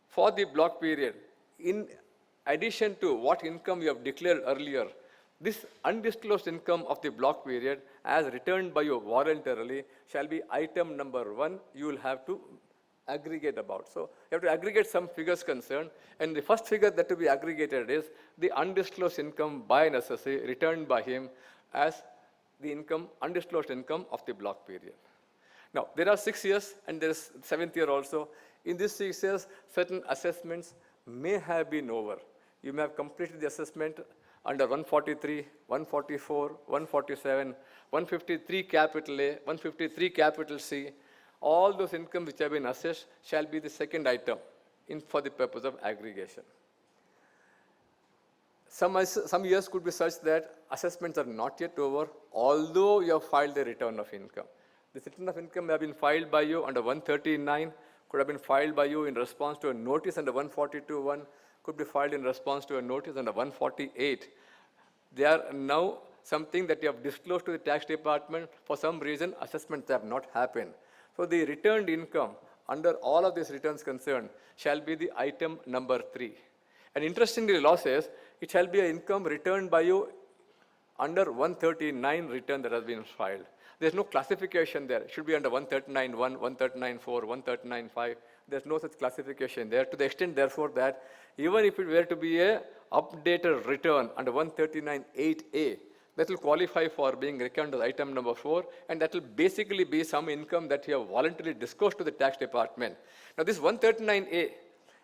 for the block period, in addition to what income you have declared earlier, this undisclosed income of the block period as returned by you voluntarily shall be item number 1 you will have to aggregate about. So you have to aggregate some figures concerned, and the first figure that to be aggregated is the undisclosed income by an assessee returned by him as the income, undisclosed income of the block period. Now, there are 6 years and there is 7th year also. In these 6 years, certain assessments may have been over. You may have completed the assessment under 143, 144, 147, 153 capital A, 153 capital C. All those incomes which have been assessed shall be the second item for the purpose of aggregation. Some years could be such that assessments are not yet over, although you have filed the return of income. The return of income may have been filed by you under 139, could have been filed by you in response to a notice under 142.1, could be filed in response to a notice under 148. They are now something that you have disclosed to the tax department. For some reason, assessments have not happened. So the returned income under all of these returns concerned shall be the item number 3. And interestingly, the law says it shall be an income returned by you under 139 return that has been filed. There's no classification there. It should be under 139.1, 139.4, 139.5. There's no such classification there, to the extent, therefore, that even if it were to be a updated return under 139.8A, that will qualify for being reckoned as item number 4, and that will basically be some income that you have voluntarily disclosed to the tax department. Now, this 139A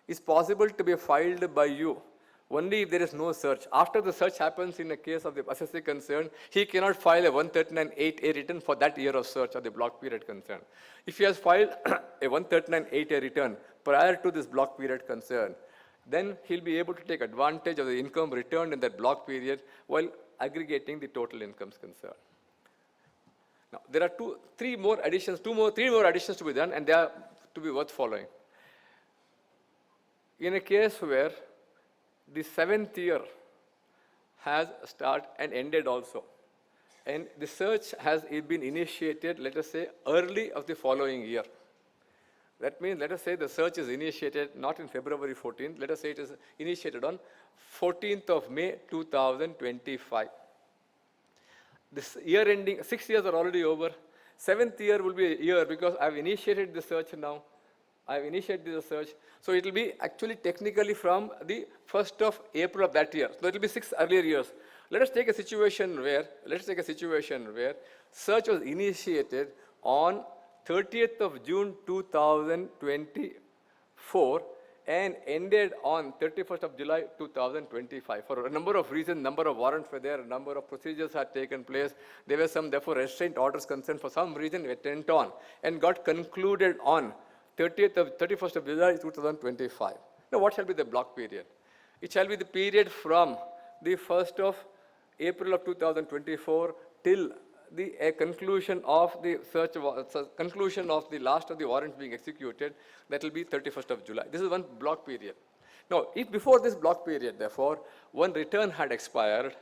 is possible to be filed by you only if there is no search. After the search happens in the case of the assessee concerned, he cannot file a 139.8A return for that year of search or the block period concerned. If he has filed a 139.8A return prior to this block period concerned, then he'll be able to take advantage of the income returned in that block period while aggregating the total incomes concerned. Now, there are three more additions to be done, and they are to be worth following. In a case where the 7th year has started and ended also, and the search has been initiated, let us say, early of the following year. That means, let us say the search is initiated not in February 14th, let us say it is initiated on 14th of May 2025. This year ending, 6 years are already over. 7th year will be a year because I have initiated the search now. I have initiated the search. So it will be actually technically from the 1st of April of that year. So it will be 6 earlier years. Let us take a situation where search was initiated on 30th of June 2024 and ended on 31st of July 2025. For a number of reasons, number of warrants were there, a number of procedures had taken place. There were some, therefore, restraint orders concerned. For some reason, it went on and got concluded on 31st of July 2025. Now, what shall be the block period? It shall be the period from the 1st of April of 2024 till the conclusion of the search, conclusion of the last of the warrants being executed. That will be 31st of July. This is one block period. Now, if before this block period, therefore, one return had expired,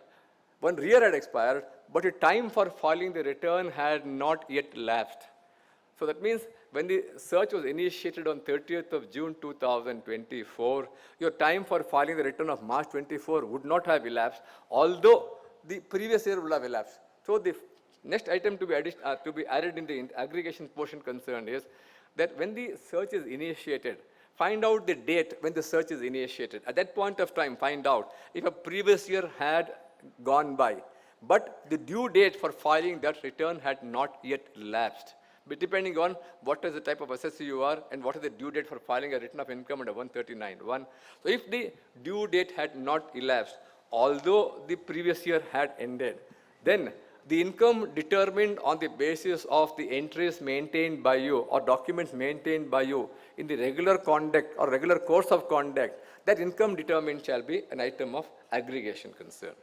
one rear had expired, but the time for filing the return had not yet lapsed. So that means when the search was initiated on 30th of June 2024, your time for filing the return of March 24 would not have elapsed, although the previous year would have elapsed. So the next item to be added in the aggregation portion concerned is that when the search is initiated, find out the date when the search is initiated. At that point of time, find out if a previous year had gone by, but the due date for filing that return had not yet lapsed. But depending on what is the type of assessee you are and what is the due date for filing a return of income under 139.1. So if the due date had not elapsed, although the previous year had ended, then the income determined on the basis of the entries maintained by you or documents maintained by you in the regular conduct or regular course of conduct, that income determined shall be an item of aggregation concern.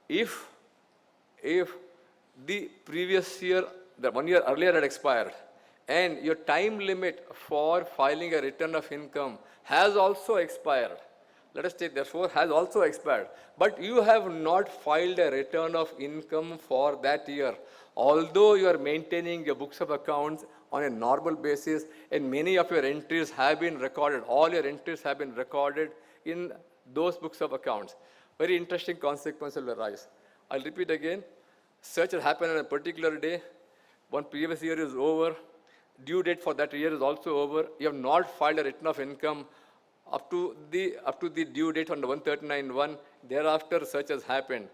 If the previous year, the 1 year earlier had expired, and your time limit for filing a return of income has also expired, let us take therefore has also expired, but you have not filed a return of income for that year, although you are maintaining your books of accounts on a normal basis and many of your entries have been recorded, all your entries have been recorded in those books of accounts. Very interesting consequence will arise. I'll repeat again, search has happened on a particular day, one previous year is over, due date for that year is also over, you have not filed a return of income up to the due date on the 139(1), thereafter search has happened.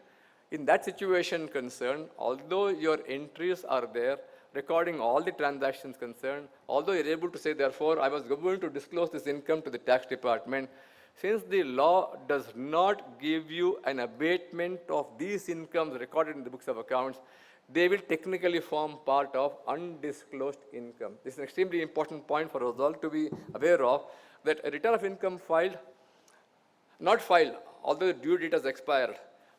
In that situation concerned, although your entries are there, recording all the transactions concerned, although you're able to say, therefore, I was going to disclose this income to the tax department, since the law does not give you an abatement of these incomes recorded in the books of accounts, they will technically form part of undisclosed income. This is an extremely important point for us all to be aware of, that a return of income filed, not filed, although the due date has expired,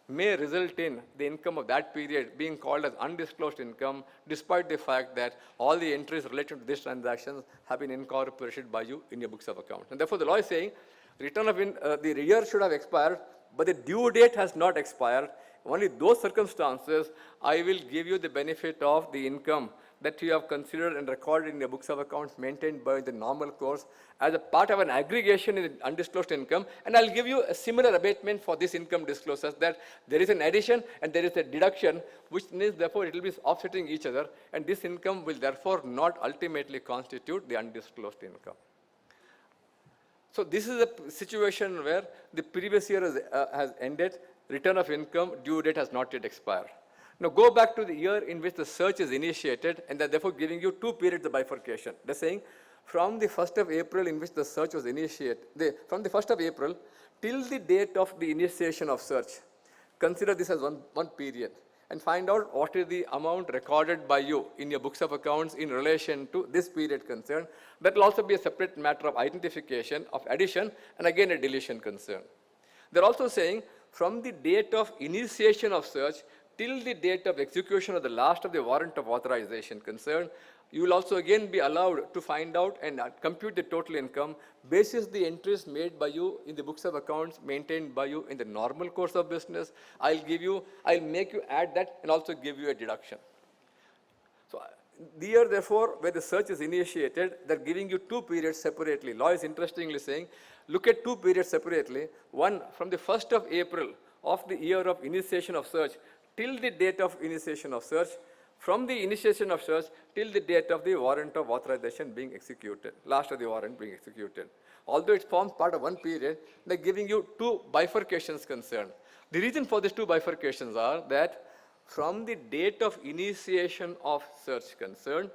may result in the income of that period being called as undisclosed income, despite the fact that all the entries related to these transactions have been incorporated by you in your books of accounts. And therefore, the law is saying return of the year should have expired, but the due date has not expired. Only those circumstances, I will give you the benefit of the income that you have considered and recorded in your books of accounts maintained by the normal course as a part of an aggregation in undisclosed income, and I'll give you a similar abatement for this income disclosures, that there is an addition and there is a deduction, which means therefore it will be offsetting each other, and this income will therefore not ultimately constitute the undisclosed income. So this is a situation where the previous year has ended, return of income, due date has not yet expired. Now go back to the year in which the search is initiated, and they're therefore giving you 2 periods of bifurcation. They're saying from the 1st of April in which the search was initiated, from the 1st of April till the date of the initiation of search, consider this as one period and find out what is the amount recorded by you in your books of accounts in relation to this period concerned. That will also be a separate matter of identification, of addition, and again a deletion concern. They're also saying from the date of initiation of search till the date of execution of the last of the warrant of authorization concerned, you will also again be allowed to find out and compute the total income basis the entries made by you in the books of accounts maintained by you in the normal course of business. I'll make you add that and also give you a deduction. So the year therefore where the search is initiated, they're giving you 2 periods separately. Law is interestingly saying, look at 2 periods separately. One from the 1st of April of the year of initiation of search till the date of initiation of search, from the initiation of search till the date of the warrant of authorization being executed, last of the warrant being executed. Although it forms part of one period, they're giving you 2 bifurcations concerned. The reason for these 2 bifurcations are that from the date of initiation of search concerned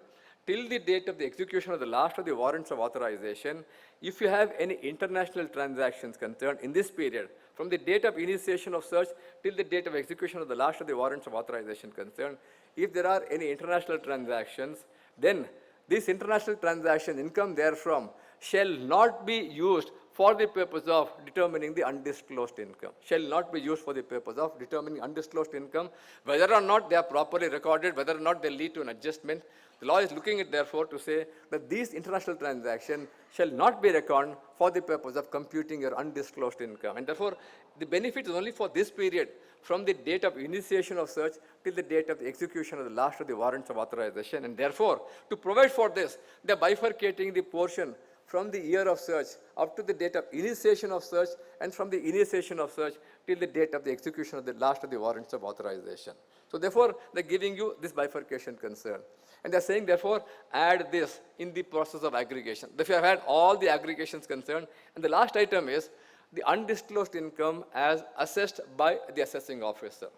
till the date of the execution of the last of the warrants of authorization, if you have any international transactions concerned in this period, from the date of initiation of search till the date of execution of the last of the warrants of authorization concerned, if there are any international transactions, then this international transaction income therefrom shall not be used for the purpose of determining the undisclosed income. Shall not be used for the purpose of determining undisclosed income, whether or not they are properly recorded, whether or not they lead to an adjustment. The law is looking at therefore to say that these international transactions shall not be reckoned for the purpose of computing your undisclosed income. And therefore, the benefit is only for this period from the date of initiation of search till the date of the execution of the last of the warrants of authorization. And therefore, to provide for this, they are bifurcating the portion from the year of search up to the date of initiation of search, and from the initiation of search till the date of the execution of the last of the warrants of authorization. So therefore, they're giving you this bifurcation concern. And they're saying, therefore, add this in the process of aggregation. If you have had all the aggregations concerned, and the last item is the undisclosed income as assessed by the assessing officer.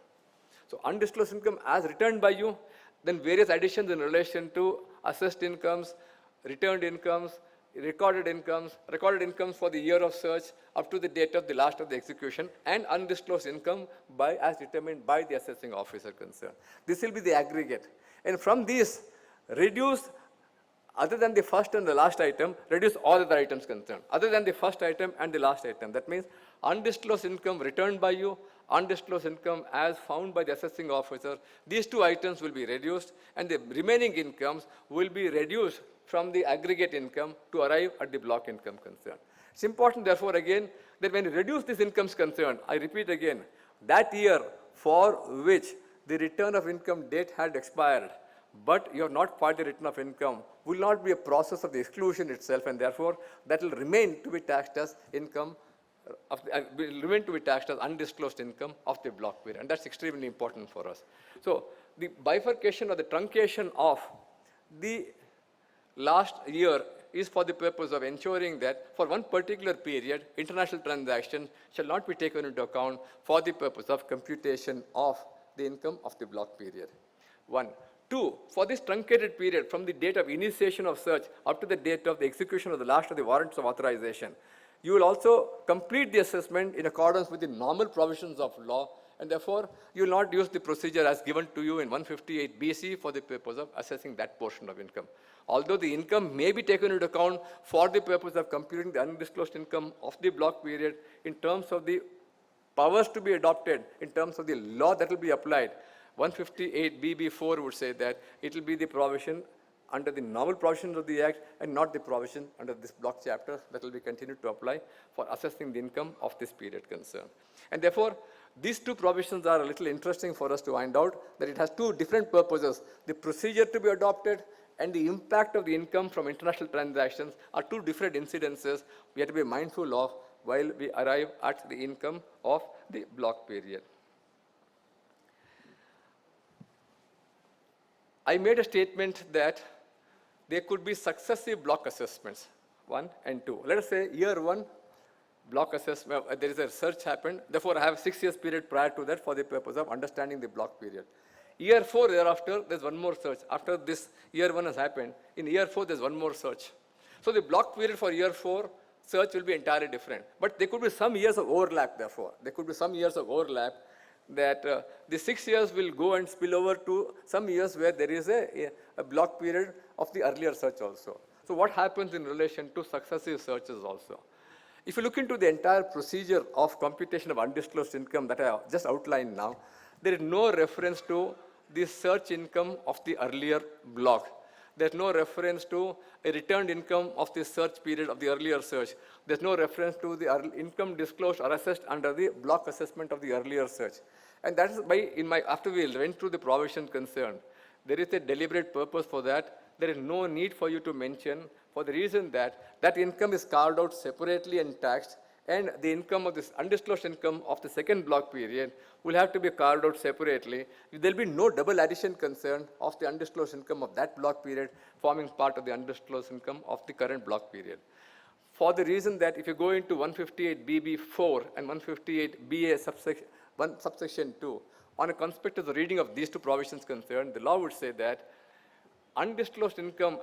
So undisclosed income as returned by you, then various additions in relation to assessed incomes, returned incomes, recorded incomes for the year of search up to the date of the last of the execution, and undisclosed income as determined by the assessing officer concerned. This will be the aggregate. And from these, reduce, other than the first and the last item, reduce all other items concerned, other than the first item and the last item. That means undisclosed income returned by you, undisclosed income as found by the assessing officer, these two items will be reduced, and the remaining incomes will be reduced from the aggregate income to arrive at the block income concern. It's important, therefore, again, that when you reduce these incomes concerned, I repeat again, that year for which the return of income date had expired, but you have not filed the return of income, will not be a process of the exclusion itself, and therefore, that will remain to be taxed as income, will remain to be taxed as undisclosed income of the block period, and that's extremely important for us. So, the bifurcation or the truncation of the last year is for the purpose of ensuring that for one particular period, international transactions shall not be taken into account for the purpose of computation of the income of the block period. 1. 2, for this truncated period from the date of initiation of search up to the date of the execution of the last of the warrants of authorization, you will also complete the assessment in accordance with the normal provisions of law, and therefore, you will not use the procedure as given to you in 158 BC for the purpose of assessing that portion of income. Although the income may be taken into account for the purpose of computing the undisclosed income of the block period in terms of the powers to be adopted, in terms of the law that will be applied, 158 BB4 would say that it will be the provision under the normal provisions of the Act and not the provision under this block chapter that will be continued to apply for assessing the income of this period concerned. And therefore, these two provisions are a little interesting for us to find out that it has two different purposes. The procedure to be adopted and the impact of the income from international transactions are two different incidences we have to be mindful of while we arrive at the income of the block period. I made a statement that there could be successive block assessments, 1 and 2. Let us say year 1, block assessment, there is a search happened, therefore I have 6 years period prior to that for the purpose of understanding the block period. Year 4 thereafter, there's one more search. After this year 1 has happened, in year 4 there's one more search. So the block period for year 4 search will be entirely different. But there could be some years of overlap therefore. There could be some years of overlap that the 6 years will go and spill over to some years where there is a block period of the earlier search also. So what happens in relation to successive searches also? If you look into the entire procedure of computation of undisclosed income that I have just outlined now, there is no reference to the search income of the earlier block. There's no reference to a returned income of the search period of the earlier search. There's no reference to the income disclosed or assessed under the block assessment of the earlier search. And that is why after we went through the provision concerned, there is a deliberate purpose for that. There is no need for you to mention for the reason that that income is carved out separately and taxed, and the income of this undisclosed income of the second block period will have to be carved out separately. There will be no double addition concern of the undisclosed income of that block period forming part of the undisclosed income of the current block period. For the reason that if you go into 158 BB4 and 158 BA subsection 2, on a conspectus reading of these two provisions concerned, the law would say that undisclosed income,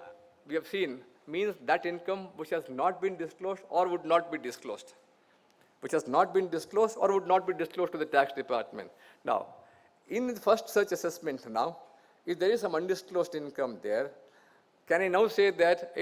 we have seen, means that income which has not been disclosed or would not be disclosed. Which has not been disclosed or would not be disclosed to the tax department. Now, in the first search assessment now, if there is some undisclosed income there, can I now say that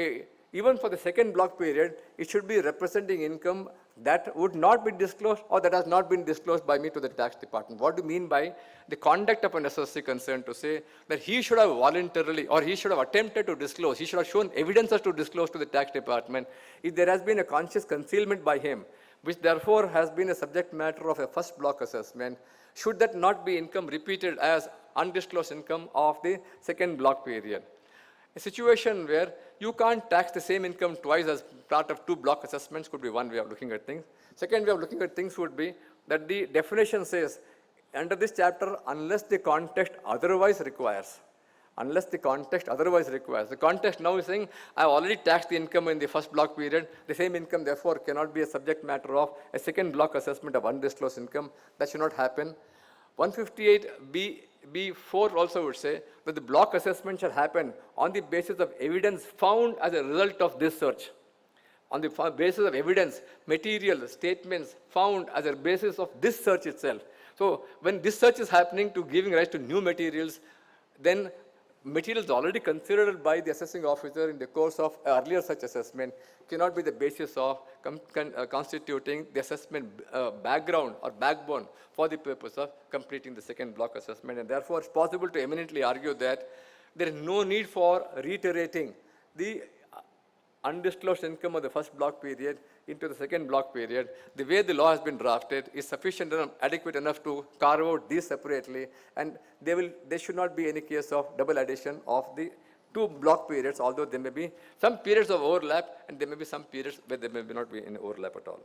even for the second block period, it should be representing income that would not be disclosed or that has not been disclosed by me to the tax department? What do you mean by the conduct of an assessee concerned to say that he should have voluntarily or he should have attempted to disclose, he should have shown evidences to disclose to the tax department if there has been a conscious concealment by him, which therefore has been a subject matter of a first block assessment, should that not be income repeated as undisclosed income of the second block period? A situation where you can't tax the same income twice as part of two block assessments could be one way of looking at things. Second way of looking at things would be that the definition says, under this chapter, unless the context otherwise requires. Unless the context otherwise requires. The context now is saying, I have already taxed the income in the first block period. The same income, therefore, cannot be a subject matter of a second block assessment of undisclosed income. That should not happen. 158 B4 also would say that the block assessment shall happen on the basis of evidence found as a result of this search. on the basis of evidence, material, statements found as a basis of this search itself. So when this search is happening to giving rise to new materials, then materials already considered by the assessing officer in the course of earlier such assessment cannot be the basis of constituting the assessment background or backbone for the purpose of completing the second block assessment. And therefore, it's possible to eminently argue that there is no need for reiterating the undisclosed income of the first block period into the second block period. The way the law has been drafted is sufficient enough, adequate enough to carve out these separately, and there should not be any case of double addition of the two block periods, although there may be some periods of overlap and there may be some periods where there may not be any overlap at all.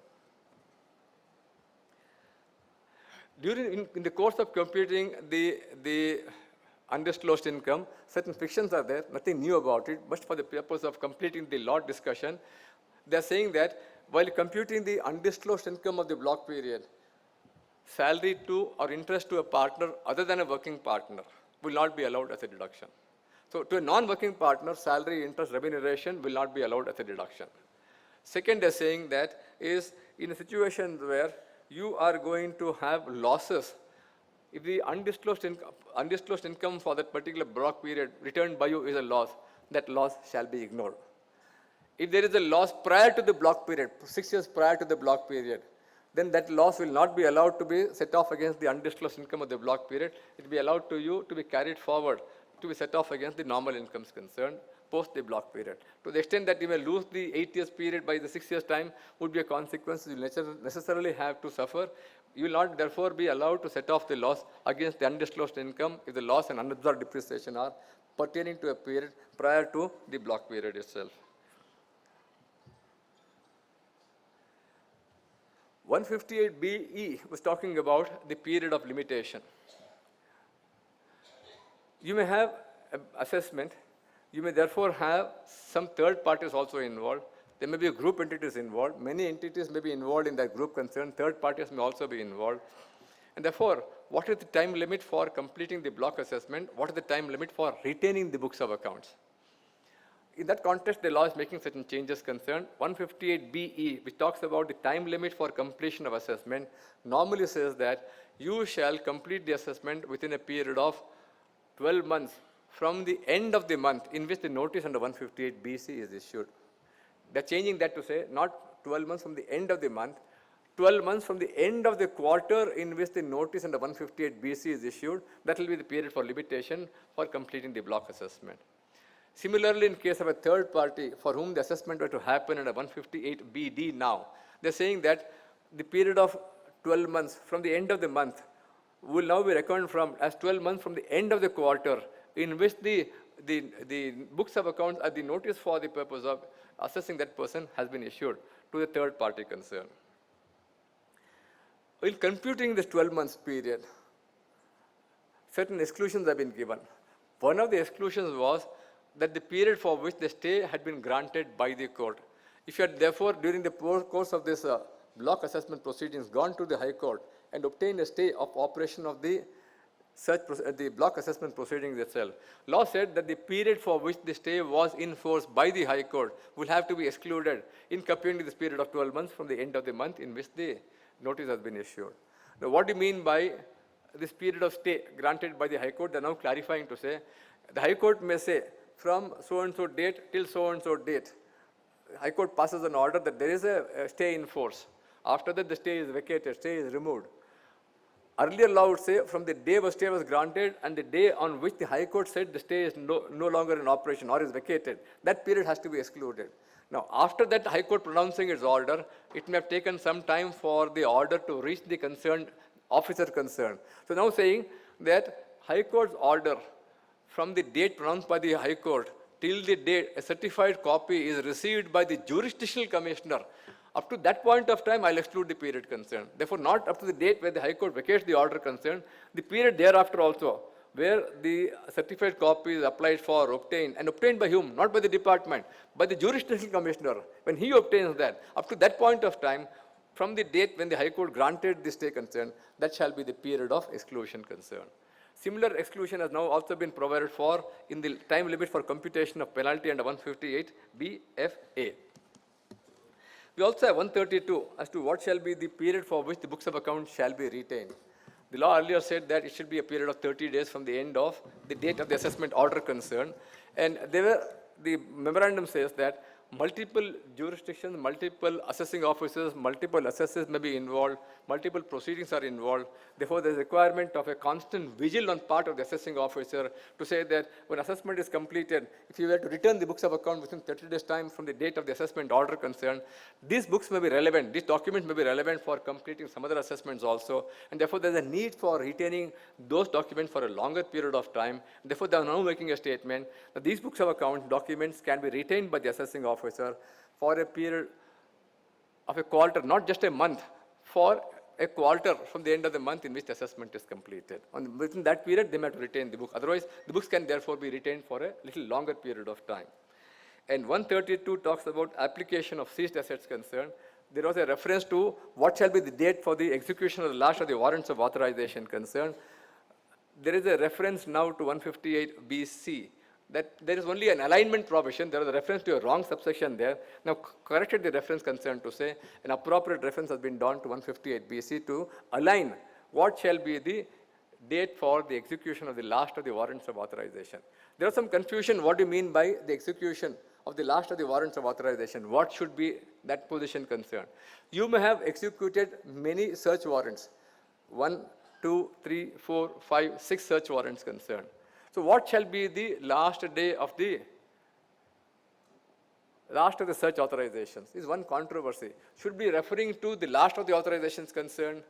In the course of computing the undisclosed income, certain fictions are there, nothing new about it, but for the purpose of completing the law discussion, they are saying that while computing the undisclosed income of the block period, salary to or interest to a partner other than a working partner will not be allowed as a deduction. So to a non-working partner, salary, interest, remuneration will not be allowed as a deduction. Second, they're saying that is in a situation where you are going to have losses, if the undisclosed income for that particular block period returned by you is a loss, that loss shall be ignored. If there is a loss prior to the block period, 6 years prior to the block period, then that loss will not be allowed to be set off against the undisclosed income of the block period. It will be allowed to you to be carried forward to be set off against the normal incomes concerned post the block period. To the extent that you may lose the 8 years period by the 6 years time would be a consequence you necessarily have to suffer. You will not therefore be allowed to set off the loss against the undisclosed income if the loss and unabsorbed depreciation are pertaining to a period prior to the block period itself. 158BE was talking about the period of limitation. You may have an assessment. You may therefore have some third parties also involved. There may be group entities involved. Many entities may be involved in that group concern. Third parties may also be involved. And therefore, what is the time limit for completing the block assessment? What is the time limit for retaining the books of accounts? In that context, the law is making certain changes concerned. 158BE, which talks about the time limit for completion of assessment, normally says that you shall complete the assessment within a period of 12 months from the end of the month in which the notice under 158BC is issued. They're changing that to say not 12 months from the end of the month, 12 months from the end of the quarter in which the notice under 158BC is issued. That will be the period for limitation for completing the block assessment. Similarly, in case of a third party for whom the assessment were to happen under 158BD now, they're saying that the period of 12 months from the end of the month will now be reckoned from as 12 months from the end of the quarter in which the books of accounts are the notice for the purpose of assessing that person has been issued to the third party concerned. In computing this 12 months period, certain exclusions have been given. One of the exclusions was that the period for which the stay had been granted by the court. If you had therefore during the course of this block assessment proceedings gone to the High Court and obtained a stay of operation of the block assessment proceedings itself, law said that the period for which the stay was enforced by the High Court will have to be excluded in computing this period of 12 months from the end of the month in which the notice has been issued. Now, what do you mean by this period of stay granted by the High Court? They're now clarifying to say the High Court may say from so-and-so date till so-and-so date, High Court passes an order that there is a stay in force. After that, the stay is vacated, stay is removed. Earlier law would say from the day the stay was granted and the day on which the High Court said the stay is no longer in operation or is vacated, that period has to be excluded. Now, after that High Court pronouncing its order, it may have taken some time for the order to reach the concerned officer concerned. So now saying that High Court's order from the date pronounced by the High Court till the date a certified copy is received by the jurisdictional commissioner, up to that point of time, I'll exclude the period concerned. Therefore, not up to the date where the High Court vacates the order concerned, the period thereafter also, where the certified copy is applied for, obtained, and obtained by whom? Not by the department, by the jurisdictional commissioner. When he obtains that, up to that point of time, from the date when the High Court granted the stay concerned, that shall be the period of exclusion concerned. Similar exclusion has now also been provided for in the time limit for computation of penalty under 158BFA. We also have 132 as to what shall be the period for which the books of accounts shall be retained. The law earlier said that it should be a period of 30 days from the end of the date of the assessment order concerned. And the memorandum says that multiple jurisdictions, multiple assessing officers, multiple assessors may be involved, multiple proceedings are involved. Therefore, there is a requirement of a constant vigil on part of the assessing officer to say that when assessment is completed, if you were to return the books of account within 30 days time from the date of the assessment order concerned, these books may be relevant, these documents may be relevant for completing some other assessments also, and therefore there is a need for retaining those documents for a longer period of time. Therefore, they are now making a statement that these books of account documents can be retained by the assessing officer for a period of a quarter, not just a month, for a quarter from the end of the month in which the assessment is completed. Within that period, they may have to retain the book. Otherwise, the books can therefore be retained for a little longer period of time. And 132 talks about application of seized assets concerned. There was a reference to what shall be the date for the execution of the last of the warrants of authorization concerned. There is a reference now to 158 BC, that there is only an alignment provision. There is a reference to a wrong subsection there. Now, corrected the reference concerned to say an appropriate reference has been done to 158 BC to align what shall be the date for the execution of the last of the warrants of authorization. There is some confusion. What do you mean by the execution of the last of the warrants of authorization? What should be that position concerned? You may have executed many search warrants, 1, 2, 3, 4, 5, 6 search warrants concerned. So what shall be the last day of the search authorizations is one controversy. Should be referring to the last of the authorizations concerned.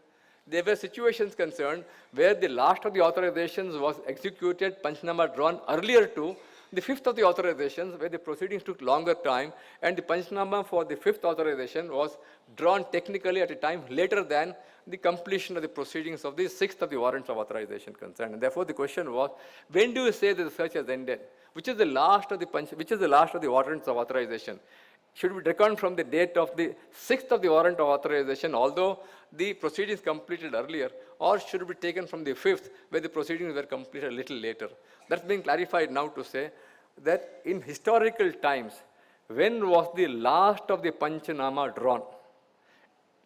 There were situations concerned where the last of the authorizations was executed, Panchnama drawn earlier to the fifth of the authorizations, where the proceedings took longer time, and the Panchnama for the fifth authorization was drawn technically at a time later than the completion of the proceedings of the sixth of the warrants of authorization concerned. And therefore, the question was, when do you say that the search has ended? Which is the last of the warrants of authorization? Should we reckon from the date of the sixth of the warrant of authorization, although the proceedings completed earlier, or should it be taken from the fifth, where the proceedings were completed a little later? That's being clarified now to say that in historical times, when was the last of the Panchnama drawn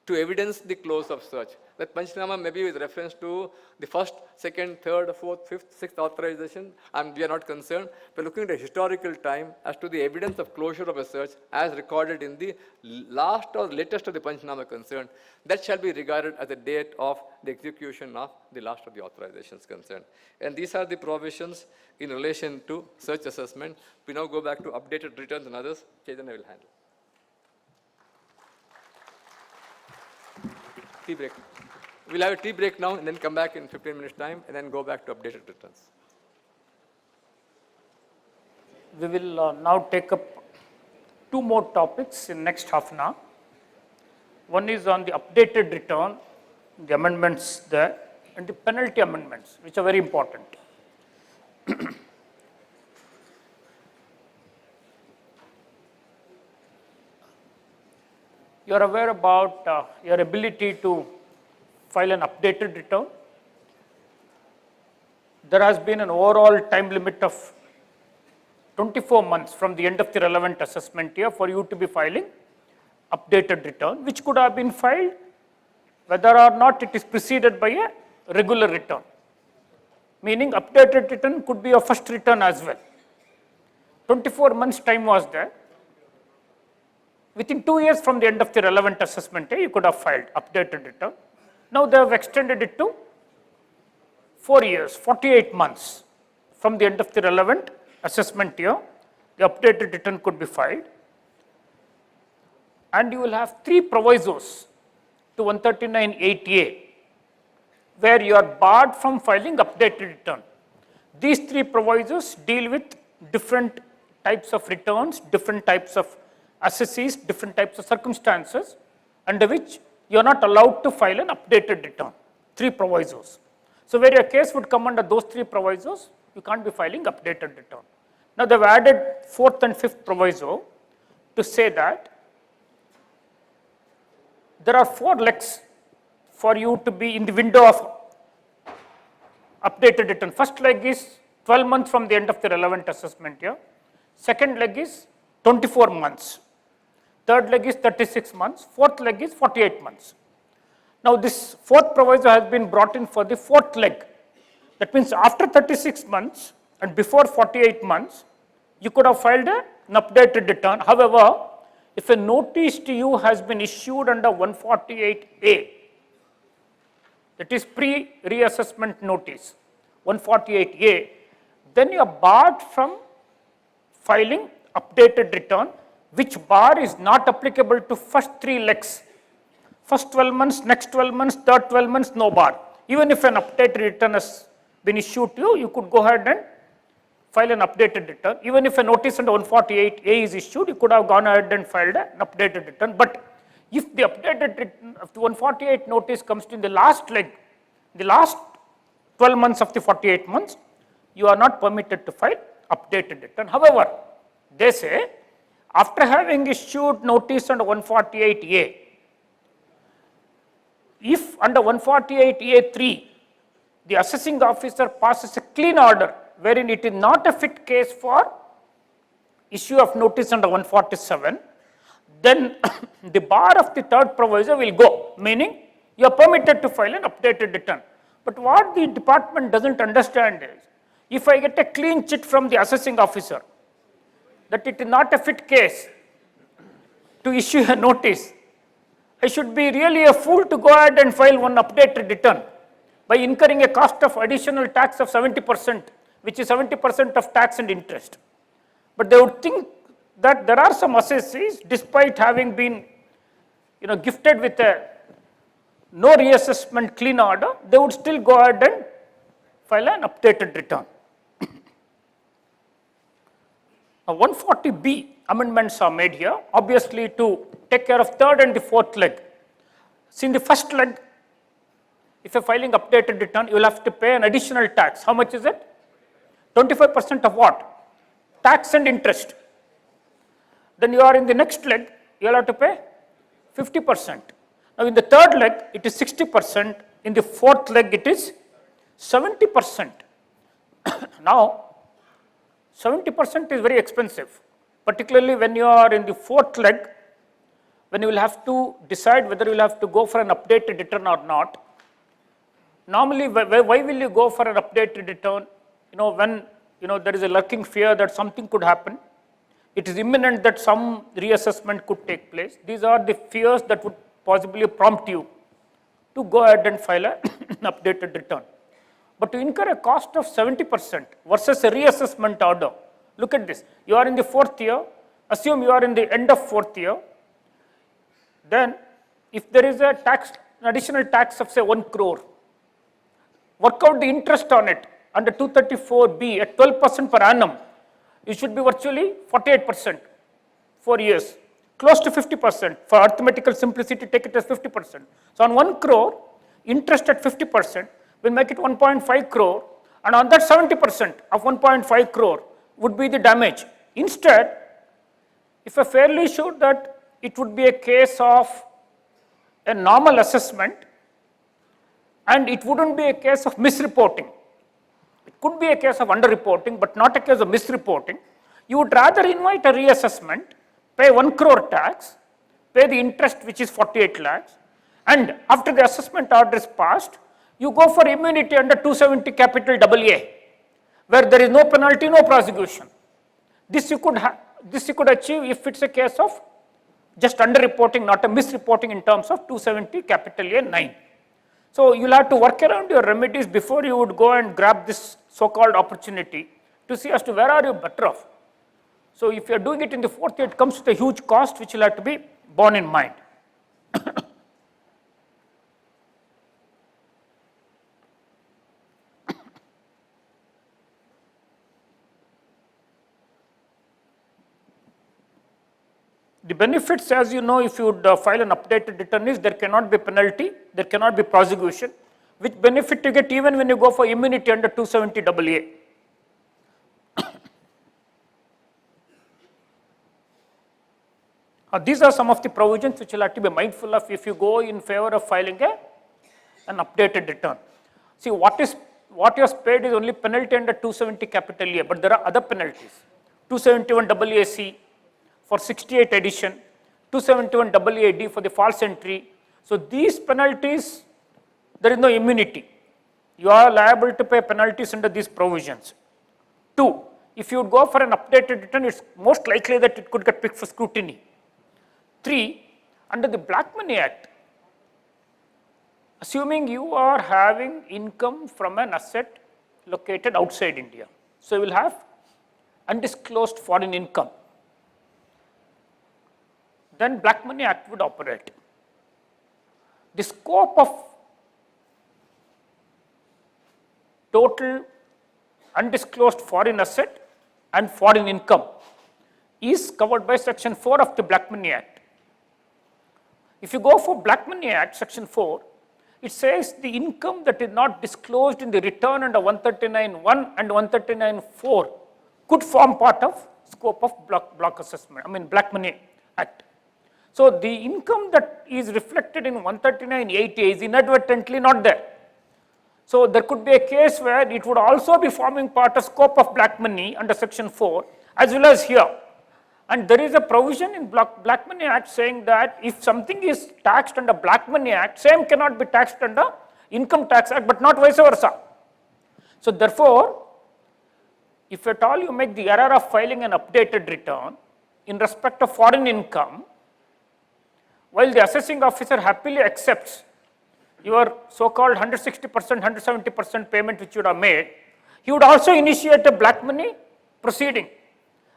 to evidence the close of search? That Panchnama may be with reference to the first, second, third, fourth, fifth, sixth authorization, and we are not concerned. We're looking at a historical time as to the evidence of closure of a search as recorded in the last or latest of the Panchnama concerned. That shall be regarded as the date of the execution of the last of the authorizations concerned. And these are the provisions in relation to search assessment. We now go back to updated returns and others. Chythanya will handle. Tea break. We'll have a tea break now and then come back in 15 minutes time and then go back to updated returns. We will now take up 2 more topics in next half an hour. One is on the updated return, the amendments there, and the penalty amendments, which are very important. You are aware about your ability to file an updated return. There has been an overall time limit of 24 months from the end of the relevant assessment year for you to be filing updated return, which could have been filed whether or not it is preceded by a regular return. Meaning updated return could be a first return as well. 24 months time was there. Within 2 years from the end of the relevant assessment year, you could have filed updated return. Now they have extended it to 4 years, 48 months from the end of the relevant assessment year. The updated return could be filed. And you will have 3 provisos to 139(8)(a), where you are barred from filing updated return. These 3 provisos deal with different types of returns, different types of assessees, different types of circumstances under which you are not allowed to file an updated return. 3 provisos. So where your case would come under those 3 provisos, you can't be filing updated return. Now they've added 4th and 5th proviso to say that there are 4 legs for you to be in the window of updated return. First leg is 12 months from the end of the relevant assessment year. Second leg is 24 months. third leg is 36 months, fourth leg is 48 months. Now this fourth proviso has been brought in for the fourth leg. That means after 36 months and before 48 months, you could have filed an updated return. However, if a notice to you has been issued under 148A, that is pre-reassessment notice, 148A, then you are barred from filing updated return, which bar is not applicable to first 3 legs. First 12 months, next 12 months, third 12 months, no bar. Even if an updated return has been issued to you, you could go ahead and file an updated return. Even if a notice under 148A is issued, you could have gone ahead and filed an updated return. But if the updated return of the 148 notice comes in the last leg, the last 12 months of the 48 months, you are not permitted to file updated return. However, they say after having issued notice under 148A, if under 148A3, the assessing officer passes a clean order wherein it is not a fit case for issue of notice under 147, then the bar of the third proviso will go, meaning you are permitted to file an updated return. But what the department doesn't understand is, if I get a clean chit from the assessing officer that it is not a fit case to issue a notice, I should be really a fool to go ahead and file one updated return by incurring a cost of additional tax of 70%, which is 70% of tax and interest. But they would think that there are some assessees, despite having been gifted with a no reassessment clean order, they would still go ahead and file an updated return. Now 140B amendments are made here, obviously to take care of third and the fourth leg. See, in the first leg, if you are filing updated return, you will have to pay an additional tax. How much is it? 25% of what? Tax and interest. Then you are in the next leg, you will have to pay 50%. Now in the third leg, it is 60%. In the fourth leg, it is 70%. Now, 70% is very expensive, particularly when you are in the fourth leg, when you will have to decide whether you will have to go for an updated return or not. Normally, why will you go for an updated return? When there is a lurking fear that something could happen, it is imminent that some reassessment could take place. These are the fears that would possibly prompt you to go ahead and file an updated return. But to incur a cost of 70% versus a reassessment order, look at this. You are in the fourth year, assume you are in the end of fourth year, then if there is a tax, an additional tax of say 1 crore, work out the interest on it under 234B at 12% per annum, you should be virtually 48%, 4 years, close to 50%. For arithmetical simplicity, take it as 50%. So on 1 crore, interest at 50% will make it 1.5 crore, and on that 70% of 1.5 crore would be the damage. Instead, if I are fairly sure that it would be a case of a normal assessment, and it wouldn't be a case of misreporting. It could be a case of underreporting, but not a case of misreporting. You would rather invite a reassessment, pay 1 crore tax, pay the interest which is 48 lakhs, and after the assessment order is passed, you go for immunity under 270 capital AA, where there is no penalty, no prosecution. This you could achieve if it's a case of just underreporting, not a misreporting in terms of 270 capital A 9. So you'll have to work around your remedies before you would go and grab this so-called opportunity to see as to where are you better off. So if you're doing it in the fourth year, it comes with a huge cost which will have to be borne in mind. The benefits, as you know, if you would file an updated return is there cannot be penalty, there cannot be prosecution, which benefit you get even when you go for immunity under 270 AA. These are some of the provisions which you will have to be mindful of if you go in favor of filing an updated return. See, what you have paid is only penalty under 270 capital A, but there are other penalties. 271 AAC for 68 edition, 271 AAD for the false entry. So these penalties, there is no immunity. You are liable to pay penalties under these provisions. 2, if you go for an updated return, it's most likely that it could get picked for scrutiny. 3, under the Black Money Act, assuming you are having income from an asset located outside India, so you will have undisclosed foreign income, then Black Money Act would operate. The scope of total undisclosed foreign asset and foreign income is covered by section 4 of the Black Money Act. If you go for Black Money Act section 4, it says the income that is not disclosed in the return under 139(1) and 139(4) could form part of scope of Black Money Act. So the income that is reflected in 139(8) is inadvertently not there. So there could be a case where it would also be forming part of scope of black money under section 4 as well as here. And there is a provision in Black Money Act saying that if something is taxed under Black Money Act, same cannot be taxed under Income Tax Act, but not vice versa. So therefore, if at all you make the error of filing an updated return in respect of foreign income, while the assessing officer happily accepts your so-called 160%, 170% payment which you would have made, he would also initiate a black money proceeding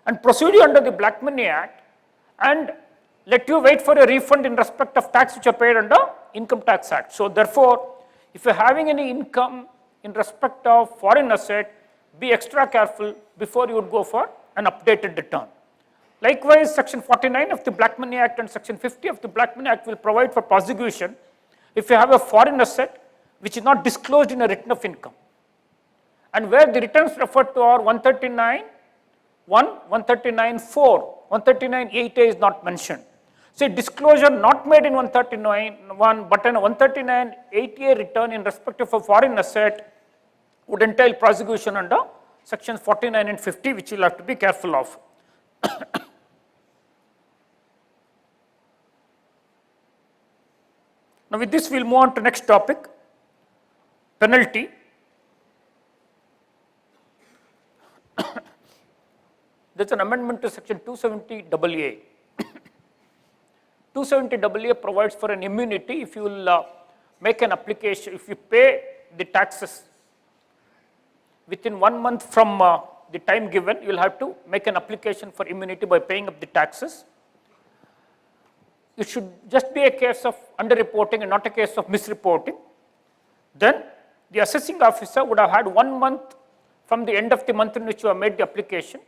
and proceed you under the Black Money Act and let you wait for a refund in respect of tax which are paid under Income Tax Act. So therefore, if you are having any income in respect of foreign asset, be extra careful before you would go for an updated return. Likewise, section 49 of the Black Money Act and section 50 of the Black Money Act will provide for prosecution if you have a foreign asset which is not disclosed in a return of income, and where the returns referred to are 139(1), 139(4), 139(8) is not mentioned. So disclosure not made in 139(1) but an 139(8) return in respect of a foreign asset would entail prosecution under sections 49 and 50, which you will have to be careful of. Now with this we will move on to next topic, penalty. There is an amendment to section 270 AA. 270 AA provides for an immunity if you will make an application, if you pay the taxes within 1 month from the time given, you will have to make an application for immunity by paying up the taxes. It should just be a case of underreporting and not a case of misreporting. Then the assessing officer would have had 1 month from the end of the month in which you have made the application.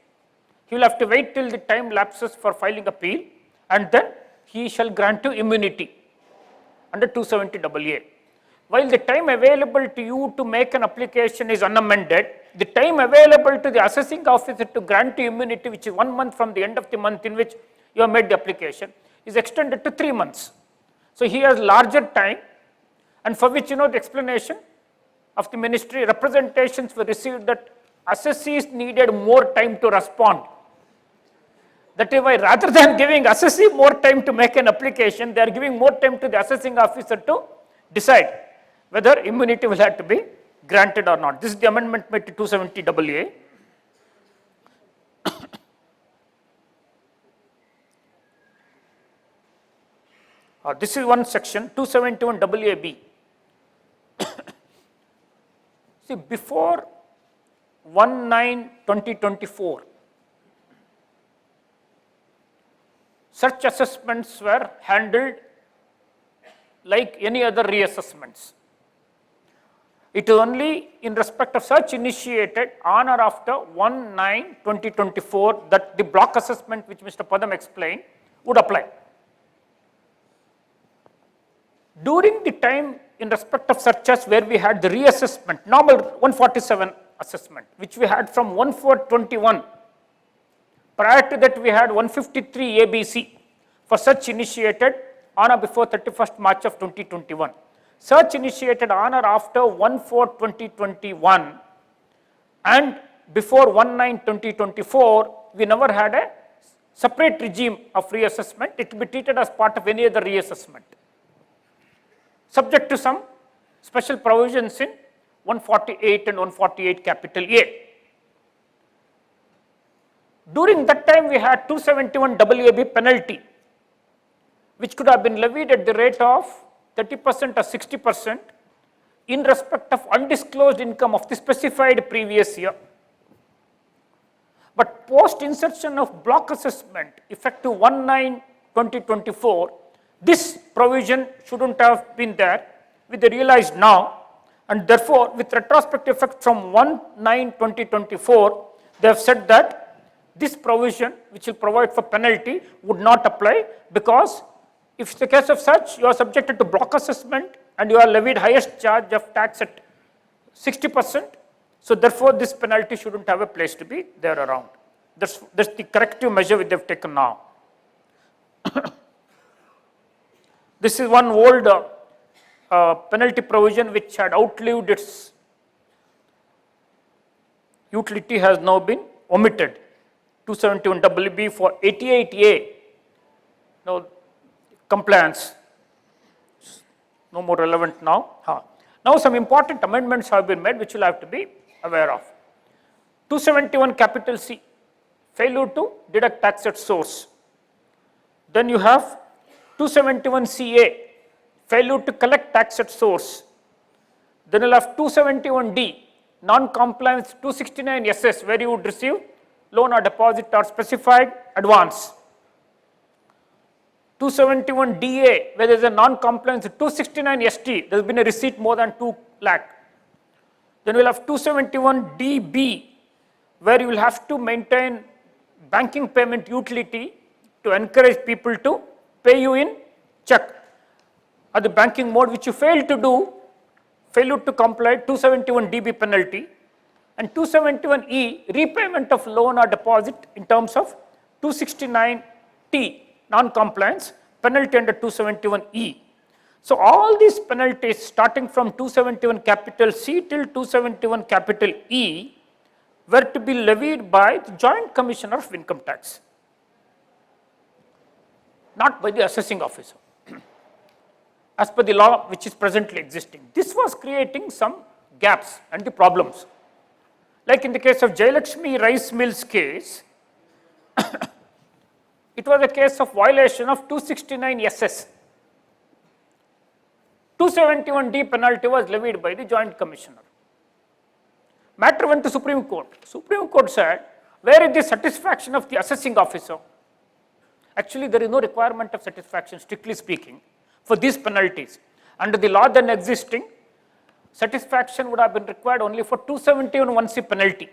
He will have to wait till the time lapses for filing appeal, and then he shall grant you immunity under 270 AA. While the time available to you to make an application is unamended, the time available to the assessing officer to grant you immunity, which is 1 month from the end of the month in which you have made the application, is extended to 3 months. So he has larger time, and for which the explanation of the ministry, representations were received that assessees needed more time to respond. That is why rather than giving assessee more time to make an application, they are giving more time to the assessing officer to decide whether immunity will have to be granted or not. This is the amendment made to 270 AA. This is one section, 271 AAB. See, before 1/9/2024, such assessments were handled like any other reassessments. It is only in respect of such initiated on or after 1/9/2024 that the block assessment which Mr. Padam explained would apply. During the time in respect of such as where we had the reassessment, normal 147 assessment, which we had from 1/4/21, prior to that we had 153 ABC for such initiated on or before 31st March of 2021. Such initiated on or after 1/4/2021 and before 1/9/2024, we never had a separate regime of reassessment, it will be treated as part of any other reassessment, subject to some special provisions in 148 and 148 capital A. During that time, we had 271 WAB penalty, which could have been levied at the rate of 30% or 60% in respect of undisclosed income of the specified previous year. But post insertion of block assessment effective 1/9/2024, this provision shouldn't have been there, with the realized now, and therefore with retrospective effect from 1/9/2024, they have said that this provision, which will provide for penalty, would not apply, because if it's the case of such, you are subjected to block assessment and you are levied highest charge of tax at 60%. So therefore, this penalty shouldn't have a place to be there around. That's the corrective measure which they have taken now. This is one old penalty provision which had outlived its utility, has now been omitted. 271 WB for 88A, no compliance, no more relevant now. Now some important amendments have been made which you will have to be aware of. 271 capital C, failure to deduct tax at source. Then you have 271 CA, failure to collect tax at source. Then you will have 271 D, non-compliance 269 SS, where you would receive loan or deposit or specified advance. 271 DA, where there is a non-compliance 269 ST, there has been a receipt more than 2 lakh. Then we will have 271 DB, where you will have to maintain banking payment utility to encourage people to pay you in check. At the banking mode which you fail to do, failure to comply, 271 DB penalty. And 271E, repayment of loan or deposit in terms of 269T, non-compliance, penalty under 271E. So all these penalties starting from 271 capital C till 271 capital E were to be levied by the Joint Commissioner of Income Tax, not by the assessing officer, as per the law which is presently existing. This was creating some gaps and the problems. Like in the case of Jayalakshmi Rice Mills case, it was a case of violation of 269 SS. 271D penalty was levied by the Joint Commissioner. Matter went to Supreme Court. Supreme Court said, where is the satisfaction of the assessing officer? Actually, there is no requirement of satisfaction, strictly speaking, for these penalties. Under the law then existing, satisfaction would have been required only for 271(1)(c) penalty.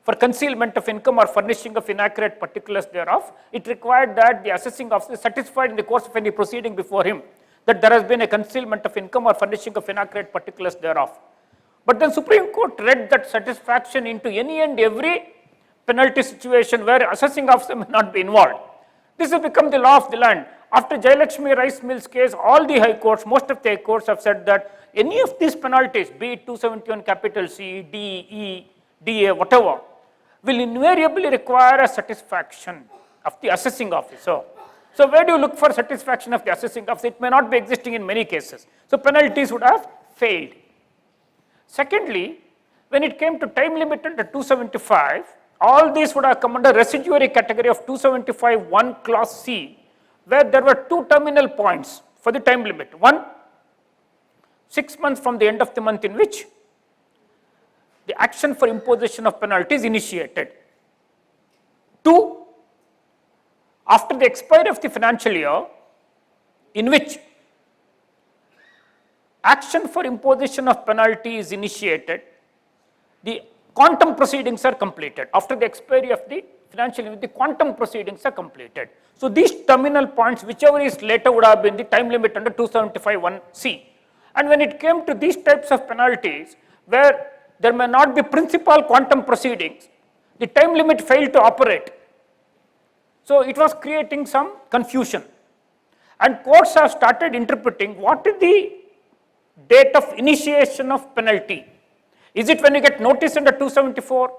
For concealment of income or furnishing of inaccurate particulars thereof, it required that the assessing officer is satisfied in the course of any proceeding before him that there has been a concealment of income or furnishing of inaccurate particulars thereof. But then Supreme Court read that satisfaction into any and every penalty situation where assessing officer may not be involved. This has become the law of the land. After Jayalakshmi Rice Mills case, all the high courts, most of the high courts have said that any of these penalties, be it 271 capital C, D, E, DA, whatever, will invariably require a satisfaction of the assessing officer. So where do you look for satisfaction of the assessing officer? It may not be existing in many cases. So penalties would have failed. Secondly, when it came to time limit under 275, all these would have come under residuary category of 275(1) clause C, where there were two terminal points for the time limit. One, 6 months from the end of the month in which the action for imposition of penalty is initiated. 2, after the expiry of the financial year in which action for imposition of penalty is initiated, the quantum proceedings are completed. After the expiry of the financial year, the quantum proceedings are completed. So these terminal points, whichever is later, would have been the time limit under 275(1)(c). And when it came to these types of penalties, where there may not be principal quantum proceedings, the time limit failed to operate. So it was creating some confusion. And courts have started interpreting what is the date of initiation of penalty. Is it when you get notice under 274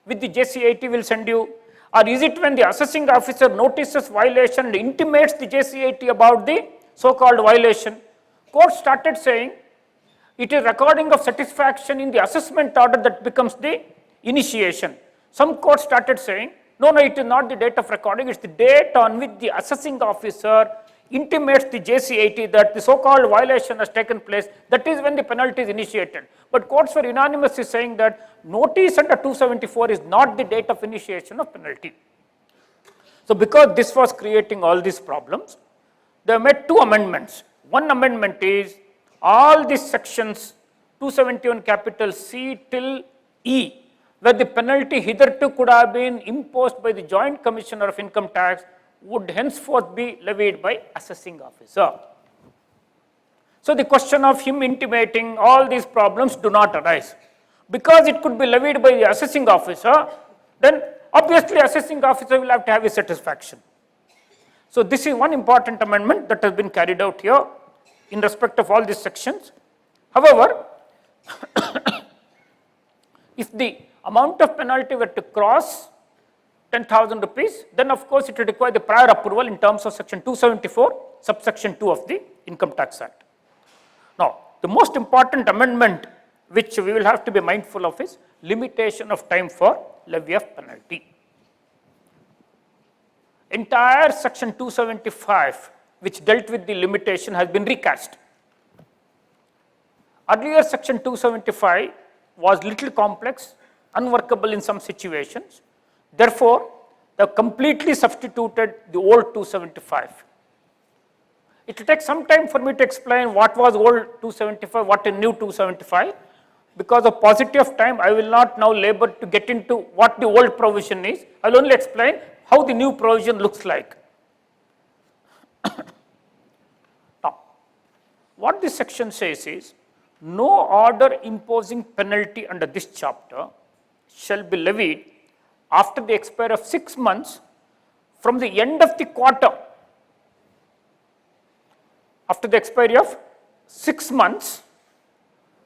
with the JC80 will send you, Or is it when the assessing officer notices violation and intimates the JCIT about the so-called violation? Court started saying it is recording of satisfaction in the assessment order that becomes the initiation. Some courts started saying, no, it is not the date of recording, it's the date on which the assessing officer intimates the JCIT that the so-called violation has taken place, that is when the penalty is initiated. But courts were unanimously saying that notice under 274 is not the date of initiation of penalty. So because this was creating all these problems, they made two amendments. One amendment is all these sections 271 capital C till E, where the penalty hitherto could have been imposed by the Joint Commissioner of Income Tax, would henceforth be levied by assessing officer. So the question of him intimating all these problems do not arise. Because it could be levied by the assessing officer, then obviously assessing officer will have to have a satisfaction. So this is one important amendment that has been carried out here in respect of all these sections. However, if the amount of penalty were to cross 10,000 rupees, then of course it will require the prior approval in terms of section 274, subsection 2 of the Income Tax Act. Now, the most important amendment which we will have to be mindful of is limitation of time for levy of penalty. Entire section 275 which dealt with the limitation has been recast. Earlier section 275 was little complex, unworkable in some situations. Therefore, they have completely substituted the old 275. It will take some time for me to explain what was old 275, what is new 275. Because of paucity of time, I will not now labor to get into what the old provision is. I will only explain how the new provision looks like. Now, what this section says is, no order imposing penalty under this chapter shall be levied after the expiry of 6 months from the end of the quarter. After the expiry of 6 months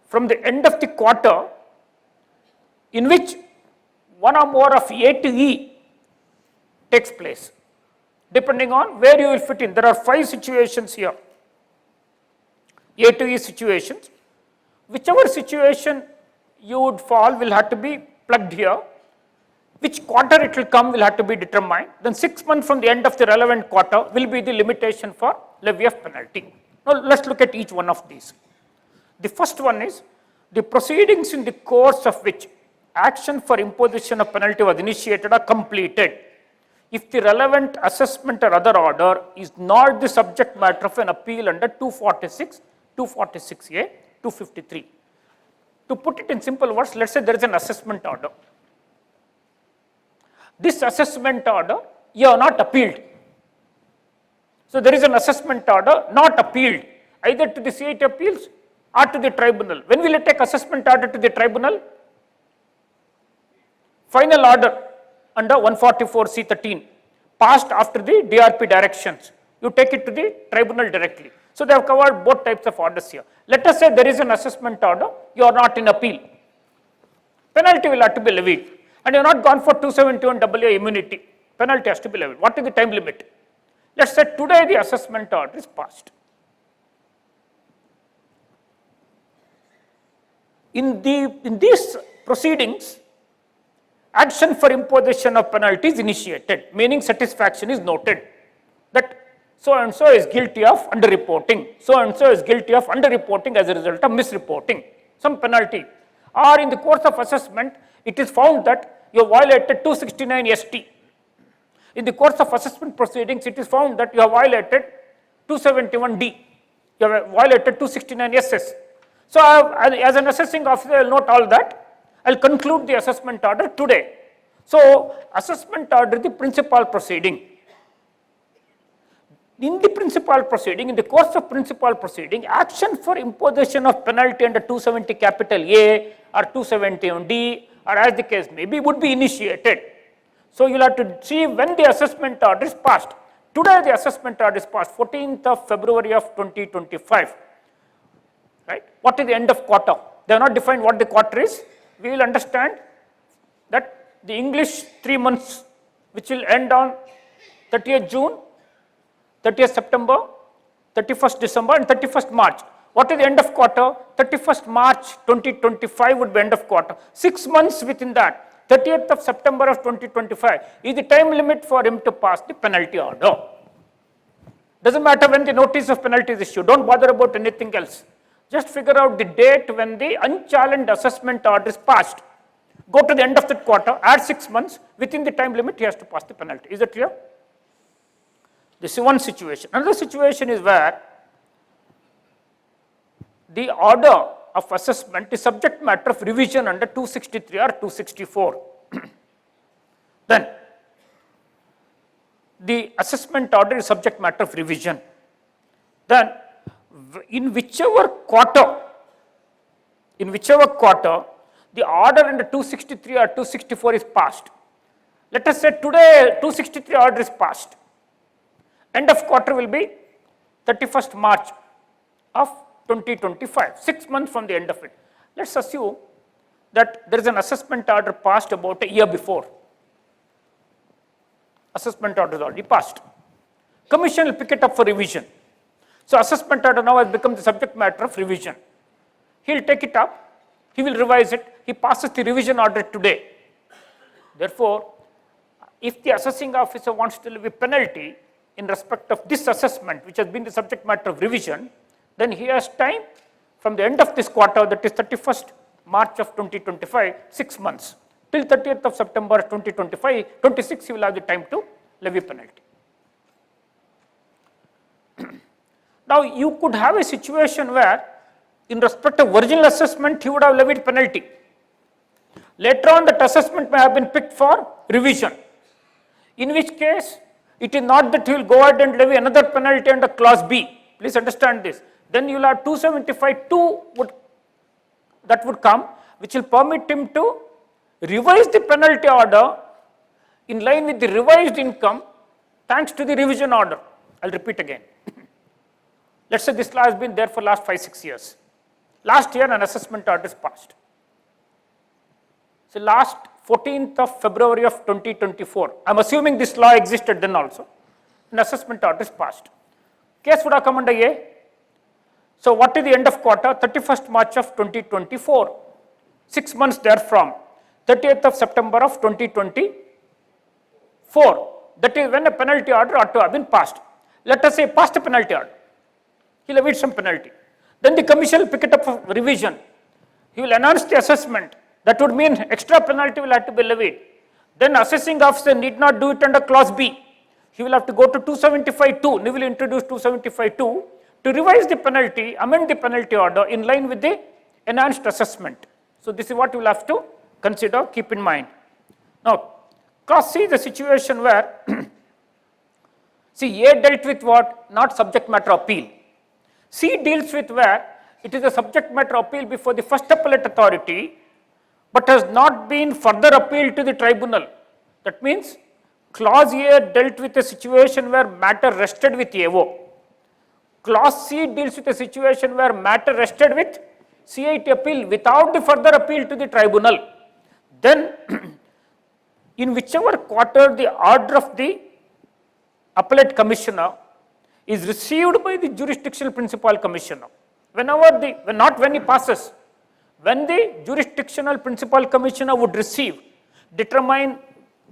from the end of the quarter in which one or more of A to E takes place, depending on where you will fit in. There are 5 situations here, A to E situations. Whichever situation you would fall will have to be plugged here. Which quarter it will come will have to be determined. Then 6 months from the end of the relevant quarter will be the limitation for levy of penalty. Now let's look at each one of these. The first one is the proceedings in the course of which action for imposition of penalty was initiated or completed if the relevant assessment or other order is not the subject matter of an appeal under 246, 246A, 253. To put it in simple words, let's say there is an assessment order. This assessment order you have not appealed. So there is an assessment order not appealed either to the CIT appeals or to the tribunal. When will you take assessment order to the tribunal? Final order under 144C13 passed after the DRP directions. You take it to the tribunal directly. So they have covered both types of orders here. Let us say there is an assessment order, you are not in appeal. Penalty will have to be levied. And you have not gone for 271 AA immunity. Penalty has to be levied. What is the time limit? Let's say today the assessment order is passed. In these proceedings, action for imposition of penalty is initiated, meaning satisfaction is noted that so and so is guilty of underreporting, so and so is guilty of underreporting as a result of misreporting, some penalty. Or in the course of assessment, it is found that you have violated 269 ST. In the course of assessment proceedings, it is found that you have violated 271D, you have violated 269 SS. So as an assessing officer, I will note all that. I will conclude the assessment order today. So assessment order is the principal proceeding. In the principal proceeding, in the course of principal proceeding, action for imposition of penalty under 270 capital A or 271D or as the case may be would be initiated. So you will have to see when the assessment order is passed. Today the assessment order is passed, 14th of February of 2025. Right? What is the end of quarter? They have not defined what the quarter is. We will understand that the English 3 months which will end on 30th June, 30th September, 31st December and 31st March. What is the end of quarter? 31st March 2025 would be end of quarter. 6 months within that, 30th of September of 2025 is the time limit for him to pass the penalty order. Doesn't matter when the notice of penalty is issued. Don't bother about anything else. Just figure out the date when the unchallenged assessment order is passed. Go to the end of that quarter, add 6 months, within the time limit he has to pass the penalty. Is that clear? This is one situation. Another situation is where the order of assessment is subject matter of revision under 263 or 264. Then the assessment order is subject matter of revision. Then in whichever quarter, the order under 263 or 264 is passed. Let us say today 263 order is passed. End of quarter will be 31st March of 2025, 6 months from the end of it. Let's assume that there is an assessment order passed about a year before. Assessment order is already passed. Commission will pick it up for revision. So assessment order now has become the subject matter of revision. He will take it up, he will revise it, he passes the revision order today. Therefore, if the assessing officer wants to levy penalty in respect of this assessment, which has been the subject matter of revision, then he has time from the end of this quarter, that is 31st March of 2025, 6 months, till 30th of September 2025, 26 he will have the time to levy penalty. Now you could have a situation where in respect of original assessment he would have levied penalty. Later on that assessment may have been picked for revision, in which case it is not that he will go ahead and levy another penalty under clause B. Please understand this. Then you will have 275(2) that would come, which will permit him to revise the penalty order in line with the revised income thanks to the revision order. I'll repeat again. Let's say this law has been there for last 5-6 years. Last year an assessment order is passed. So last 14th of February of 2024, I'm assuming this law existed then also, an assessment order is passed. Case would have come under A. So what is the end of quarter? 31st March of 2024. 6 months therefrom, 30th of September of 2024. That is when a penalty order ought to have been passed. Let us say passed a penalty order. He levied some penalty. Then the commission will pick it up for revision. He will enhance the assessment. That would mean extra penalty will have to be levied. Then assessing officer need not do it under clause B. He will have to go to 275(2). He will introduce 275(2) to revise the penalty, amend the penalty order in line with the enhanced assessment. So this is what you will have to consider, keep in mind. Now, clause C is the situation where see, A dealt with what? Not subject matter appeal. C deals with where it is a subject matter appeal before the first appellate authority, but has not been further appealed to the tribunal. That means clause A dealt with a situation where matter rested with AO. Clause C deals with a situation where matter rested with CIT appeal without the further appeal to the tribunal. Then in whichever quarter the order of the appellate commissioner is received by the jurisdictional principal commissioner, not when he passes, when the jurisdictional principal commissioner would receive, determine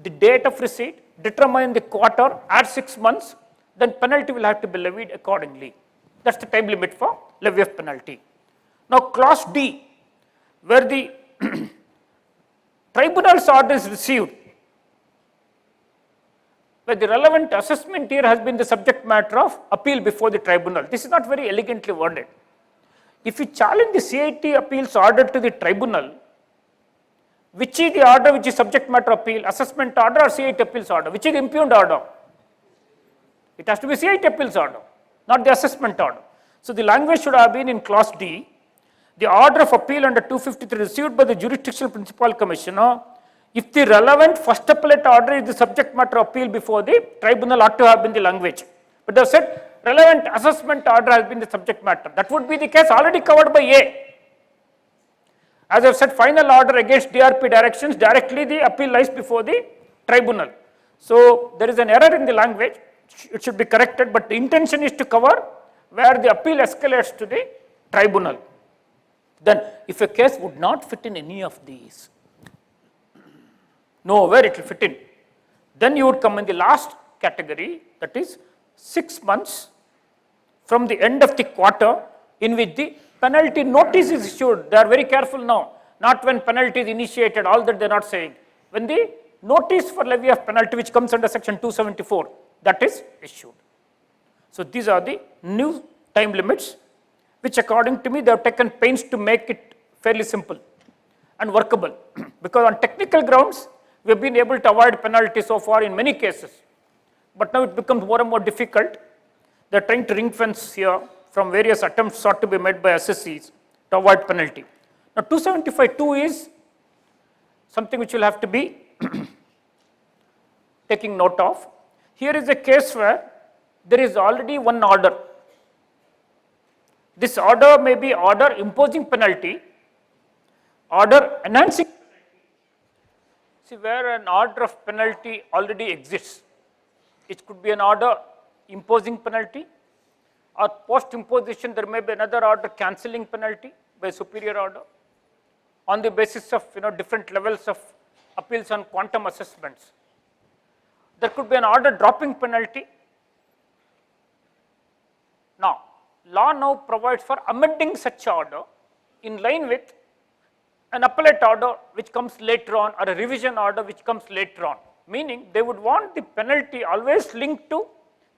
the date of receipt, determine the quarter, add 6 months, then penalty will have to be levied accordingly. That's the time limit for levy of penalty. Now clause D, where the tribunal's order is received, where the relevant assessment here has been the subject matter of appeal before the tribunal. This is not very elegantly worded. If you challenge the CIT appeals order to the tribunal, which is the order which is subject matter appeal, assessment order or CIT appeals order? Which is the impugned order? It has to be CIT appeals order, not the assessment order. So the language should have been in clause D, the order of appeal under 253 received by the jurisdictional principal commissioner, if the relevant first appellate order is the subject matter appeal before the tribunal, ought to have been the language. But they have said relevant assessment order has been the subject matter. That would be the case already covered by A. As I have said, final order against DRP directions, directly the appeal lies before the tribunal. So there is an error in the language, it should be corrected, but the intention is to cover where the appeal escalates to the tribunal. Then if a case would not fit in any of these, nowhere it will fit in, then you would come in the last category, that is 6 months from the end of the quarter in which the penalty notice is issued. They are very careful now, not when penalty is initiated, all that they are not saying. When the notice for levy of penalty, which comes under section 274, that is issued. So these are the new time limits, which according to me they have taken pains to make it fairly simple and workable, because on technical grounds we have been able to avoid penalty so far in many cases, but now it becomes more and more difficult. They are trying to ring fence here from various attempts sought to be made by SSCs to avoid penalty. Now 275(2) is something which will have to be taking note of. Here is a case where there is already one order. This order may be order imposing penalty, order enhancing penalty. See, where an order of penalty already exists, it could be an order imposing penalty, or post imposition there may be another order cancelling penalty by superior order on the basis of different levels of appeals on quantum assessments. There could be an order dropping penalty. Now, law now provides for amending such order in line with an appellate order which comes later on, or a revision order which comes later on, meaning they would want the penalty always linked to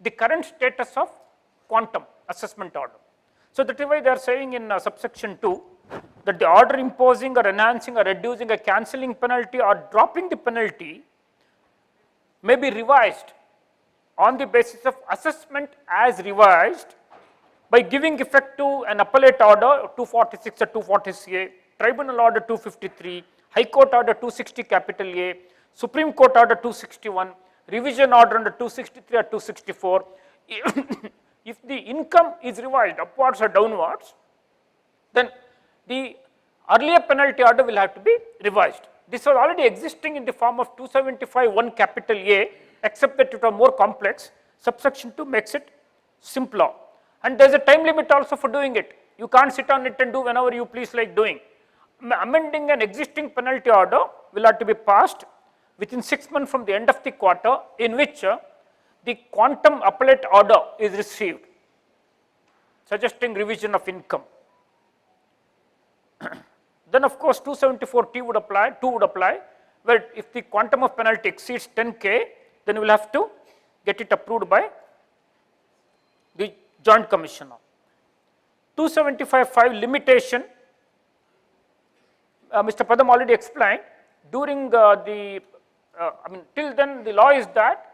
the current status of quantum assessment order. So that is why they are saying in subsection 2 that the order imposing or enhancing or reducing or cancelling penalty or dropping the penalty may be revised on the basis of assessment as revised by giving effect to an appellate order 246 or 240CA, tribunal order 253, High Court order 260 capital A, Supreme Court order 261, revision order under 263 or 264. If the income is revised upwards or downwards, then the earlier penalty order will have to be revised. This was already existing in the form of 275(1) capital A, except that it was more complex. Subsection 2 makes it simpler. And there is a time limit also for doing it. You can't sit on it and do whenever you please like doing. Amending an existing penalty order will have to be passed within 6 months from the end of the quarter in which the quantum appellate order is received, suggesting revision of income. Then of course 274(2) would apply, where if the quantum of penalty exceeds 10K, then you will have to get it approved by the Joint Commissioner. 275(5) limitation, Mr. Padam already explained. During till then the law is that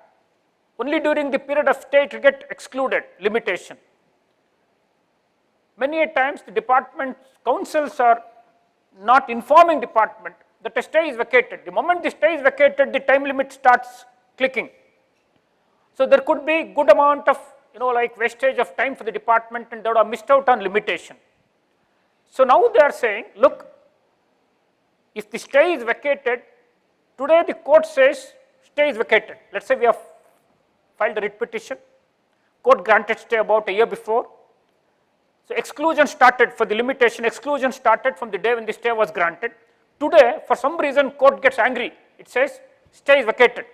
only during the period of stay it will get excluded, limitation. Many a times the department councils are not informing department that a stay is vacated. The moment the stay is vacated, the time limit starts clicking. So there could be good amount of like wastage of time for the department, and they would have missed out on limitation. So now they are saying, look, if the stay is vacated, today the court says stay is vacated. Let's say we have filed a writ petition, court granted stay about a year before. So exclusion started for the limitation, exclusion started from the day when the stay was granted. Today, for some reason, court gets angry. It says stay is vacated,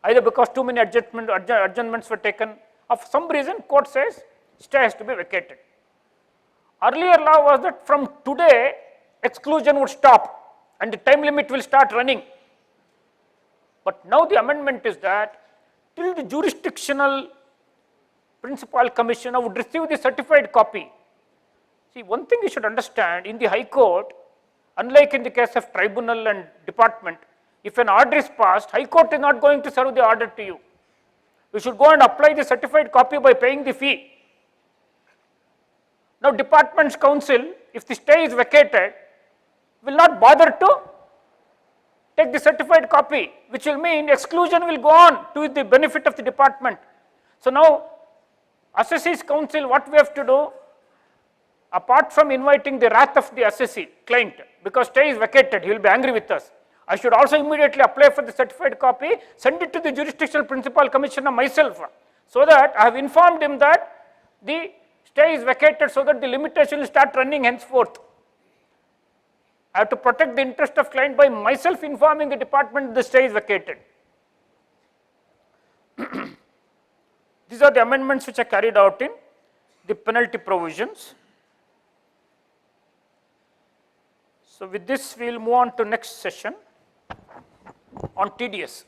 either because too many adjournments were taken, or for some reason court says stay has to be vacated. Earlier law was that from today exclusion would stop and the time limit will start running. But now the amendment is that till the jurisdictional principal commissioner would receive the certified copy. See, one thing you should understand, in the High Court, unlike in the case of tribunal and department, if an order is passed, High Court is not going to serve the order to you. You should go and apply the certified copy by paying the fee. Now department's counsel, if the stay is vacated, will not bother to take the certified copy, which will mean exclusion will go on to the benefit of the department. So now assessee's counsel, what we have to do, apart from inviting the wrath of the assessee client, because stay is vacated, he will be angry with us. I should also immediately apply for the certified copy, send it to the jurisdictional principal commissioner myself, so that I have informed him that the stay is vacated, so that the limitation will start running henceforth. I have to protect the interest of client by myself informing the department the stay is vacated. These are the amendments which are carried out in the penalty provisions. So with this, we will move on to next session on TDS.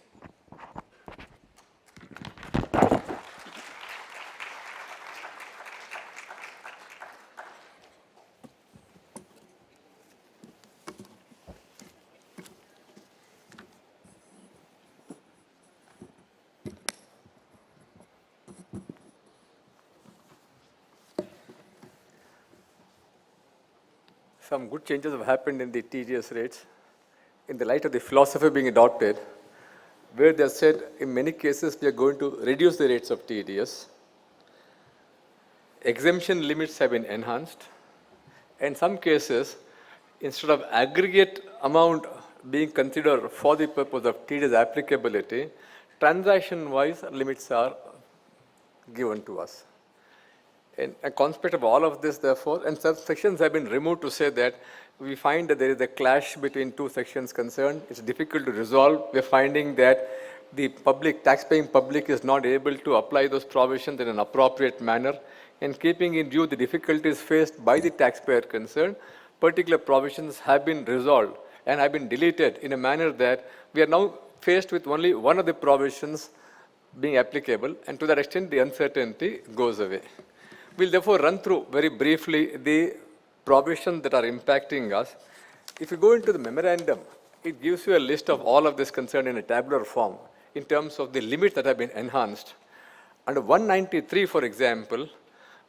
Some good changes have happened in the TDS rates in the light of the philosophy being adopted, where they have said in many cases we are going to reduce the rates of TDS. Exemption limits have been enhanced. In some cases, instead of aggregate amount being considered for the purpose of TDS applicability, transaction-wise limits are given to us. And a concept of all of this, therefore, and some sections have been removed to say that we find that there is a clash between two sections concerned. It's difficult to resolve. We're finding that the public, tax-paying public is not able to apply those provisions in an appropriate manner. And keeping in view the difficulties faced by the taxpayer concerned, particular provisions have been resolved and have been deleted in a manner that we are now faced with only one of the provisions being applicable, and to that extent the uncertainty goes away. We'll therefore run through very briefly the provisions that are impacting us. If you go into the memorandum, it gives you a list of all of this concerned in a tabular form in terms of the limits that have been enhanced. Under 193, for example,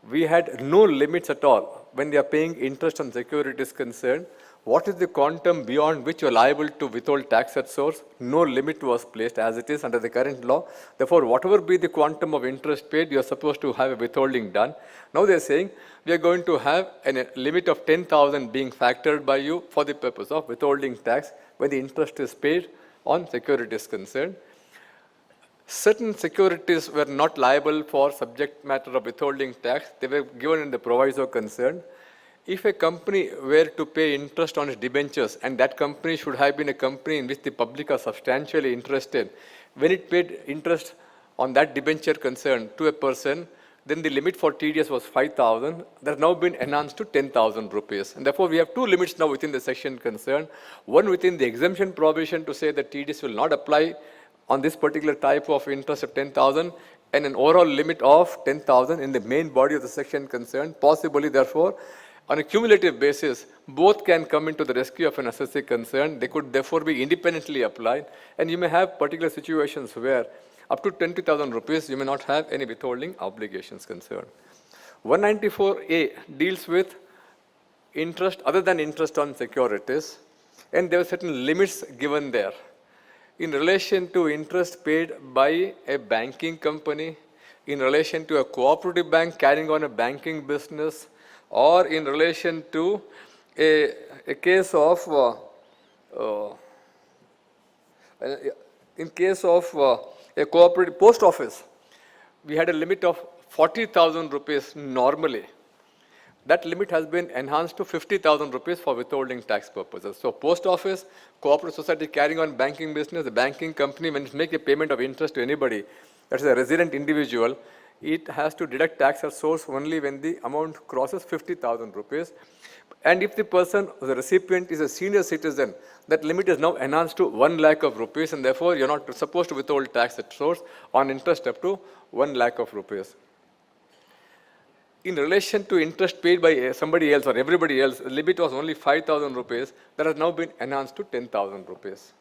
we had no limits at all when they are paying interest on securities concerned. What is the quantum beyond which you are liable to withhold tax at source? No limit was placed as it is under the current law. Therefore, whatever be the quantum of interest paid, you are supposed to have a withholding done. Now they are saying we are going to have a limit of 10,000 being factored by you for the purpose of withholding tax when the interest is paid on securities concerned. Certain securities were not liable for subject matter of withholding tax. They were given in the proviso concerned. If a company were to pay interest on its debentures, and that company should have been a company in which the public are substantially interested, when it paid interest on that debenture concerned to a person, then the limit for TDS was 5,000. That has now been enhanced to 10,000 rupees. And therefore, we have two limits now within the section concerned. One within the exemption provision to say that TDS will not apply on this particular type of interest of 10,000, and an overall limit of 10,000 in the main body of the section concerned. Possibly, therefore, on a cumulative basis, both can come into the rescue of an assessee concern. They could therefore be independently applied. And you may have particular situations where up to 20,000 rupees, you may not have any withholding obligations concerned. 194A deals with interest other than interest on securities. And there are certain limits given there. In relation to interest paid by a banking company, in relation to a cooperative bank carrying on a banking business, or in relation to a case of a cooperative post office, we had a limit of 40,000 rupees normally. That limit has been enhanced to 50,000 rupees for withholding tax purposes. So post office, cooperative society carrying on banking business, the banking company, when it makes a payment of interest to anybody, that is a resident individual, it has to deduct tax at source only when the amount crosses 50,000 rupees. And if the person, the recipient, is a senior citizen, that limit is now enhanced to 1 lakh of rupees, and therefore you're not supposed to withhold tax at source on interest up to 1 lakh of rupees. In relation to interest paid by somebody else or everybody else, the limit was only 5,000 rupees. That has now been enhanced to 10,000 rupees.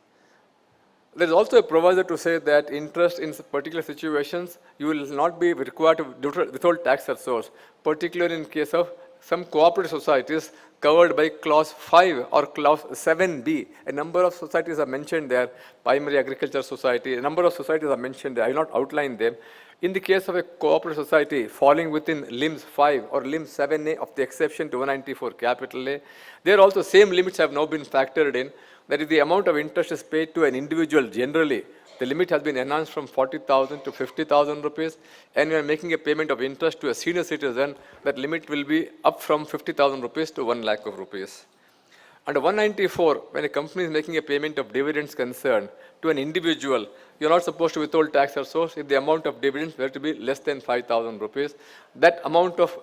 There is also a proviso to say that interest in particular situations, you will not be required to withhold tax at source, particularly in case of some cooperative societies covered by clause 5 or clause 7b. A number of societies are mentioned there, primary agriculture society, a number of societies are mentioned there. I will not outline them. In the case of a cooperative society falling within limbs 5 or limb 7a of the exception to 194 capital A, there also same limits have now been factored in. That is, the amount of interest is paid to an individual generally. The limit has been enhanced from 40,000 to 50,000 rupees. And when making a payment of interest to a senior citizen, that limit will be up from 50,000 rupees to 1 lakh of rupees. Under 194, when a company is making a payment of dividends concerned to an individual, you're not supposed to withhold tax or source if the amount of dividends were to be less than 5,000 rupees. That amount of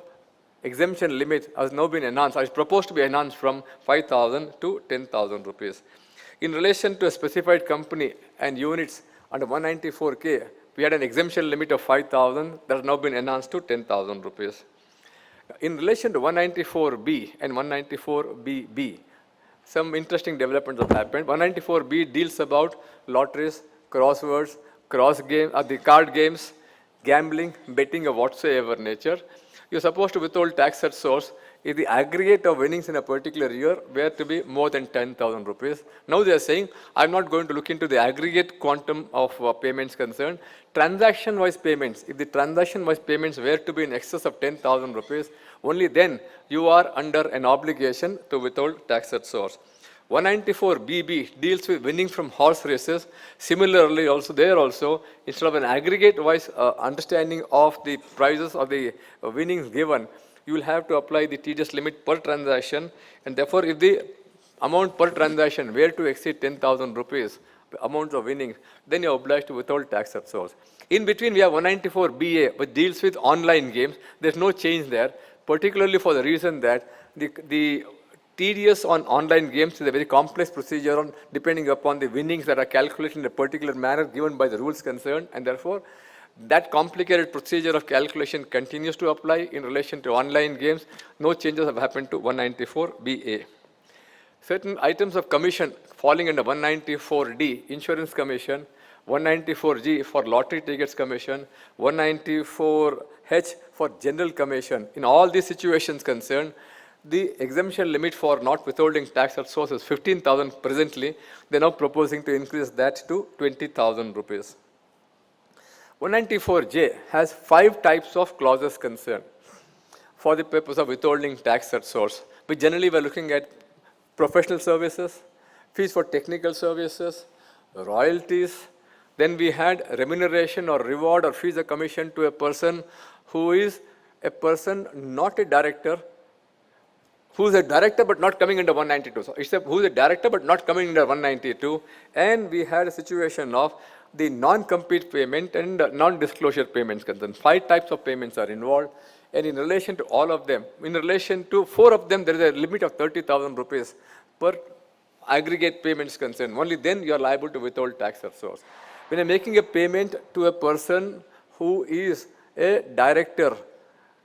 exemption limit has now been enhanced, or is proposed to be enhanced from 5,000 to 10,000 rupees. In relation to a specified company and units under 194K, we had an exemption limit of 5,000 that has now been enhanced to 10,000 rupees. In relation to 194B and 194BB, some interesting developments have happened. 194B deals about lotteries, crosswords, the card games, gambling, betting of whatsoever nature. You're supposed to withhold tax at source if the aggregate of winnings in a particular year were to be more than 10,000 rupees. Now they are saying, I'm not going to look into the aggregate quantum of payments concerned. Transaction-wise payments, if the transaction-wise payments were to be in excess of 10,000 rupees, only then you are under an obligation to withhold tax at source. 194BB deals with winning from horse races. Similarly, also, instead of an aggregate-wise understanding of the prizes or the winnings given, you will have to apply the TDS limit per transaction. And therefore, if the amount per transaction were to exceed 10,000 rupees, amounts of winnings, then you are obliged to withhold tax at source. In between, we have 194BA, which deals with online games. There's no change there, particularly for the reason that the TDS on online games is a very complex procedure depending upon the winnings that are calculated in a particular manner given by the rules concerned, and therefore that complicated procedure of calculation continues to apply in relation to online games. No changes have happened to 194BA. Certain items of commission falling under 194D, insurance commission, 194G for lottery tickets commission, 194H for general commission. In all these situations concerned, the exemption limit for not withholding tax at source is 15,000 presently. They're now proposing to increase that to 20,000 rupees. 194J has 5 types of clauses concerned for the purpose of withholding tax at source. We generally were looking at professional services, fees for technical services, royalties. Then we had remuneration or reward or fees or commission to a person who is a person not a director, who is a director but not coming under 192. So it's who is a director but not coming under 192. And we had a situation of the non-compete payment and non-disclosure payments concerned. 5 types of payments are involved. And in relation to all of them, in relation to 4 of them, there is a limit of 30,000 rupees per aggregate payments concerned. Only then you are liable to withhold tax at source. When you're making a payment to a person who is a director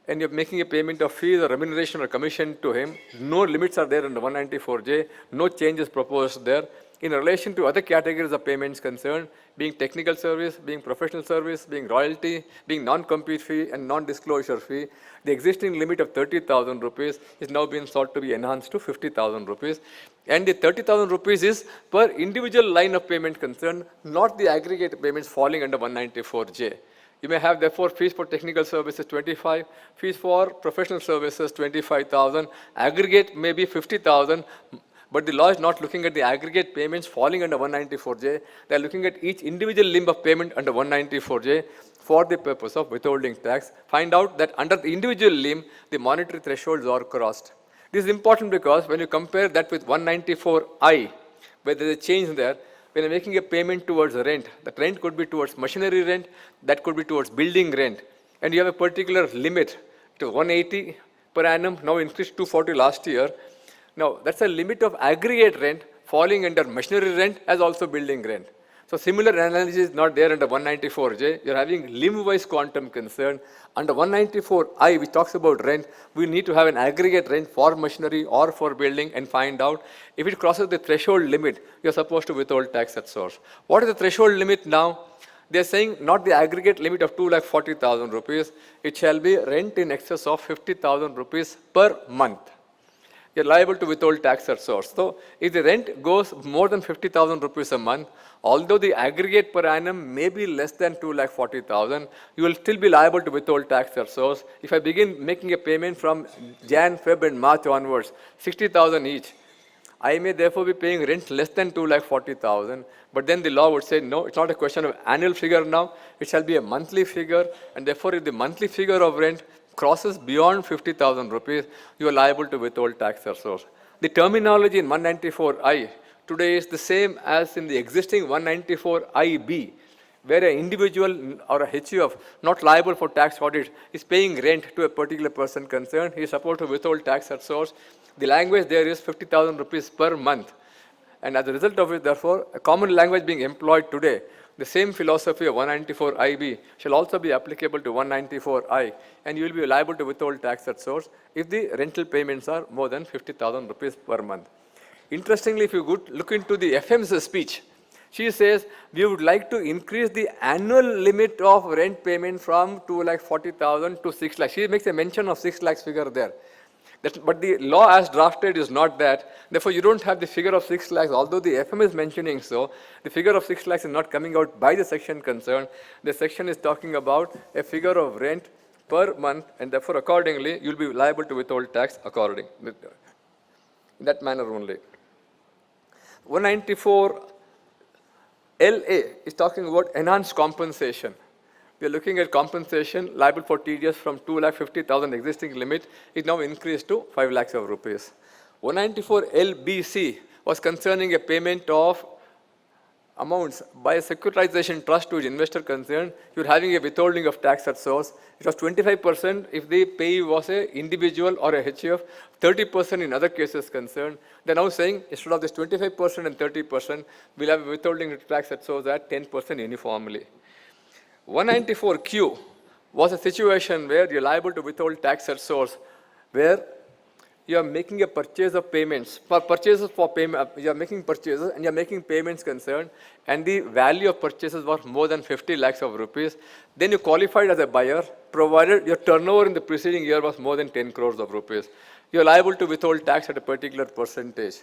and you're making a payment of fees or remuneration or commission to him, no limits are there under 194J, no changes proposed there. In relation to other categories of payments concerned, being technical service, being professional service, being royalty, being non-compete fee and non-disclosure fee, the existing limit of 30,000 rupees is now being sought to be enhanced to 50,000 rupees. And the 30,000 rupees is per individual line of payment concerned, not the aggregate payments falling under 194J. You may have therefore fees for technical services 25, fees for professional services 25,000, aggregate may be 50,000, but the law is not looking at the aggregate payments falling under 194J. They are looking at each individual limb of payment under 194J for the purpose of withholding tax. Find out that under the individual limb, the monetary thresholds are crossed. This is important because when you compare that with 194I, where there is a change there, when you're making a payment towards a rent, that rent could be towards machinery rent, that could be towards building rent, and you have a particular limit to 180 per annum, now increased to 240 last year. Now, that's a limit of aggregate rent falling under machinery rent as also building rent. So, similar analysis is not there under 194J. You're having limb-wise quantum concern. Under 194I, which talks about rent, we need to have an aggregate rent for machinery or for building and find out if it crosses the threshold limit, you're supposed to withhold tax at source. What is the threshold limit now? They're saying not the aggregate limit of 2,40,000 rupees. It shall be rent in excess of 50,000 rupees per month. You're liable to withhold tax at source. So, if the rent goes more than 50,000 rupees a month, although the aggregate per annum may be less than 2,40,000, you will still be liable to withhold tax at source. If I begin making a payment from Jan, Feb and March onwards, 60,000 each, I may therefore be paying rent less than 2,40,000, but then the law would say, no, it's not a question of annual figure now, it shall be a monthly figure, and therefore if the monthly figure of rent crosses beyond 50,000 rupees, you are liable to withhold tax or source. The terminology in 194I today is the same as in the existing 194IB, where an individual or a HUF not liable for tax audit is paying rent to a particular person concerned, he is supposed to withhold tax at source. The language there is 50,000 rupees per month. And as a result of it, therefore, a common language being employed today, the same philosophy of 194IB shall also be applicable to 194I, and you will be liable to withhold tax at source if the rental payments are more than 50,000 rupees per month. Interestingly, if you look into the FM's speech, she says, we would like to increase the annual limit of rent payment from 2,40,000 to 6 lakhs. She makes a mention of 6 lakhs figure there. But the law as drafted is not that. Therefore, you don't have the figure of 6 lakhs. Although the FM is mentioning so, the figure of 6 lakhs is not coming out by the section concerned. The section is talking about a figure of rent per month, and therefore, accordingly, you'll be liable to withhold tax according. In that manner only. 194 LA is talking about enhanced compensation. We are looking at compensation liable for TDS from 2,50,000 existing limit is now increased to 5 lakhs of rupees. 194 LBC was concerning a payment of amounts by a securitization trust to its investor concerned. You are having a withholding of tax at source. It was 25% if the payee was an individual or a HUF, 30% in other cases concerned. They are now saying instead of this 25% and 30%, we'll have a withholding tax at source at 10% uniformly. 194Q was a situation where you're liable to withhold tax at source, where you are making a purchase of payments, for purchases for payment, you are making purchases and you are making payments concerned, and the value of purchases was more than 50 lakhs of rupees. Then you qualified as a buyer, provided your turnover in the preceding year was more than 10 crores of rupees. You are liable to withhold tax at a particular percentage.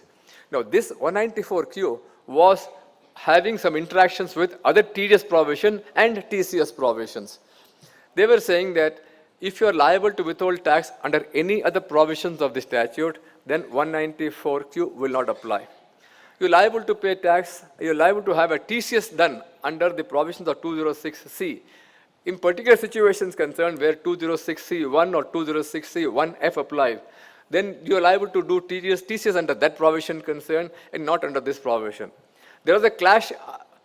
Now, this 194Q was having some interactions with other TDS provision and TCS provisions. They were saying that if you are liable to withhold tax under any other provisions of the statute, then 194Q will not apply. You are liable to pay tax, you are liable to have a TCS done under the provisions of 206C. In particular situations concerned where 206C1 or 206C1F apply, then you are liable to do TCS under that provision concerned and not under this provision. There was a clash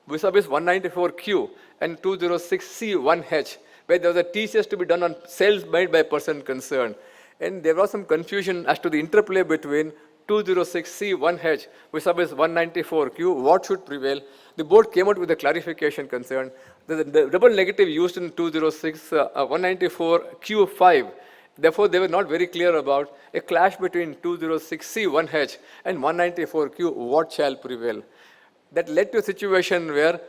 vis-a-vis 194Q and 206C1H, where there was a TCS to be done on sales made by a person concerned. And there was some confusion as to the interplay between 206C1H vis-a-vis 194Q, what should prevail. The board came out with a clarification concern. The double negative used in 194Q5, therefore they were not very clear about a clash between 206C1H and 194Q, what shall prevail. That led to a situation where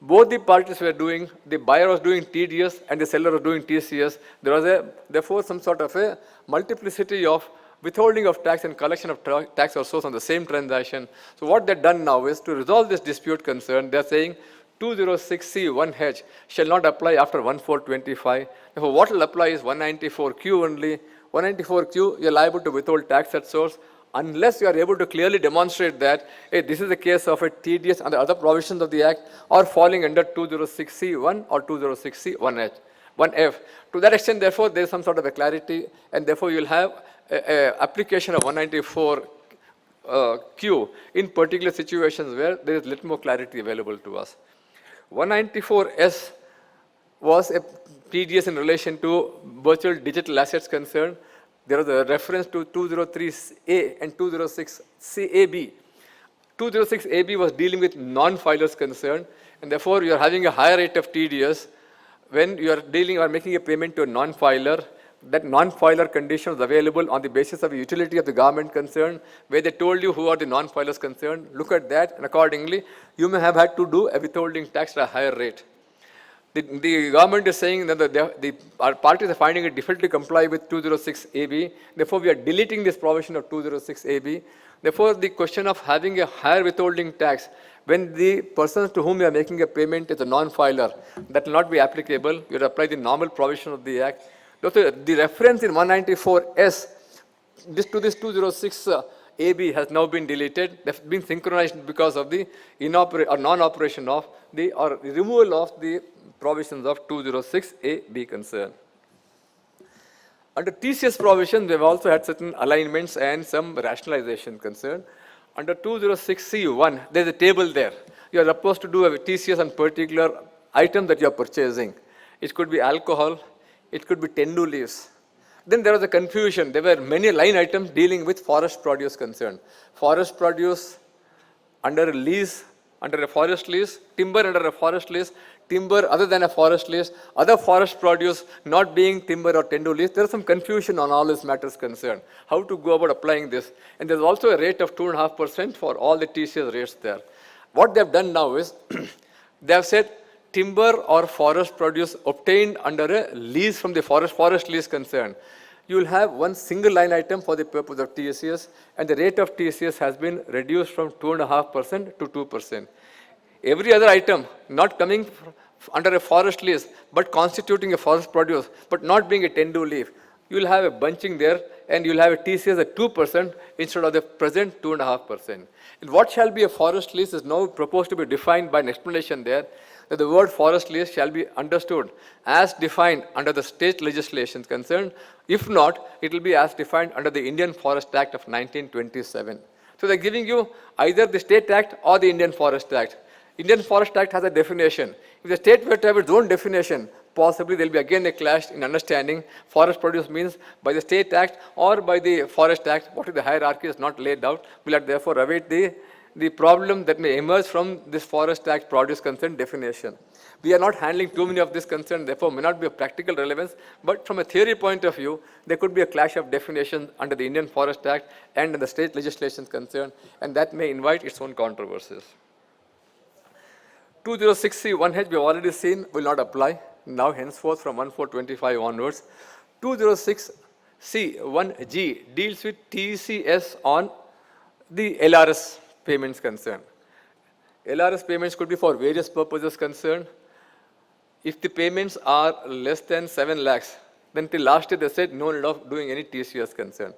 both the parties were doing, the buyer was doing TDS and the seller was doing TCS. There was therefore some sort of a multiplicity of withholding of tax and collection of tax or source on the same transaction. So what they've done now is to resolve this dispute concern, they're saying 206C1H shall not apply after 1425. Therefore, what will apply is 194Q only. 194Q, you're liable to withhold tax at source unless you are able to clearly demonstrate that hey, this is a case of a TDS and the other provisions of the Act or falling under 206C1 or 206C1F. To that extent, therefore, there is some sort of a clarity, and therefore you will have an application of 194Q in particular situations where there is little more clarity available to us. 194S was a TDS in relation to virtual digital assets concerned. There was a reference to 203A and 206CAB. 206AB was dealing with non-filers concerned, and therefore you are having a higher rate of TDS when you are dealing or making a payment to a non-filer. That non-filer condition was available on the basis of the utility of the government concerned, where they told you who are the non-filers concerned. Look at that, and accordingly, you may have had to do a withholding tax at a higher rate. The government is saying that our parties are finding it difficult to comply with 206AB. Therefore, we are deleting this provision of 206AB. Therefore, the question of having a higher withholding tax when the person to whom you are making a payment is a non-filer, that will not be applicable. You apply the normal provision of the Act. Therefore, the reference in 194S to this 206 AB has now been deleted. They've been synchronized because of the non-operation of the or removal of the provisions of 206AB concern. Under TCS provisions, we've also had certain alignments and some rationalization concern. Under 206C1, there's a table there. You are supposed to do a TCS on particular item that you are purchasing. It could be alcohol, it could be tendu leaves. Then there was a confusion. There were many line items dealing with forest produce concern. Forest produce under a lease, under a forest lease, timber under a forest lease, timber other than a forest lease, other forest produce not being timber or tendu lease. There is some confusion on all these matters concerned. How to go about applying this. And there's also a rate of 2.5% for all the TCS rates there. What they have done now is, they have said timber or forest produce obtained under a lease from the forest lease concern. You will have one single line item for the purpose of TCS, and the rate of TCS has been reduced from 2.5% to 2%. Every other item not coming under a forest lease, but constituting a forest produce, but not being a tendu leaf, you will have a bunching there, and you will have a TCS at 2% instead of the present 2.5%. And what shall be a forest lease is now proposed to be defined by an explanation there, that the word forest lease shall be understood as defined under the state legislation concerned. If not, it will be as defined under the Indian Forest Act of 1927. So they're giving you either the State Act or the Indian Forest Act. Indian Forest Act has a definition. If the state were to have its own definition, possibly there will be again a clash in understanding forest produce means by the State Act or by the Forest Act. What is the hierarchy is not laid out. We'll have therefore await the problem that may emerge from this Forest Act produce concern definition. We are not handling too many of this concern, therefore may not be of practical relevance, but from a theory point of view, there could be a clash of definitions under the Indian Forest Act and the state legislation concern, and that may invite its own controversies. 206C1H we have already seen will not apply now henceforth from 1/4/25 onwards. 206C1G deals with TCS on the LRS payments concern. LRS payments could be for various purposes concerned. If the payments are less than 7 lakhs, then till last year they said no need of doing any TCS concern.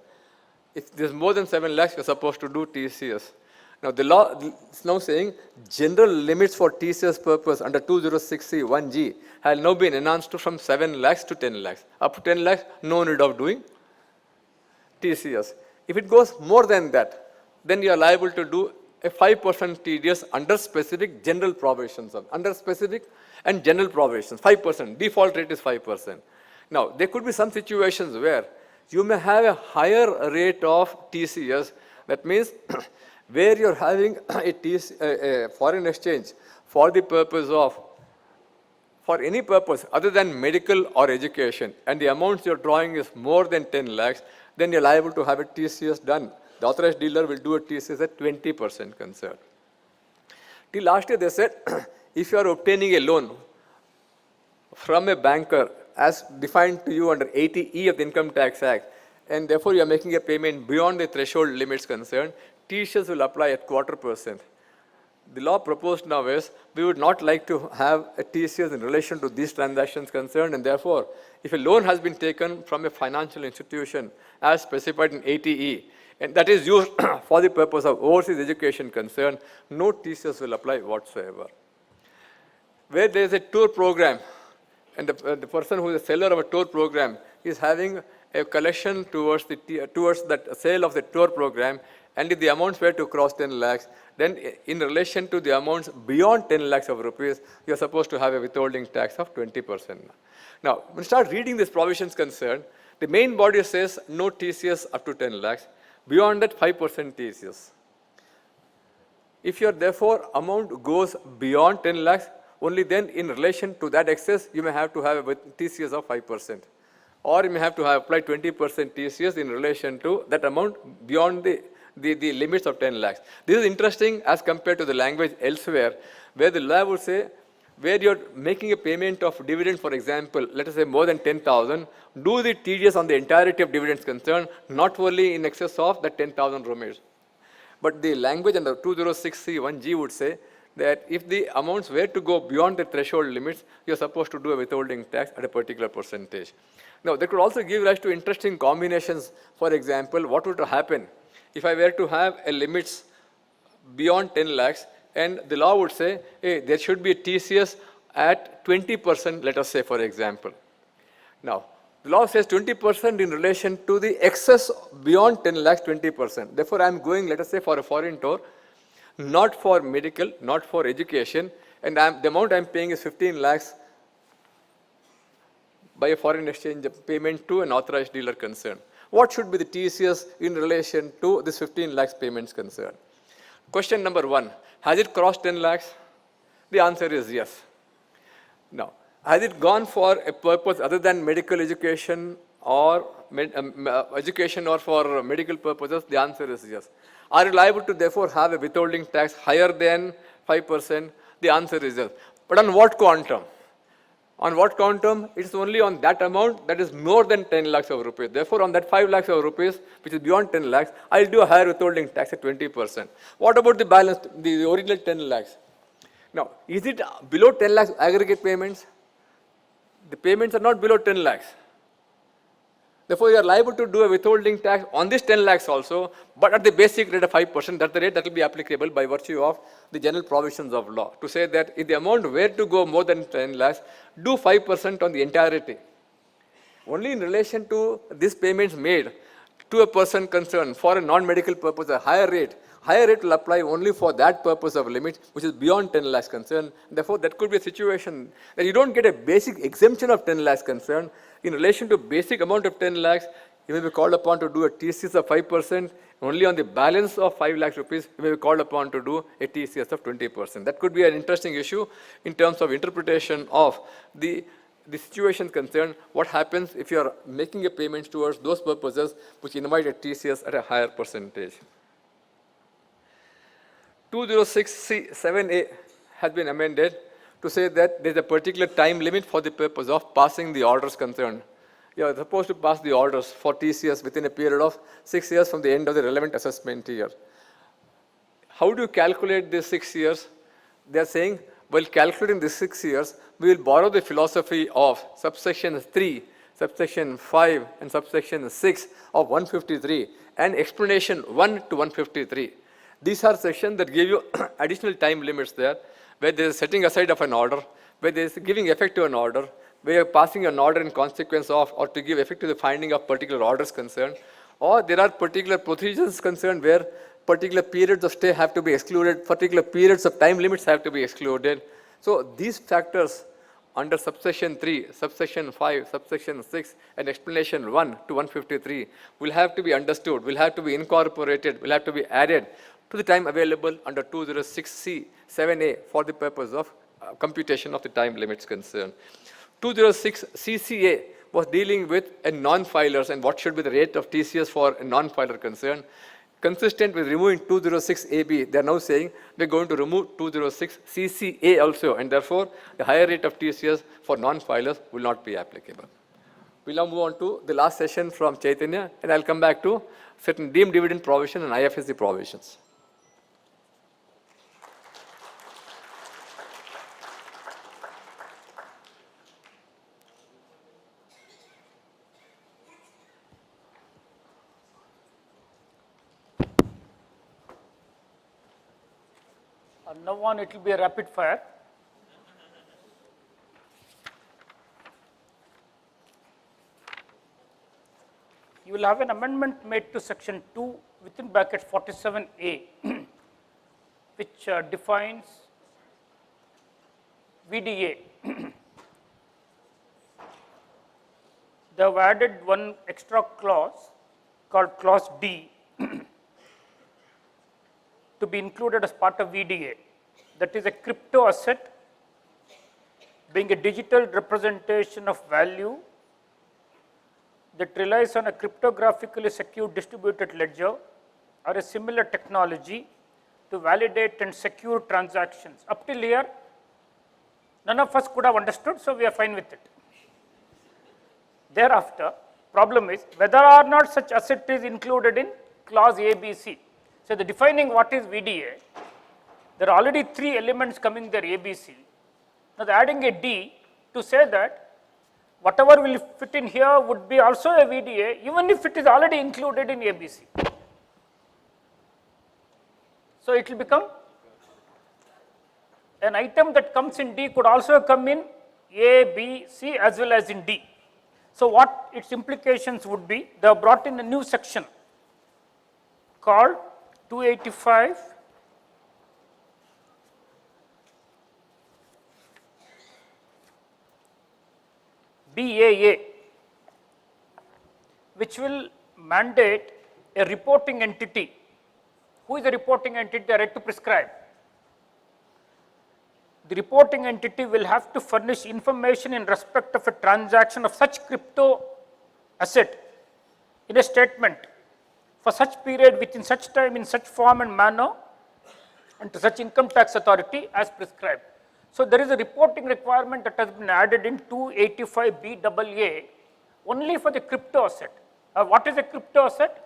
If there's more than 7 lakhs, you're supposed to do TCS. Now the law is now saying general limits for TCS purpose under 206C1G have now been enhanced from 7 lakhs to 10 lakhs. Up to 10 lakhs, no need of doing TCS. If it goes more than that, then you are liable to do a 5% TDS under specific general provisions, under specific and general provisions, 5%, default rate is 5%. Now, there could be some situations where you may have a higher rate of TCS, that means where you're having a foreign exchange for the purpose of, for any purpose other than medical or education, and the amounts you're drawing is more than 10 lakhs, then you're liable to have a TCS done. The authorized dealer will do a TCS at 20% concern. Till last year they said, if you are obtaining a loan from a banker as defined to you under 80E of the Income Tax Act, and therefore you are making a payment beyond the threshold limits concerned, TCS will apply at 0.25%. The law proposed now is, we would not like to have a TCS in relation to these transactions concerned, and therefore, if a loan has been taken from a financial institution as specified in 80E, and that is used for the purpose of overseas education concern, no TCS will apply whatsoever. Where there is a tour program, and the person who is a seller of a tour program is having a collection towards that sale of the tour program, and if the amounts were to cross 10 lakhs, then in relation to the amounts beyond 10 lakhs of rupees, you are supposed to have a withholding tax of 20%. Now, when you start reading these provisions concerned, the main body says no TCS up to 10 lakhs. Beyond that, 5% TCS. If your therefore amount goes beyond 10 lakhs, only then in relation to that excess, you may have to have a TCS of 5%. Or you may have to have applied 20% TCS in relation to that amount beyond the limits of 10 lakhs. This is interesting as compared to the language elsewhere, where the law would say, where you're making a payment of dividend, for example, let us say more than 10,000, do the TDS on the entirety of dividends concerned, not only in excess of the 10,000 rupees. But the language under 206C1G would say that if the amounts were to go beyond the threshold limits, you're supposed to do a withholding tax at a particular percentage. Now, they could also give rise to interesting combinations. For example, what would happen If I were to have a limits beyond 10 lakhs, and the law would say, hey, there should be a TCS at 20%, let us say, for example. Now, the law says 20% in relation to the excess beyond 10 lakhs, 20%. Therefore, I am going, let us say, for a foreign tour, not for medical, not for education, and the amount I am paying is 15 lakhs by a foreign exchange payment to an authorized dealer concerned. What should be the TCS in relation to this 15 lakhs payments concerned? Question number 1, has it crossed 10 lakhs? The answer is yes. Now, has it gone for a purpose other than medical education or education or for medical purposes? The answer is yes. Are you liable to therefore have a withholding tax higher than 5%? The answer is yes. But on what quantum? On what quantum? It is only on that amount that is more than 10 lakhs of rupees. Therefore, on that 5 lakhs of rupees, which is beyond 10 lakhs, I will do a higher withholding tax at 20%. What about the balance, the original 10 lakhs? Now, is it below 10 lakhs aggregate payments? The payments are not below 10 lakhs. Therefore, you are liable to do a withholding tax on this 10 lakhs also, but at the basic rate of 5%, that's the rate that will be applicable by virtue of the general provisions of law. To say that if the amount were to go more than 10 lakhs, do 5% on the entirety. Only in relation to these payments made to a person concerned for a non-medical purpose, a higher rate will apply only for that purpose of limit, which is beyond 10 lakhs concern. Therefore, that could be a situation that you don't get a basic exemption of 10 lakhs concern. In relation to basic amount of 10 lakhs, you may be called upon to do a TCS of 5%. Only on the balance of 5 lakhs rupees, you may be called upon to do a TCS of 20%. That could be an interesting issue in terms of interpretation of the situation concerned. What happens if you are making a payment towards those purposes which invite a TCS at a higher percentage? 206C7A has been amended to say that there is a particular time limit for the purpose of passing the orders concerned. You are supposed to pass the orders for TCS within a period of 6 years from the end of the relevant assessment year. How do you calculate these 6 years? They are saying, while calculating these 6 years, we will borrow the philosophy of subsection 3, subsection 5, and subsection 6 of 153 and explanation 1 to 153. These are sections that give you additional time limits there, where there is setting aside of an order, where there is giving effect to an order, where you are passing an order in consequence of or to give effect to the finding of particular orders concerned, or there are particular procedures concerned where particular periods of stay have to be excluded, particular periods of time limits have to be excluded. So these factors under subsection 3, subsection 5, subsection 6, and explanation 1 to 153 will have to be understood, will have to be incorporated, will have to be added to the time available under 206C7A for the purpose of computation of the time limits concerned. 206CCA was dealing with a non-filers and what should be the rate of TCS for a non-filer concern. Consistent with removing 206AB, they are now saying we are going to remove 206CCA also, and therefore the higher rate of TCS for non-filers will not be applicable. We'll now move on to the last session from Chaitanya, and I'll come back to certain deemed dividend provision and IFSC provisions. Now on, it will be a rapid fire. You will have an amendment made to section 2 within bracket 47A, which defines VDA. They have added one extra clause called clause D to be included as part of VDA. That is a crypto asset being a digital representation of value that relies on a cryptographically secured distributed ledger or a similar technology to validate and secure transactions. Up till here, none of us could have understood, so we are fine with it. Thereafter, problem is whether or not such asset is included in clause ABC. So, the defining what is VDA, there are already 3 elements coming there ABC. Now, the adding a D to say that whatever will fit in here would be also a VDA even if it is already included in ABC. So it will become an item that comes in D could also come in A, B, C as well as in D. So what its implications would be, they have brought in a new section called 285 BAA, which will mandate a reporting entity. Who is the reporting entity? They are right to prescribe. The reporting entity will have to furnish information in respect of a transaction of such crypto asset in a statement for such period within such time in such form and manner and to such income tax authority as prescribed. So there is a reporting requirement that has been added in 285 BAA only for the crypto asset. What is a crypto asset?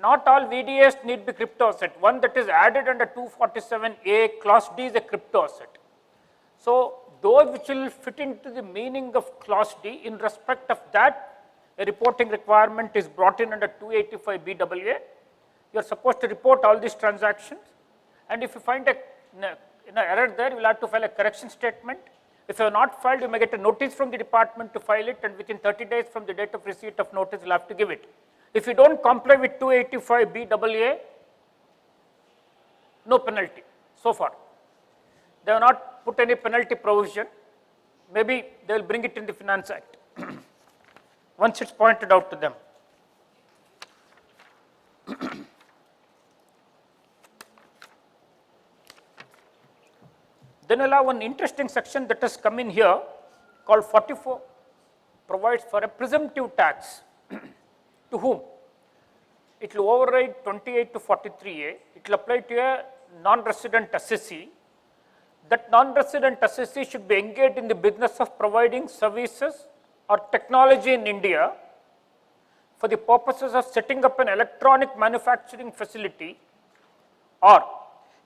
Not all VDAs need be crypto asset. One that is added under 247A clause D is a crypto asset. So those which will fit into the meaning of clause D, in respect of that, a reporting requirement is brought in under 285 BAA. You are supposed to report all these transactions, and if you find an error there, you will have to file a correction statement. If you have not filed, you may get a notice from the department to file it, and within 30 days from the date of receipt of notice, you will have to give it. If you do not comply with 285 BAA, no penalty so far. They have not put any penalty provision. Maybe they will bring it in the Finance Act once it is pointed out to them. Then I will have one interesting section that has come in here called 44, provides for a presumptive tax. To whom? It will override 28 to 43A. It will apply to a non-resident assessee. That non-resident assessee should be engaged in the business of providing services or technology in India for the purposes of setting up an electronic manufacturing facility or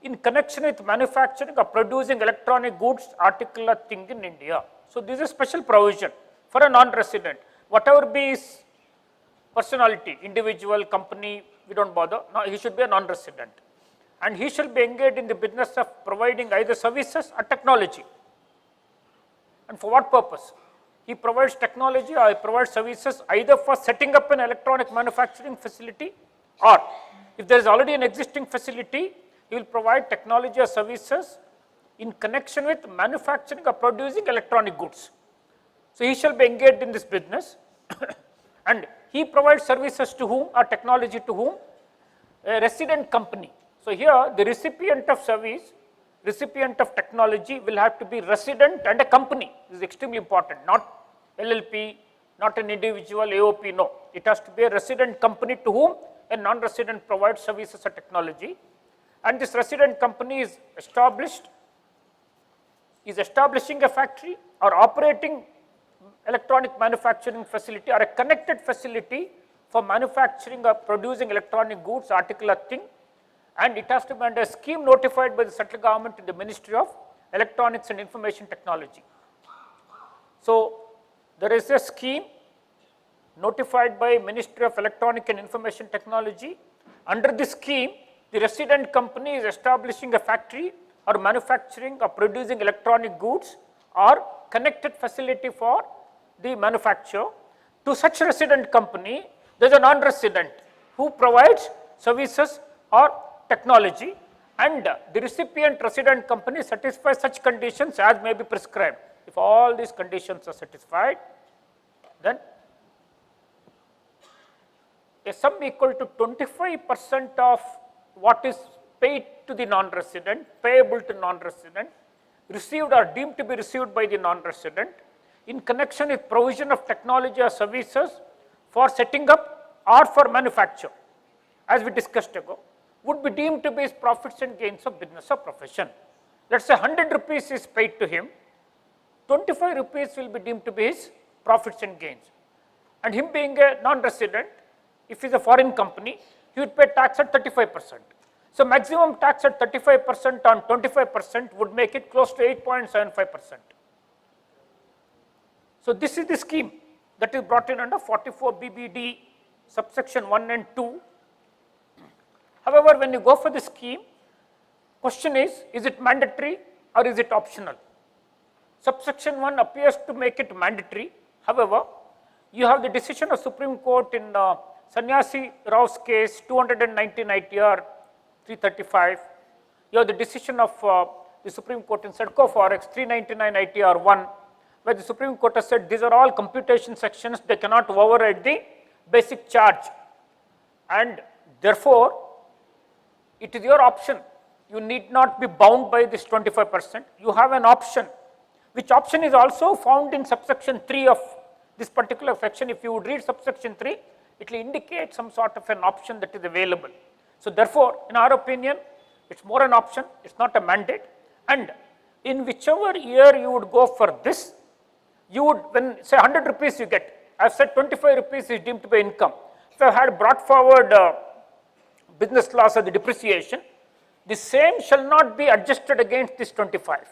in connection with manufacturing or producing electronic goods, article or thing in India. So this is a special provision for a non-resident. Whatever be his personality, individual, company, we don't bother. No, he should be a non-resident. And he shall be engaged in the business of providing either services or technology. And for what purpose? He provides technology or he provides services either for setting up an electronic manufacturing facility, or if there is already an existing facility, he will provide technology or services in connection with manufacturing or producing electronic goods. So he shall be engaged in this business and he provides services to whom or technology to whom? A resident company. So here the recipient of service, recipient of technology will have to be resident and a company. This is extremely important, not LLP, not an individual AOP, no. It has to be a resident company to whom a non-resident provides services or technology. And this resident company is establishing a factory or operating electronic manufacturing facility or a connected facility for manufacturing or producing electronic goods, article or thing, and it has to be under a scheme notified by the central government in the Ministry of Electronics and Information Technology. So there is a scheme notified by Ministry of Electronic and Information Technology. Under this scheme, the resident company is establishing a factory or manufacturing or producing electronic goods or connected facility for the manufacture. To such resident company, there is a non-resident who provides services or technology, and the recipient resident company satisfies such conditions as may be prescribed. If all these conditions are satisfied, then a sum equal to 25% of what is paid to the non-resident, payable to non-resident, received or deemed to be received by the non-resident in connection with provision of technology or services for setting up or for manufacture, as we discussed ago, would be deemed to be his profits and gains of business or profession. Let us say 100 rupees is paid to him, 25 rupees will be deemed to be his profits and gains. And him being a non-resident, if he is a foreign company, he would pay tax at 35%. So maximum tax at 35% on 25% would make it close to 8.75%. So this is the scheme that is brought in under 44 BBD subsection 1 and 2. However, when you go for the scheme, Question is it mandatory or is it optional? Subsection 1 appears to make it mandatory. However, you have the decision of Supreme Court in Sannyasi Rao's case 219 ITR 335. You have the decision of the Supreme Court in Sedco Forex 399 ITR 1, where the Supreme Court has said these are all computation sections, they cannot override the basic charge, and therefore it is your option. You need not be bound by this 25%. You have an option, which option is also found in subsection 3 of this particular section. If you would read subsection 3, it will indicate some sort of an option that is available. So therefore, in our opinion, it's more an option, it's not a mandate. And in whichever year you would go for this, you would, when say 100 rupees you get, I have said 25 rupees is deemed to be income. If I had brought forward business loss or the depreciation, the same shall not be adjusted against this 25.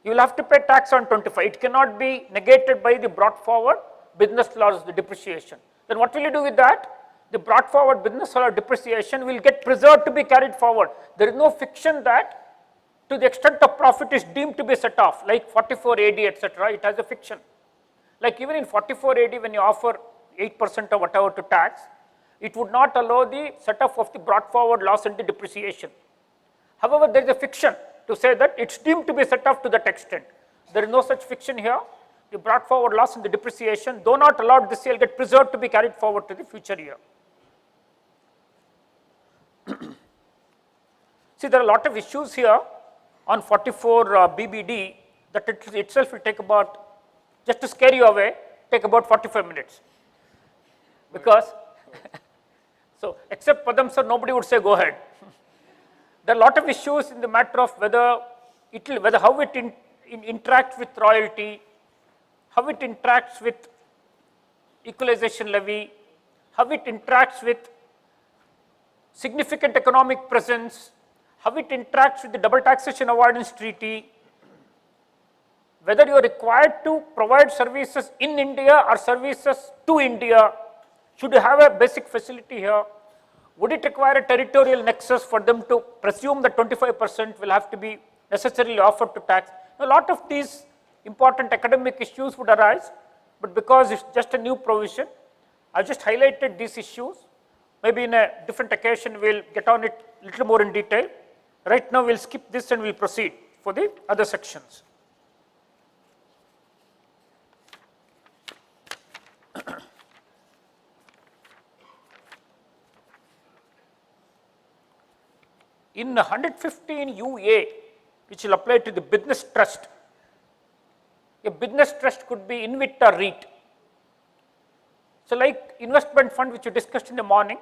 You will have to pay tax on 25. It cannot be negated by the brought forward business loss, the depreciation. Then what will you do with that? The brought forward business or depreciation will get preserved to be carried forward. There is no fiction that to the extent of profit is deemed to be set off, like 44 AD, etc. It has a fiction. Like even in 44 AD, when you offer 8% or whatever to tax, it would not allow the set off of the brought forward loss and the depreciation. However, there is a fiction to say that it's deemed to be set off to that extent. There is no such fiction here. The brought forward loss and the depreciation, though not allowed this year, get preserved to be carried forward to the future year. See, there are a lot of issues here on 44 BBD that it itself will take about, just to scare you away, take about 45 minutes. Because, so except Padam sir, nobody would say go ahead. There are a lot of issues in the matter of whether it will, how it interacts with royalty, how it interacts with equalization levy, how it interacts with significant economic presence, how it interacts with the double taxation avoidance treaty, whether you are required to provide services in India or services to India, should you have a basic facility here, would it require a territorial nexus for them to presume that 25% will have to be necessarily offered to tax. A lot of these important academic issues would arise, but because it's just a new provision, I've just highlighted these issues. Maybe in a different occasion we'll get on it a little more in detail. Right now we'll skip this and we'll proceed for the other sections. In 115 UA, which will apply to the business trust, a business trust could be InvIT or REIT. So like investment fund which we discussed in the morning,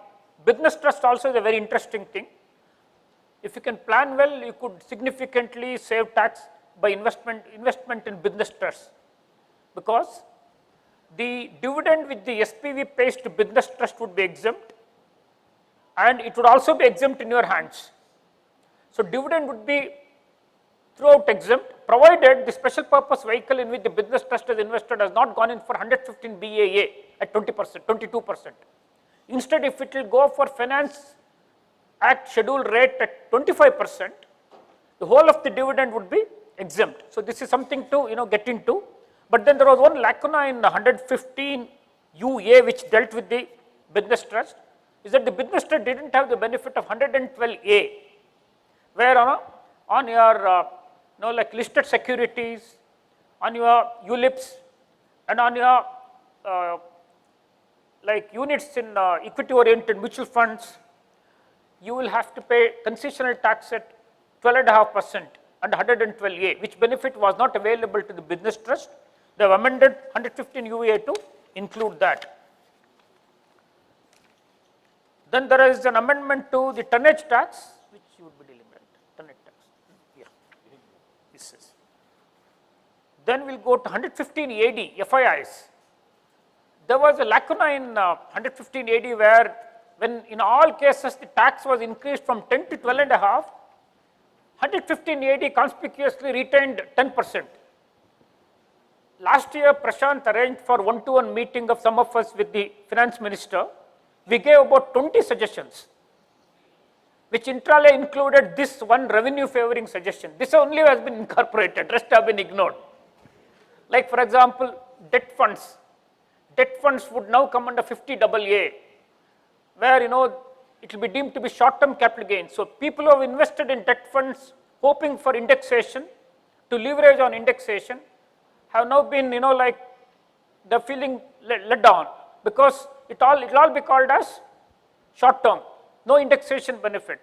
business trust also is a very interesting thing. If you can plan well, you could significantly save tax by investment in business trusts, because the dividend which the SPV pays to business trust would be exempt, and it would also be exempt in your hands. So dividend would be throughout exempt, provided the special purpose vehicle in which the business trust is invested has not gone in for 115 BAA at 20%, 22%. Instead, if it will go for Finance Act schedule rate at 25%, the whole of the dividend would be exempt. So this is something to get into. But then there was one lacuna in 115 UA which dealt with the business trust, is that the business trust didn't have the benefit of 112A, where on your like listed securities, on your ULIPs, and on your like units in equity oriented mutual funds, you will have to pay concessional tax at 12.5% and 112A, which benefit was not available to the business trust. They have amended 115 UA to include that. Then there is an amendment to the tonnage tax, which you would be dealing with, tonnage tax. Yeah, this is. Then we'll go to 115 AD, FIIs. There was a lacuna in 115 AD where, when in all cases the tax was increased from 10 to 12.5, 115 AD conspicuously retained 10%. Last year, Prashant arranged for one-to-one meeting of some of us with the finance minister. We gave about 20 suggestions. which inter alia included this one revenue favoring suggestion. This only has been incorporated, rest have been ignored. Like for example, debt funds. Debt funds would now come under 50AA, where it will be deemed to be short-term capital gains. So people who have invested in debt funds hoping for indexation, to leverage on indexation, have now been like they're feeling let down, because it will all be called as short-term, no indexation benefit.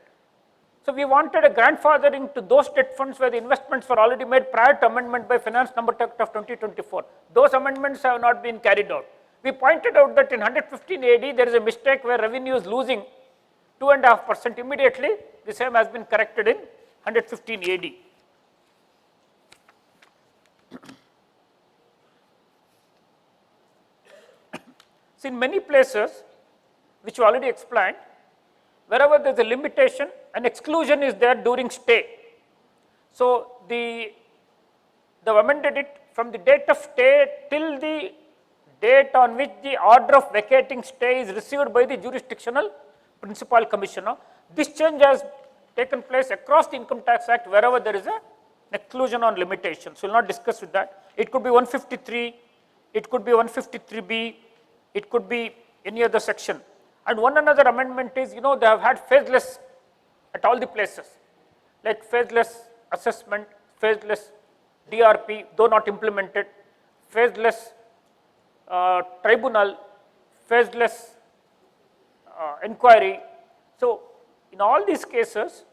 So we wanted a grandfathering to those debt funds where the investments were already made prior to amendment by Finance Number Act of 2024. Those amendments have not been carried out. We pointed out that in 115 AD there is a mistake where revenue is losing 2.5%. Immediately the same has been corrected in 115 AD. So in many places, which we already explained, wherever there is a limitation, an exclusion is there during stay. So they've amended it from the date of stay till the date on which the order of vacating stay is received by the jurisdictional principal commissioner. This change has taken place across the Income Tax Act wherever there is an exclusion on limitation. So we will not discuss with that. It could be 153, it could be 153B, it could be any other section. And one another amendment is, they have had phaseless at all the places, like phaseless assessment, phaseless DRP, though not implemented, phaseless tribunal, phaseless inquiry. So in all these cases,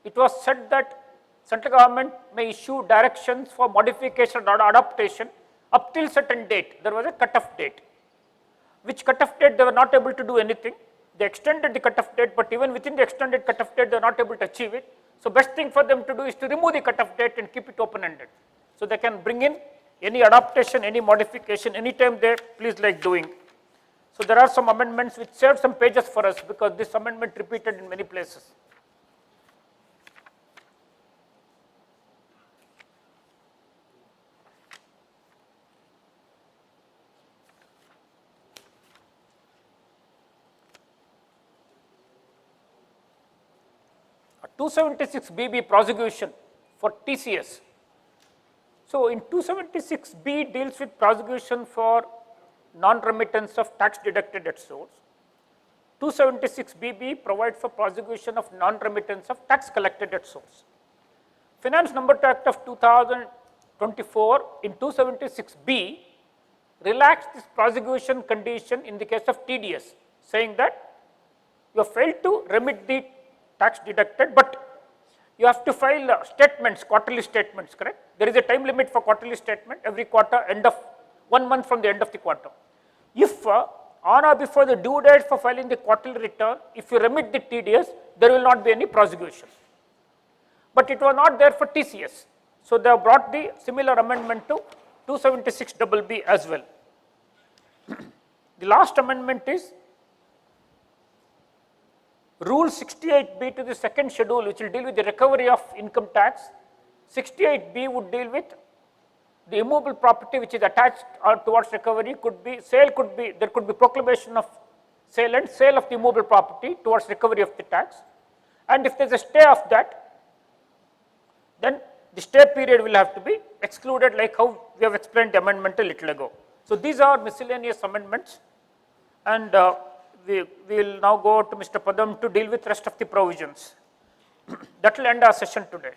it was said that central government may issue directions for modification or adaptation up till certain date. There was a cut-off date, which cut-off date they were not able to do anything. They extended the cut-off date, but even within the extended cut-off date, they are not able to achieve it. So best thing for them to do is to remove the cut-off date and keep it open-ended. So they can bring in any adaptation, any modification, anytime they please like doing. So there are some amendments which saved some pages for us, because this amendment repeated in many places. A 276BB prosecution for TCS. So in 276B deals with prosecution for non-remittance of tax deducted at source. 276BB provides for prosecution of non-remittance of tax collected at source. Finance Number Act of 2024 in 276B relaxed this prosecution condition in the case of TDS, saying that you have failed to remit the tax deducted, but you have to file statements, quarterly statements, correct? There is a time limit for quarterly statement, every quarter, end of 1 month from the end of the quarter. If on or before the due date for filing the quarterly return, if you remit the TDS, there will not be any prosecution. But it was not there for TCS. So they have brought the similar amendment to 276BB as well. The last amendment is Rule 68B to the second schedule, which will deal with the recovery of income tax. 68B would deal with the immovable property which is attached towards recovery. Could be sale, there could be proclamation of sale and sale of the immovable property towards recovery of the tax. And if there is a stay of that, then the stay period will have to be excluded, like how we have explained the amendment a little ago. So these are miscellaneous amendments, and we will now go to Mr. Padam to deal with rest of the provisions. That will end our session today.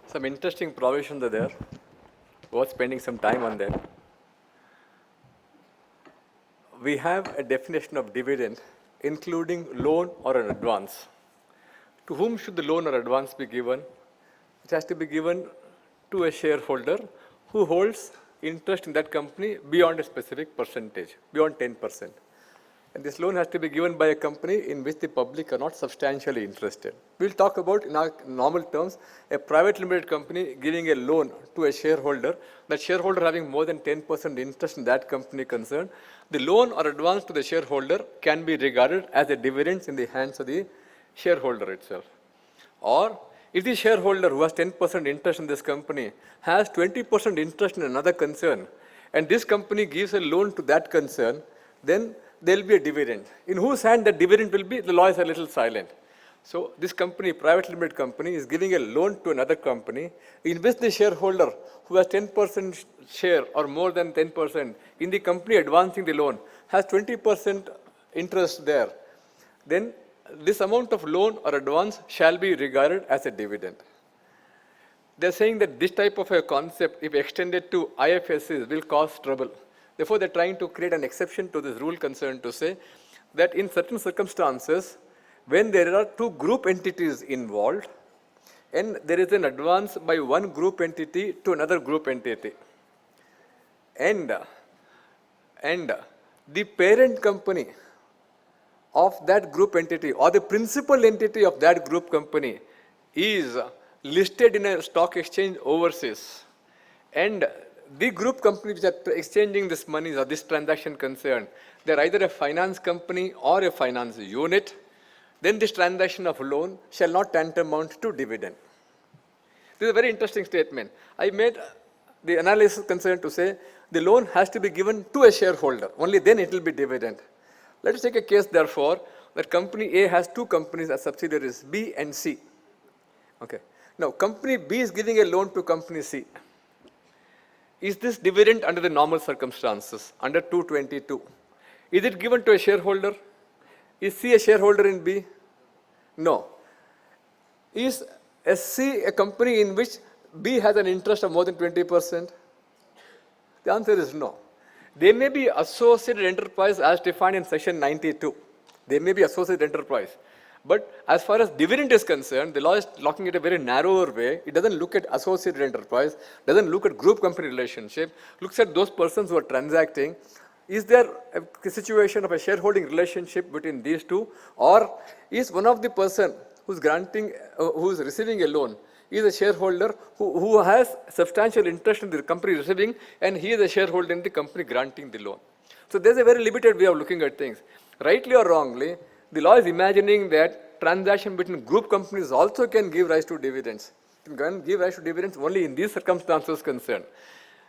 Some interesting provisions are there. Worth spending some time on that. We have a definition of dividend including loan or an advance. To whom should the loan or advance be given? It has to be given to a shareholder who holds interest in that company beyond a specific percentage, beyond 10%. and this loan has to be given by a company in which the public are not substantially interested. We'll talk about, in our normal terms, a private limited company giving a loan to a shareholder, that shareholder having more than 10% interest in that company concerned. The loan or advance to the shareholder can be regarded as a dividend in the hands of the shareholder itself. Or if the shareholder who has 10% interest in this company has 20% interest in another concern, and this company gives a loan to that concern, then there will be a dividend. In whose hand the dividend will be, the law is a little silent. So this company, private limited company, is giving a loan to another company in which the shareholder who has 10% share or more than 10% in the company advancing the loan has 20% interest there. Then this amount of loan or advance shall be regarded as a dividend. They're saying that this type of a concept, if extended to IFSCs, will cause trouble. Therefore, they're trying to create an exception to this rule concern to say that in certain circumstances, when there are two group entities involved, and there is an advance by one group entity to another group entity, and the parent company of that group entity or the principal entity of that group company is listed in a stock exchange overseas, and the group companies which are exchanging this money or this transaction concerned, they're either a finance company or a finance unit, then this transaction of loan shall not tantamount to dividend. This is a very interesting statement. I made the analysis concerned to say the loan has to be given to a shareholder, only then it will be dividend. Let us take a case therefore that company A has two companies as subsidiaries, B and C. Okay. Now company B is giving a loan to company C. Is this dividend under the normal circumstances, under 222? Is it given to a shareholder? Is C a shareholder in B? No. Is C a company in which B has an interest of more than 20%? The answer is no. They may be associated enterprise as defined in section 92. They may be associated enterprise. But as far as dividend is concerned, the law is looking at a very narrower way. It doesn't look at associated enterprise, doesn't look at group company relationship, looks at those persons who are transacting. Is there a situation of a shareholding relationship between these two, or is one of the person who's granting, who's receiving a loan, is a shareholder who has substantial interest in the company receiving, and he is a shareholder in the company granting the loan. So there's a very limited way of looking at things. Rightly or wrongly, the law is imagining that transaction between group companies also can give rise to dividends. It can give rise to dividends only in these circumstances concerned.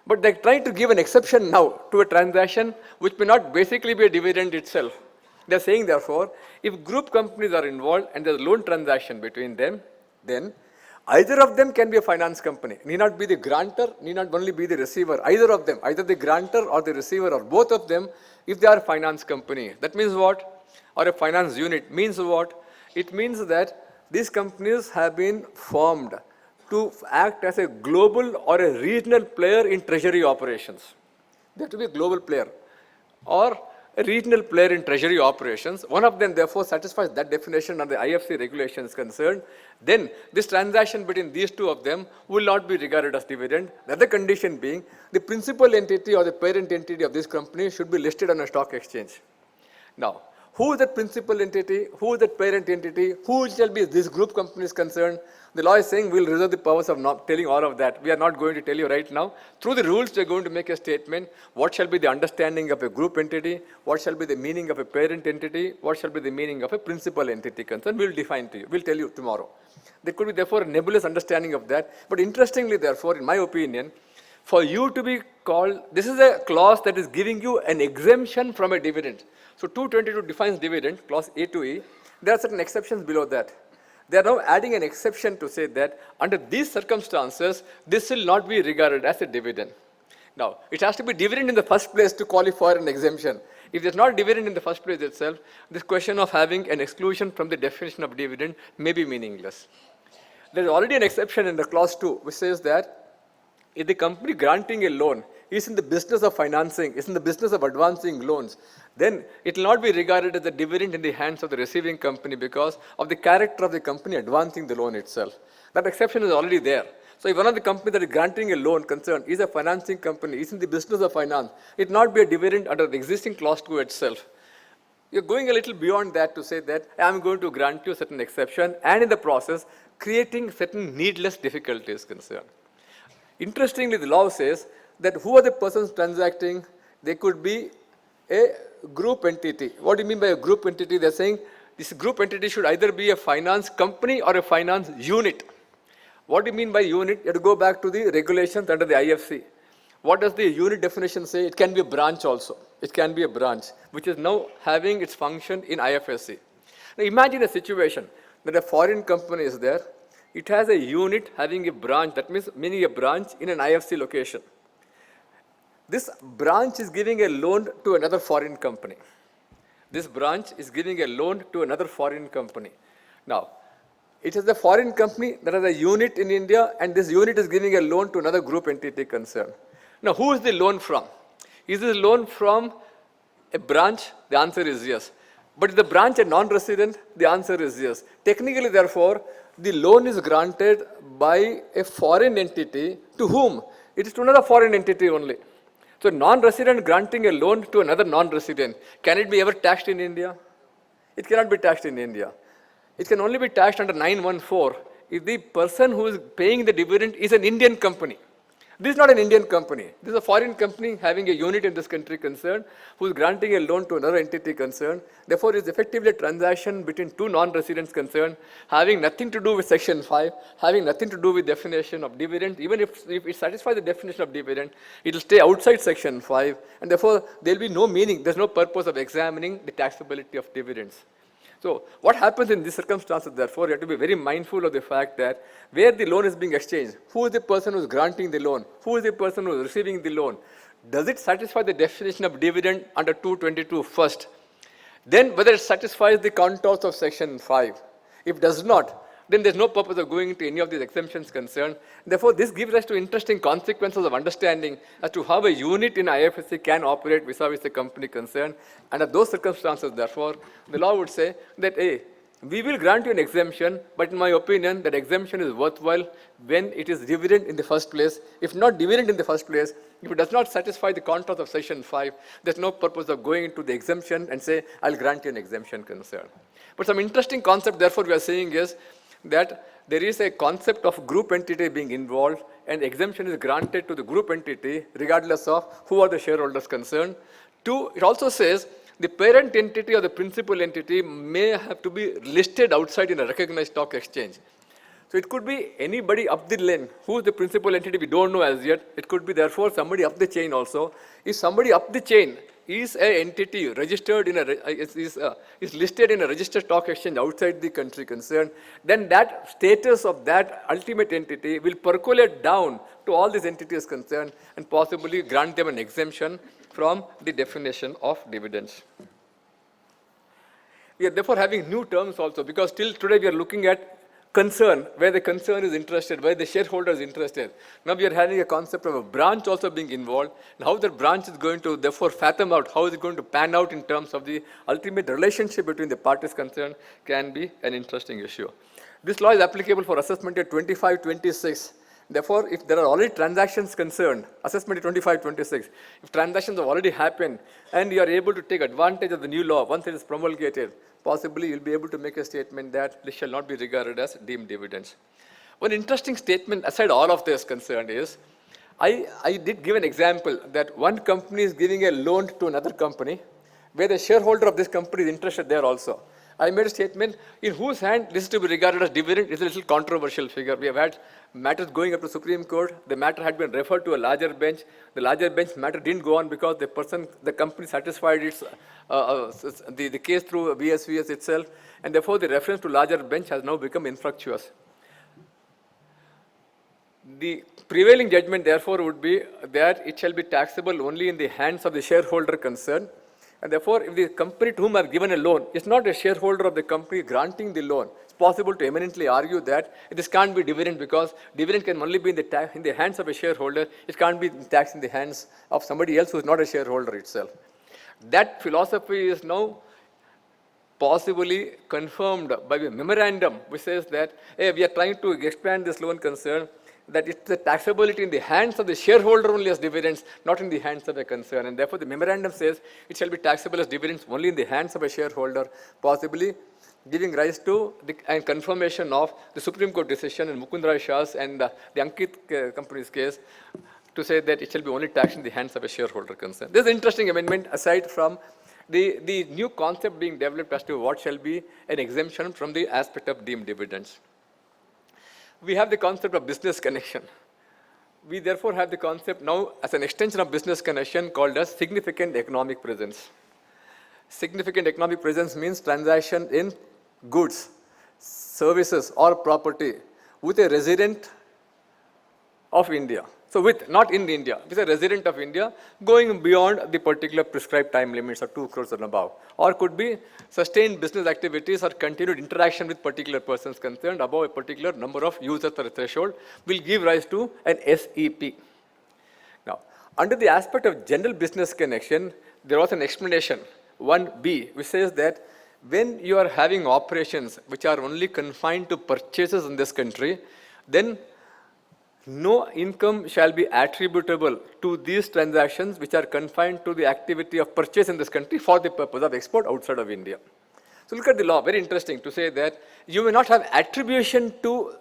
But they're trying to give an exception now to a transaction which may not basically be a dividend itself. They're saying therefore, if group companies are involved and there's a loan transaction between them, then either of them can be a finance company. Need not be the grantor, need not only be the receiver. Either of them, either the grantor or the receiver or both of them, if they are a finance company. That means what? Or a finance unit means what? It means that these companies have been formed to act as a global or a regional player in treasury operations. They have to be a global player or a regional player in treasury operations. One of them therefore satisfies that definition under the IFSC regulations concerned. Then this transaction between these two of them will not be regarded as dividend. The other condition being the principal entity or the parent entity of this company should be listed on a stock exchange. Now, who is that principal entity? Who is that parent entity? Who shall be this group company is concerned? The law is saying we'll reserve the powers of not telling all of that. We are not going to tell you right now. Through the rules, we are going to make a statement. What shall be the understanding of a group entity? What shall be the meaning of a parent entity? What shall be the meaning of a principal entity concerned? We'll define to you. We'll tell you tomorrow. There could be therefore a nebulous understanding of that. But interestingly, therefore, in my opinion, for you to be called, this is a clause that is giving you an exemption from a dividend. So 222 defines dividend, clause A to E. There are certain exceptions below that. They are now adding an exception to say that under these circumstances, this will not be regarded as a dividend. Now, it has to be dividend in the first place to qualify an exemption. If there's not dividend in the first place itself, this question of having an exclusion from the definition of dividend may be meaningless. There is already an exception in the clause 2, which says that if the company granting a loan is in the business of financing, is in the business of advancing loans, then it will not be regarded as a dividend in the hands of the receiving company because of the character of the company advancing the loan itself. That exception is already there. So if one of the companies that is granting a loan concerned is a financing company, is in the business of finance, it will not be a dividend under the existing clause 2 itself. You're going a little beyond that to say that I'm going to grant you certain exception and in the process creating certain needless difficulties concerned. Interestingly, the law says that who are the persons transacting? They could be a group entity. What do you mean by a group entity? They're saying this group entity should either be a finance company or a finance unit. What do you mean by unit? You have to go back to the regulations under the IFSC. What does the unit definition say? It can be a branch also. It can be a branch, which is now having its function in IFSC. Now imagine a situation that a foreign company is there. It has a unit having a branch, that means meaning a branch in an IFSC location. This branch is giving a loan to another foreign company. This branch is giving a loan to another foreign company. Now, it is a foreign company that has a unit in India, and this unit is giving a loan to another group entity concerned. Now, who is the loan from? Is this loan from a branch? The answer is yes. But is the branch a non-resident? The answer is yes. Technically, therefore, the loan is granted by a foreign entity to whom? It is to another foreign entity only. So, non-resident granting a loan to another non-resident, can it be ever taxed in India? It cannot be taxed in India. It can only be taxed under 914 if the person who is paying the dividend is an Indian company. This is not an Indian company. This is a foreign company having a unit in this country concerned, who is granting a loan to another entity concerned. Therefore, it is effectively a transaction between two non-residents concerned, having nothing to do with Section 5, having nothing to do with definition of dividend. Even if it satisfies the definition of dividend, it will stay outside Section 5, and therefore, there will be no meaning, there is no purpose of examining the taxability of dividends. So what happens in these circumstances, therefore, you have to be very mindful of the fact that where the loan is being exchanged, who is the person who is granting the loan, who is the person who is receiving the loan, does it satisfy the definition of dividend under 222 first? Then whether it satisfies the contours of Section 5. If it does not, then there's no purpose of going into any of these exemptions concerned. Therefore, this gives us to interesting consequences of understanding as to how a unit in IFSC can operate vis-a-vis the company concerned. Under those circumstances, therefore, the law would say that, hey, we will grant you an exemption, but in my opinion, that exemption is worthwhile when it is dividend in the first place. If not dividend in the first place, if it does not satisfy the contours of Section 5, there's no purpose of going into the exemption and say, I'll grant you an exemption concern. But some interesting concept, therefore, we are saying is that there is a concept of group entity being involved, and exemption is granted to the group entity regardless of who are the shareholders concerned. Two, it also says the parent entity or the principal entity may have to be listed outside in a recognized stock exchange. So it could be anybody up the lane. Who is the principal entity, we don't know as yet. It could be therefore somebody up the chain also. If somebody up the chain is an entity registered in is listed in a registered stock exchange outside the country concerned, then that status of that ultimate entity will percolate down to all these entities concerned and possibly grant them an exemption from the definition of dividends. We are therefore having new terms also, because till today we are looking at concern, where the concern is interested, where the shareholder is interested. Now we are having a concept of a branch also being involved, and how that branch is going to therefore fathom out, how is it going to pan out in terms of the ultimate relationship between the parties concerned can be an interesting issue. This law is applicable for assessment year 25-26. Therefore, if there are already transactions concerned, assessment year 25-26, if transactions have already happened and you are able to take advantage of the new law once it is promulgated, possibly you'll be able to make a statement that this shall not be regarded as deemed dividends. One interesting statement aside all of this concerned is, I did give an example that one company is giving a loan to another company where the shareholder of this company is interested there also. I made a statement in whose hand this is to be regarded as dividend is a little controversial figure. We have had matters going up to Supreme Court. The matter had been referred to a larger bench. The larger bench matter didn't go on because the company satisfied its the case through VSVS itself, and therefore the reference to larger bench has now become infructuous. The prevailing judgment, therefore, would be that it shall be taxable only in the hands of the shareholder concerned. And therefore, if the company to whom I have given a loan is not a shareholder of the company granting the loan, it's possible to eminently argue that this can't be dividend because dividend can only be in the hands of a shareholder. It can't be taxed in the hands of somebody else who is not a shareholder itself. That philosophy is now possibly confirmed by a memorandum which says that, hey, we are trying to expand this loan concern. that it's the taxability in the hands of the shareholder only as dividends, not in the hands of a concern. And therefore, the memorandum says it shall be taxable as dividends only in the hands of a shareholder, possibly giving rise to the and confirmation of the Supreme Court decision in Mukund Rai Shah's and the Ankit company's case to say that it shall be only taxed in the hands of a shareholder concern. This is an interesting amendment aside from the new concept being developed as to what shall be an exemption from the aspect of deemed dividends. We have the concept of business connection. We therefore have the concept now as an extension of business connection called as significant economic presence. Significant economic presence means transaction in goods, services or property with a resident of India. So with, not in India, with a resident of India going beyond the particular prescribed time limits of 2 crores and above. Or could be sustained business activities or continued interaction with particular persons concerned above a particular number of users or a threshold will give rise to an SEP. Now, under the aspect of general business connection, there was an explanation, 1B, which says that when you are having operations which are only confined to purchases in this country, then no income shall be attributable to these transactions which are confined to the activity of purchase in this country for the purpose of export outside of India. So look at the law, very interesting to say that you may not have attribution to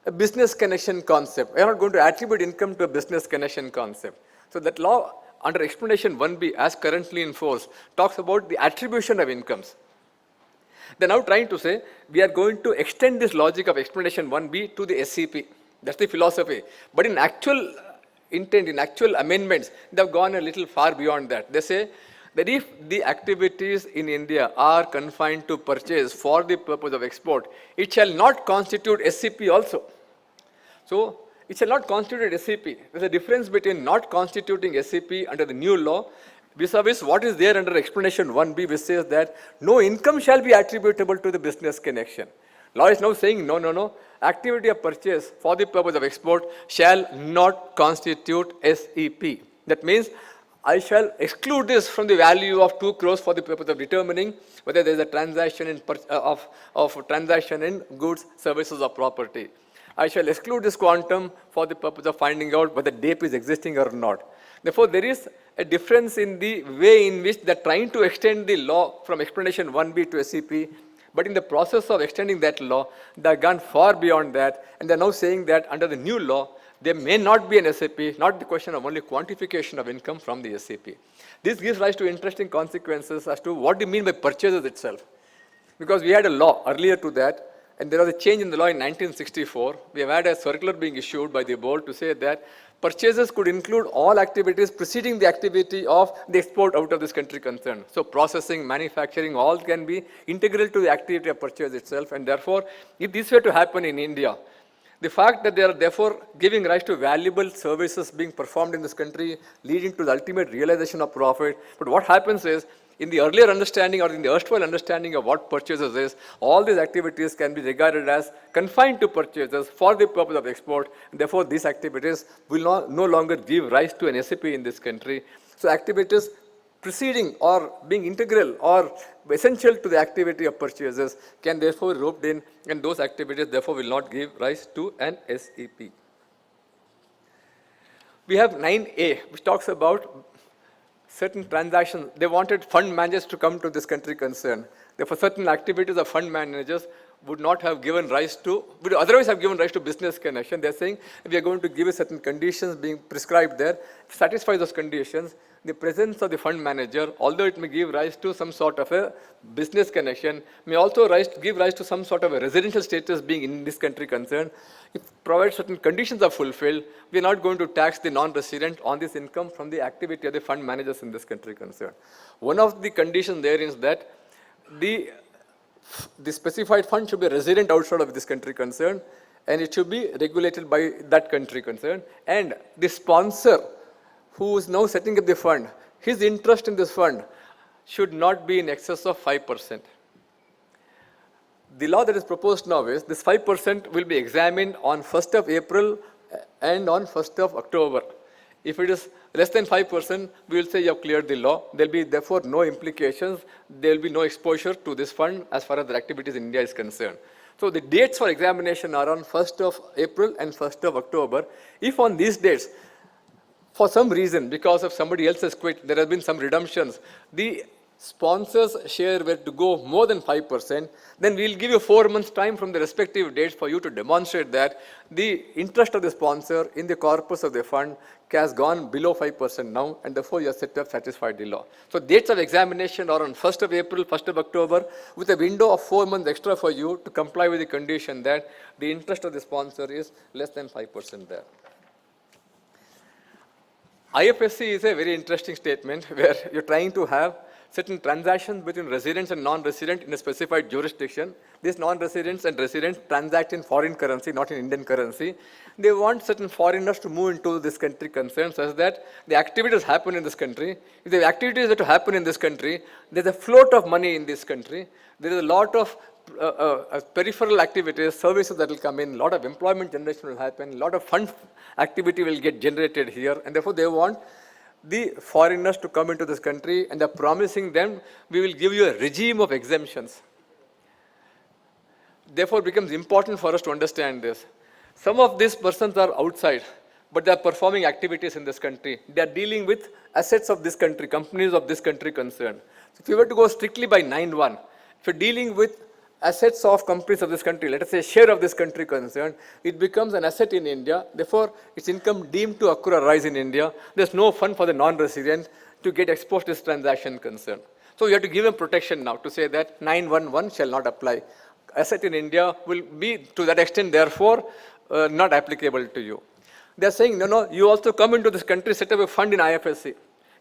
a business connection concept. We are not going to attribute income to a business connection concept. So that law under explanation 1B as currently in force talks about the attribution of incomes. They're now trying to say we are going to extend this logic of explanation 1B to the SCP. That's the philosophy. But in actual intent, in actual amendments, they've gone a little far beyond that. They say that if the activities in India are confined to purchase for the purpose of export, it shall not constitute SCP also. So it shall not constitute SCP. There's a difference between not constituting SCP under the new law vis-a-vis what is there under explanation 1B, which says that no income shall be attributable to the business connection. Law is now saying no. Activity of purchase for the purpose of export shall not constitute SEP. That means I shall exclude this from the value of 2 crores for the purpose of determining whether there is a transaction in transaction in goods, services or property. I shall exclude this quantum for the purpose of finding out whether DAPE is existing or not. Therefore, there is a difference in the way in which they are trying to extend the law from explanation 1B to SEP. But in the process of extending that law, they have gone far beyond that, and they are now saying that under the new law, there may not be an SAP, not the question of only quantification of income from the SAP. This gives rise to interesting consequences as to what do you mean by purchases itself. Because we had a law earlier to that, and there was a change in the law in 1964. We have had a circular being issued by the board to say that purchases could include all activities preceding the activity of the export out of this country concerned. So processing, manufacturing, all can be integral to the activity of purchase itself. And therefore, if this were to happen in India, the fact that they are therefore giving rise to valuable services being performed in this country, leading to the ultimate realization of profit. But what happens is, in the earlier understanding or in the erstwhile understanding of what purchases is, all these activities can be regarded as confined to purchases for the purpose of export. And therefore, these activities will no longer give rise to an SAP in this country. So activities preceding or being integral or essential to the activity of purchases can therefore be roped in, and those activities therefore will not give rise to an SAP. We have 9A, which talks about certain transactions. They wanted fund managers to come to this country concern. Therefore, certain activities of fund managers would not have given rise to, would otherwise have given rise to business connection. They're saying we are going to give certain conditions being prescribed there, satisfy those conditions. The presence of the fund manager, although it may give rise to some sort of a business connection, may also give rise to some sort of a residential status being in this country concerned. If provided certain conditions are fulfilled, we are not going to tax the non-resident on this income from the activity of the fund managers in this country concerned. One of the conditions there is that the specified fund should be resident outside of this country concerned, and it should be regulated by that country concerned. And the sponsor who is now setting up the fund, his interest in this fund should not be in excess of 5%. The law that is proposed now is this 5% will be examined on 1st of April and on 1st of October. If it is less than 5%, we will say you have cleared the law. There will be therefore no implications. There will be no exposure to this fund as far as the activities in India is concerned. So the dates for examination are on 1st of April and 1st of October. If on these dates, for some reason, because of somebody else has quit, there have been some redemptions, the sponsor's share were to go more than 5%, then we'll give you 4 months time from the respective dates for you to demonstrate that the interest of the sponsor in the corpus of the fund has gone below 5% now, and therefore you are set to have satisfied the law. So dates of examination are on 1st of April, 1st of October, with a window of 4 months extra for you to comply with the condition that the interest of the sponsor is less than 5% there. IFSC is a very interesting statement where you're trying to have certain transactions between residents and non-resident in a specified jurisdiction. These non-residents and residents transact in foreign currency, not in Indian currency. They want certain foreigners to move into this country concerned such that the activities happen in this country. If the activities are to happen in this country, there's a float of money in this country. There is a lot of peripheral activities, services that will come in, a lot of employment generation will happen, a lot of fund activity will get generated here, and therefore they want the foreigners to come into this country, and they're promising them, we will give you a regime of exemptions. Therefore, it becomes important for us to understand this. Some of these persons are outside, but they are performing activities in this country. They are dealing with assets of this country, companies of this country concerned. So if you were to go strictly by 9(1), if you're dealing with assets of companies of this country, let us say share of this country concerned, it becomes an asset in India. Therefore, its income deemed to accrue or rise in India. There's no fund for the non-resident to get exposed to this transaction concern. So you have to give them protection now to say that 911 shall not apply. Asset in India will be to that extent, therefore, not applicable to you. They're saying, no, you also come into this country, set up a fund in IFSC.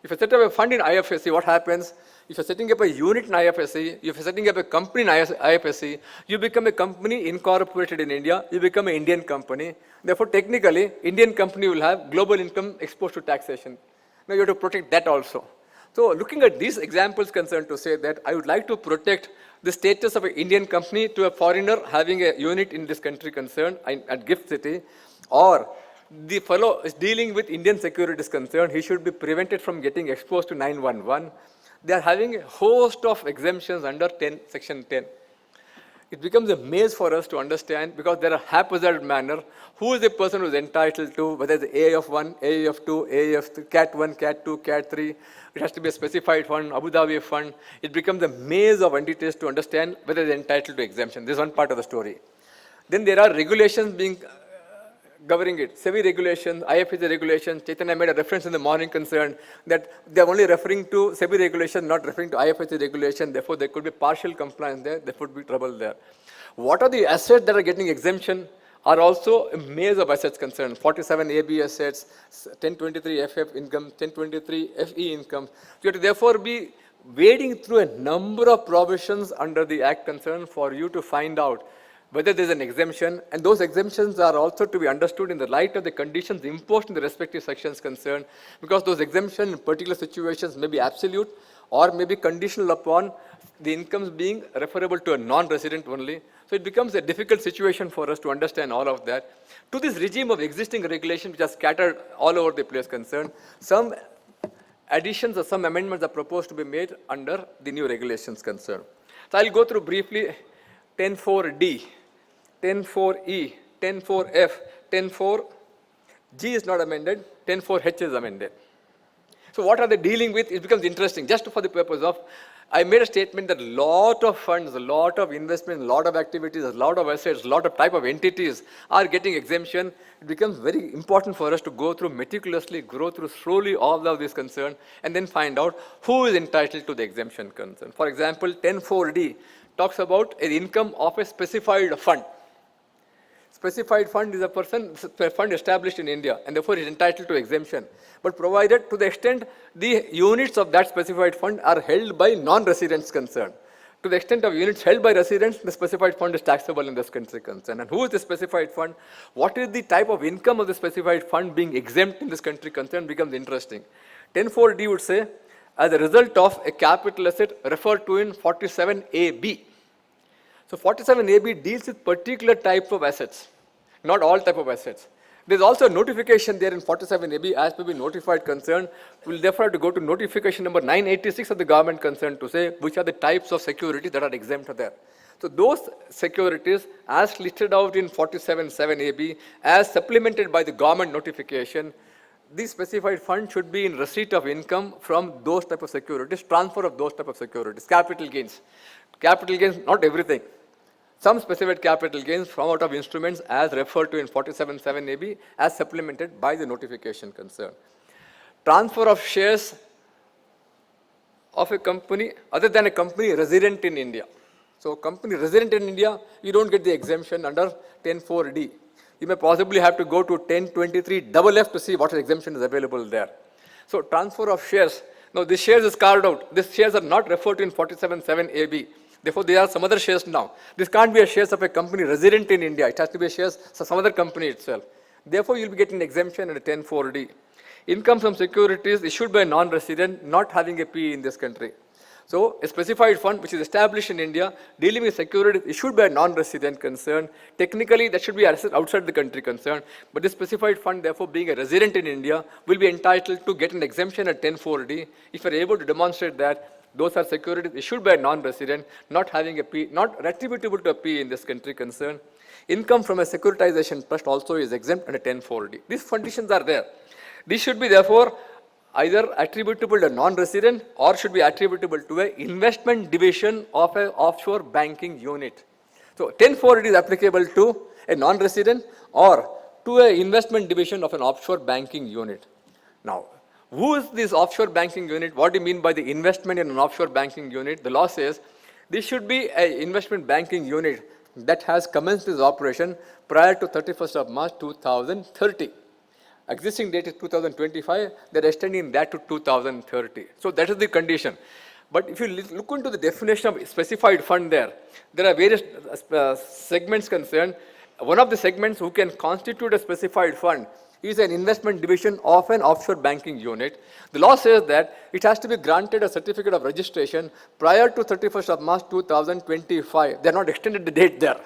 If you set up a fund in IFSC, what happens? If you're setting up a unit in IFSC, if you're setting up a company in IFSC, you become a company incorporated in India, you become an Indian company. Therefore, technically, Indian company will have global income exposed to taxation. Now, you have to protect that also. So, looking at these examples concerned to say that I would like to protect the status of an Indian company to a foreigner having a unit in this country concerned at Gift City, or the fellow is dealing with Indian securities concerned, he should be prevented from getting exposed to 911. They are having a host of exemptions under Section 10. It becomes a maze for us to understand because there are haphazard manner. Who is the person who is entitled to, whether it's AIF1, AIF2, AIF3, CAT1, CAT2, CAT3. It has to be a specified fund, Abu Dhabi fund. It becomes a maze of entities to understand whether they're entitled to exemption. This is one part of the story. Then there are regulations being governing it. SEBI regulations, IFSC regulations. Chythanya made a reference in the morning concern that they're only referring to SEBI regulation, not referring to IFSC regulation. Therefore, there could be partial compliance there. There could be trouble there. What are the assets that are getting exemption? Are also a maze of assets concerned. 47 AB assets, 1023 FF income, 1023 FE income. You have to therefore be wading through a number of provisions under the Act concern for you to find out whether there is an exemption, and those exemptions are also to be understood in the light of the conditions imposed in the respective sections concerned, because those exemptions in particular situations may be absolute or may be conditional upon the incomes being referable to a non-resident only. So it becomes a difficult situation for us to understand all of that. To this regime of existing regulations which are scattered all over the place concerned, some additions or some amendments are proposed to be made under the new regulations concerned. So I'll go through briefly 10.4D. 10.4E, 10.4F, 10.4G is not amended, 10.4H is amended. So what are they dealing with? It becomes interesting. Just for the purpose of, I made a statement that a lot of funds, a lot of investments, a lot of activities, a lot of assets, a lot of type of entities are getting exemption. It becomes very important for us to go through meticulously, go through slowly all of this concern, and then find out who is entitled to the exemption concern. For example, 10.4D talks about an income of a specified fund. Specified fund is a fund established in India, and therefore is entitled to exemption, but provided to the extent the units of that specified fund are held by non-residents concerned. To the extent of units held by residents, the specified fund is taxable in this country concerned. And who is the specified fund? What is the type of income of the specified fund being exempt in this country concerned becomes interesting. 10.4D would say, as a result of a capital asset referred to in 47AB. So 47AB deals with particular type of assets, not all type of assets. There's also a notification there in 47AB as to be notified concern. We'll therefore have to go to notification number 986 of the government concern to say which are the types of securities that are exempt there. So those securities as listed out in 47(7)AB as supplemented by the government notification, the specified fund should be in receipt of income from those type of securities, transfer of those type of securities, capital gains. Capital gains, not everything. Some specified capital gains from out of instruments as referred to in 47(7)AB as supplemented by the notification concern. Transfer of shares of a company other than a company resident in India. So company resident in India, you don't get the exemption under 10(4)D. You may possibly have to go to 10(23)FF to see what exemption is available there. So transfer of shares. Now this shares is carved out. These shares are not referred to in 47(7)AB. Therefore, there are some other shares now. This can't be a shares of a company resident in India. It has to be a shares of some other company itself. Therefore, you'll be getting exemption under 10(4)D. Income from securities issued by a non-resident not having a PE in this country. So, a specified fund which is established in India dealing with securities issued by a non-resident concern, technically that should be outside the country concern, but this specified fund therefore being a resident in India will be entitled to get an exemption at 10(4)D if you are able to demonstrate that those are securities issued by a non-resident not having a P, not attributable to a P in this country concern. Income from a securitization trust also is exempt under 10(4)D. These conditions are there. These should be therefore either attributable to a non-resident or should be attributable to an investment division of an offshore banking unit. So 10(4)D is applicable to a non-resident or to an investment division of an offshore banking unit. Now, who is this offshore banking unit? What do you mean by the investment in an offshore banking unit? The law says this should be an investment banking unit that has commenced its operation prior to 31st of March 2030. Existing date is 2025, they're extending that to 2030. So that is the condition. But if you look into the definition of specified fund there are various segments concerned. One of the segments who can constitute a specified fund is an investment division of an offshore banking unit. The law says that it has to be granted a certificate of registration prior to 31st of March 2025. They have not extended the date there.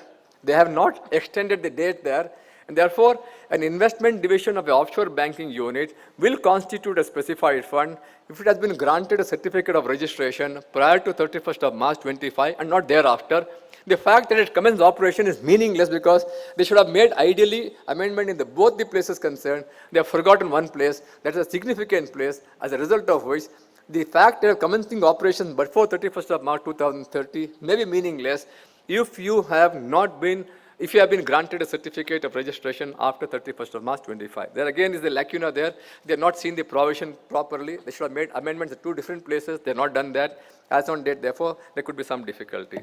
They have not extended the date there. And therefore, an investment division of an offshore banking unit will constitute a specified fund if it has been granted a certificate of registration prior to 31st of March 25 and not thereafter. The fact that it commenced operation is meaningless because they should have made ideally amendment in both the places concerned. They have forgotten one place, that is a significant place, as a result of which the fact that commencing operation before 31st of March 2030 may be meaningless if you have been granted a certificate of registration after 31st of March 25. There again is the lacuna there. They have not seen the provision properly. They should have made amendments at two different places. They have not done that. As on date, therefore, there could be some difficulty.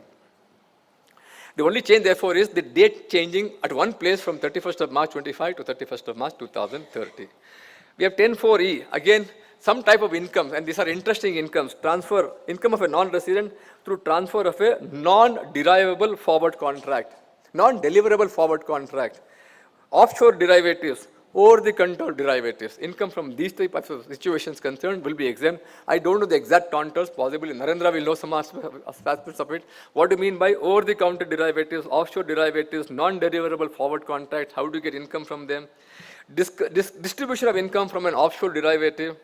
The only change, therefore, is the date changing at one place from 31st of March 25 to 31st of March 2030. We have 10(4)E, again, some type of income, and these are interesting incomes, transfer, income of a non-resident through transfer of a non-derivable forward contract, non-deliverable forward contract, offshore derivatives, over-the-counter derivatives. Income from these type of situations concerned will be exempt. I don't know the exact contours, possibly Narendra will know some aspects of it. What do you mean by over-the-counter derivatives, offshore derivatives, non-deliverable forward contracts? How do you get income from them? Distribution of income from an offshore derivative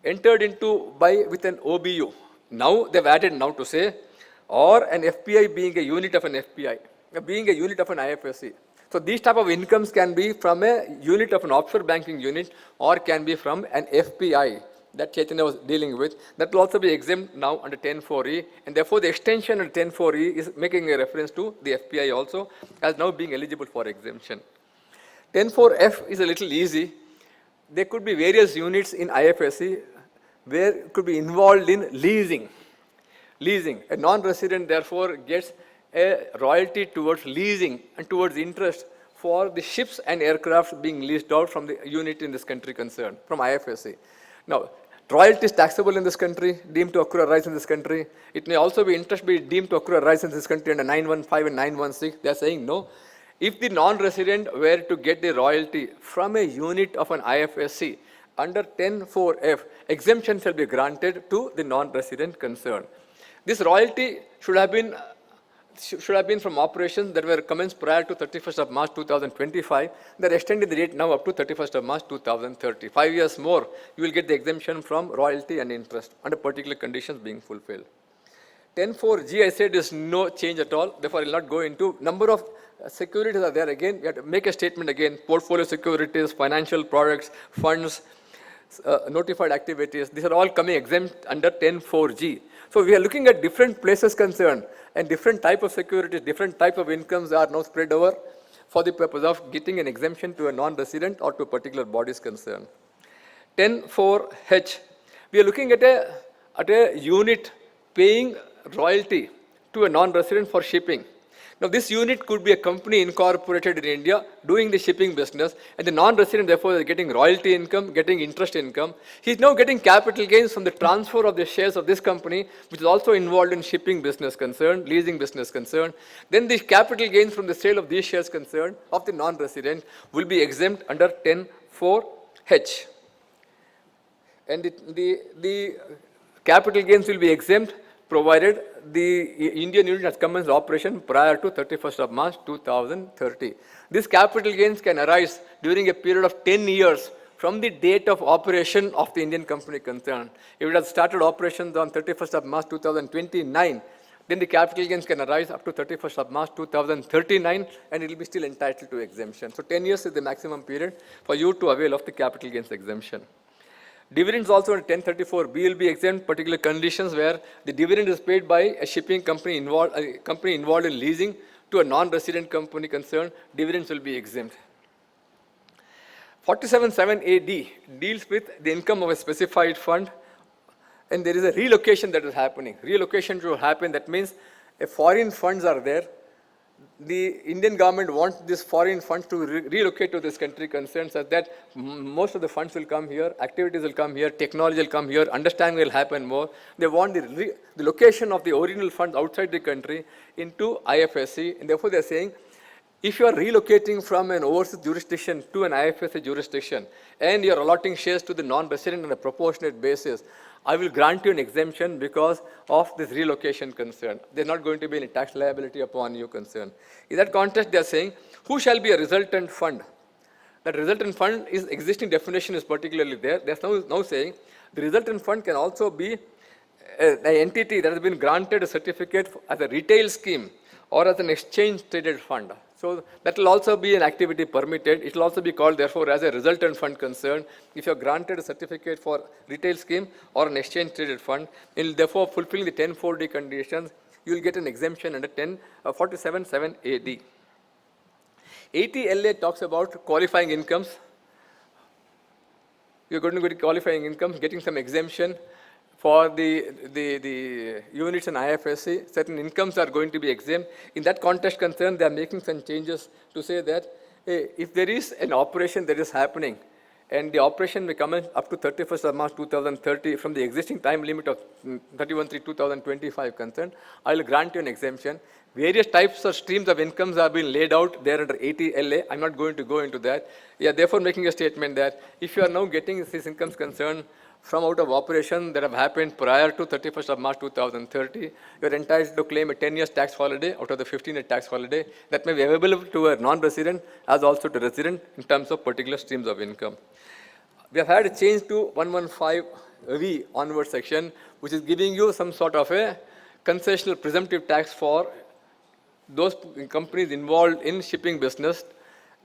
entered into with an OBU. Now they've added now to say, or an FPI being a unit of an FPI, being a unit of an IFSC. So these type of incomes can be from a unit of an offshore banking unit or can be from an FPI that Chythanya was dealing with. That will also be exempt now under 10(4)E, and therefore the extension of 10(4)E is making a reference to the FPI also as now being eligible for exemption. 10(4)F is a little easy. There could be various units in IFSC where it could be involved in leasing. A non-resident therefore gets a royalty towards leasing and towards interest for the ships and aircraft being leased out from the unit in this country concerned, from IFSC. Now, royalty is taxable in this country, deemed to accrue a rise in this country. It may also be interest be deemed to accrue a rise in this country under 915 and 916. They are saying no. If the non-resident were to get the royalty from a unit of an IFSC under 10(4)F, exemption shall be granted to the non-resident concerned. This royalty should have been should have been from operations that were commenced prior to 31st of March 2025. They're extending the date now up to 31st of March 2030. 5 years more, you will get the exemption from royalty and interest under particular conditions being fulfilled. 10.4G, I said, is no change at all. Therefore, I will not go into. Number of securities are there again. We have to make a statement again. Portfolio securities, financial products, funds, notified activities. These are all coming exempt under 10.4G. So we are looking at different places concerned, and different type of securities, different type of incomes are now spread over for the purpose of getting an exemption to a non-resident or to a particular bodies concerned. 10.4H, we are looking at a unit paying royalty to a non-resident for shipping. Now, this unit could be a company incorporated in India doing the shipping business, and the non-resident therefore is getting royalty income, getting interest income. He is now getting capital gains from the transfer of the shares of this company, which is also involved in shipping business concern, leasing business concern. Then the capital gains from the sale of these shares concerned of the non-resident will be exempt under 10.4H. And the capital gains will be exempt provided the Indian unit has commenced operation prior to 31st of March 2030. These capital gains can arise during a period of 10 years from the date of operation of the Indian company concerned. If it has started operations on 31st of March 2029, then the capital gains can arise up to 31st of March 2039, and it will be still entitled to exemption. So 10 years is the maximum period for you to avail of the capital gains exemption. Dividends also under 1034B will be exempt, particular conditions where the dividend is paid by a shipping company involved, in leasing to a non-resident company concerned, dividends will be exempt. 47.7AD deals with the income of a specified fund, and there is a relocation that is happening. Relocation to happen, that means if foreign funds are there, the Indian government wants these foreign funds to relocate to this country concerned, such that most of the funds will come here, activities will come here, technology will come here, understanding will happen more. They want the location of the original funds outside the country into IFSC, and therefore they are saying, if you are relocating from an overseas jurisdiction to an IFSC jurisdiction, and you are allotting shares to the non-resident on a proportionate basis, I will grant you an exemption because of this relocation concern. There is not going to be any tax liability upon you concern. In that context, they are saying, who shall be a resultant fund? That resultant fund is existing definition is particularly there. They are now saying the resultant fund can also be an entity that has been granted a certificate as a retail scheme or as an exchange traded fund. So that will also be an activity permitted. It will also be called, therefore, as a resultant fund concern. If you are granted a certificate for retail scheme or an exchange traded fund, it will therefore fulfill the 10.4D conditions. You will get an exemption under 47.7AD. 80LA talks about qualifying incomes. You are going to get qualifying incomes, getting some exemption for the units in IFSC. Certain incomes are going to be exempt. In that context concern, they are making some changes to say that if there is an operation that is happening, and the operation may come in up to 31st of March 2030 from the existing time limit of 31/3/2025 concerned, I will grant you an exemption. Various types of streams of incomes are being laid out there under 80LA. I'm not going to go into that. Yeah, therefore making a statement that if you are now getting these incomes concerned from out of operation that have happened prior to 31st of March 2030, you are entitled to claim a 10 years tax holiday out of the 15-year tax holiday that may be available to a non-resident as also to resident in terms of particular streams of income. We have had a change to 115V onward section, which is giving you some sort of a concessional presumptive tax for those companies involved in shipping business.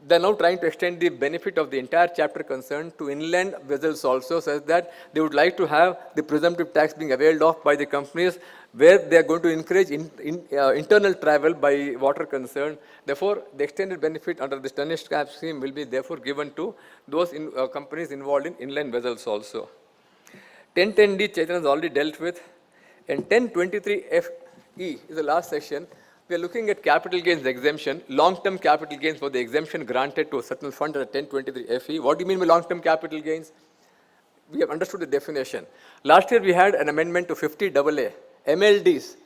They are now trying to extend the benefit of the entire chapter concerned to inland vessels also, such that they would like to have the presumptive tax being availed of by the companies where they are going to encourage internal travel by water concern. Therefore, the extended benefit under this tonnage cap scheme will be therefore given to those companies involved in inland vessels also. 1010D, Chaitanya has already dealt with, and 1023FE is the last section. We are looking at capital gains exemption, long-term capital gains for the exemption granted to a certain fund at 1023FE. What do you mean by long-term capital gains? We have understood the definition. Last year we had an amendment to 50AA. MLDs,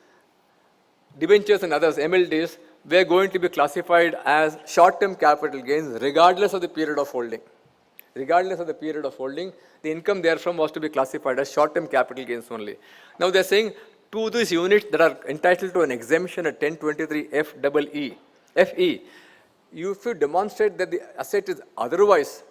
debentures and others, MLDs, were going to be classified as short-term capital gains regardless of the period of holding. Regardless of the period of holding, the income therefrom was to be classified as short-term capital gains only. Now they are saying to these units that are entitled to an exemption at 1023 FE, if you demonstrate that the asset is otherwise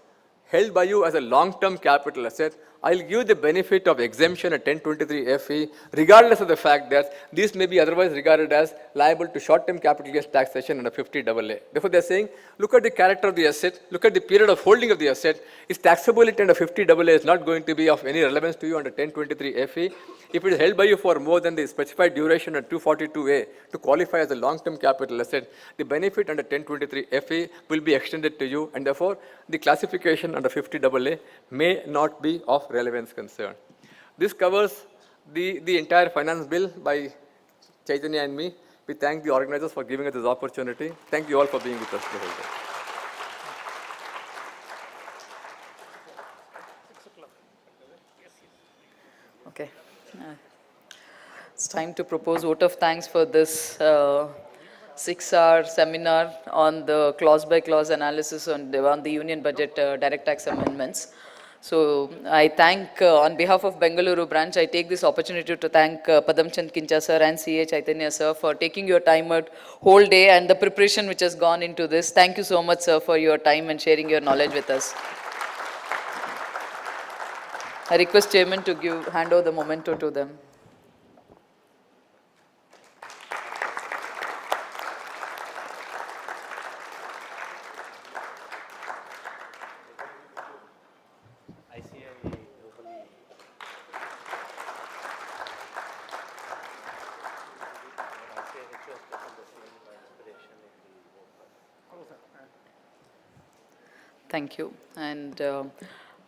held by you as a long-term capital asset, I'll give the benefit of exemption at 1023 FE, regardless of the fact that these may be otherwise regarded as liable to short-term capital gains taxation under 50 AA. Therefore, they're saying, look at the character of the asset, look at the period of holding of the asset. Its taxability under 50 AA is not going to be of any relevance to you under 1023 FE. If it is held by you for more than the specified duration at 242A to qualify as a long-term capital asset, the benefit under 1023 FE will be extended to you, and therefore the classification under 50 AA may not be of relevance concern. This covers the entire finance bill by Chaitanya and me. We thank the organizers for giving us this opportunity. Thank you all for being with us the whole day. Okay. It's time to propose vote of thanks for this 6-hour seminar on the clause-by-clause analysis on the Union Budget direct tax amendments. So I thank, on behalf of Bengaluru branch, I take this opportunity to thank Padamchand Khincha sir and CA Chythanya sir for taking your time out whole day and the preparation which has gone into this. Thank you so much, sir, for your time and sharing your knowledge with us. I request Chairman to hand over the memento to them. Thank you. And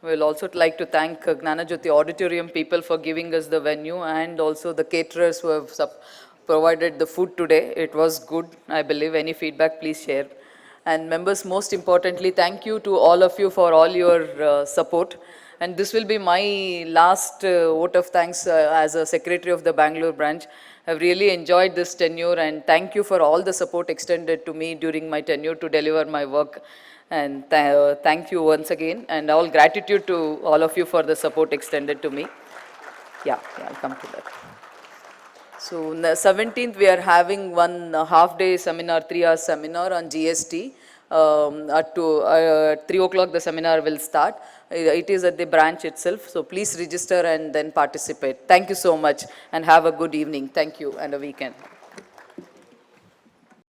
we'll also like to thank Gnanajyoti Auditorium people for giving us the venue, and also the caterers who have provided the food today. It was good, I believe. Any feedback, please share. And members, most importantly, thank you to all of you for all your support. And this will be my last vote of thanks as a secretary of the Bangalore branch. I've really enjoyed this tenure, and thank you for all the support extended to me during my tenure to deliver my work. And thank you once again, and all gratitude to all of you for the support extended to me. Yeah, I'll come to that. So on the 17th, we are having one half-day seminar, 3-hour seminar on GST. At 3 o'clock, the seminar will start. It is at the branch itself, so please register and then participate. Thank you so much, and have a good evening. Thank you, and a weekend.